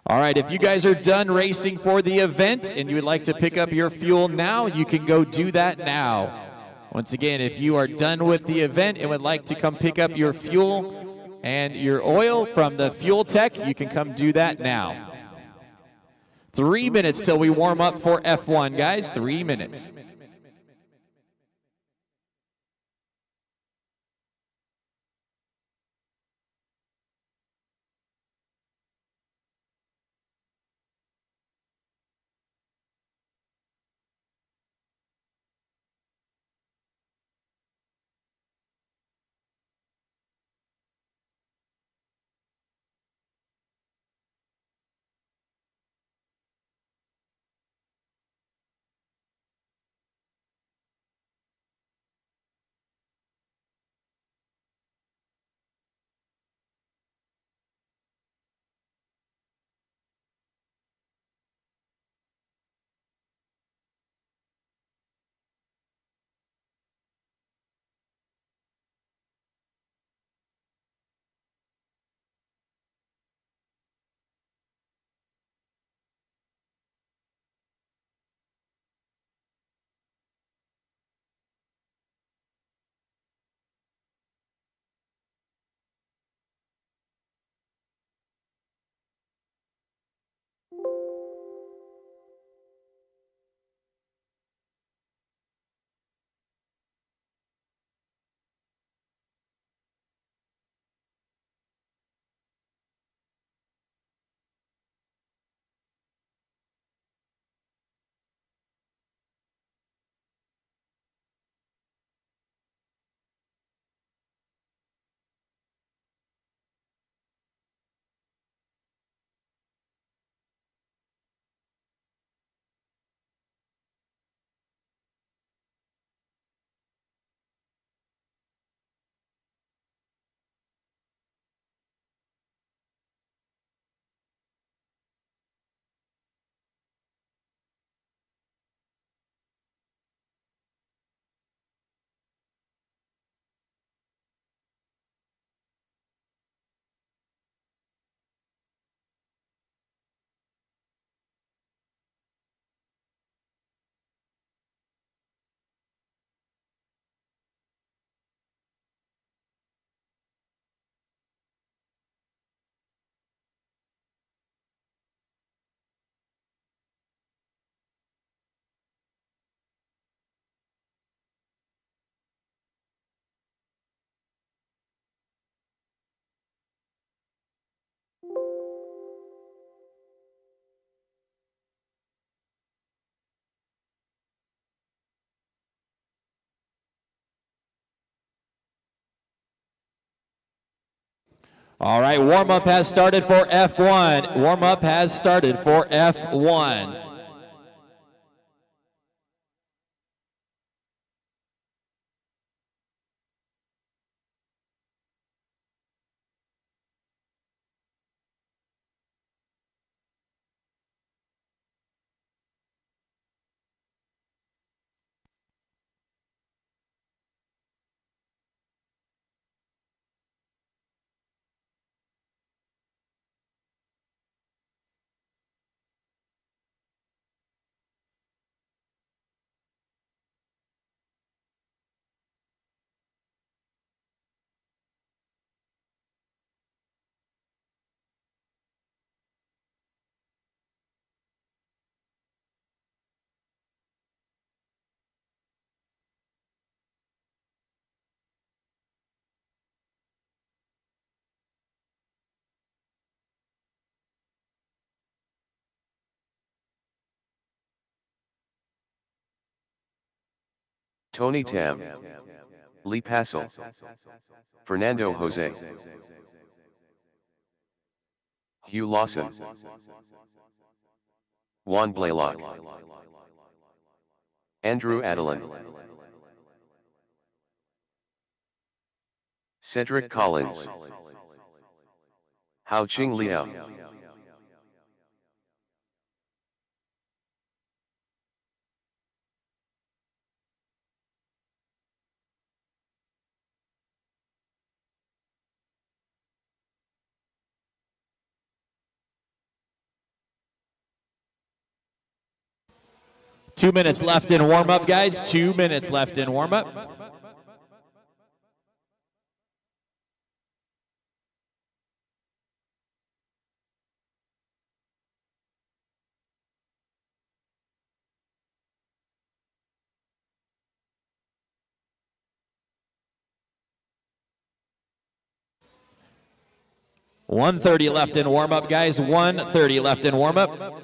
All right, if you guys are done racing for the event and you would like to pick up your fuel now, you can go do that now. Once again, if you are done with the event and would like to come pick up your fuel and your oil from the fuel tech, you can come do that now. 3 minutes till we warm up for F1, guys. 3 minutes. All right, warm-up has started for F1. Warm-up has started for F1. Tony Tam, Lee Passel, Fernando Jose, Hugh Lawson, Juan Blaylock, Andrew Adelin, Cedric Collins, Hao Ching Liao. Two minutes left in warm-up, guys. 2 minutes left in warm-up. .130 left in warm-up, guys. 1:30 left in warm-up.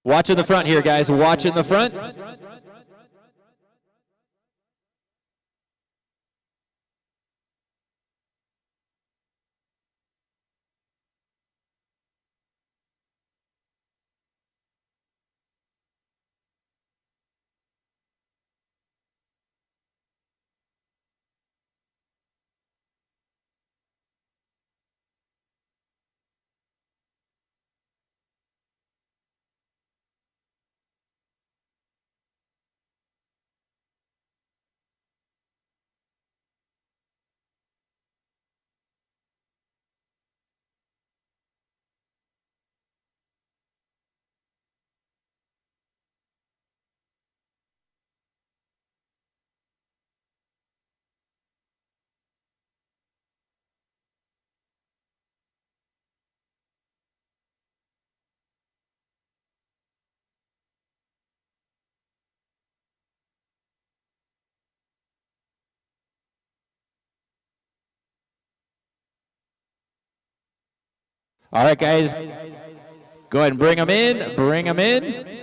Watch in the front here, guys. Watch in the front. All right, guys. Go ahead and bring them in. Bring them in.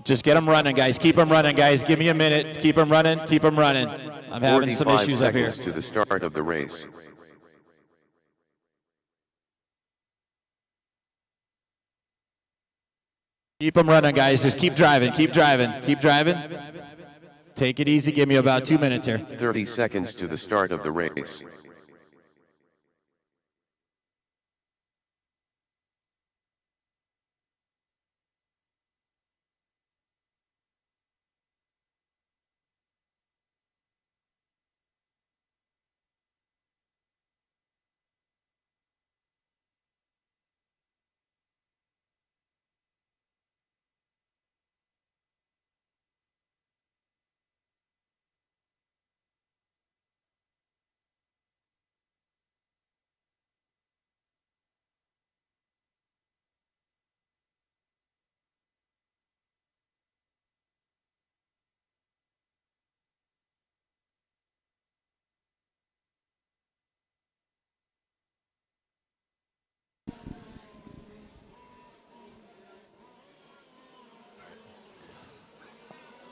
Just get them running, guys. Keep them running, guys. Give me a minute. Keep them running. Keep them running. I'm having some 45 issues up here. seconds to the start of the race. Keep them running, guys. Just keep driving. Keep driving. Keep driving. Take it easy. Give me about 2 minutes here. 30 seconds to the start of the race.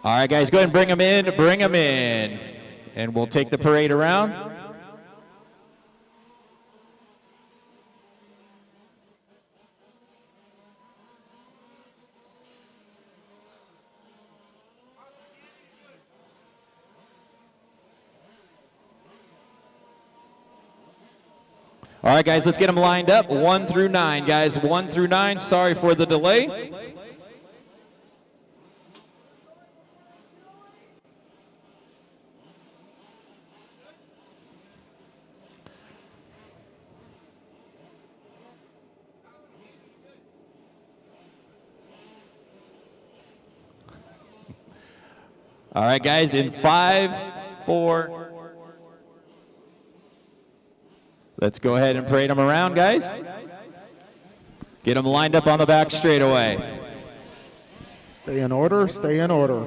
All right, guys, go ahead and bring them in. Bring them in. And we'll take the parade around. All right, guys, let's get them lined up. 1 through 9, guys. 1 through 9. Sorry for the delay. All right, guys, in 5, 4. Let's go ahead and parade them around, guys. Get them lined up on the back straightaway. Stay in order, stay in order.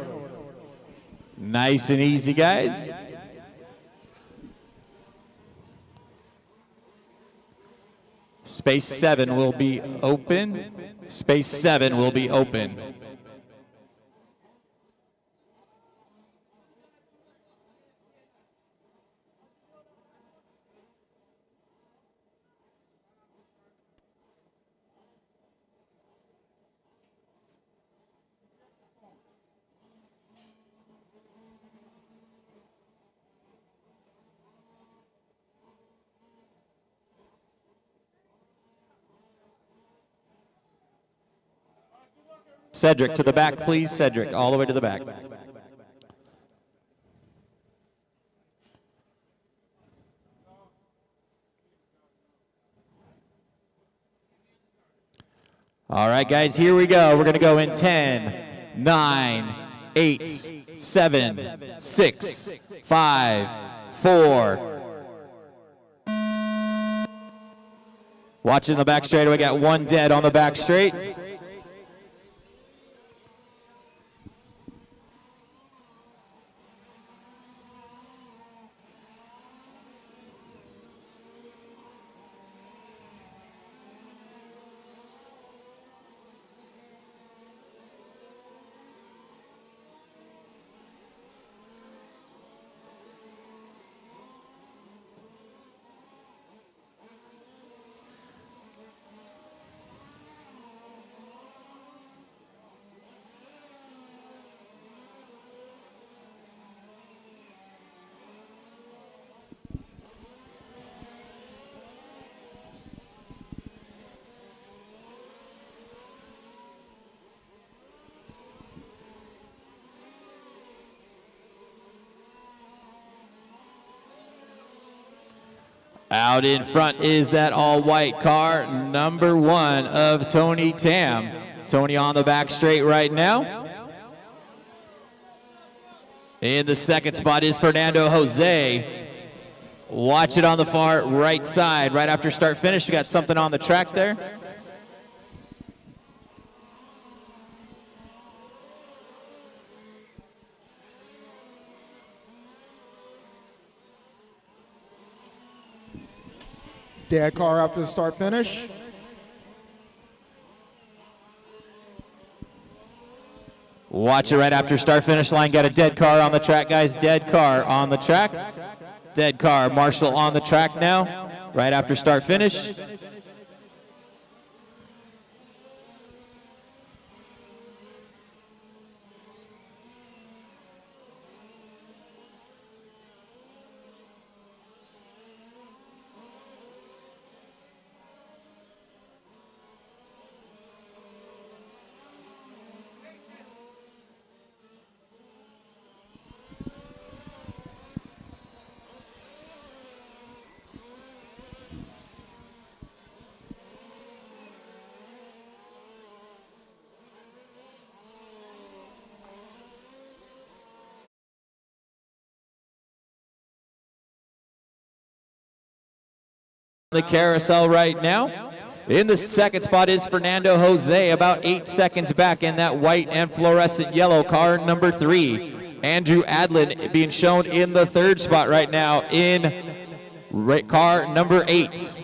Nice and easy, guys. Space 7 will be open. Space 7 will be open. Cedric, to the back, please. Cedric, all the way to the back. All right, guys, here we go. We're going to go in 10, 9, 8, 7, 6, 5, 4. Watching the back straight, we got 1 dead on the back straight. Out in front is that all-white car, number 1 of Tony Tam. Tony on the back straight right now. In the second spot is Fernando Jose. Watch it on the far right side. Right after start-finish, we got something on the track there. Dead car after the start finish. Watch it right after start finish line. Got a dead car on the track, guys. Dead car on the track. Dead car. Marshall on the track now. Right after start finish. The carousel right now. In the second spot is Fernando Jose, about 8 seconds back in that white and fluorescent yellow car number 3. Andrew Adlin being shown in the third spot right now in car number 8.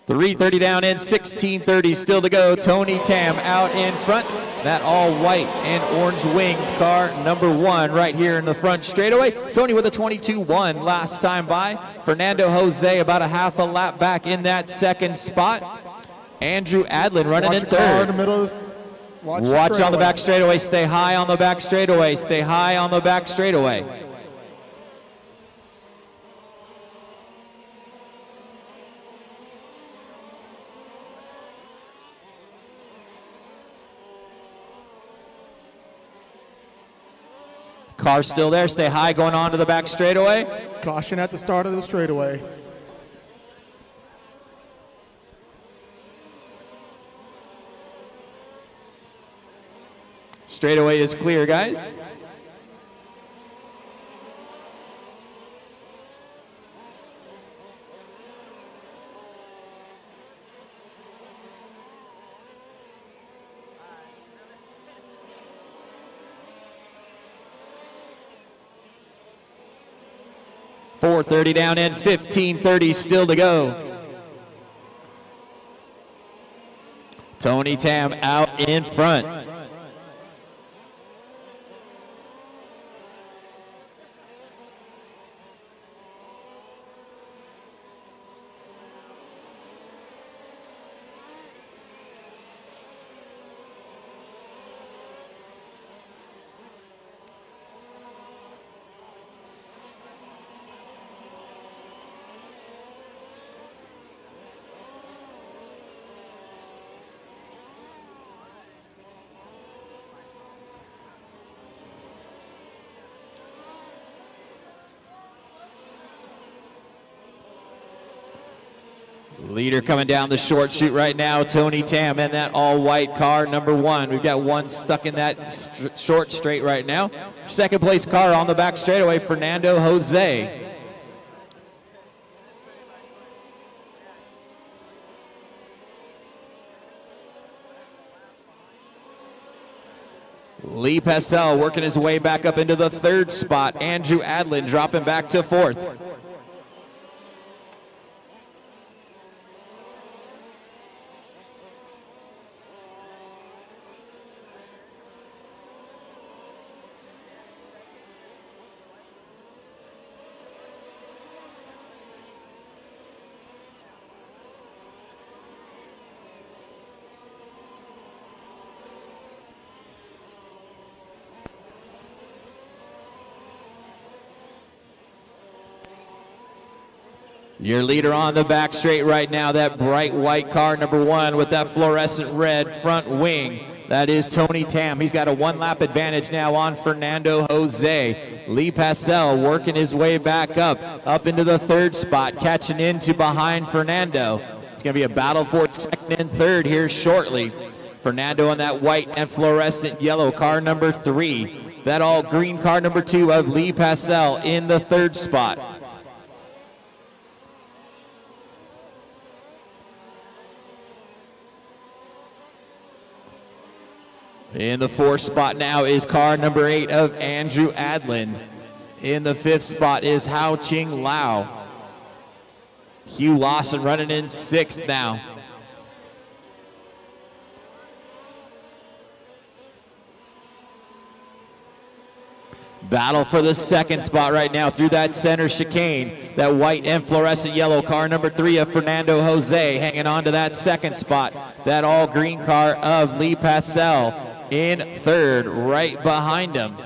.330 down in, 16:30 still to go. Tony Tam out in front. That all white and orange winged car number 1 right here in the front straightaway. Tony with a 22.1 last time by. Fernando Jose about a half a lap back in that second spot. Andrew Adlin running in third. Watch on the back straightaway. Stay high on the back straightaway. Stay high on the back straightaway. Car still there. Stay high going on to the back straightaway. Caution at the start of the straightaway. Straightaway is clear, guys. .430 down in, 15:30 still to go. Tony Tam out in front. Leader coming down the short chute right now, Tony Tam in that all-white car, number 1. We've got one stuck in that short straight right now. Second place car on the back straightaway, Fernando Jose. Lee Passell working his way back up into the third spot. Andrew Adlin dropping back to 4th. Your leader on the back straight right now, that bright white car, number 1, with that fluorescent red front wing. That is Tony Tam. He's got a 1-lap advantage now on Fernando Jose. Lee Passell working his way back up into the 3rd spot, catching into behind Fernando. It's going to be a battle for 2nd and 3rd here shortly. Fernando on that white and fluorescent yellow car number 3. That all green car number 2 of Lee Passell in the 3rd spot. In the 4th spot now is car number 8 of Andrew Adlin. In the 5th spot is Hao Ching Lau. Hugh Lawson running in 6th now. Battle for the 2nd spot right now through that center chicane. That white and fluorescent yellow car number 3 of Fernando Jose hanging on to that 2nd spot. That all green car of Lee Passell in 3rd right behind him.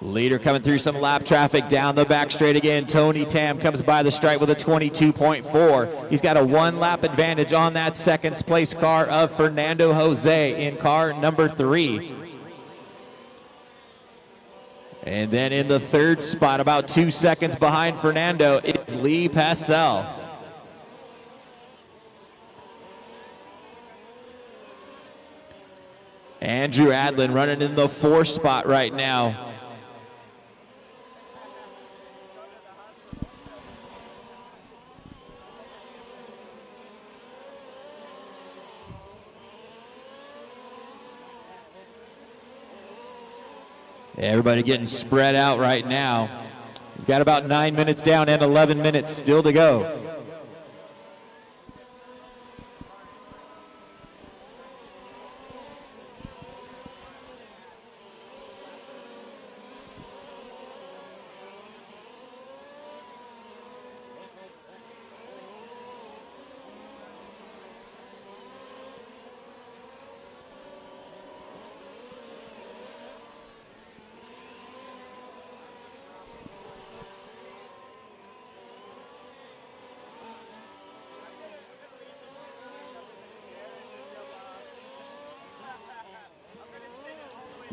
Leader coming through some lap traffic down the back straight again. Tony Tam comes by the stripe with a 22.4. He's got a 1-lap advantage on that 2nd place car of Fernando Jose in car number 3. And then in the 3rd spot, about 2 seconds behind Fernando, it's Lee Passell. Andrew Adlin running in the 4th spot right now. Everybody getting spread out right now. We've got about 9 minutes down and 11 minutes still to go.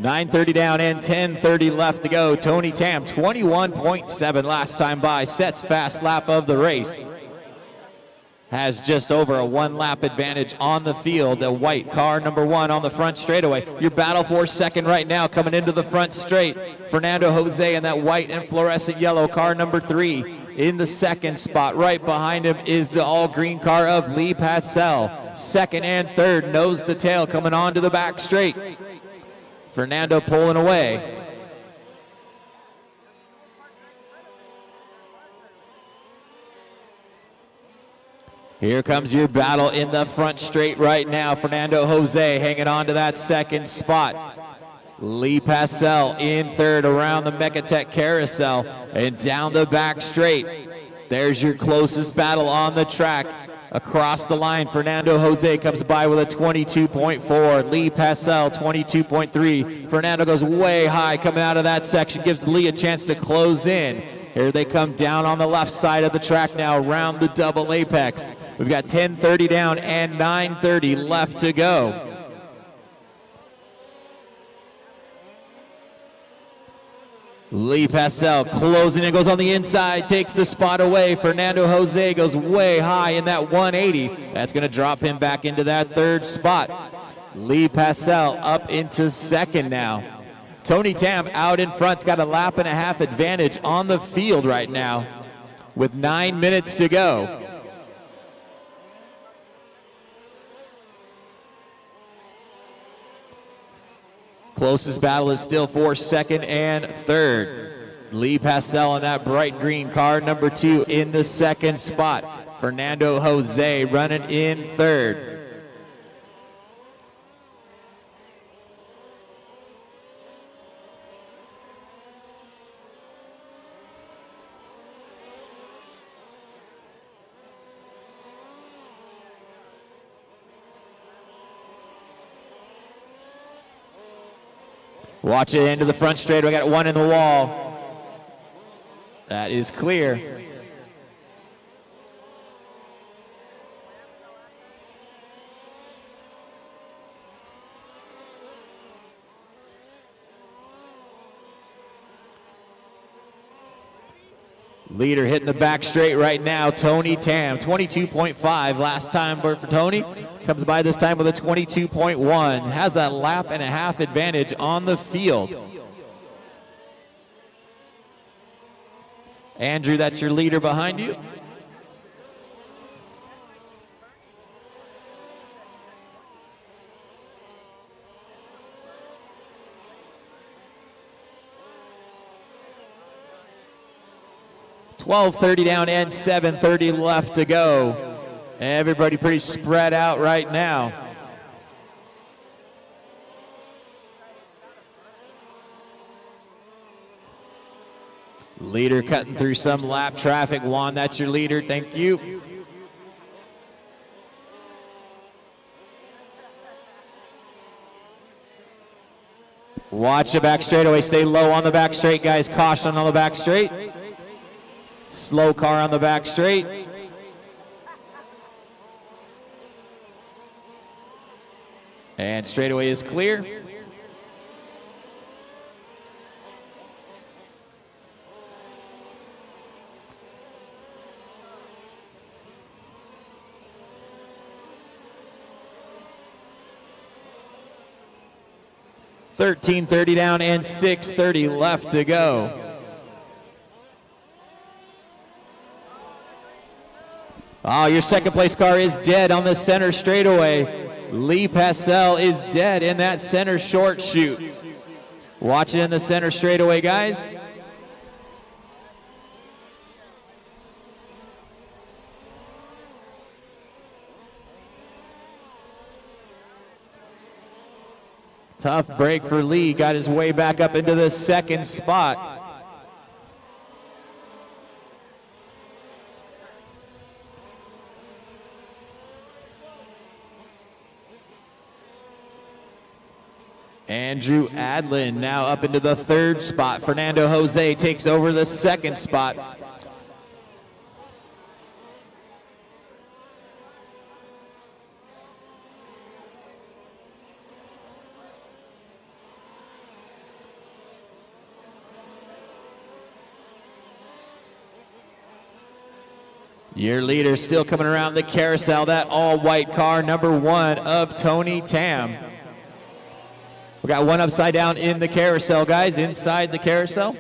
.930 down and 10:30 left to go. Tony Tam, 21.7 last time by. Sets fast lap of the race. Has just over a 1-lap advantage on the field. The white car number 1 on the front straightaway. Your battle for 2nd right now coming into the front straight. Fernando Jose in that white and fluorescent yellow car number 3. In the 2nd spot, right behind him is the all-green car of Lee Passell. 2nd and 3rd, nose to tail, coming on to the back straight. Fernando pulling away. Here comes your battle in the front straight right now. Fernando Jose hanging on to that 2nd spot. Lee Passell in 3rd around the Mechatech carousel and down the back straight. There's your closest battle on the track. Across the line, Fernando Jose comes by with a 22.4. Lee Passell, 22.3. Fernando goes way high coming out of that section, gives Lee a chance to close in. Here they come down on the left side of the track now, around the double apex. We've got 10:30 down and 9:30 left to go. Lee Passell closing and goes on the inside, takes the spot away. Fernando Jose goes way high in that 180. That's going to drop him back into that 3rd spot. Lee Passell up into 2nd now. Tony Tam out in front's got a 1.5-lap advantage on the field right now with 9 minutes to go. Closest battle is still for 2nd and 3rd. Lee Passell in that bright green car, number 2 in the 2nd spot. Fernando Jose running in 3rd. Watch it into the front straight. We got one in the wall. That is clear. Leader hitting the back straight right now, Tony Tam, 22.5 last time for Tony. Comes by this time with a 22.1. Has a lap and a half advantage on the field. Andrew, that's your leader behind you. .12:30 down and 7:30 left to go. Everybody pretty spread out right now. Leader cutting through some lap traffic. Juan, that's your leader. Thank you. Watch the back straightaway. Stay low on the back straight, guys. Caution on the back straight. Slow car on the back straight. And straightaway is clear. $13.30 down and $6.30 left to go. Oh, your second place car is dead on the center straightaway. Lee Passell is dead in that center short chute. Watch it in the center straightaway, guys. Tough break for Lee. Got his way back up into the second spot. Andrew Adlin now up into the third spot. Fernando Jose takes over the second spot. Your leader still coming around the carousel, that all-white car, number 1 of Tony Tam. We got one upside down in the carousel, guys, inside the carousel.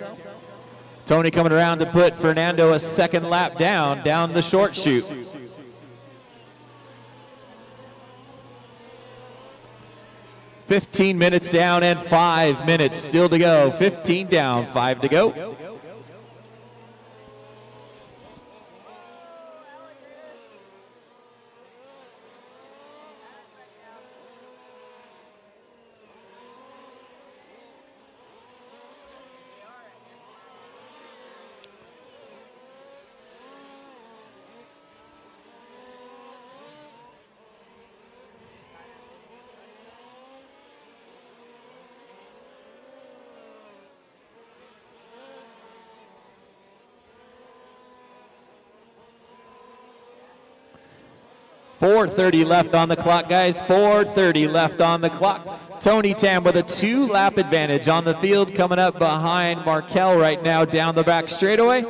Tony coming around to put Fernando a second lap down the short chute. $15 minutes down and 5 minutes still to go. 15 down, 5 to go. .430 left on the clock, guys. 4:30 left on the clock. Tony Tam with a 2-lap advantage on the field, coming up behind Markel right now down the back straightaway.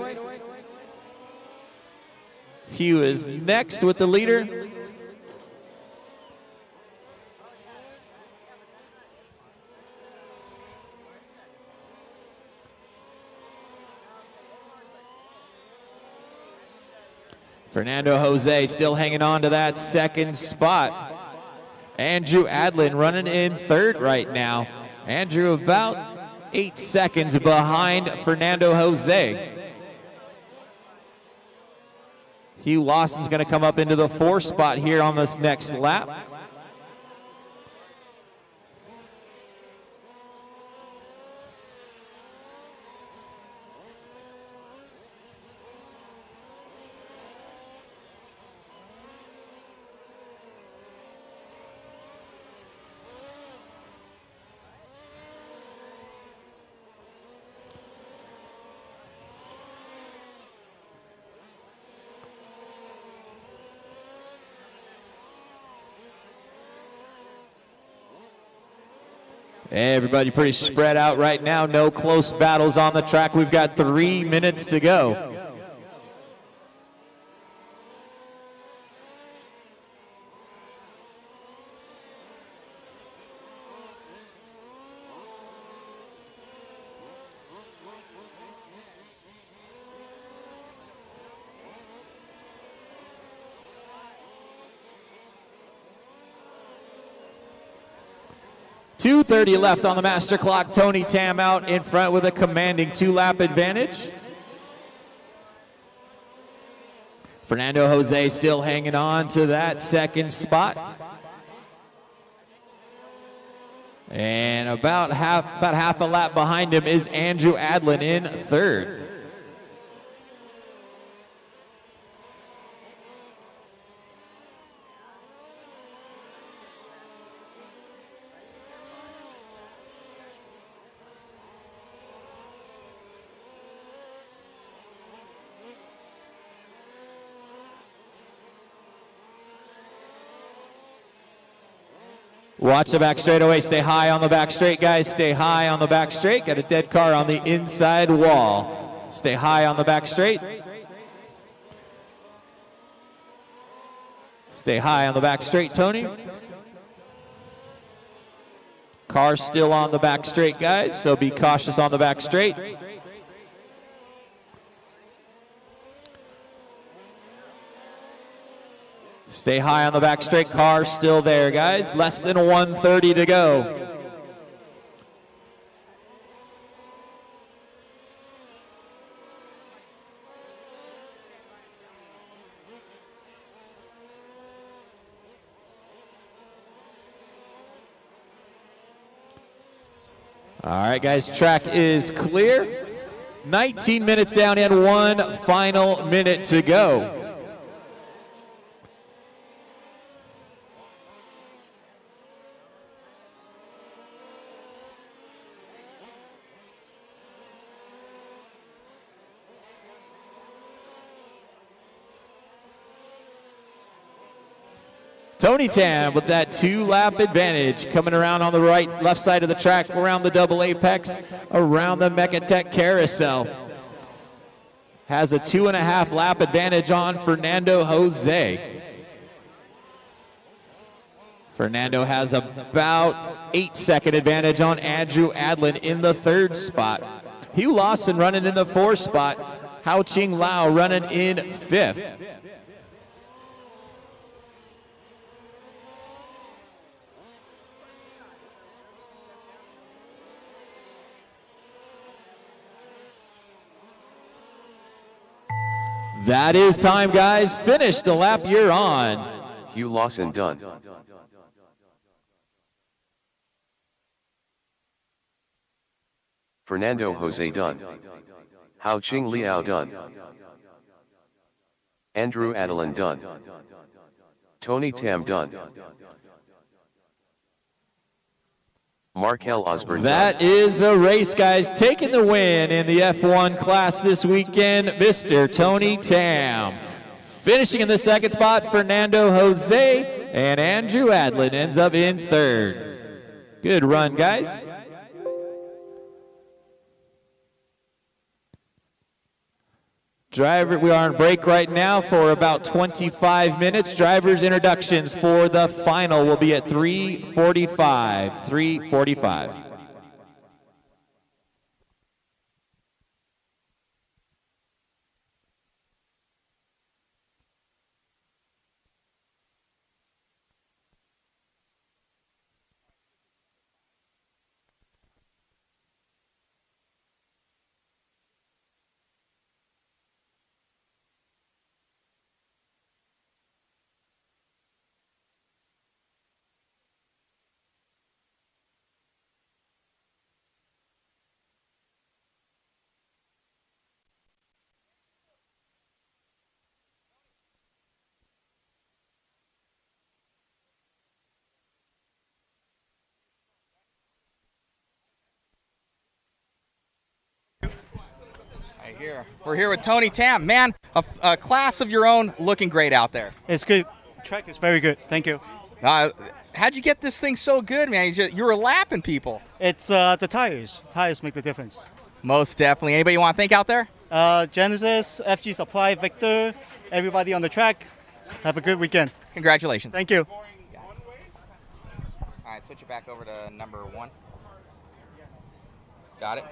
Hugh is next with the leader. Fernando Jose still hanging on to that second spot. Andrew Adlin running in third right now. Andrew about 8 seconds behind Fernando Jose. Hugh Lawson's going to come up into the 4th spot here on this next lap. Everybody pretty spread out right now. No close battles on the track. We've got 3 minutes to go. .230 left on the master clock. Tony Tam out in front with a commanding 2-lap advantage. Fernando Jose still hanging on to that second spot. And about half a lap behind him is Andrew Adlin in third. Watch the back straightaway. Stay high on the back straight, guys. Stay high on the back straight. Got a dead car on the inside wall. Stay high on the back straight. Stay high on the back straight, Tony. Car still on the back straight, guys, so be cautious on the back straight. Stay high on the back straight. Car still there, guys. Less than 130 to go. All right, guys, track is clear. 19 minutes down and 1 final minute to go. Tony Tam with that 2-lap advantage, coming around on the left side of the track, around the double apex, around the Mechatech carousel. Has a 2.5 lap advantage on Fernando Jose. Fernando has about 8-second advantage on Andrew Adlin in the 3rd spot. Hugh Lawson running in the 4th spot. Hao Ching Lao running in 5th. That is time, guys. Finish the lap you're on. Hugh Lawson done. Fernando Jose done. Hao Ching Liao done. Andrew Adlin done. Tony Tam done. Markel Osborne. That is a race, guys. Taking the win in the F1 class this weekend, Mr. Tony Tam. Finishing in the 2nd spot, Fernando Jose, and Andrew Adlin ends up in 3rd. Good run, guys. We are on break right now for about 25 minutes. Drivers' introductions for the final will be at 3:45. 3:45. We're here with Tony Tam. Man, a class of your own, looking great out there. It's good. Track is very good. Thank you. how'd you get this thing so good, man? You were lapping people. It's the tires. Tires make the difference. Most definitely. Anybody you want to thank out there? Genesis, FG Supply, Victor, everybody on the track. Have a good weekend. Congratulations. Thank you. All right, switch it back over to number 1. Got it.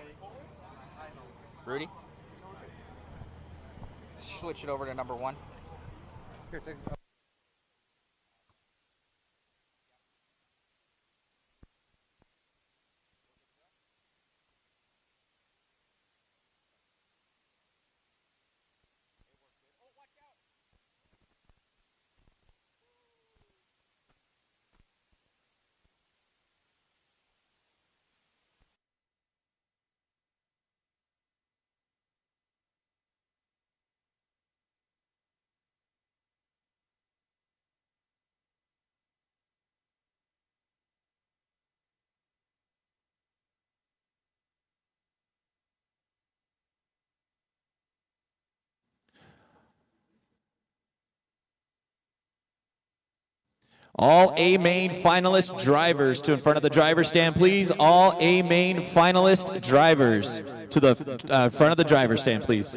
Rudy? Switch it over to number 1. Here, thanks. All A main finalist drivers to in front of the driver's stand, please. All A main finalist drivers to the front of the driver's stand, please.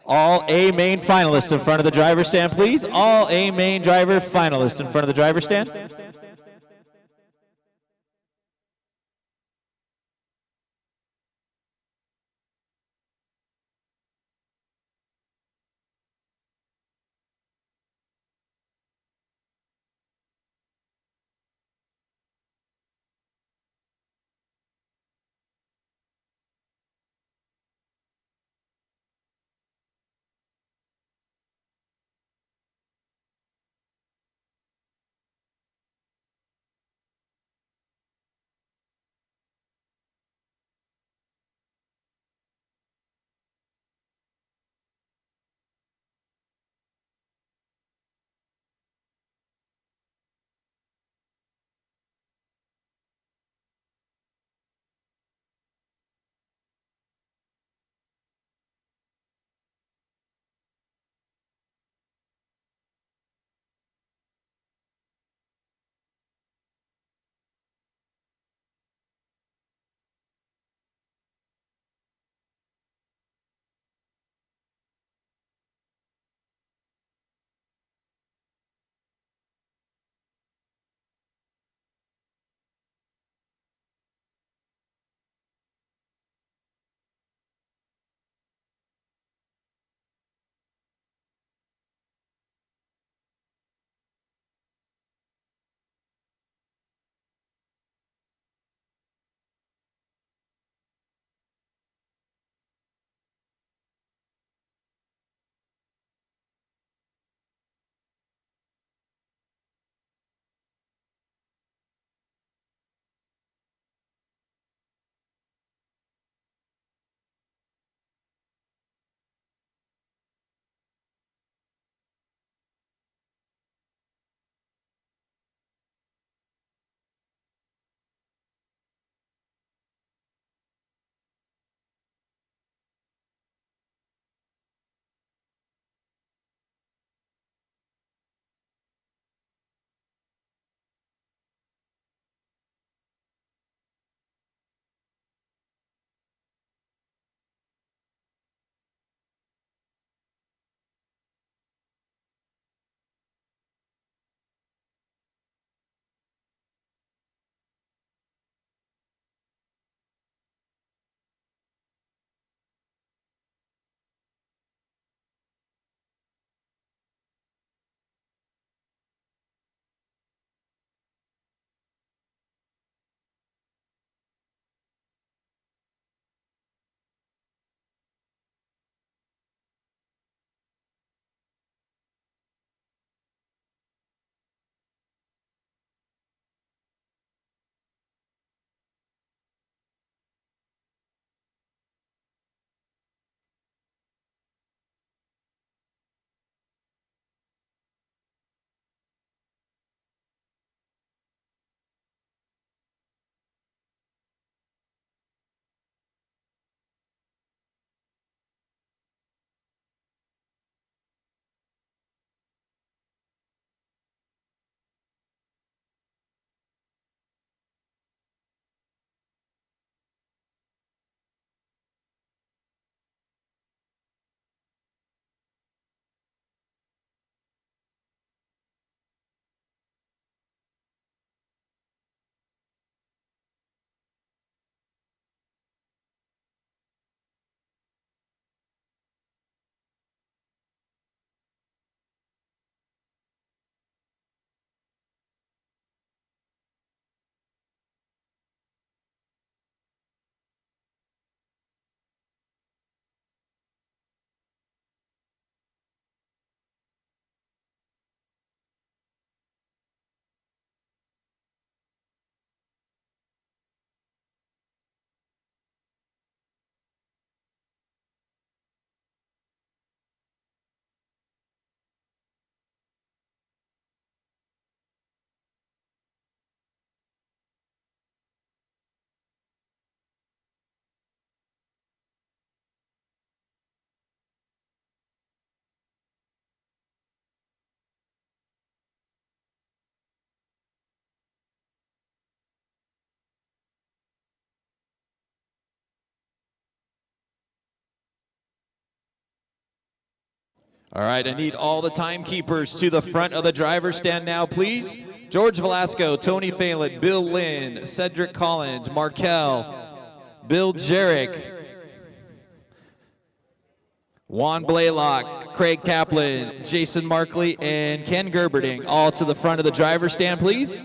All A main finalists in front of the driver's stand, please. All A main driver finalists in front of the driver's stand. All right, I need all the timekeepers to the front of the driver's stand now, please. George Velasco, Tony Phelan, Bill Lynn, Cedric Collins, Markel, Bill Jarek, Juan Blaylock, Craig Kaplan, Jason Markley, and Ken Gerberding, all to the front of the driver's stand, please.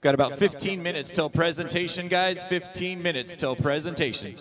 Got about 15 minutes till presentation, guys. 15 minutes till presentation.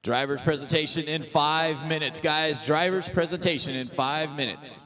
Driver's presentation in 5 minutes, guys. Driver's presentation in 5 minutes.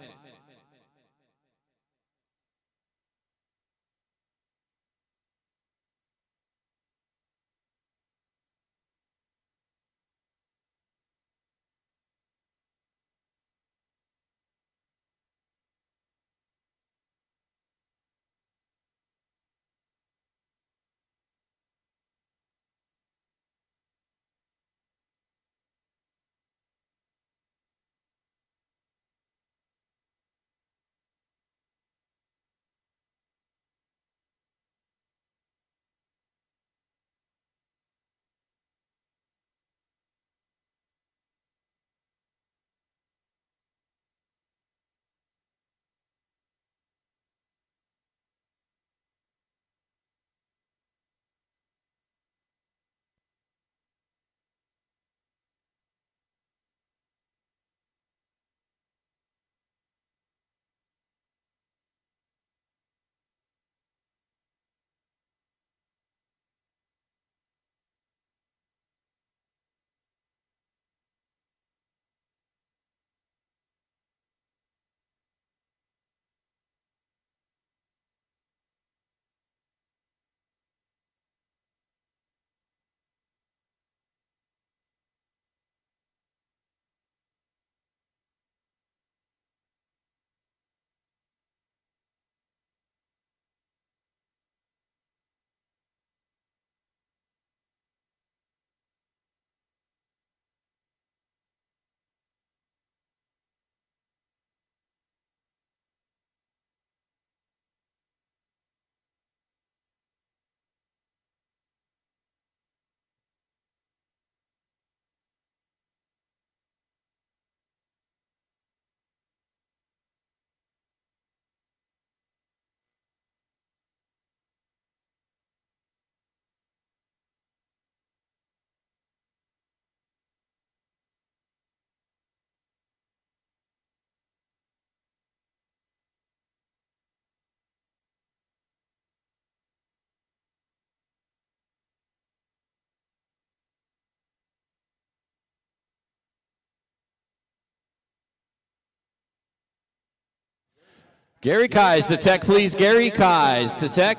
Gary Keyes to tech, please. Gary Keyes to tech.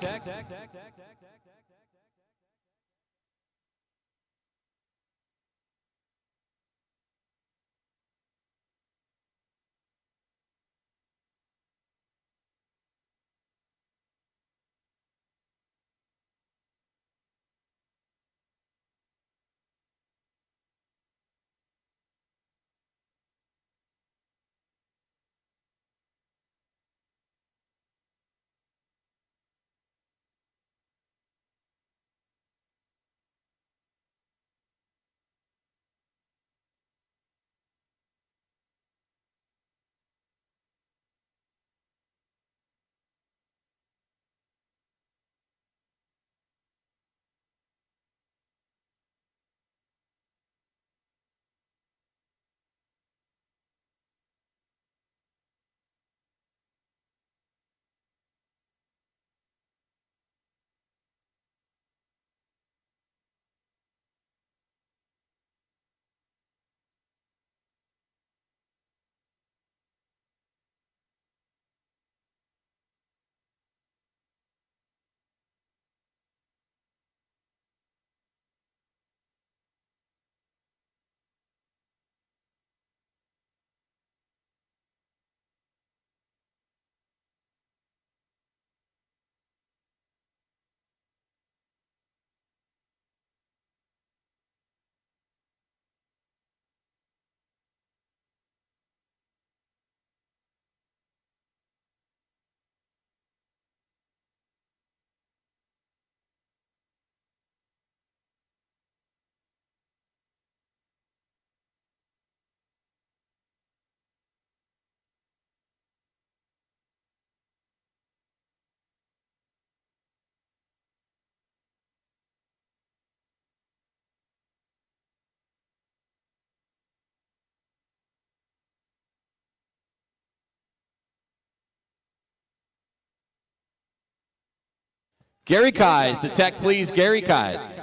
Gary Keyes to tech, please. Gary Keyes.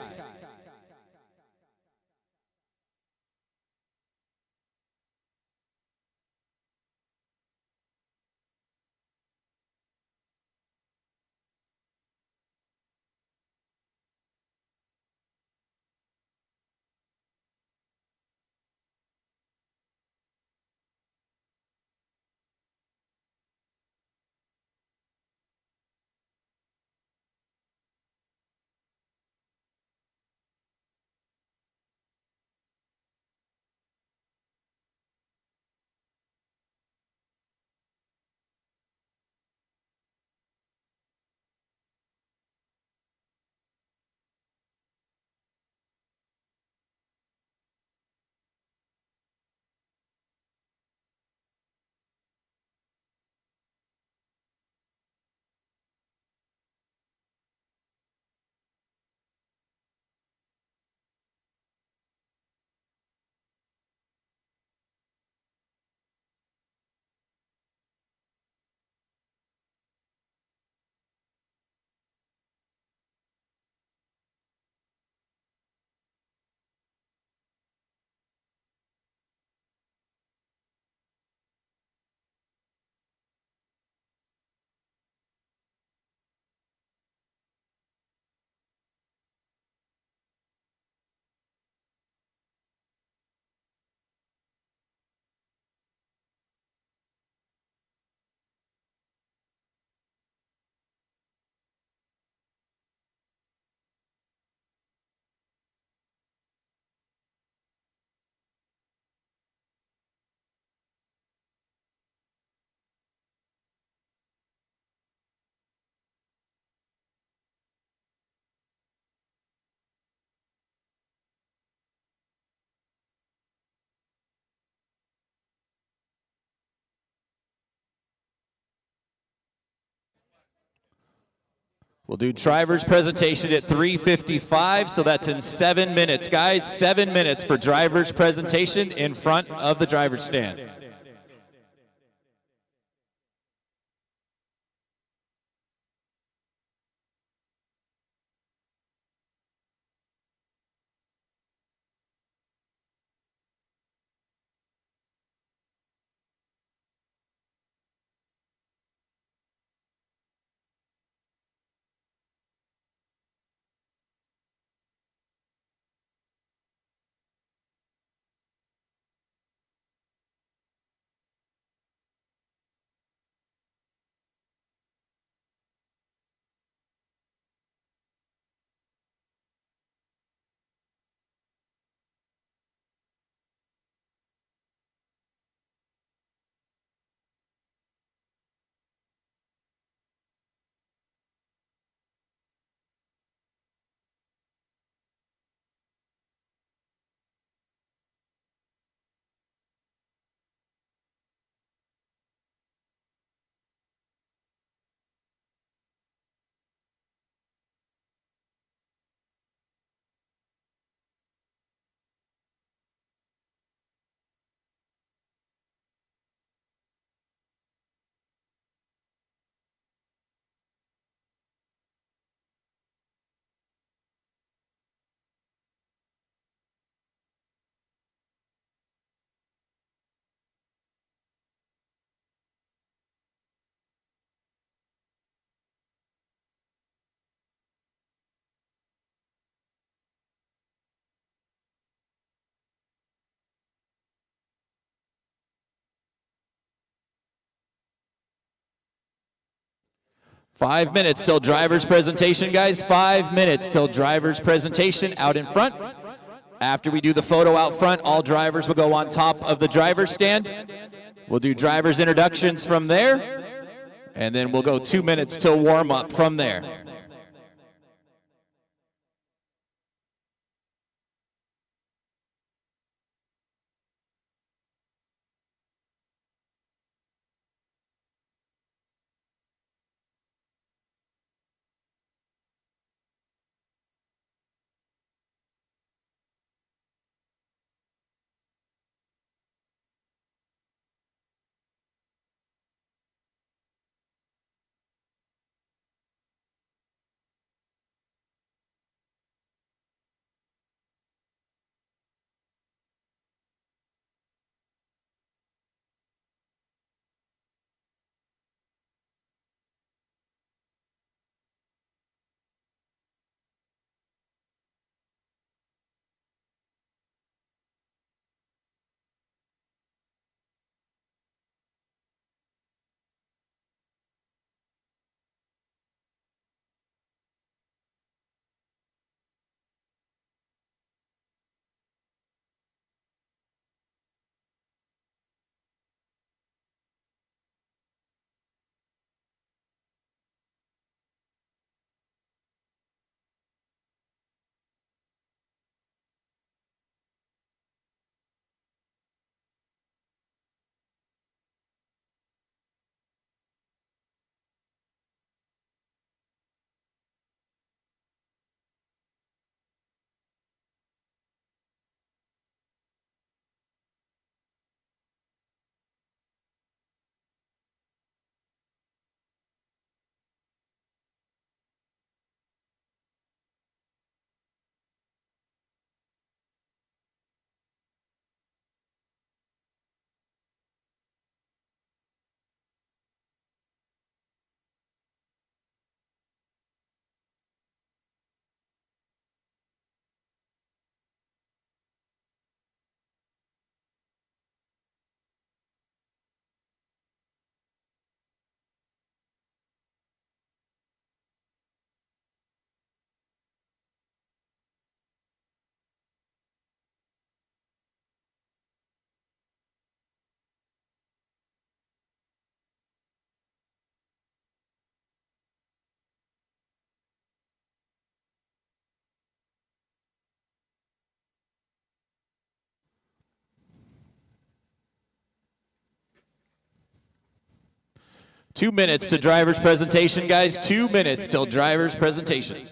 We'll do driver's presentation at 3:55, so that's in 7 minutes. Guys, 7 minutes for driver's presentation in front of the driver's stand. Five minutes till driver's presentation, guys. 5 minutes till driver's presentation out in front. After we do the photo out front, all drivers will go on top of the driver's stand. We'll do driver's introductions from there, and then we'll go 2 minutes till warm up from there. 2 minutes to driver's presentation, guys. 2 minutes till driver's presentation.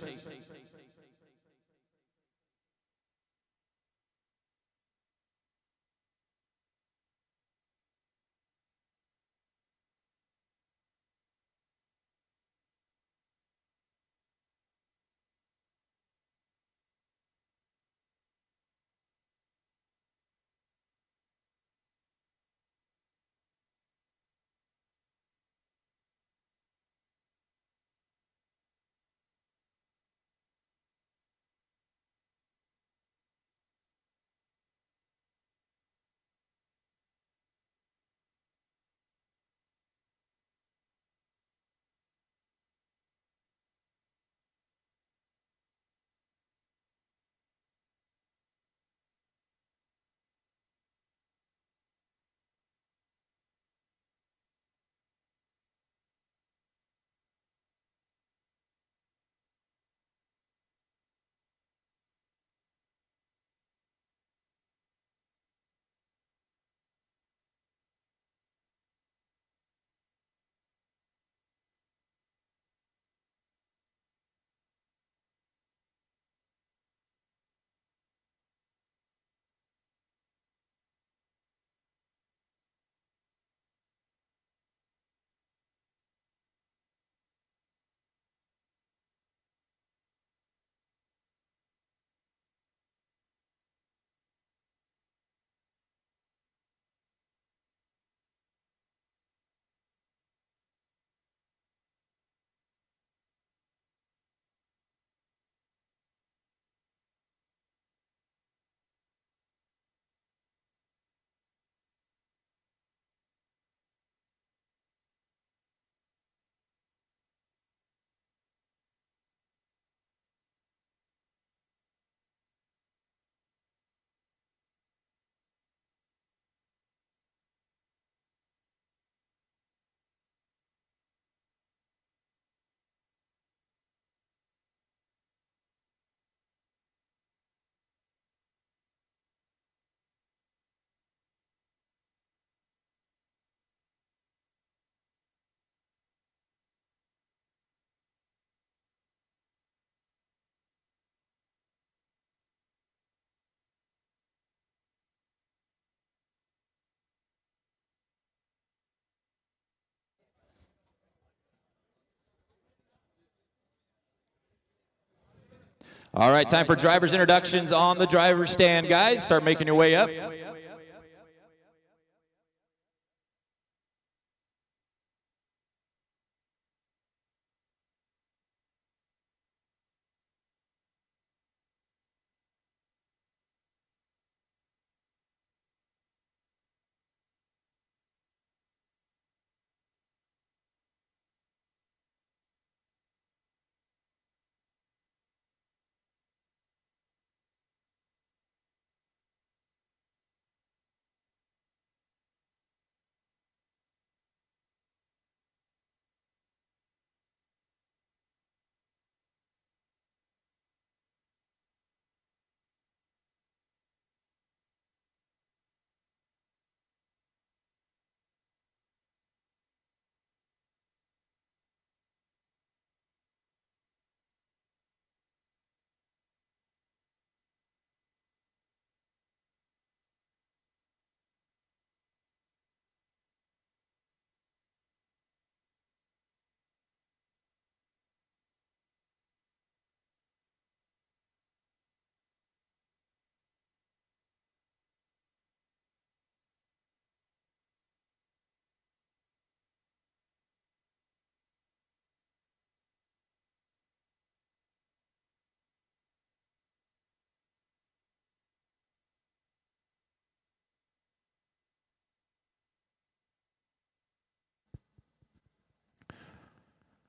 All right, time for driver's introductions on the driver's stand, guys. Start making your way up.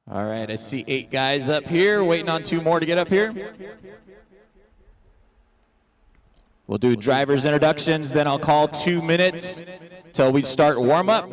All right, I see 8 guys up here, waiting on 2 more to get up here. We'll do driver's introductions, then I'll call 2 minutes till we start warm-up.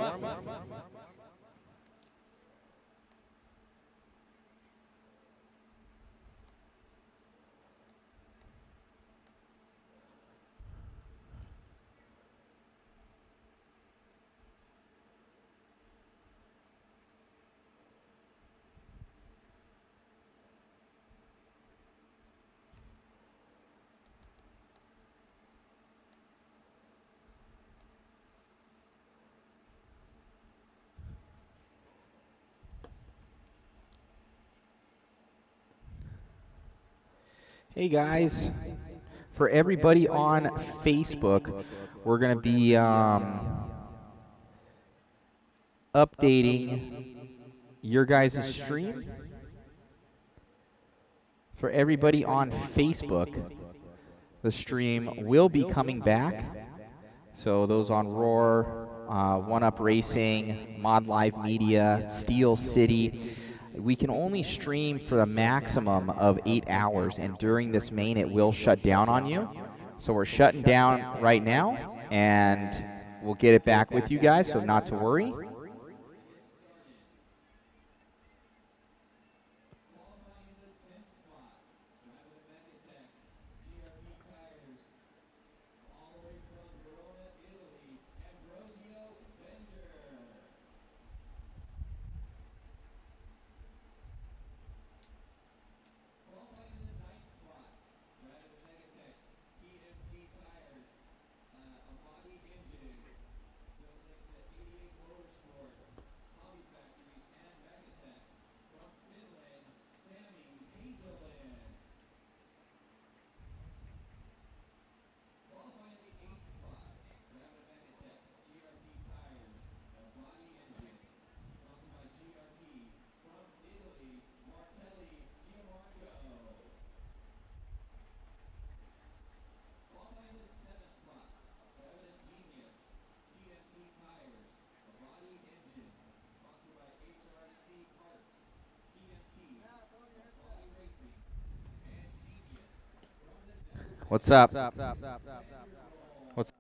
Hey guys, for everybody on Facebook, we're going to be updating your guys' stream. For everybody on Facebook, the stream will be coming back. So those on Roar, One Up Racing, Mod Live Media, Steel City, we can only stream for a maximum of 8 hours, and during this main it will shut down on you. So we're shutting down right now, and we'll get it back with you guys, so not to worry. What's up? What's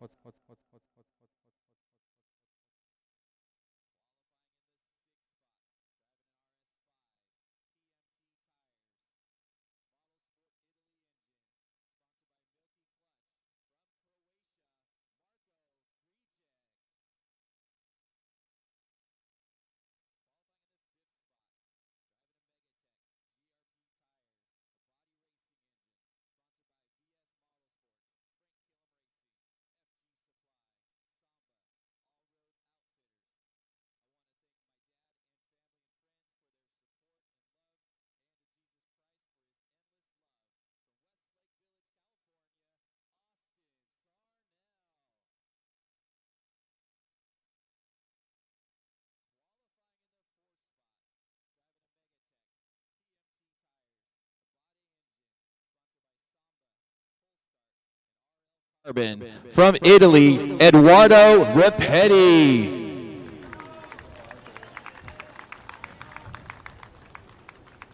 From Italy, Edoardo Repetti.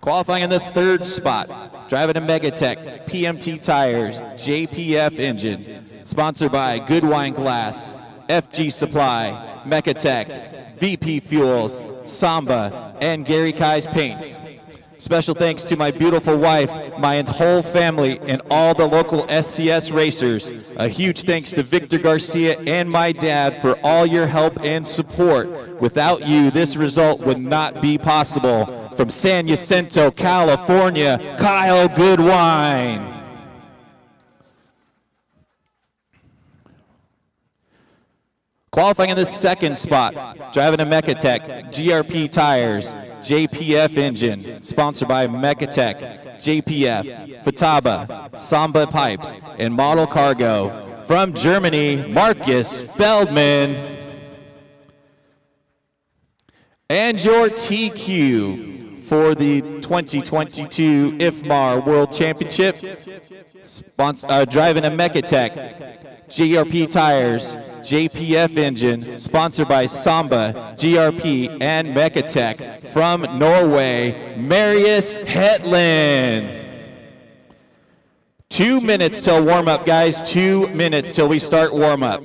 Qualifying in the third spot, driving a Megatech, PMT tires, JPF engine, sponsored by Goodwin Glass, FG Supply, Mechatech, VP Fuels, Samba, and Gary Kai's Paints. Special thanks to my beautiful wife, my whole family, and all the local SCS racers. A huge thanks to Victor Garcia and my dad for all your help and support. Without you, this result would not be possible. From San Jacinto, California, Kyle Goodwin. Qualifying in the second spot, driving a Mechatech, GRP tires, JPF engine, sponsored by Mechatech, JPF, Futaba, Samba Pipes, and Model Cargo. From Germany, Marcus Feldman. And your TQ for the 2022 IFMAR World Championship, driving a Mechatech, GRP tires, JPF engine, sponsored by Samba, GRP, and Mechatech. From Norway, Marius Hetland. 2 minutes till warm-up, guys. 2 minutes till we start warm-up.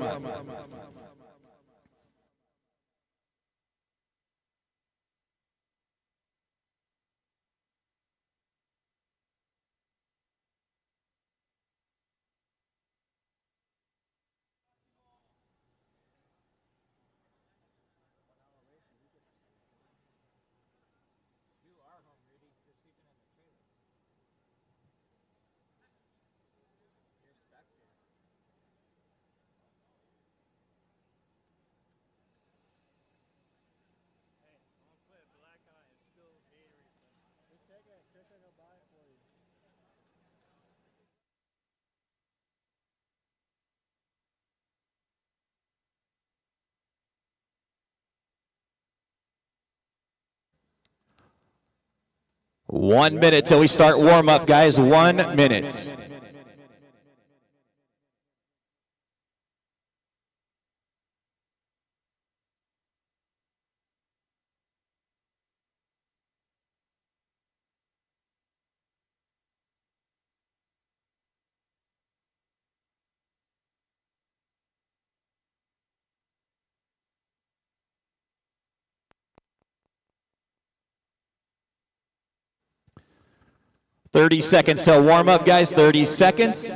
1 minute till we start warm-up, guys. 1 minute. Thirty seconds till warm-up, guys. 30 seconds.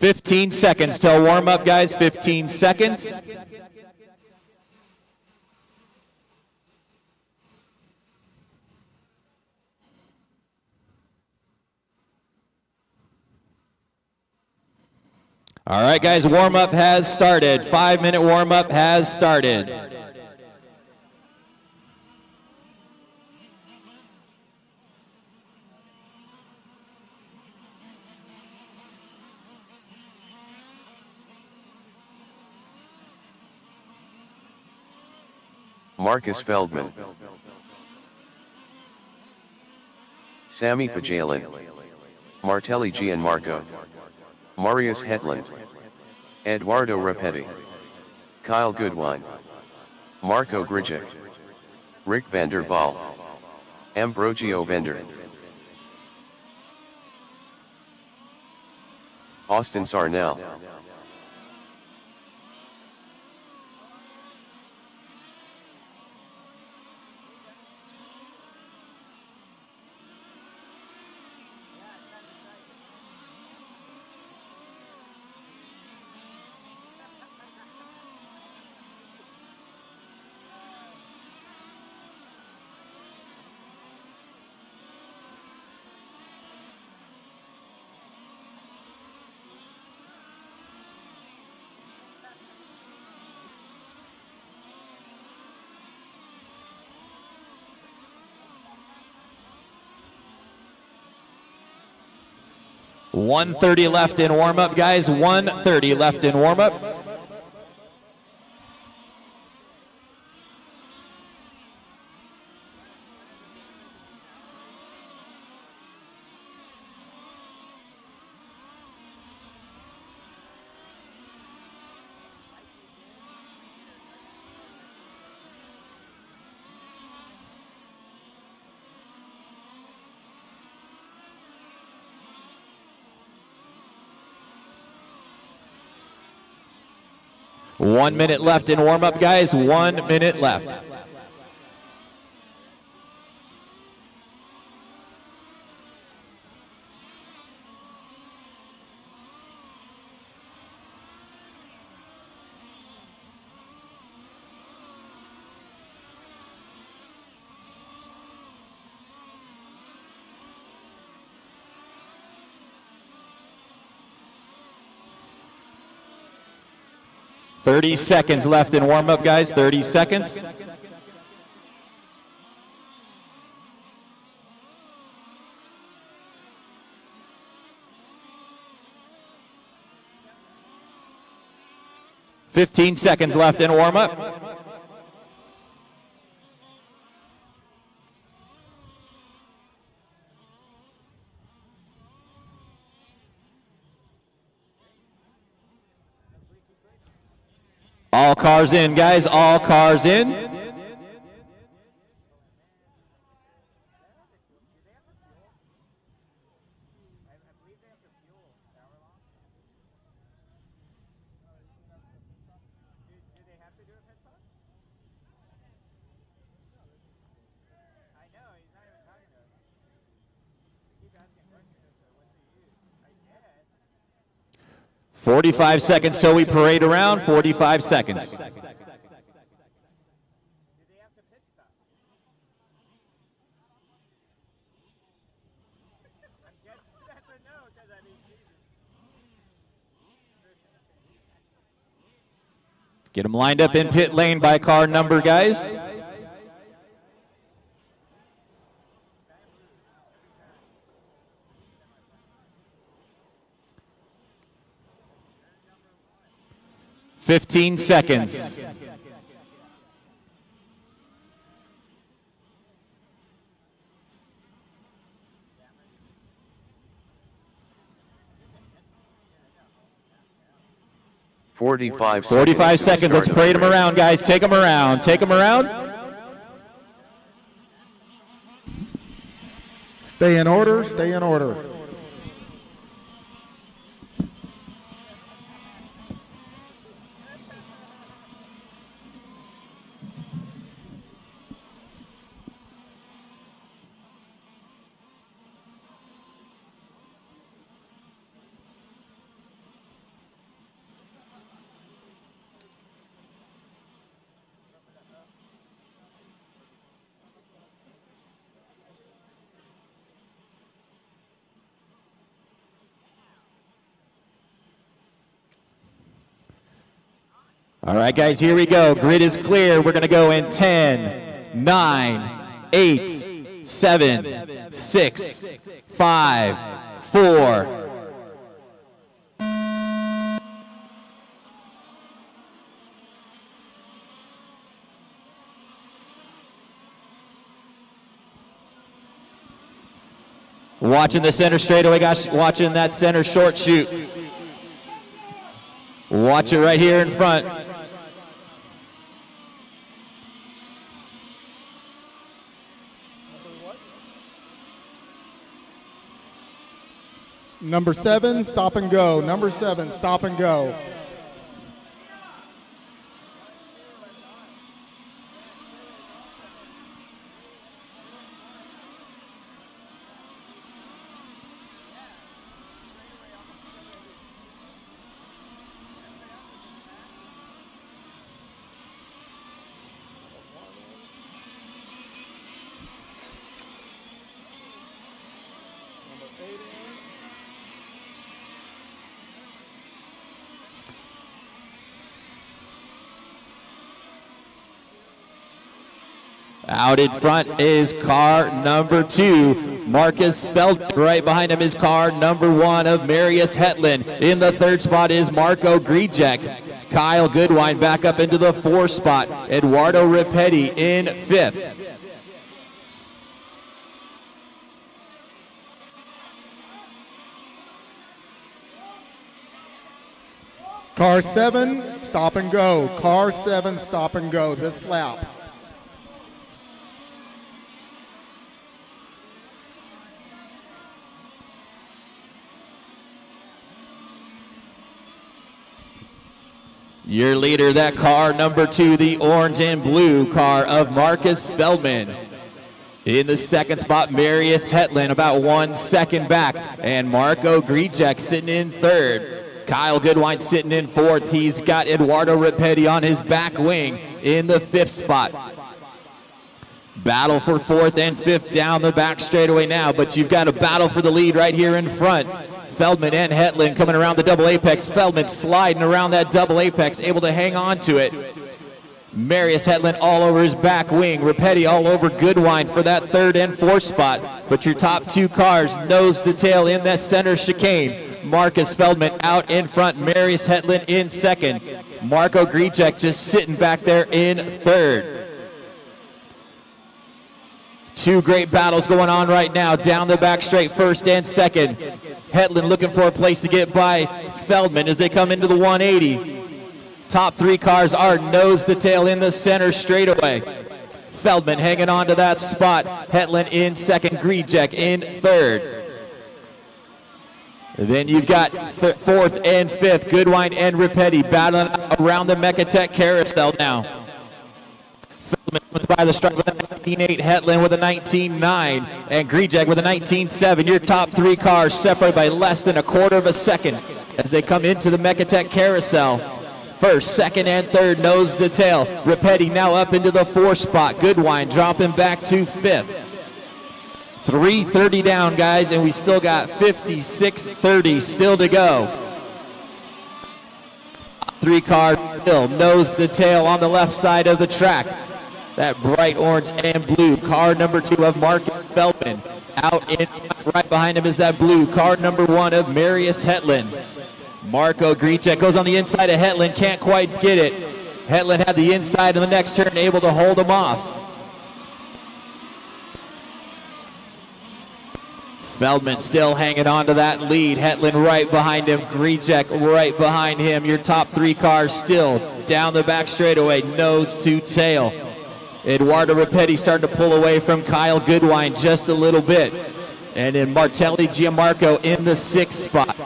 $15 seconds till warm-up, guys. 15 seconds. All right, guys, warm-up has started. 5-minute warm-up has started. Marcus Feldman, Sammy Pajalin, Martelli Gianmarco, Marius Hetland, Eduardo Rapetti, Kyle Goodwin, Marco Grigic, Rick van der Waal, Ambrogio Bender, Austin Sarnell, $1:30 left in warm-up, guys. $1:30 left in warm-up. One minute left in warm-up, guys. 1 minute left. $30 seconds left in warm-up, guys. 30 seconds. $15 seconds left in warm-up. All cars in, guys. All cars in. I know, he's not even talking to us. He keeps asking questions, so what's he use? I guess. 45 seconds till we parade around. 45 seconds. Get them lined up in pit lane by car number, guys. 15 seconds. Forty-five 45 seconds. Let's parade them around, guys. Take them around. Take them around. Stay in order. Stay in order. All right, guys, here we go. Grid is clear. We're going to go in 10, 9, 8, 7, 6, 5, 4. Watching the center straightaway, guys. Watching that center short shoot. Watch it right here in front. Number 7, stop and go. Number 7, stop and go. Out in front is car number 2, Marcus Feldman. Right behind him is car number 1 of Marius Hetland. In the 3rd spot is Marco Grijek. Kyle Goodwin back up into the 4th spot. Eduardo Ripetti in 5th. Car 7, stop and go. Car 7, stop and go this lap. Your leader, that car number 2, the orange and blue car of Marcus Feldman. In the 2nd spot, Marius Hetland about 1 second back. And Marco Grijek sitting in 3rd. Kyle Goodwin sitting in 4th. He's got Eduardo Ripetti on his back wing in the 5th spot. Battle for 4th and 5th down the back straightaway now, but you've got a battle for the lead right here in front. Feldman and Hetland coming around the double apex. Feldman sliding around that double apex, able to hang on to it. Marius Hetland all over his back wing. Ripetti all over Goodwin for that 3rd and 4th spot. But your top 2 cars, nose to tail in that center chicane. Marcus Feldman out in front. Marius Hetland in 2nd. Marco Grijek just sitting back there in 3rd. 2 great battles going on right now. Down the back straight, 1st and 2nd. Hetland looking for a place to get by Feldman as they come into the 180. Top 3 cars are nose to tail in the center straightaway. Feldman hanging on to that spot. Hetland in 2nd, Grijek in 3rd. Then you've got 4th and 5th, Goodwin and Ripetti battling around the Mechatech carousel now. Feldman comes by the stripe with a 19.8, Hetland with a 19.9, and Grijek with a 19.7. Your top 3 cars separated by less than a quarter of a second as they come into the Mechatech carousel. 1st, 2nd, and 3rd, nose to tail. Ripetti now up into the 4th spot. Goodwin dropping back to 5th. 3:30 down, guys, and we still got 56:30 still to go. 3 cars still nose to tail on the left side of the track. That bright orange and blue car number 2 of Marcus Feldman. Out in right behind him is that blue car number 1 of Marius Hetland. Marco Grichek goes on the inside of Hetland, can't quite get it. Hetland had the inside in the next turn, able to hold him off. Feldman still hanging on to that lead. Hetland right behind him. Grichek right behind him. Your top three cars still down the back straightaway, nose to tail. Eduardo Rapetti starting to pull away from Kyle Goodwin just a little bit. And then Martelli Gianmarco in the 6th spot.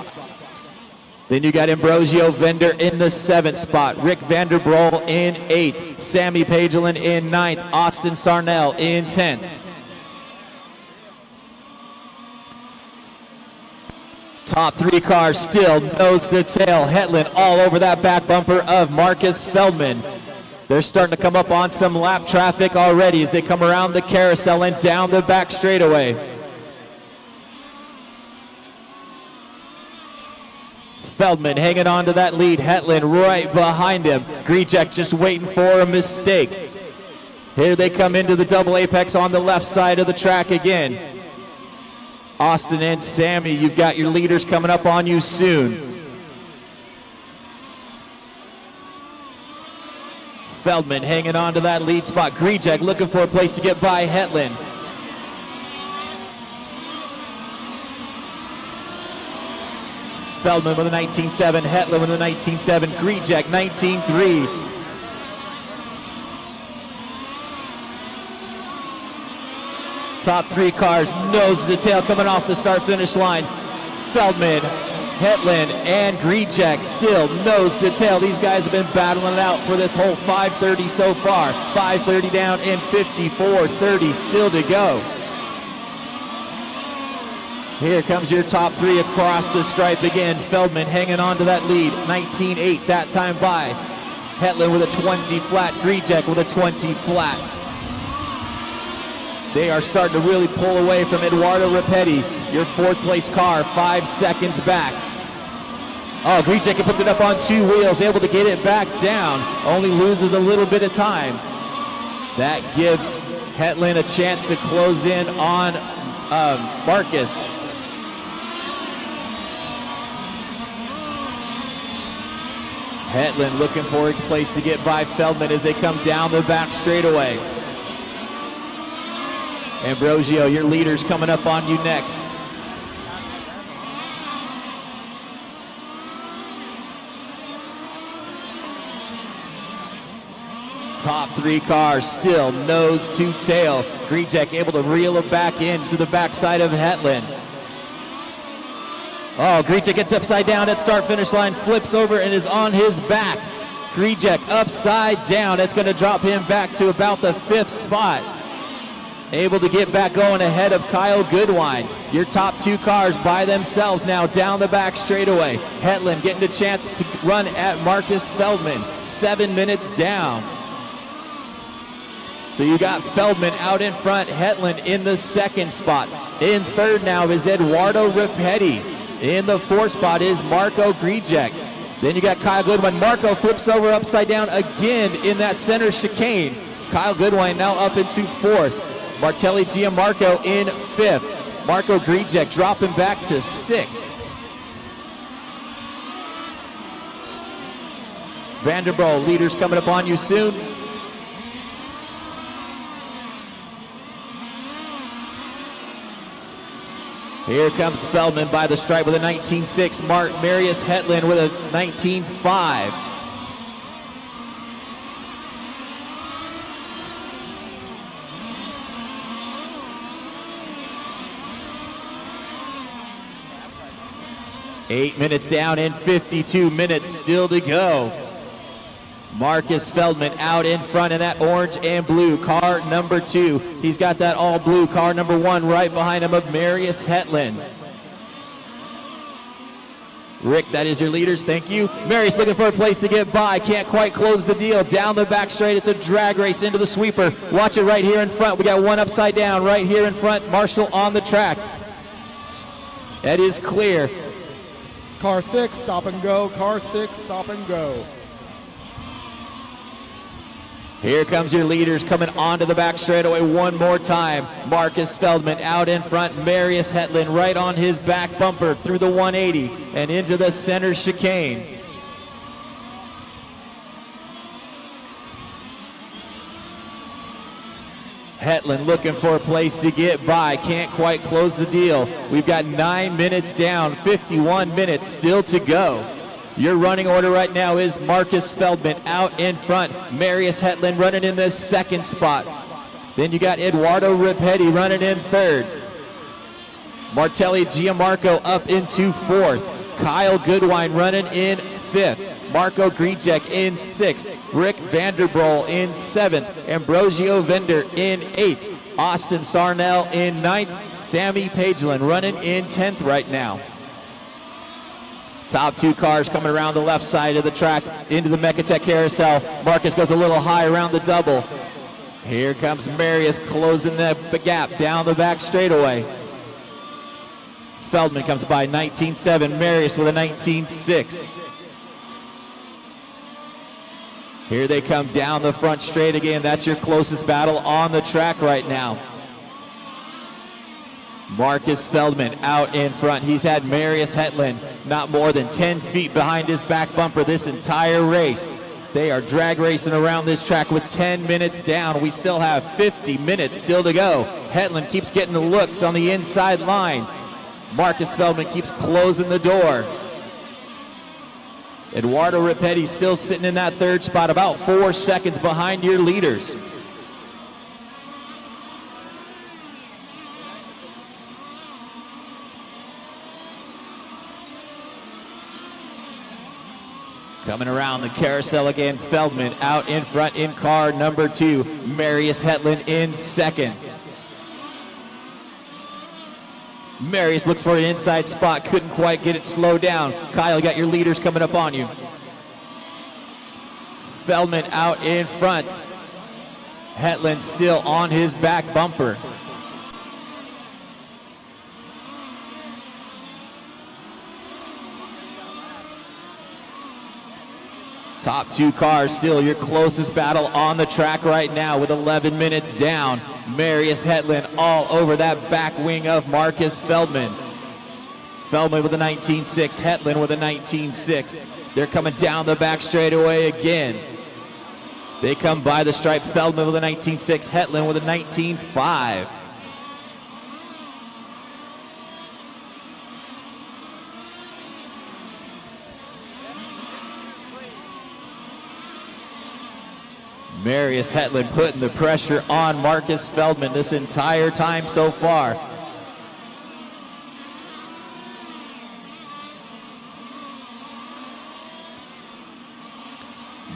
Then you got Ambrosio Vender in the 7th spot. Rick Vanderbroel in 8th. Sammy Pagelin in 9th. Austin Sarnell in 10th. Top three cars still nose to tail. Hetland all over that back bumper of Marcus Feldman. They're starting to come up on some lap traffic already as they come around the carousel and down the back straightaway. Feldman hanging on to that lead. Hetland right behind him. Grichek just waiting for a mistake. Here they come into the double apex on the left side of the track again. Austin and Sammy, you've got your leaders coming up on you soon. Feldman hanging on to that lead spot. Grichek looking for a place to get by Hetland. Feldman with a 19.7, Hetland with a 19.7, Grichek 19.3. Top three cars, nose to tail, coming off the start-finish line. Feldman, Hetland, and Grichek still nose to tail. These guys have been battling it out for this whole 5:30 so far. 5:30 down and 54:30 still to go. Here comes your top three across the stripe again. Feldman hanging on to that lead, 19.8 that time by. Hetland with a 20 flat, Grichek with a 20 flat. They are starting to really pull away from Eduardo Rapetti, your 4th place car, 5 seconds back. Oh, Grichek puts it up on 2 wheels, able to get it back down, only loses a little bit of time. That gives Hetland a chance to close in on Marcus. Hetland looking for a place to get by Feldman as they come down the back straightaway. Ambrosio, your leader's coming up on you next. Top three cars still nose to tail. Grichek able to reel it back into the backside of Hetland. Oh, Grichek gets upside down at start-finish line, flips over and is on his back. Grichek upside down. That's going to drop him back to about the 5th spot. Able to get back going ahead of Kyle Goodwin. Your top 2 cars by themselves now down the back straightaway. Hetland getting a chance to run at Marcus Feldman. 7 minutes down. So you got Feldman out in front, Hetland in the 2nd spot. In 3rd now is Eduardo Rapetti. In the 4th spot is Marco Grichek. Then you got Kyle Goodwin. Marco flips over upside down again in that center chicane. Kyle Goodwin now up into 4th. Martelli Gianmarco in 5th. Marco Grichek dropping back to 6th. Vanderbroel, leaders coming up on you soon. Here comes Feldman by the stripe with a 19.6. Marius Hetland with a 19.5. Eight minutes down and 52 minutes still to go. Marcus Feldman out in front in that orange and blue, car number 2. He's got that all blue, car number 1 right behind him of Marius Hetland. Rick, that is your leaders, thank you. Marius looking for a place to get by, can't quite close the deal. Down the back straight, it's a drag race into the sweeper. Watch it right here in front. We got one upside down right here in front. Marshall on the track. That is clear. Car 6, stop and go. Car 6, stop and go. Here comes your leaders coming onto the back straightaway one more time. Marcus Feldman out in front. Marius Hetland right on his back bumper through the 180 and into the center chicane. Hetland looking for a place to get by. Can't quite close the deal. We've got 9 minutes down, 51 minutes still to go. Your running order right now is Marcus Feldman out in front. Marius Hetland running in the second spot. Then you got Eduardo Ripetti running in third. Martelli Gianmarco up into fourth. Kyle Goodwin running in fifth. Marco Grijek in sixth. Rick Vanderbroel in seventh. Ambrosio Vender in eighth. Austin Sarnell in ninth. Sammy Pageland running in 10th right now. Top two cars coming around the left side of the track into the Mechatech carousel. Marcus goes a little high around the double. Here comes Marius closing the gap down the back straightaway. Feldman comes by 19.7, Marius with a 19.6. Here they come down the front straight again. That's your closest battle on the track right now. Marcus Feldman out in front. He's had Marius Hetland not more than 10 feet behind his back bumper this entire race. They are drag racing around this track with 10 minutes down. We still have 50 minutes still to go. Hetland keeps getting the looks on the inside line. Marcus Feldman keeps closing the door. Eduardo Ripetti still sitting in that third spot, about 4 seconds behind your leaders. Coming around the carousel again, Feldman out in front in car number 2. Marius Hetland in second. Marius looks for an inside spot, couldn't quite get it slowed down. Kyle, you got your leaders coming up on you. Feldman out in front. Hetland still on his back bumper. Top two cars still your closest battle on the track right now with 11 minutes down. Marius Hetland all over that back wing of Marcus Feldman. Feldman with a 19.6, Hetland with a 19.6. They're coming down the back straightaway again. They come by the stripe, Feldman with a 19.6, Hetland with a 19.5. Marius Hetland putting the pressure on Marcus Feldman this entire time so far.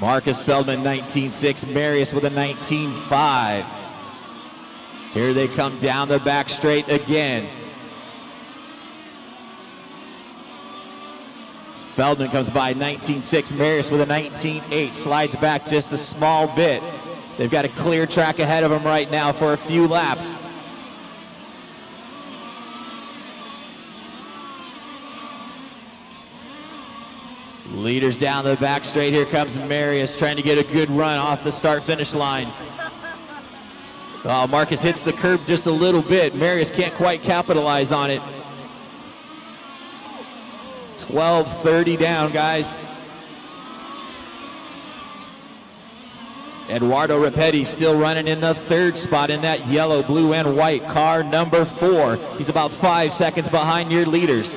Marcus Feldman 19.6, Marius with a 19.5. Here they come down the back straight again. Feldman comes by 19.6, Marius with a 19.8, slides back just a small bit. They've got a clear track ahead of them right now for a few laps. Leaders down the back straight. Here comes Marius trying to get a good run off the start-finish line. Oh, Marcus hits the curb just a little bit. Marius can't quite capitalize on it. 12:30 down, guys. Eduardo Ripetti still running in the third spot in that yellow, blue, and white car number 4. He's about 5 seconds behind your leaders.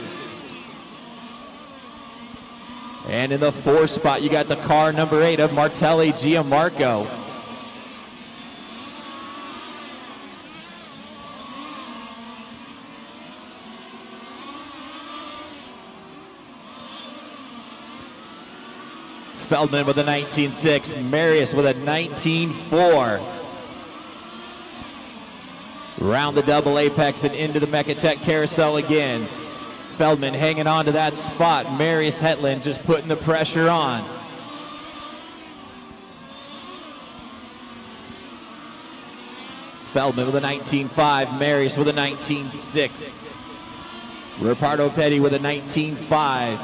And in the 4th spot, you got the car number 8 of Martelli Gianmarco. Feldman with a 19.6, Marius with a 19.4. Round the double apex and into the Mechatech carousel again. Feldman hanging on to that spot. Marius Hetland just putting the pressure on. Feldman with a 19.5, Marius with a 19.6. Ricardo Petty with a 19.5.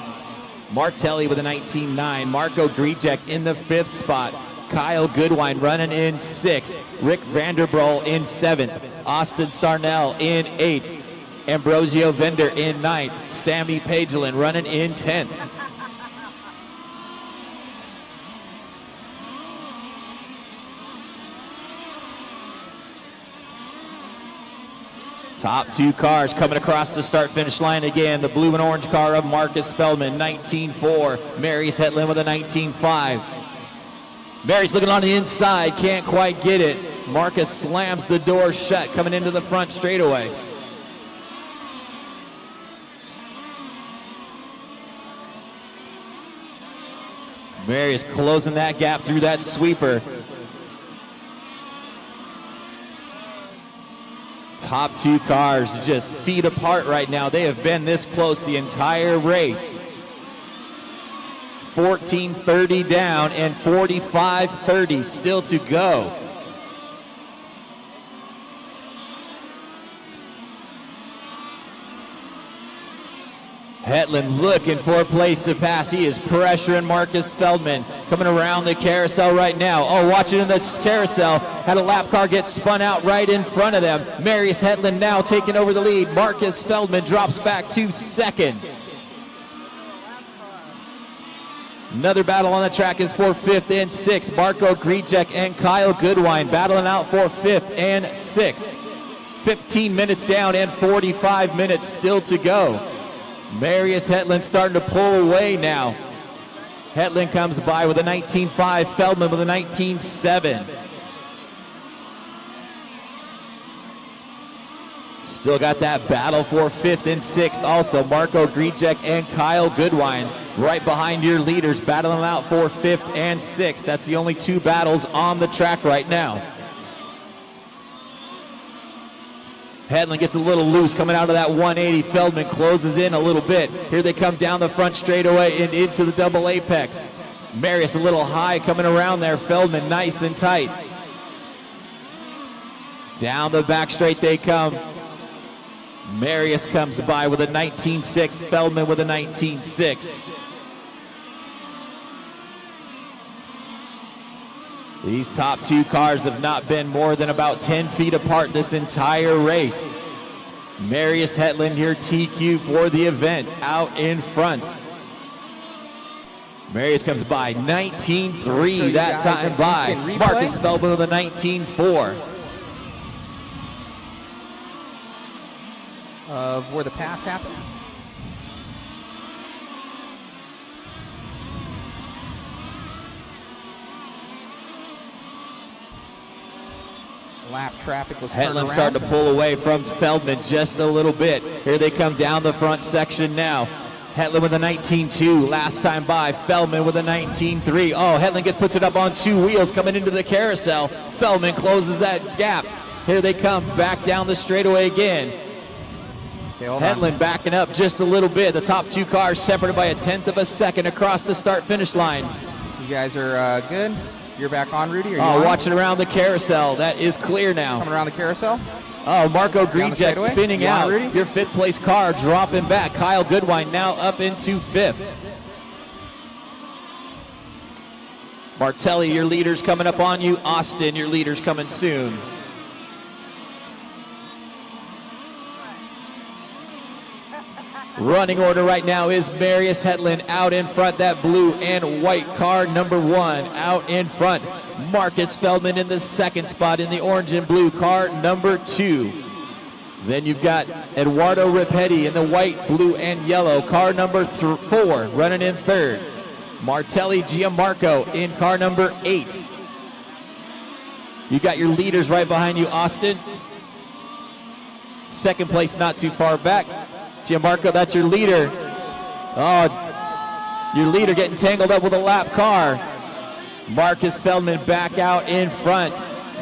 Martelli with a 19.9. Marco Grijek in the 5th spot. Kyle Goodwin running in 6th. Rick Vanderbrol in 7th. Austin Sarnell in 8th. Ambrosio Vender in 9th. Sammy Pagelin running in 10th. Top 2 cars coming across the start-finish line again. The blue and orange car of Marcus Feldman, 19.4. Marius Hetland with a 19.5. Mary's looking on the inside, can't quite get it. Marcus slams the door shut coming into the front straightaway. Marius closing that gap through that sweeper. Top 2 cars just feet apart right now. They have been this close the entire race. 14:30 down and 45:30 still to go. Hetland looking for a place to pass. He is pressuring Marcus Feldman. Coming around the carousel right now. Oh, watch it in the carousel. Had a lap car get spun out right in front of them. Marius Hetland now taking over the lead. Marcus Feldman drops back to 2nd. Another battle on the track is for 5th and 6th. Marco Grijek and Kyle Goodwin battling out for 5th and 6th. 15 minutes down and 45 minutes still to go. Marius Hetland starting to pull away now. Hetland comes by with a 19.5, Feldman with a 19.7. Still got that battle for 5th and 6th also. Marco Grijek and Kyle Goodwin right behind your leaders, battling out for 5th and 6th. That's the only 2 battles on the track right now. Hetland gets a little loose coming out of that 180. Feldman closes in a little bit. Here they come down the front straightaway and into the double apex. Marius a little high coming around there. Feldman nice and tight. Down the back straight they come. Marius comes by with a 19.6. Feldman with a 19.6. These top 2 cars have not been more than about 10 feet apart this entire race. Marius Hetland here, TQ for the event, out in front. Marius comes by 19.3 that time by. Marcus Feldman with a 19.4. Of where the pass happened. Lap traffic was Hetland starting to pull away from Feldman just a little bit. Here they come down the front section now. Hetland with a 19.2 last time by. Feldman with a 19.3. Oh, Hetland puts it up on 2 wheels coming into the carousel. Feldman closes that gap. Here they come back down the straightaway again. Okay, Hetland backing up just a little bit. The top 2 cars separated by a 1/10 of a second across the start-finish line. You guys are good? You're back on, Rudy? Watching around the carousel. That is clear now. Coming around the carousel? Oh, Marco Grijek spinning out. Your 5th place car dropping back. Kyle Goodwin now up into 5th. Martelli, your leader's coming up on you. Austin, your leader's coming soon. Running order right now is Marius Hetland out in front. That blue and white car, number 1, out in front. Marcus Feldman in the 2nd spot in the orange and blue car, number 2. Then you've got Eduardo Ripetti in the white, blue, and yellow, car number 4, running in 3rd. Martelli Gianmarco in car number 8. You got your leaders right behind you, Austin. 2nd place not too far back. Gianmarco, that's your leader. Oh, your leader getting tangled up with a lap car. Marcus Feldman back out in front.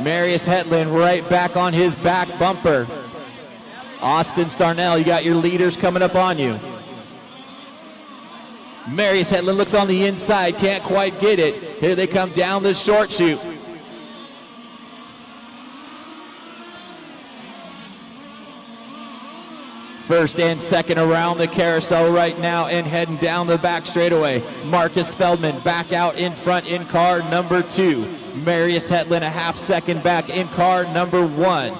Marius Hetland right back on his back bumper. Austin Sarnell, you got your leaders coming up on you. Marius Hetland looks on the inside, can't quite get it. Here they come down the short chute. First and second around the carousel right now and heading down the back straightaway. Marcus Feldman back out in front in car number 2. Marius Hetland a half second back in car number 1.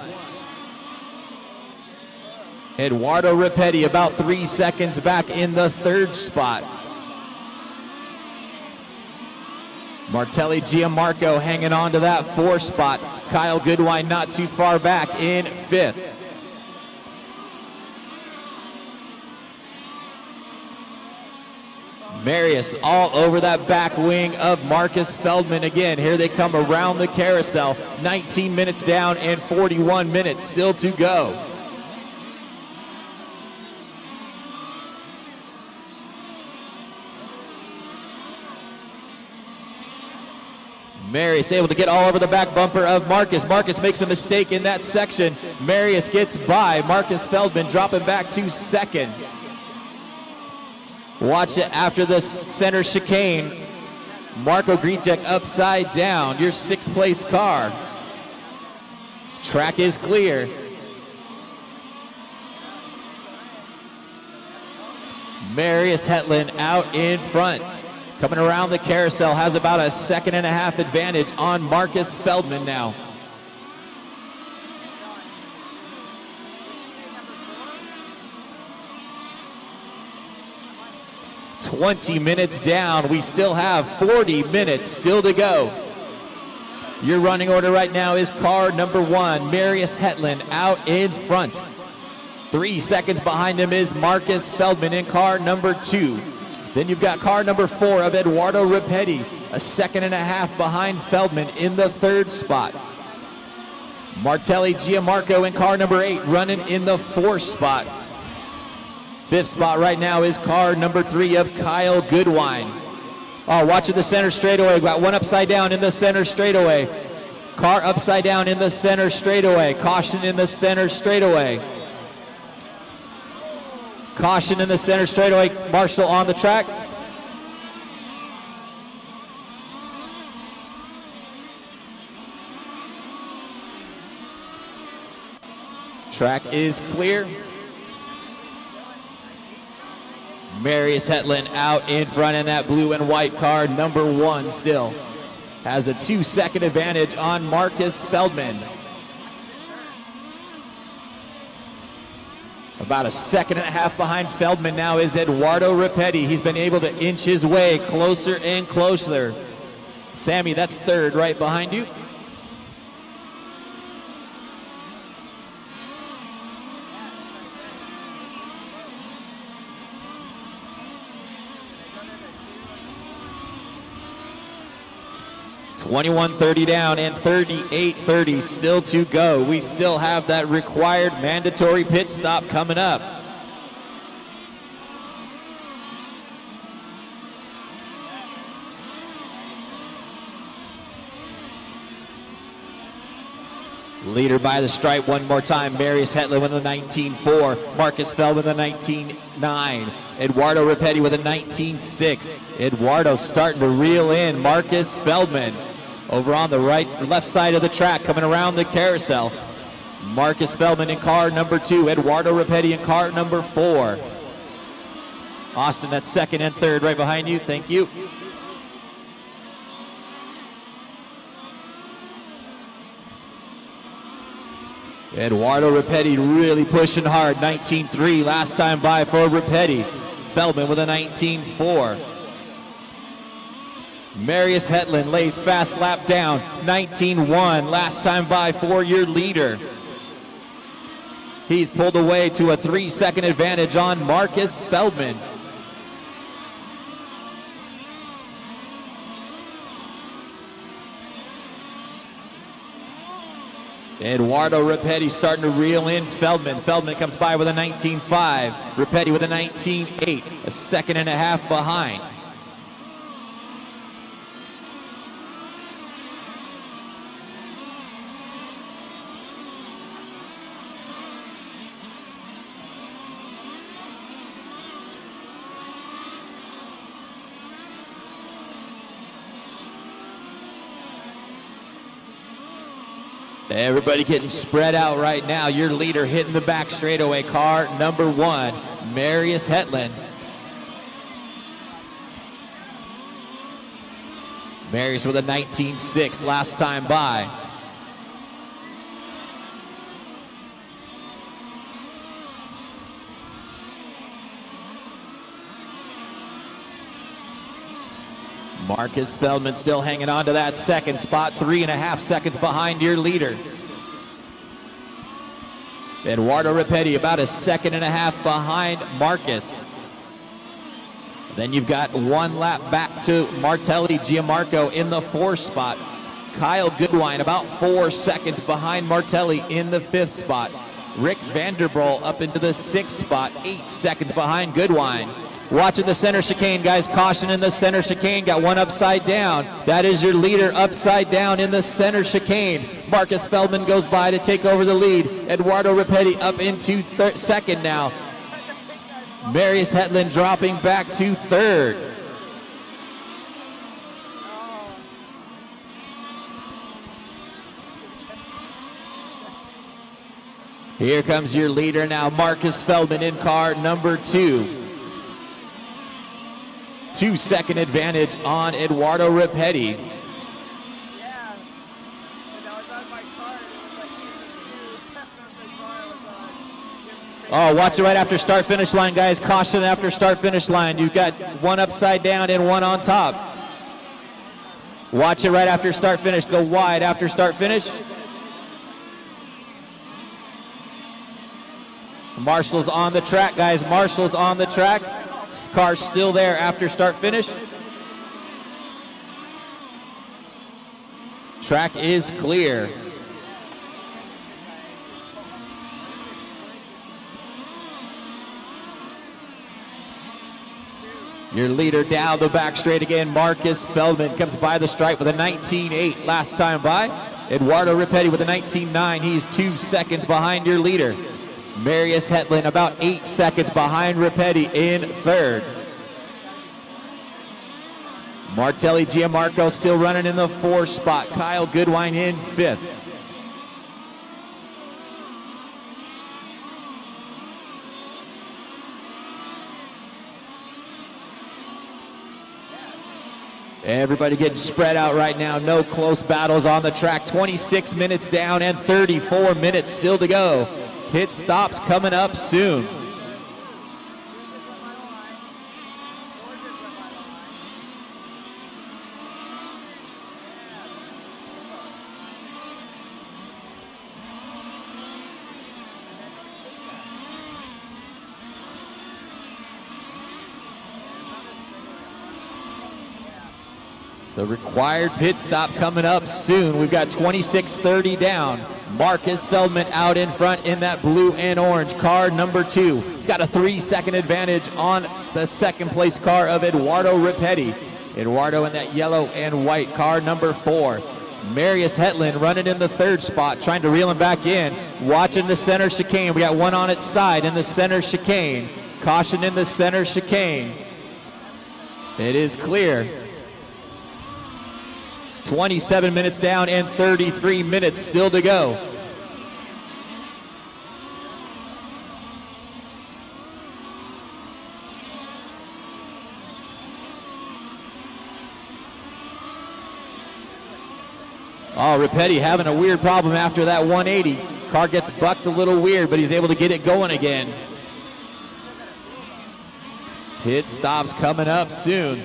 Eduardo Ripetti about 3 seconds back in the 3rd spot. Martelli Gianmarco hanging on to that 4th spot. Kyle Goodwin not too far back in 5th. Marius all over that back wing of Marcus Feldman again. Here they come around the carousel. 19 minutes down and 41 minutes still to go. Marius able to get all over the back bumper of Marcus. Marcus makes a mistake in that section. Marius gets by. Marcus Feldman dropping back to 2nd. Watch it after the center chicane. Marco Gricek upside down. Your 6th place car. Track is clear. Marius Hetland out in front. Coming around the carousel, has about a 1.5 second advantage on Marcus Feldman now. "20 minutes down. We still have 40 minutes still to go. Your running order right now is car number 1, Marius Hetland out in front. 3 seconds behind him is Marcus Feldman in car number 2. Then you've got car number 4 of Eduardo Ripetti, a 1.5 seconds behind Feldman in the 3rd spot. Martelli Gianmarco in car number 8 running in the 4th spot. 5th spot right now is car number 3 of Kyle Goodwin. Oh, watching the center straightaway. We've got one upside down in the center straightaway. Car upside down in the center straightaway. Caution in the center straightaway. Caution in the center straightaway. Marshall on the track. Track is clear. Marius Hetland out in front in that blue and white car. Number 1 still has a 2-second advantage on Marcus Feldman. About a 1.5 seconds behind Feldman now is Eduardo Ripetti. He's been able to inch his way closer and closer. Sammy, that's 3rd right behind you. $21.30 down and $38.30 still to go. We still have that required mandatory pit stop coming up. Leader by the stripe one more time. Marius Hetland with a 19.4. Marcus Feldman with a 19.9. Eduardo Ripetti with a 19.6. Eduardo starting to reel in Marcus Feldman over on the left side of the track, coming around the carousel. Marcus Feldman in car number 2. Eduardo Ripetti in car number 4. Austin, that's 2nd and 3rd right behind you. Thank you. Eduardo Ripetti really pushing hard. 19.3 last time by for Ripetti. Feldman with a 19.4. Marius Hetland lays fast lap down. 19.1 last time by for your leader. He's pulled away to a 3-second advantage on Marcus Feldman. Eduardo Ripetti starting to reel in Feldman. Feldman comes by with a 19.5. Ripetti with a 19.8. A 1.5 seconds behind. Everybody getting spread out right now. Your leader hitting the back straightaway. Car number 1, Marius Hetland. Marius with a 19.6 last time by. Marcus Feldman still hanging on to that second spot, 3.5 seconds behind your leader. Eduardo Ripetti about 1.5 seconds behind Marcus. Then you've got 1 lap back to Martelli Gianmarco in the 4th spot. Kyle Goodwin about 4 seconds behind Martelli in the 5th spot. Rick Vanderbrol up into the 6th spot, 8 seconds behind Goodwin. Watching the center chicane, guys. Caution in the center chicane. Got one upside down. That is your leader upside down in the center chicane. Marcus Feldman goes by to take over the lead. Eduardo Ripetti up into second now. Marius Hetland dropping back to 3rd. Here comes your leader now, Marcus Feldman in car number 2. 2-second advantage on Eduardo Ripetti. Oh, watch it right after start-finish line, guys. Caution after start-finish line. You've got 1 upside down and 1 on top. Watch it right after start-finish. Go wide after start-finish. Marshall's on the track, guys. Marshall's on the track. Car's still there after start-finish. Track is clear. Your leader down the back straight again, Marcus Feldman comes by the stripe with a 19.8 last time by. Eduardo Ripetti with a 19.9. He's 2 seconds behind your leader. Marius Hetland about 8 seconds behind Ripetti in 3rd. Martelli Gianmarco still running in the 4th spot. Kyle Goodwin in 5th. Everybody getting spread out right now. No close battles on the track. 26 minutes down and 34 minutes still to go. Pit stops coming up soon. The required pit stop coming up soon. We've got 26:30 down. Marcus Feldman out in front in that blue and orange car number 2. He's got a 3-second advantage on the second place car of Eduardo Ripetti. Eduardo in that yellow and white car number 4. Marius Hetland running in the 3rd spot, trying to reel him back in. Watching the center chicane. We got one on its side in the center chicane. Caution in the center chicane. It is clear. 27 minutes down and 33 minutes still to go. Oh, Ripetti having a weird problem after that 180. Car gets bucked a little weird, but he's able to get it going again. Pit stops coming up soon.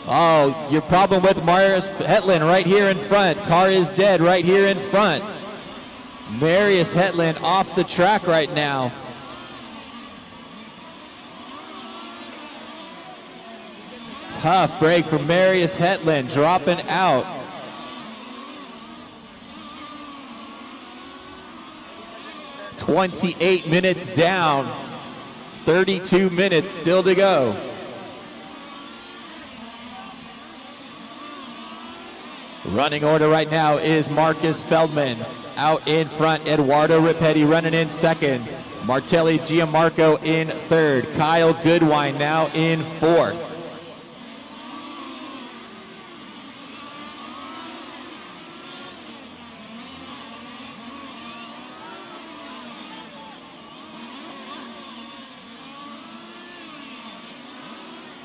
Oh, your problem with Marius Hetland right here in front. Car is dead right here in front. Marius Hetland off the track right now. Tough break for Marius Hetland, dropping out. "28 minutes down, 32 minutes still to go." Running order right now is Marcus Feldman. Out in front, Eduardo Ripetti running in 2nd. Martelli Gianmarco in 3rd. Kyle Goodwin now in 4th.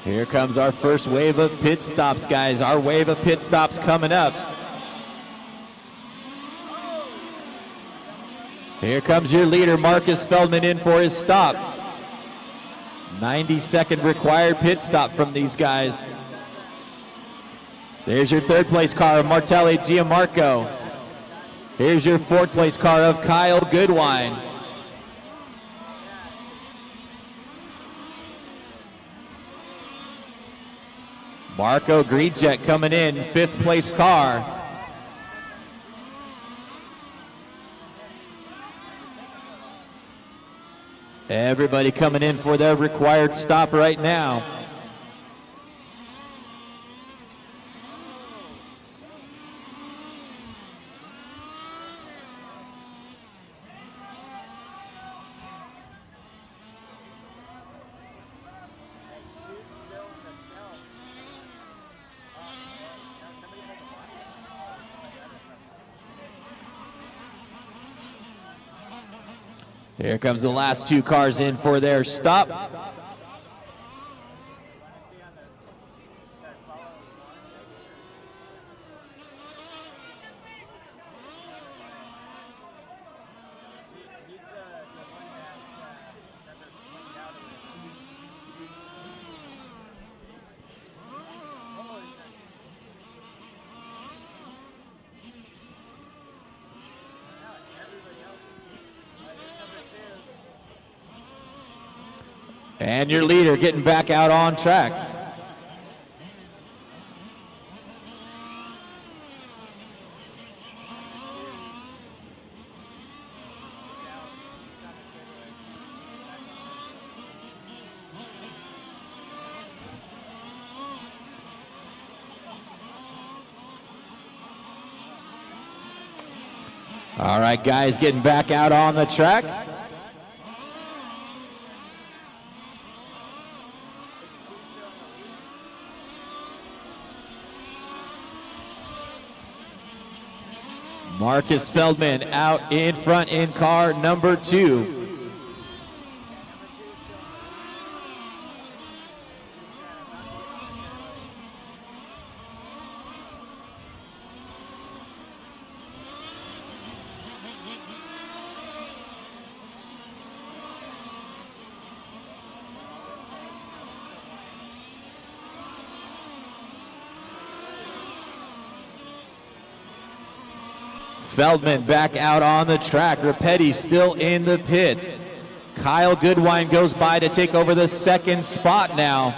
Here comes our first wave of pit stops, guys. Our wave of pit stops coming up. Here comes your leader, Marcus Feldman, in for his stop. 90-second required pit stop from these guys. There's your third place car of Martelli Gianmarco. Here's your fourth place car of Kyle Goodwin. Marco Greenjet coming in, fifth place car. Everybody coming in for their required stop right now. Here comes the last two cars in for their stop. And your leader getting back out on track. All right, guys, getting back out on the track. Marcus Feldman out in front in car number 2. Feldman back out on the track. Rapetti still in the pits. Kyle Goodwin goes by to take over the second spot now.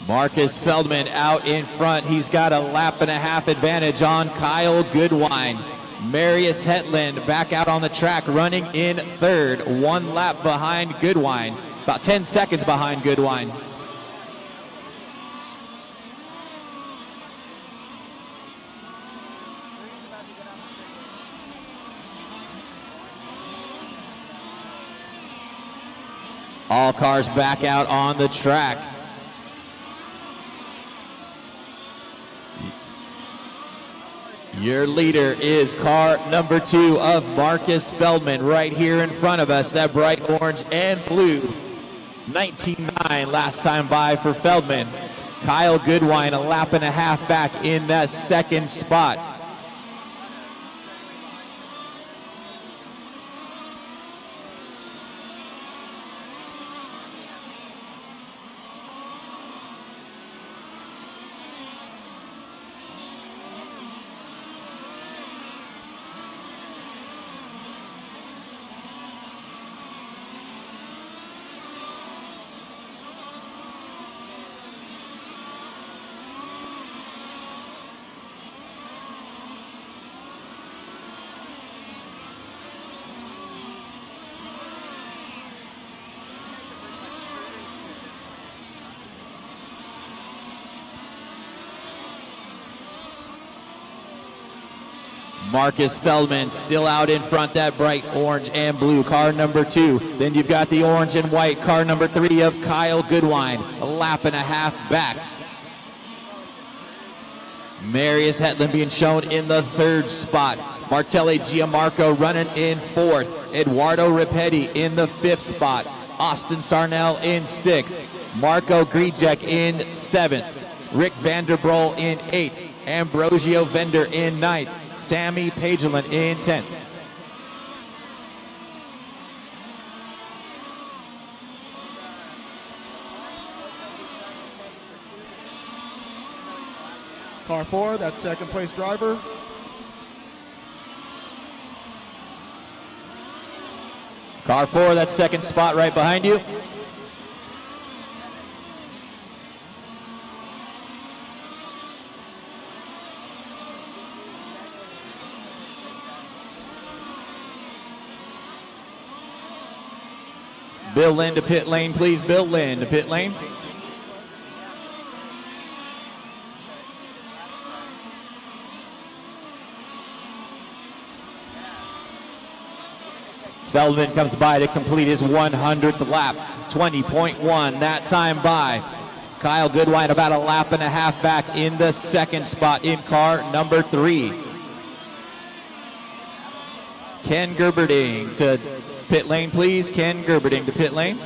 Marcus Feldman out in front. He's got a lap and a half advantage on Kyle Goodwin. Marius Hetland back out on the track, running in third. 1 lap behind Goodwin, about 10 seconds behind Goodwin. All cars back out on the track. Your leader is car number 2 of Marcus Feldman right here in front of us. That bright orange and blue. 19.9 last time by for Feldman. Kyle Goodwin a lap and a half back in that second spot. Marcus Feldman still out in front, that bright orange and blue, car number 2. Then you've got the orange and white, car number 3 of Kyle Goodwin, a lap and a half back. Marius Hetland being shown in the 3rd spot. Martelli Gianmarco running in 4th. Eduardo Ripetti in the 5th spot. Austin Sarnell in 6th. Marco Grijek in 7th. Rick Vanderbroel in 8th. Ambrosio Vender in 9th. Sammy Pagelin in 10th. Car 4, that's second place driver. Car 4, that's second spot right behind you. Bill Lynn to pit lane, please. Bill Lynn to pit lane. Feldman comes by to complete his 100th lap. 20.1 that time by. Kyle Goodwin about a lap and a half back in the 2nd spot in car number 3. Ken Gerberding to pit lane, please. Ken Gerberding to pit lane.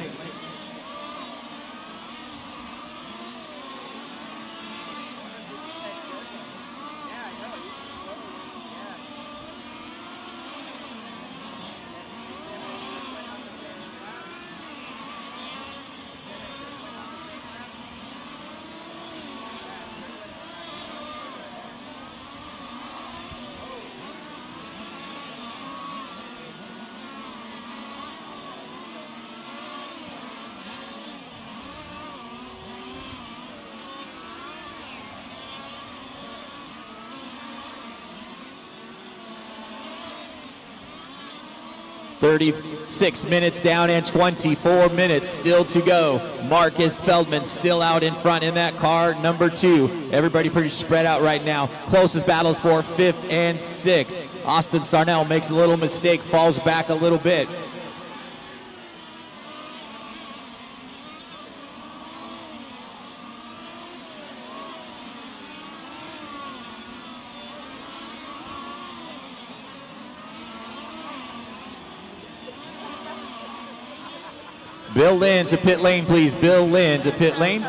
.36 minutes down and 24 minutes still to go. Marcus Feldman still out in front in that car number 2. Everybody pretty spread out right now. Closest battles for 5th and 6th. Austin Sarnell makes a little mistake, falls back a little bit. Bill Lynn to pit lane, please. Bill Lynn to pit lane.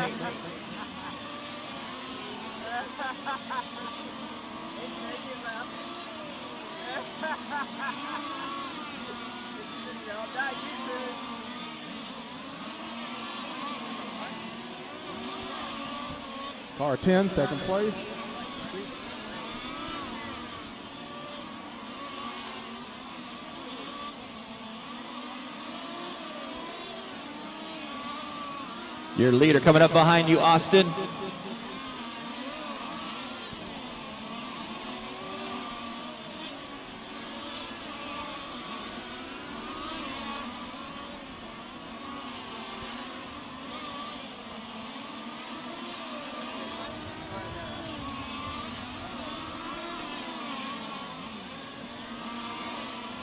Car 10, second place. Your leader coming up behind you, Austin.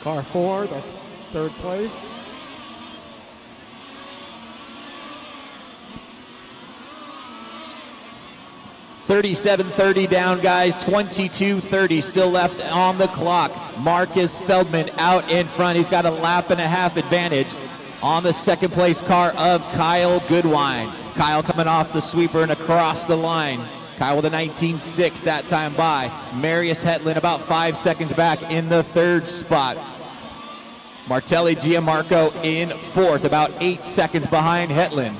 Car 4, that's 3rd place. .37.30 down, guys. 22.30 still left on the clock. Marcus Feldman out in front. He's got a lap and a half advantage on the 2nd place car of Kyle Goodwin. Kyle coming off the sweeper and across the line. Kyle with a 19.6 that time by. Marius Hetland about 5 seconds back in the 3rd spot. Martelli Gianmarco in 4th, about 8 seconds behind Hetland.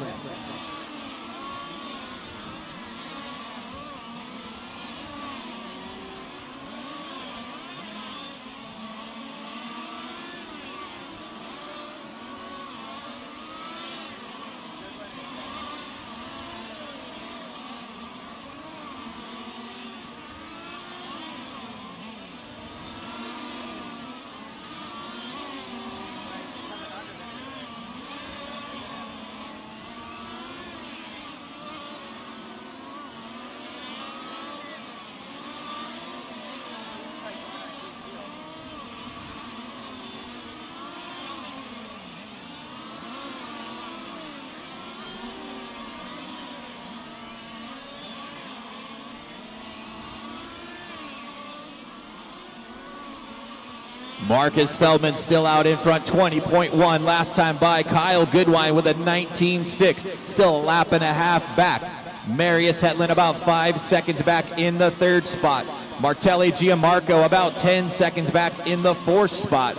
Marcus Feldman still out in front, 20.1 last time by. Kyle Goodwin with a 19.6, still a lap and a half back. Marius Hetland about 5 seconds back in the third spot. Martelli Gianmarco about 10 seconds back in the fourth spot.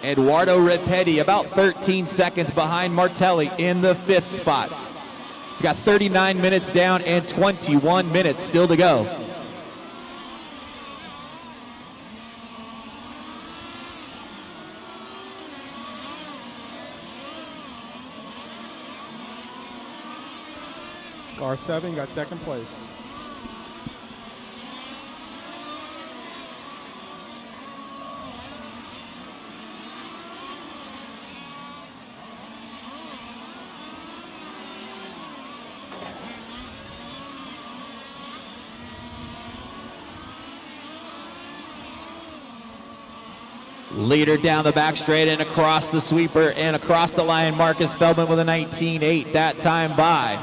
Eduardo Ripetti about 13 seconds behind Martelli in the fifth spot. We got 39 minutes down and 21 minutes still to go. Car 7 got second place. Leader down the back straight and across the sweeper and across the line, Marcus Feldman with a 19.8 that time by.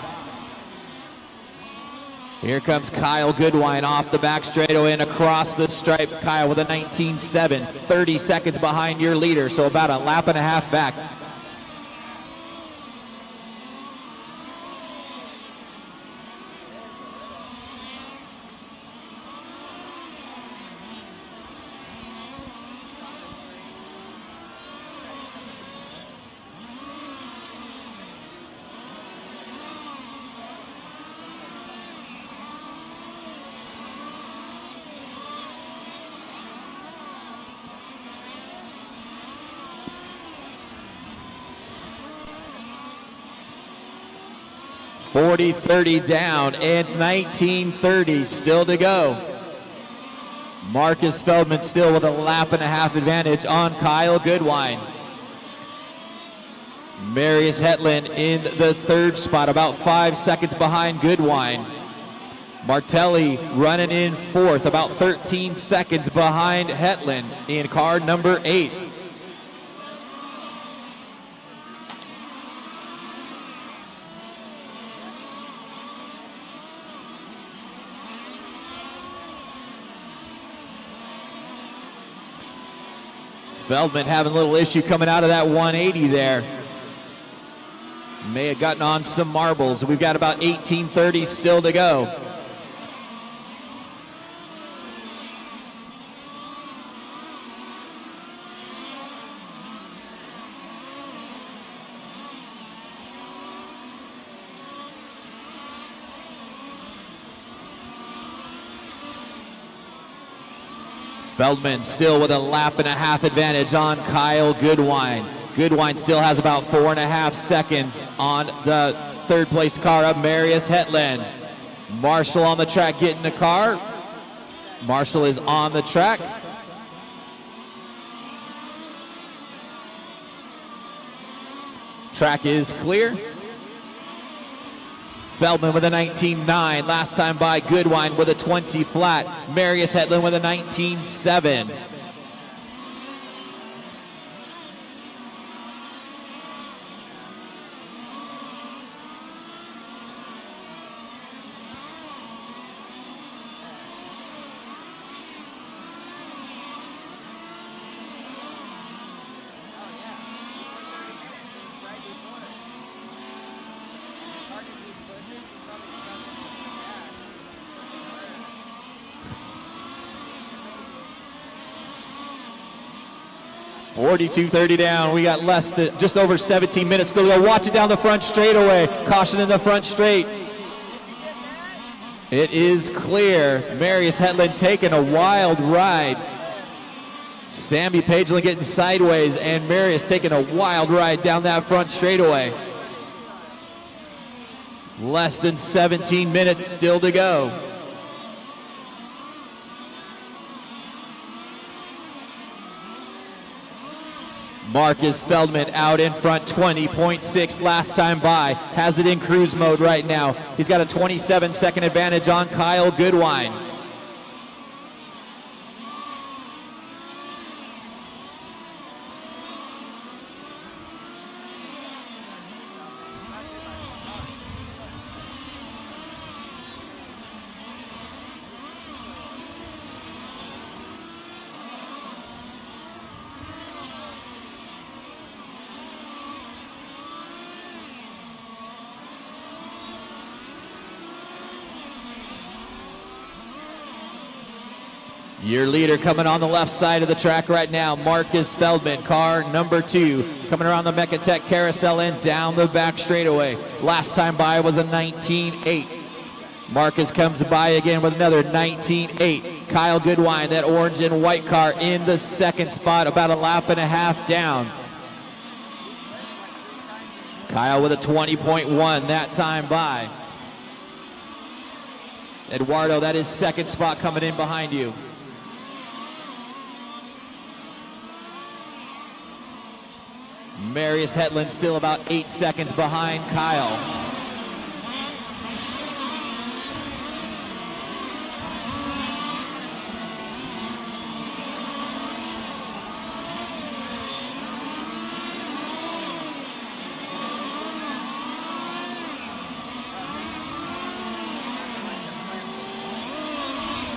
Here comes Kyle Goodwin off the back straightaway and across the stripe. Kyle with a 19.7, 30 seconds behind your leader, so about a lap and a half back. .30 down and 19.30 still to go. Marcus Feldman still with a lap and a half advantage on Kyle Goodwin. Marius Hetland in the third spot, about 5 seconds behind Goodwin. Martelli running in fourth, about 13 seconds behind Hetland in car number 8. Feldman having a little issue coming out of that 180 there. May have gotten on some marbles. We've got about 18.30 still to go. Feldman still with a lap and a half advantage on Kyle Goodwin. Goodwin still has about 4.5 seconds on the third place car of Marius Hetland. Marshall on the track getting the car. Marshall is on the track. Track is clear. Feldman with a 19.9, last time by. Goodwin with a 20 flat. Marius Hetland with a 19.7. .42.30 down. We got less than just over 17 minutes still to go. Watch it down the front straightaway. Caution in the front straight. It is clear. Marius Hetland taking a wild ride. Sammy Pageland getting sideways and Marius taking a wild ride down that front straightaway. Less than 17 minutes still to go. Marcus Feldman out in front, 20.6 last time by. Has it in cruise mode right now. He's got a 27-second advantage on Kyle Goodwin. Your leader coming on the left side of the track right now, Marcus Feldman, car number 2, coming around the Mechatech carousel and down the back straightaway. Last time by was a 19.8. Marcus comes by again with another 19.8. Kyle Goodwin, that orange and white car, in the second spot, about a lap and a half down. Kyle with a 20.1 that time by. Eduardo, that is second spot coming in behind you. Marius Hetland still about 8 seconds behind Kyle.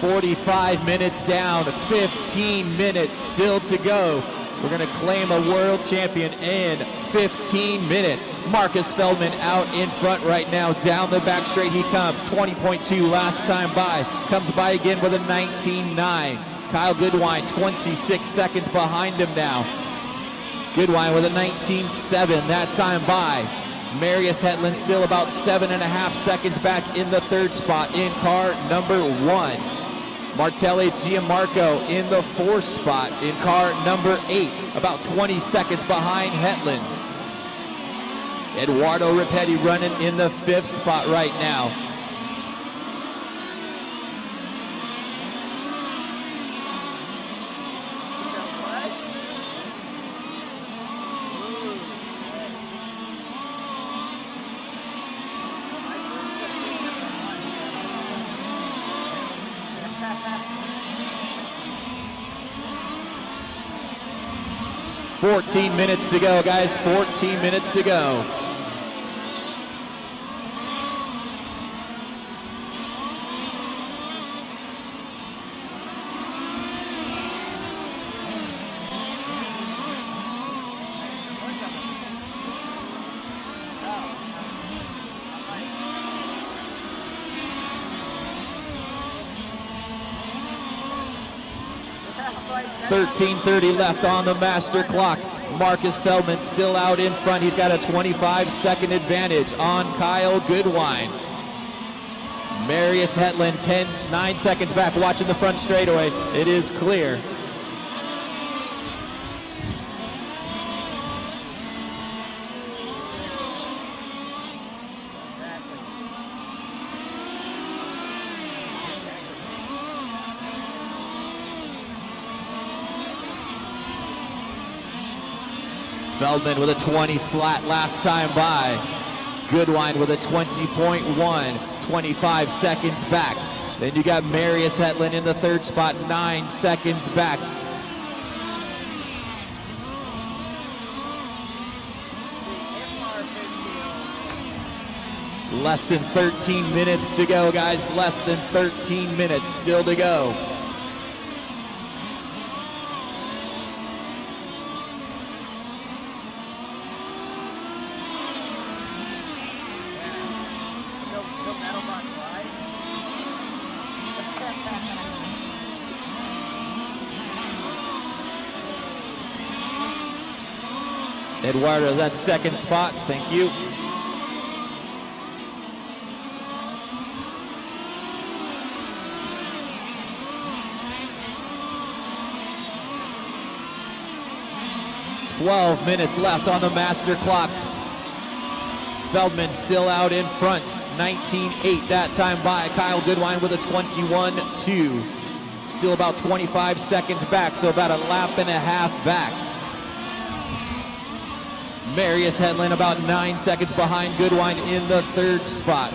"45 minutes down, 15 minutes still to go. We're going to claim a world champion in 15 minutes. Marcus Feldman out in front right now. Down the back straight he comes. 20.2 last time by. Comes by again with a 19.9. Kyle Goodwin 26 seconds behind him now. Goodwin with a 19.7 that time by. Marius Hetland still about 7.5 seconds back in the third spot in car number 1. Martelli Gianmarco in the fourth spot in car number 8, about 20 seconds behind Hetland. Eduardo Ripetti running in the fifth spot right now. "14 minutes to go, guys. 14 minutes to go." .30 left on the master clock. Marcus Feldman still out in front. He's got a 25-second advantage on Kyle Goodwin. Marius Hetland 9 seconds back, watching the front straightaway. It is clear. Feldman with a 20 flat last time by. Goodwin with a 20.1, 25 seconds back. Then you got Marius Hetland in the third spot, 9 seconds back. Less than 13 minutes to go, guys. Less than 13 minutes still to go. Eduardo, that second spot. Thank you. "12 minutes left on the master clock. Feldman still out in front. 19.8 that time by. Kyle Goodwin with a 21.2. Still about 25 seconds back, so about a lap and a half back. Marius Hetland about 9 seconds behind Goodwin in the third spot.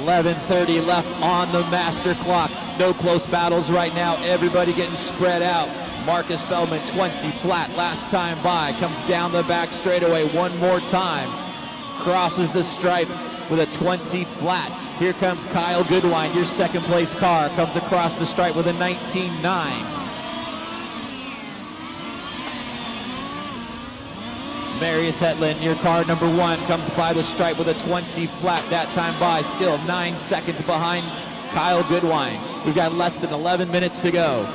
.11:30 left on the master clock. No close battles right now. Everybody getting spread out. Marcus Feldman, 20 flat last time by. Comes down the back straightaway one more time. Crosses the stripe with a 20 flat. Here comes Kyle Goodwin, your second place car, comes across the stripe with a 19.9. Marius Hetland, your car number 1, comes by the stripe with a 20 flat, that time by, still 9 seconds behind Kyle Goodwin. We've got less than 11 minutes to go.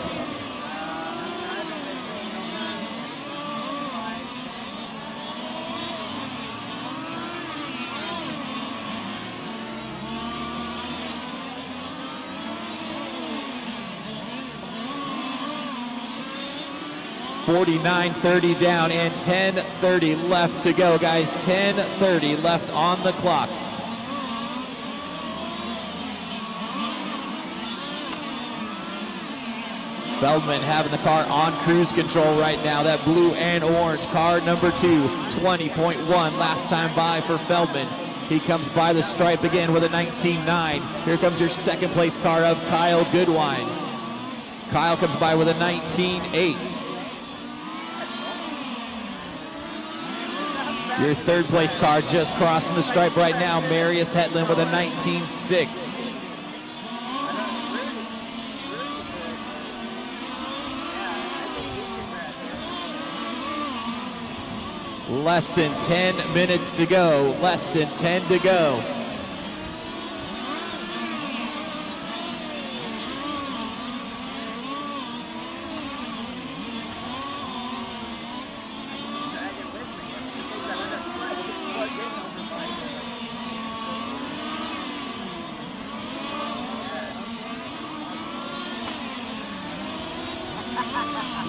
$49.30 down and $10.30 left to go, guys. $10.30 left on the clock. Feldman having the car on cruise control right now. That blue and orange car number 2, 20.1 last time by for Feldman. He comes by the stripe again with a 19.9. Here comes your second place car of Kyle Goodwin. Kyle comes by with a 19.8. Your third place car just crossing the stripe right now, Marius Hetland with a 19.6. Less than 10 minutes to go, less than 10 to go.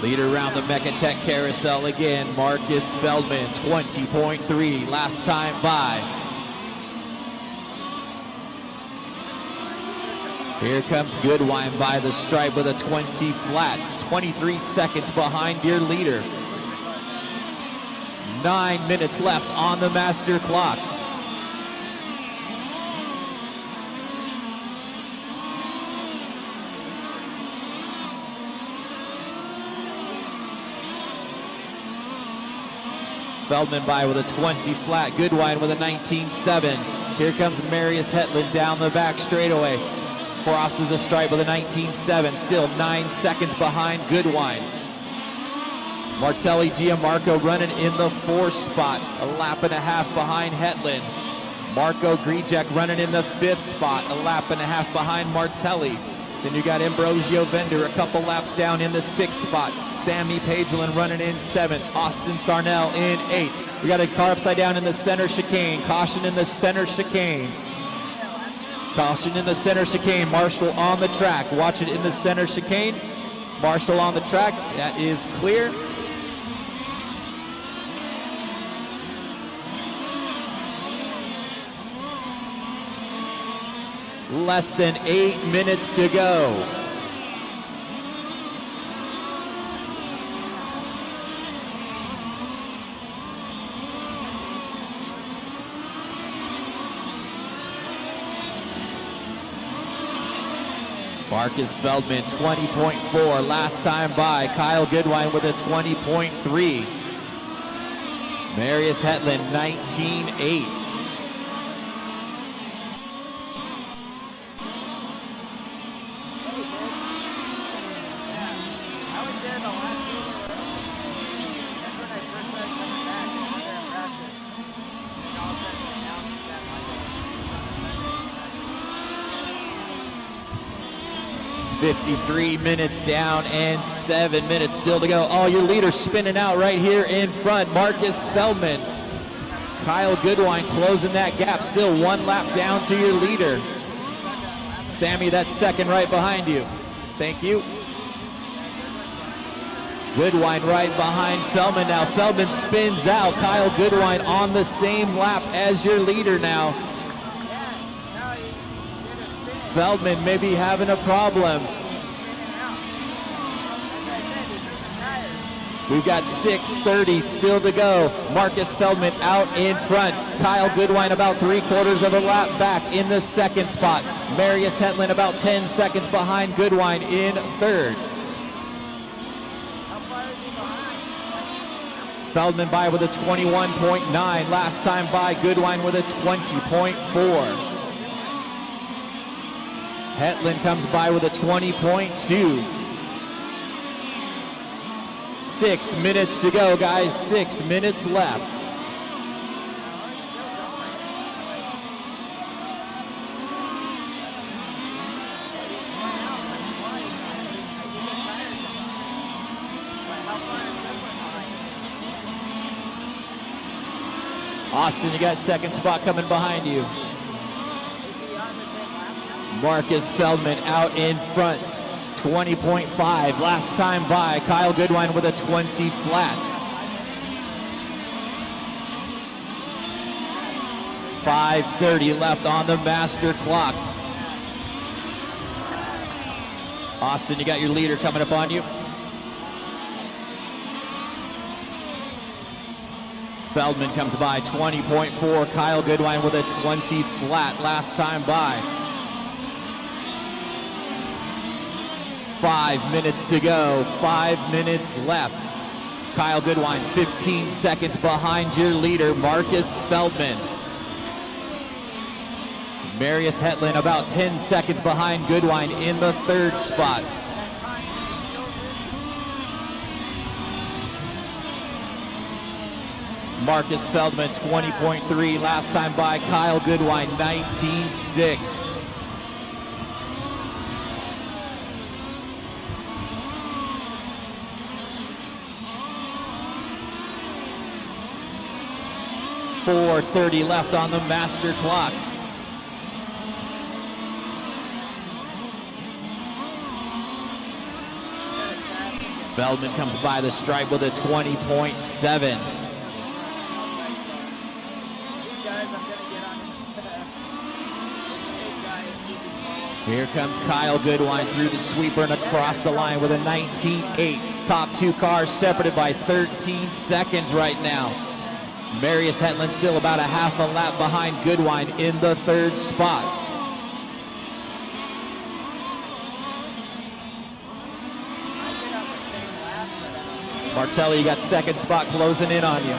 Leader around the Mechatech carousel again, Marcus Feldman, 20.3 last time by. Here comes Goodwin by the stripe with a 20 flats, 23 seconds behind your leader. 9 minutes left on the master clock. Feldman by with a 20 flat, Goodwin with a 19.7. Here comes Marius Hetland down the back straightaway. Crosses a stripe with a 19.7, still 9 seconds behind Goodwin. Martelli Gianmarco running in the 4th spot, a lap and a half behind Hetland. Marco Grijek running in the 5th spot, a lap and a half behind Martelli. Then you got Ambrosio Vender a couple laps down in the 6th spot. Sammy Pagelin running in 7th. Austin Sarnell in 8th. We got a car upside down in the center chicane. Caution in the center chicane. Caution in the center chicane. Marshall on the track. Watch it in the center chicane. Marshall on the track. That is clear. Less than 8 minutes to go. Marcus Feldman, 20.4 last time by. Kyle Goodwin with a 20.3. Marius Hetland, 19.8. .53 minutes down and 7 minutes still to go. Oh, your leader spinning out right here in front, Marcus Feldman. Kyle Goodwin closing that gap, still 1 lap down to your leader. Sammy, that's second right behind you. Thank you. Goodwin right behind Feldman now. Feldman spins out. Kyle Goodwin on the same lap as your leader now. Feldman may be having a problem. We've got 6:30 still to go. Marcus Feldman out in front. Kyle Goodwin about 3/4 of a lap back in the 2nd spot. Marius Hetland about 10 seconds behind Goodwin in 3rd. Feldman by with a 21.9. Last time by, Goodwin with a 20.4. Hetland comes by with a 20.2. 6 minutes to go, guys. 6 minutes left. Austin, you got second spot coming behind you. Marcus Feldman out in front, 20.5. Last time by, Kyle Goodwin with a 20 flat. 5:30 left on the master clock. Austin, you got your leader coming up on you. Feldman comes by, 20.4. Kyle Goodwin with a 20 flat last time by. 5 minutes to go, 5 minutes left. Kyle Goodwin 15 seconds behind your leader, Marcus Feldman. Marius Hetland about 10 seconds behind Goodwin in the third spot. Marcus Feldman 20.3 last time by. Kyle Goodwin 19.6. .430 left on the master clock. Feldman comes by the stripe with a 20.7. Here comes Kyle Goodwin through the sweeper and across the line with a 19.8. Top two cars separated by 13 seconds right now. Marius Hetland still about a half a lap behind Goodwin in the third spot. Martelli, you got second spot closing in on you.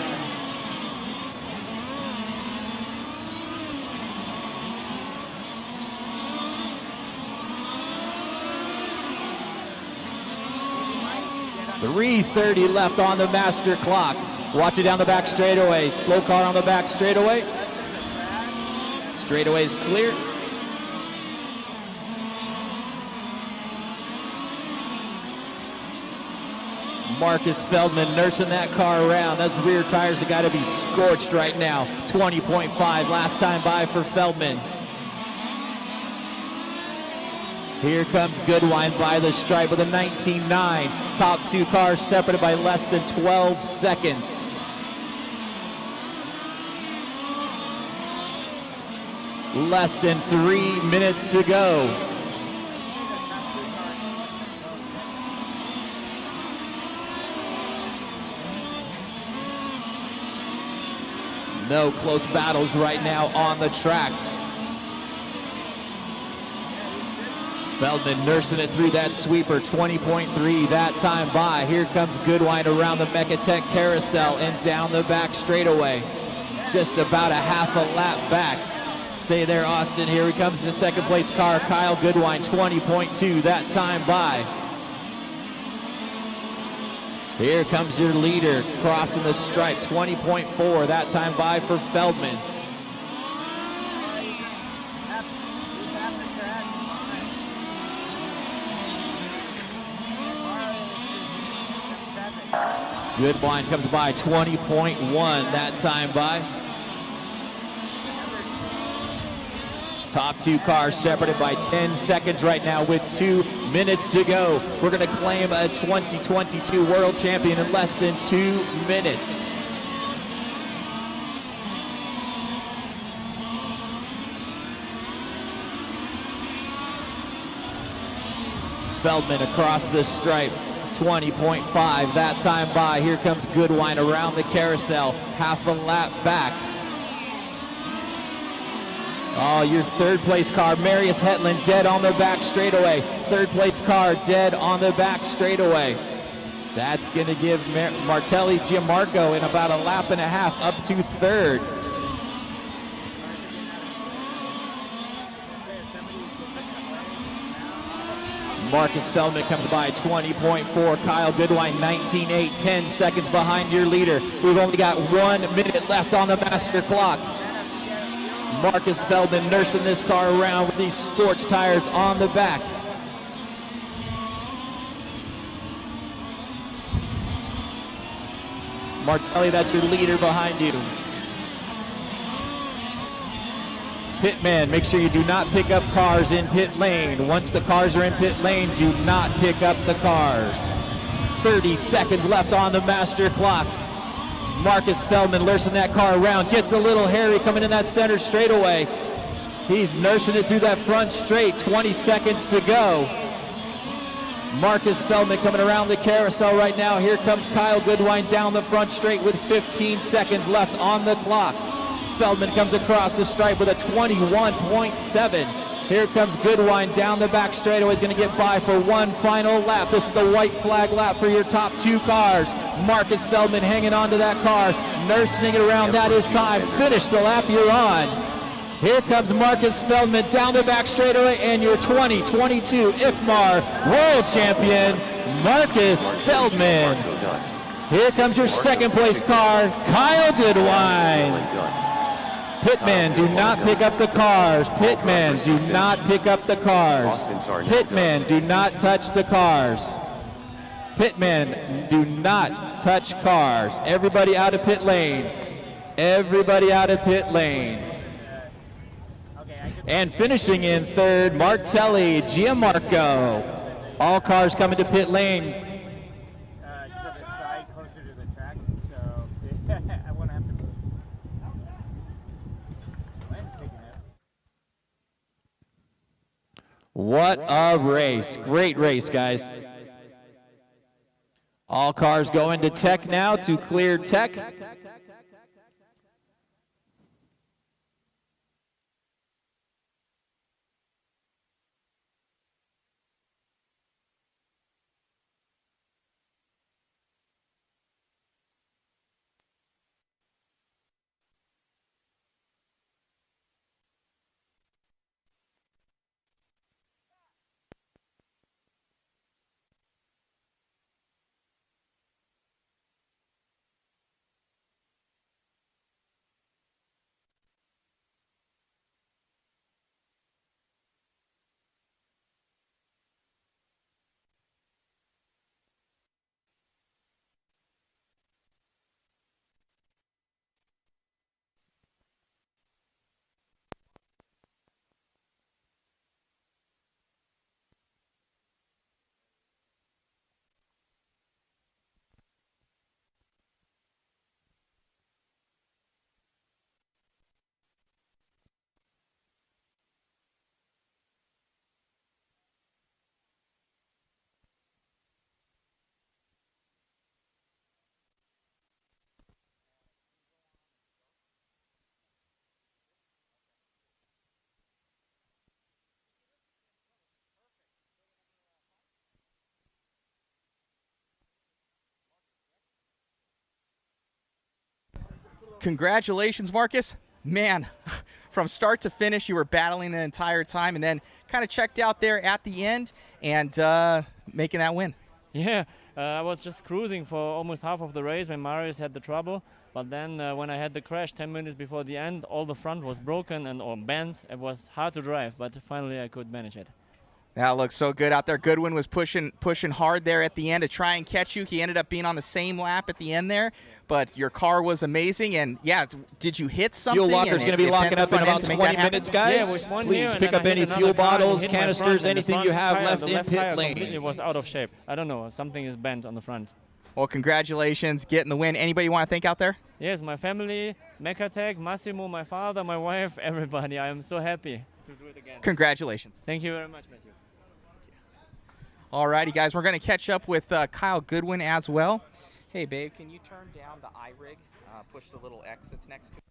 .330 left on the master clock. Watch it down the back straightaway. Slow car on the back straightaway. Straightaway is clear. Marcus Feldman nursing that car around. Those rear tires have got to be scorched right now. 20.5 last time by for Feldman. Here comes Goodwin by the stripe with a 19.9. Top two cars separated by less than 12 seconds. Less than 3 minutes to go. No close battles right now on the track. Feldman nursing it through that sweeper, 20.3 that time by. Here comes Goodwin around the Mechatech carousel and down the back straightaway. Just about a half a lap back. Stay there, Austin. Here he comes, the second place car, Kyle Goodwin, 20.2 that time by. Here comes your leader, crossing the stripe, 20.4 that time by for Feldman. Goodwin comes by 20.1 that time by. Top two cars separated by 10 seconds right now with 2 minutes to go. We're going to claim a 2022 world champion in less than 2 minutes. Feldman across the stripe, 20.5 that time by. Here comes Goodwin around the carousel, half a lap back. Oh, your third place car, Marius Hetland, dead on the back straightaway. Third place car, dead on the back straightaway. That's going to give Martelli Gianmarco in about a lap and a half up to third. Marcus Feldman comes by 20.4. Kyle Goodwin 19.8, 10 seconds behind your leader. We've only got 1 minute left on the master clock. Marcus Feldman nursing this car around with these scorched tires on the back. Martelli, that's your leader behind you. Pitman, make sure you do not pick up cars in pit lane. Once the cars are in pit lane, do not pick up the cars. 30 seconds left on the master clock. Marcus Feldman nursing that car around, gets a little hairy coming in that center straightaway. He's nursing it through that front straight, 20 seconds to go. Marcus Feldman coming around the carousel right now. Here comes Kyle Goodwin down the front straight with 15 seconds left on the clock. Feldman comes across the stripe with a 21.7. Here comes Goodwin down the back straightaway. He's going to get by for one final lap. This is the white flag lap for your top two cars. Marcus Feldman hanging on to that car, nursing it around. That is time. Finish the lap you're on. Here comes Marcus Feldman down the back straightaway, and your 2022 IFMAR World Champion, Marcus Feldman. Here comes your second place car, Kyle Goodwin. Pitman, do not pick up the cars. Pitman, do not pick up the cars. Pitman, do not touch the cars. Pitman, do not touch cars. Everybody out of pit lane. Everybody out of pit lane. And finishing in third, Martelli Gianmarco. All cars coming to pit lane. To the side, closer to the track, so I won't have to move. What a race. Great race, guys. All cars going to tech now to clear tech. Congratulations, Marcus. Man, from start to finish, you were battling the entire time and then kind of checked out there at the end and making that win. Yeah, I was just cruising for almost half of the race when Marius had the trouble. But then when I had the crash 10 minutes before the end, all the front was broken and or bent. It was hard to drive, but finally I could manage it. That looks so good out there. Goodwin was pushing hard there at the end to try and catch you. He ended up being on the same lap at the end there, but your car was amazing. And yeah, did you hit something? Fuel locker's going to be locking up in about 20 minutes, guys. Yeah, Please pick up any fuel bottles, canisters, anything you have left in pit lane. It was out of shape. I don't know, something is bent on the front. Well, congratulations, getting the win. Anybody you want to thank out there? Yes, my family, Mecatech, Massimo, my father, my wife, everybody. I am so happy to do it again. Congratulations. Thank you very much, Matthew. All righty, guys, we're going to catch up with Kyle Goodwin as well. Hey, babe, can you turn down the iRig? Push the little X that's next to it.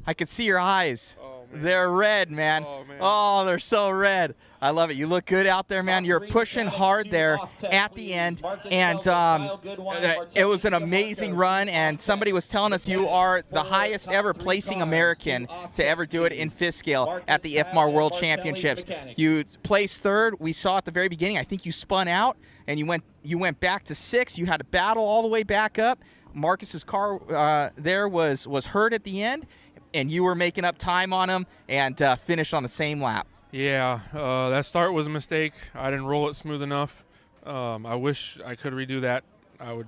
I could see your eyes. Oh, man. They're red, man. Oh, man. Oh, they're so red. I love it. You look good out there, man. You're pushing hard there at the end, and it was an amazing run, and somebody was telling us you are the highest ever placing American to ever do it in fifth scale at the IFMAR World Championships. You placed third. We saw at the very beginning, I think you spun out, and you went back to sixth. You had to battle all the way back up. Marcus's car there was hurt at the end, and you were making up time on him and finished on the same lap. Yeah, that start was a mistake. I didn't roll it smooth enough. I wish I could redo that. I would,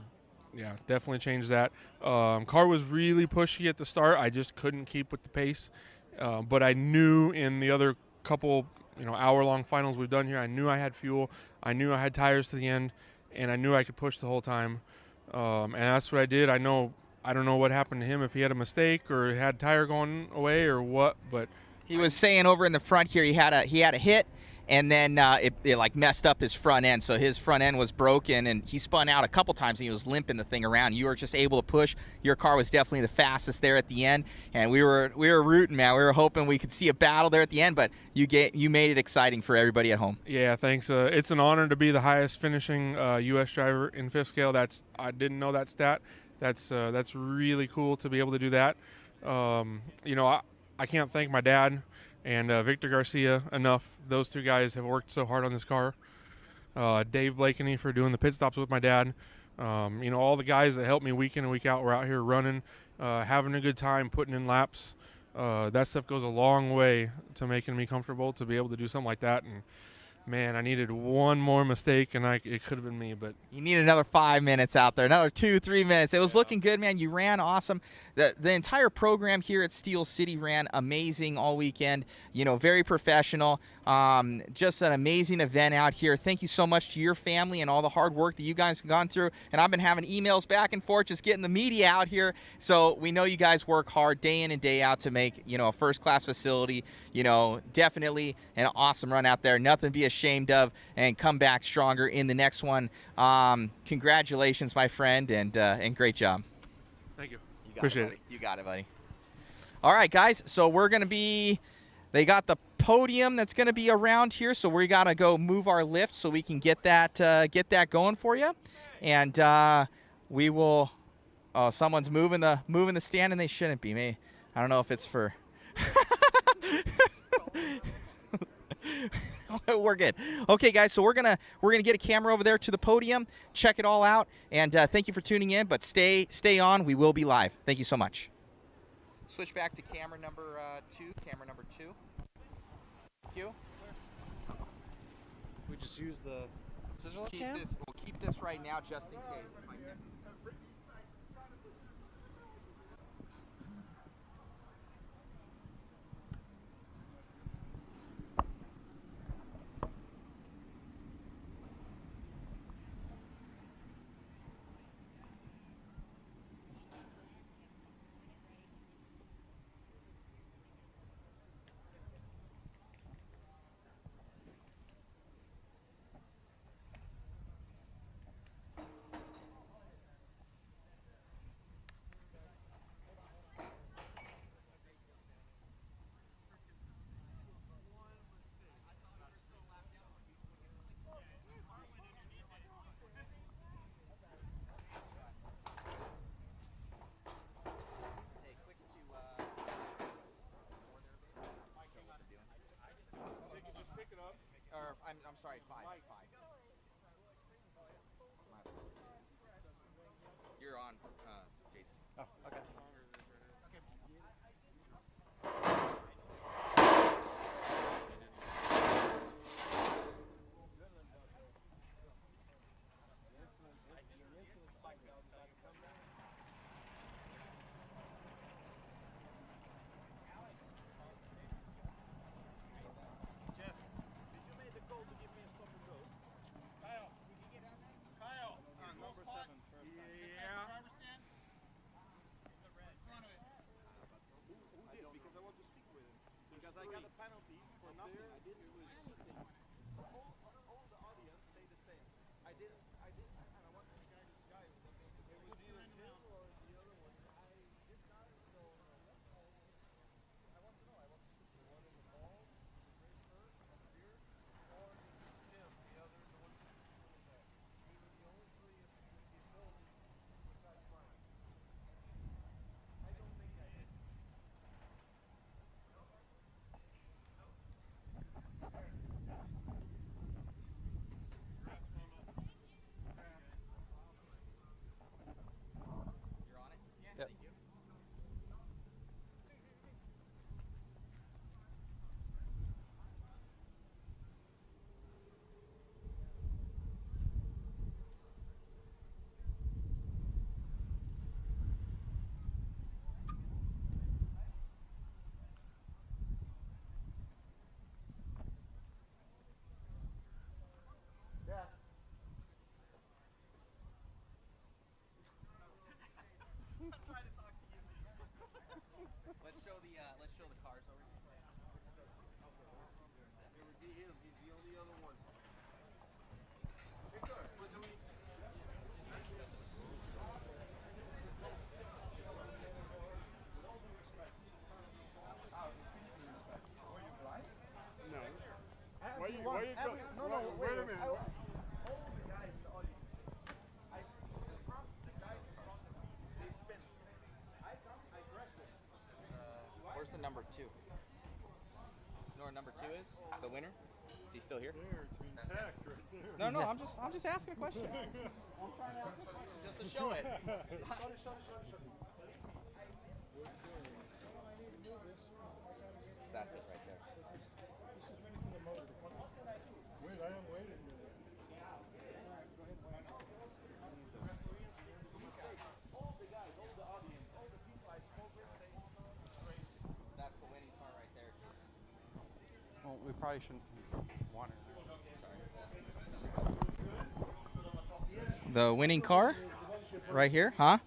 yeah, definitely change that. Car was really pushy at the start. I just couldn't keep with the pace. But I knew in the other couple, hour-long finals we've done here, I knew I had fuel. I knew I had tires to the end, and I knew I could push the whole time. And that's what I did. I don't know what happened to him, if he had a mistake or had tire going away or what, but he was saying over in the front here he had a hit, and then it like messed up his front end, so his front end was broken, and he spun out a couple times and he was limping the thing around. You were just able to push. Your car was definitely the fastest there at the end, and we were rooting, man. We were hoping we could see a battle there at the end, but you made it exciting for everybody at home. Yeah, thanks. It's an honor to be the highest finishing U.S. driver in fifth scale. I didn't know that stat. That's really cool to be able to do that. I can't thank my dad and Victor Garcia enough. Those two guys have worked so hard on this car. Dave Blakeney for doing the pit stops with my dad. All the guys that help me week in and week out. We're out here running, having a good time, putting in laps. That stuff goes a long way to making me comfortable to be able to do something like that. And man, I needed one more mistake, and it could have been me. But you need another 5 minutes out there, another 2-3 minutes. It was looking good, man. You ran awesome. The entire program here at Steel City ran amazing all weekend. Very professional. Just an amazing event out here. Thank you so much to your family and all the hard work that you guys have gone through. And I've been having emails back and forth, just getting the media out here. So we know you guys work hard day in and day out to make a first-class facility. Definitely an awesome run out there. Nothing to be ashamed of, and come back stronger in the next one. Congratulations, my friend, and great job. Thank you. Appreciate it. You got it, buddy. All right, guys. So we're going to be – they got the podium that's going to be around here, so we got to go move our lift so we can get that going for you. And we will someone's moving the stand, and they shouldn't be. I don't know if it's for we're good. Okay, guys, so we're gonna get a camera over there to the podium, check it all out, and thank you for tuning in. But stay on. We will be live. Thank you so much. Switch back to camera number 2. Camera number 2. Q. We just use the scissor lift cam? We'll keep this right now just in case. I'm sorry, 5. You're on, Jason. Oh, okay. Let's show the cars over here. It would be him. He's the only other one. No. Why you go? No, wait a minute. Where's the number 2? You know where number 2 is? The winner? Is he still here? No, I'm just asking a question. I'm trying to ask a question just to show it. That's it right there. Wait, I am waiting. That's the winning car right there. Well, we probably shouldn't want it. Sorry. The winning car right here, huh?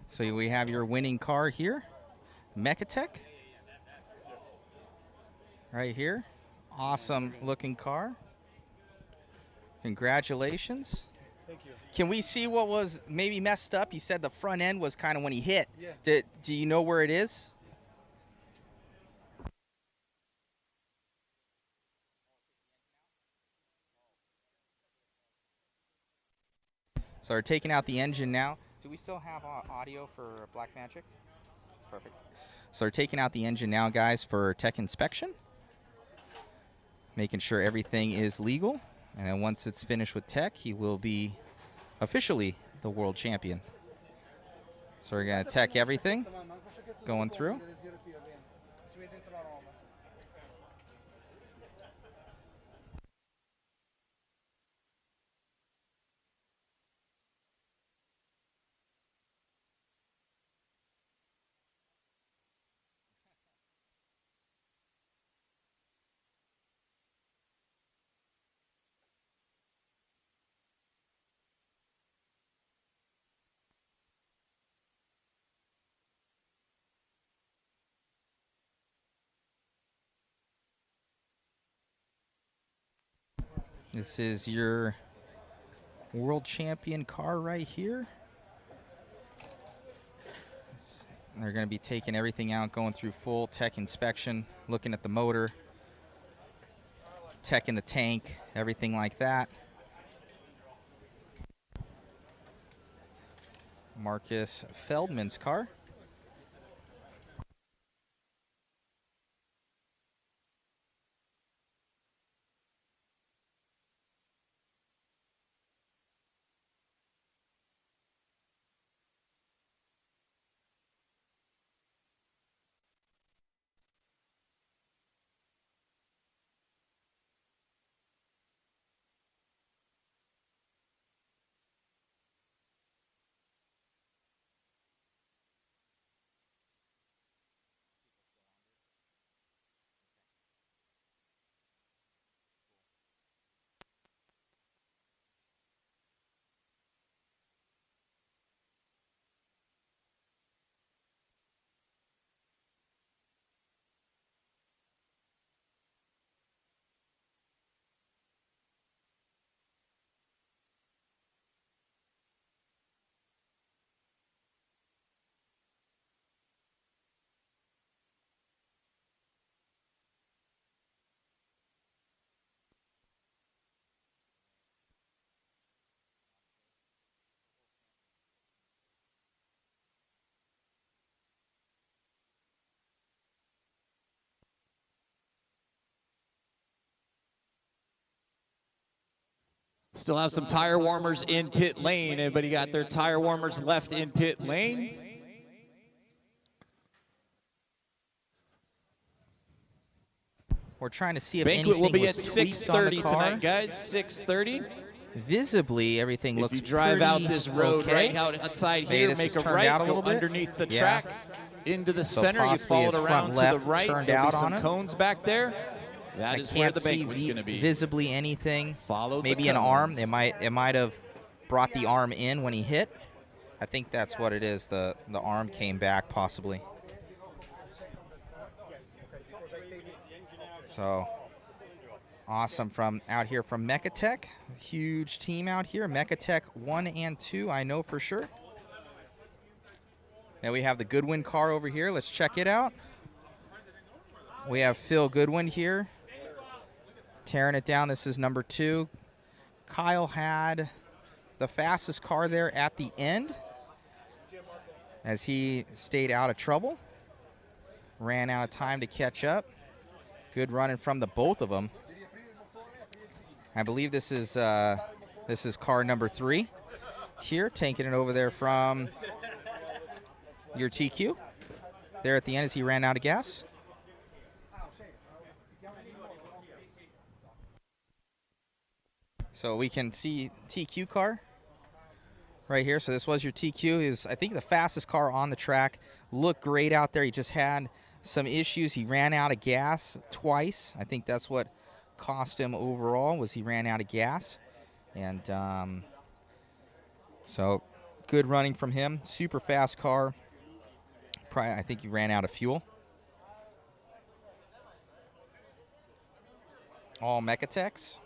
So we have your winning car here, Mechatech, right here. Awesome looking car. Congratulations. Thank you. Can we see what was maybe messed up? He said the front end was kind of when he hit. Yeah. Do you know where it is? So they're taking out the engine now. Do we still have audio for Black Magic? Perfect. So they're taking out the engine now, guys, for tech inspection. Making sure everything is legal. And then once it's finished with tech, he will be officially the world champion. So we're going to tech everything going through. This is your world champion car right here. They're going to be taking everything out, going through full tech inspection, looking at the motor, tech in the tank, everything like that. Marcus Feldman's car. Still have some tire warmers in pit lane. Everybody got their tire warmers left in pit lane? We're trying to see if Banquet will anything be at was tweaked on the 6:30 car. tonight, guys. 6:30. Visibly, everything looks If you drive out pretty this road okay. right outside Maybe here, this make is a turned right, out a go little bit. underneath the Yeah. track into the So center. You possibly follow it his front around to the left right. turned There'll be out some on it. cones back there. That I is where can't the see banquet's going to be. visibly anything. Follow the Maybe an arm. cones. It might have brought the arm in when he hit. I think that's what it is. The arm came back possibly. So awesome from out here from Mechatech. Huge team out here. Mechatech 1 and 2, I know for sure. Then we have the Goodwin car over here. Let's check it out. We have Phil Goodwin here, tearing it down. This is number 2. Kyle had the fastest car there at the end as he stayed out of trouble. Ran out of time to catch up. Good running from the both of them. I believe this is car number 3 here, taking it over there from your TQ. There at the end as he ran out of gas. So we can see TQ car right here. So this was your TQ. He was, I think, the fastest car on the track. Looked great out there. He just had some issues. He ran out of gas twice. I think that's what cost him overall, was he ran out of gas. And so good running from him. Super fast car. Probably, I think he ran out of fuel. All Mechatechs.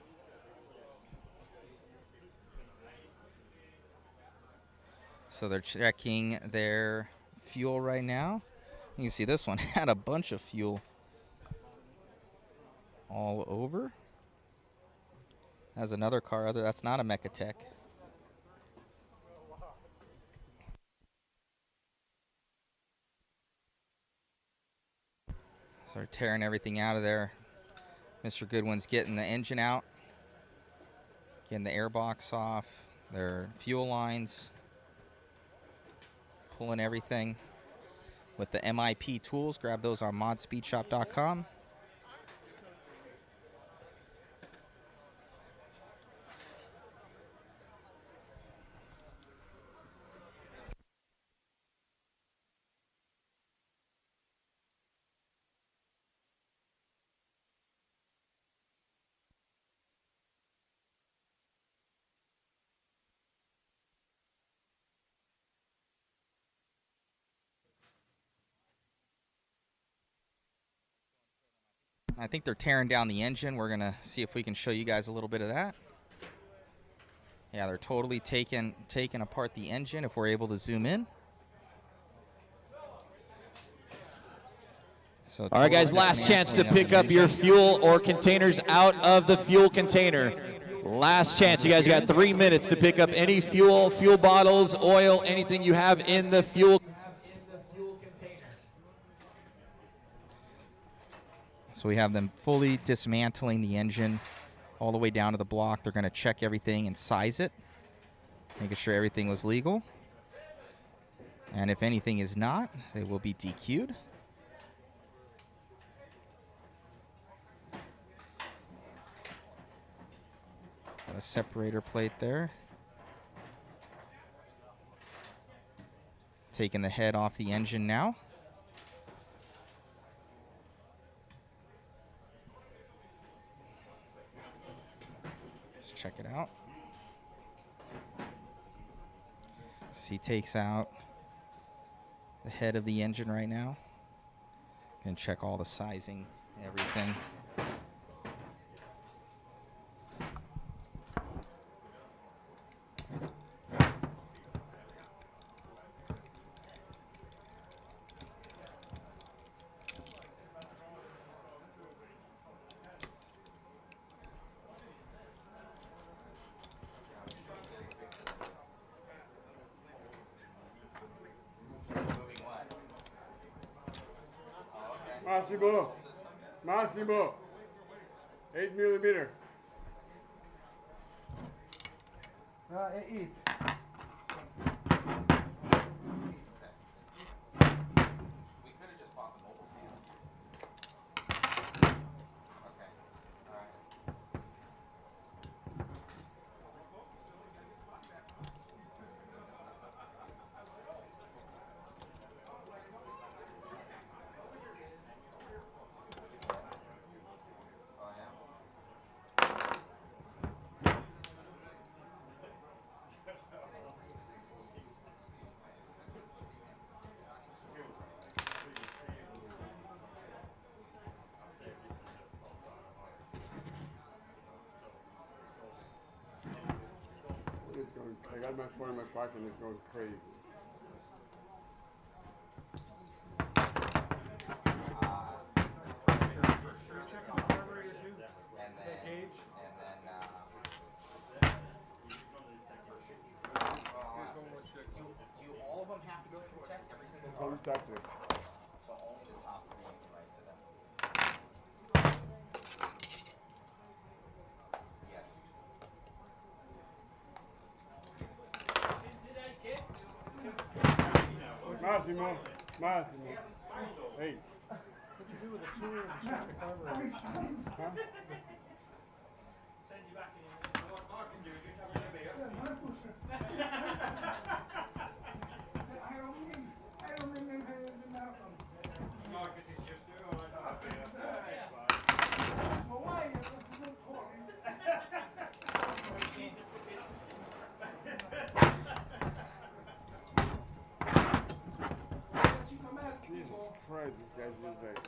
So they're checking their fuel right now. You can see this one had a bunch of fuel all over. That's another car. That's not a Mechatech. So they're tearing everything out of there. Mr. Goodwin's getting the engine out, getting the airbox off, their fuel lines, pulling everything with the MIP tools. Grab those on modspeedshop.com. I think they're tearing down the engine. We're going to see if we can show you guys a little bit of that. Yeah, they're totally taking apart the engine if we're able to zoom in. So all right, guys, last chance to pick up your fuel or containers out of the fuel container. Last chance. You guys got 3 minutes to pick up any fuel bottles, oil, anything you have in the fuel. So we have them fully dismantling the engine all the way down to the block. They're going to check everything and size it, making sure everything was legal. And if anything is not, they will be DQ'd. Got a separator plate there. Taking the head off the engine now. Let's check it out. So he takes out the head of the engine right now. And check all the sizing, everything. Massimo, 8 millimeter. Eat. It's going. I got my phone in my pocket and it's going crazy. Do all of them have to go through tech? Every single car? Only top three. So only the top three you can write to them. Yes. Massimo. Massimo. Hey. What'd you do with the tour and check the carburetor? Huh? Send you back in. Jesus Christ, this guy's just like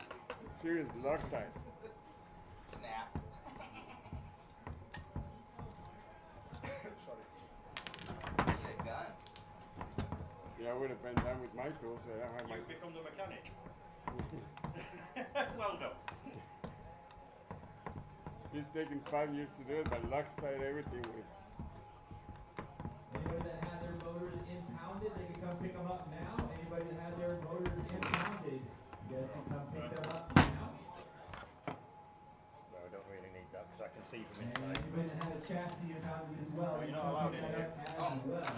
serious Loctite. Snap. Need a gun. Yeah, I would have been done with my tools, but I don't have my. You become the mechanic. Well done. He's taken 5 years to do it, but Loctite everything with. Anybody that had their motors impounded, they can come pick them up now. Anybody that had their motors impounded, you guys can come pick them up now. No, I don't really need that because I can see from And inside. anybody that had a chassis impounded as well, Oh, you you're can not come allowed pick in that here. up as well.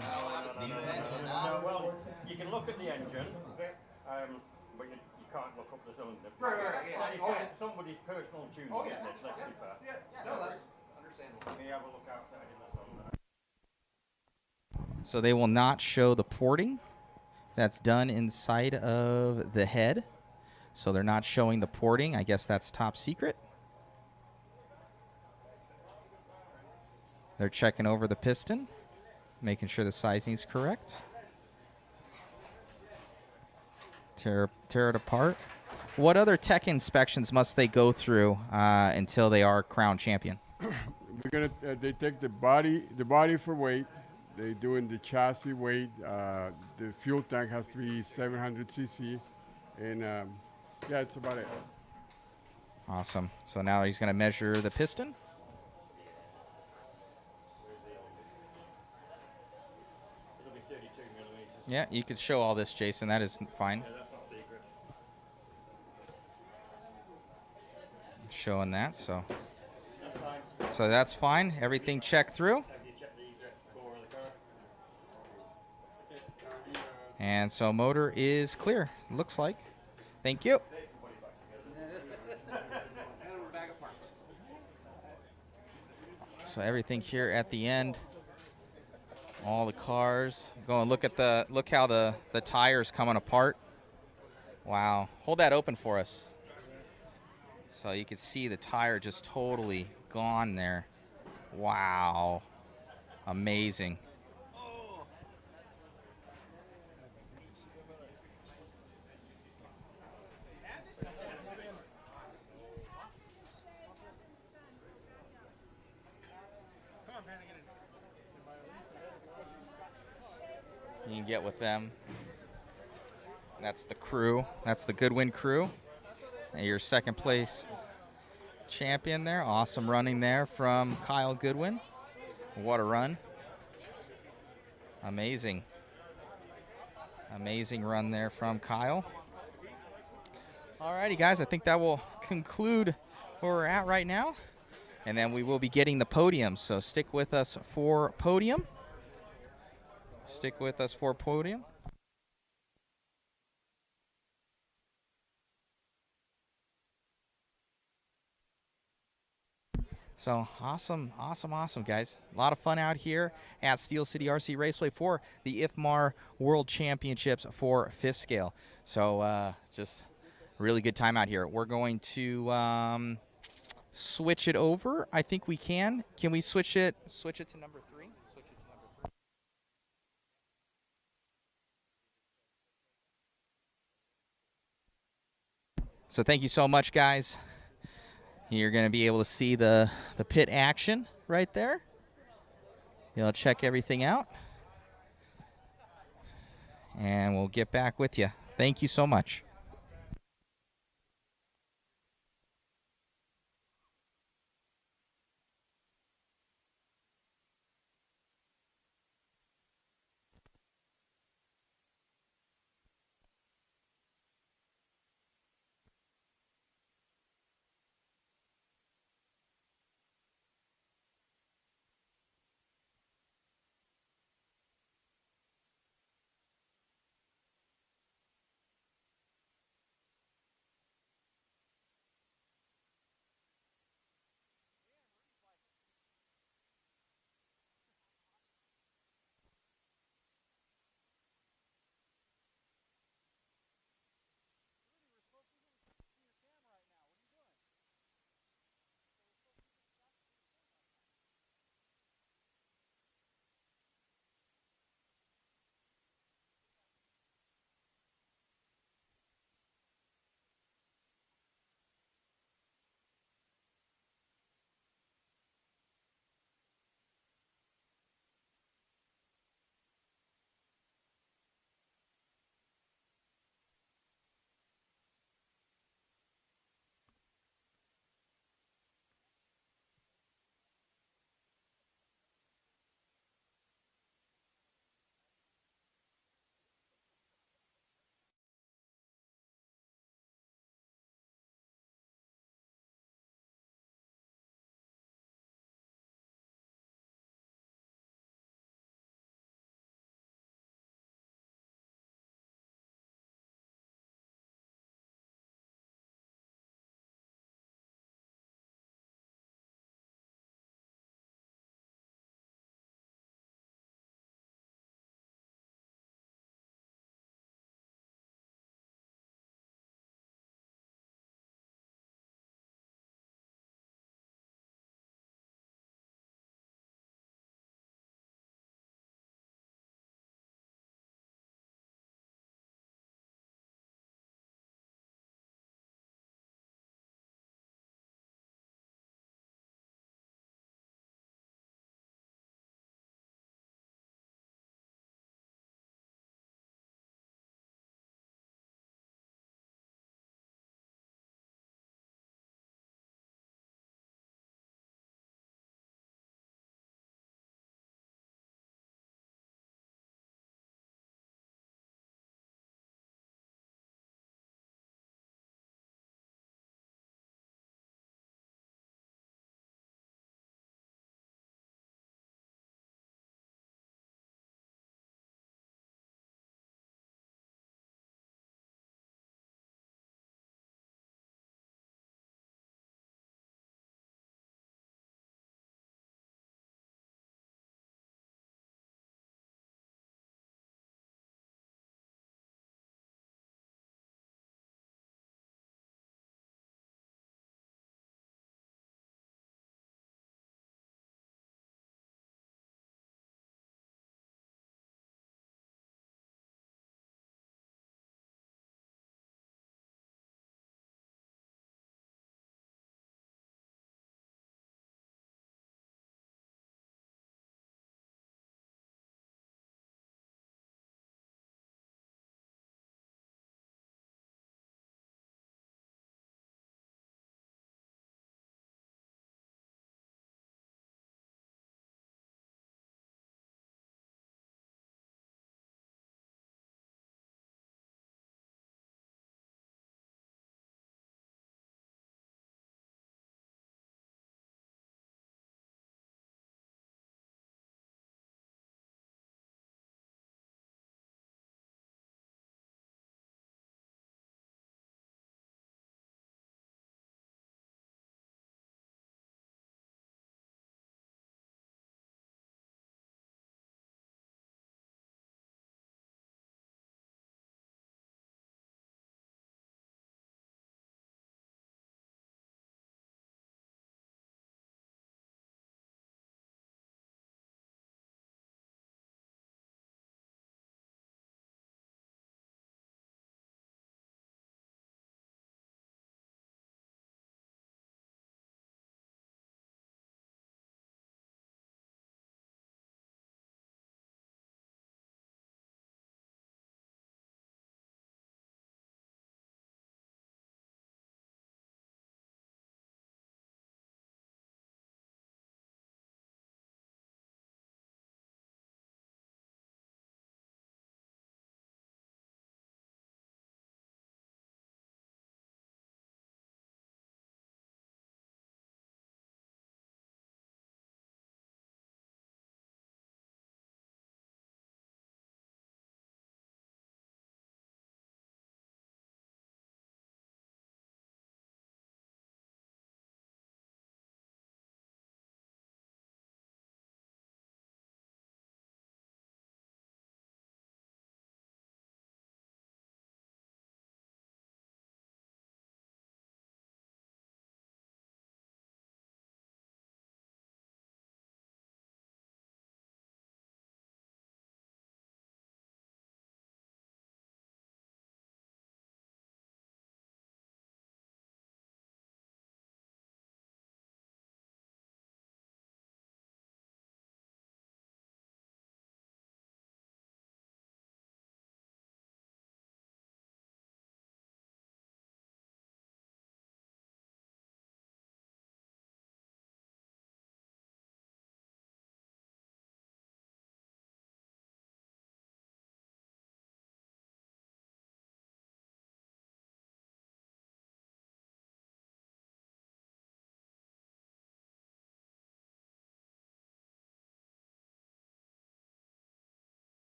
No, well, you can look at the engine, but you can't look up the cylinder. Right, yeah. It's somebody's personal tuning, Oh, yeah. isn't it? Let's be fair. No, that's understandable. Let me have a look outside in the sun. So they will not show the porting that's done inside of the head. So they're not showing the porting. I guess that's top secret. They're checking over the piston, making sure the sizing is correct. Tear it apart. What other tech inspections must they go through until they are crown champion? We're gonna. They take the body for weight. They're doing the chassis weight. The fuel tank has to be 700 cc, and yeah, that's about it. Awesome. So now he's going to measure the piston. It'll be 32 millimeters. Yeah, you could show all this, Jason. That is fine. Yeah, that's not secret. Showing that, so. That's fine. So that's fine. Everything checked through. Have you checked the core of the car? And so motor is clear, looks like. Thank you. So everything here at the end, all the cars. Go and look how the tires coming apart. Wow. Hold that open for us. So you can see the tire just totally gone there. Wow. Amazing. You can get with them. That's the crew. That's the Goodwin crew. And your second place champion there. Awesome running there from Kyle Goodwin. What a run. Amazing. Amazing run there from Kyle. Alrighty, guys. I think that will conclude where we're at right now. And then we will be getting the podium. So stick with us for podium. stick with us for podium. So awesome, guys. A lot of fun out here at Steel City RC Raceway for the IFMAR World Championships for 5th scale. So just really good time out here. We're going to switch it over. I think we can. Can we switch it to number 3? So thank you so much, guys. You're going to be able to see the pit action right there. You'll check everything out. And we'll get back with you. Thank you so much.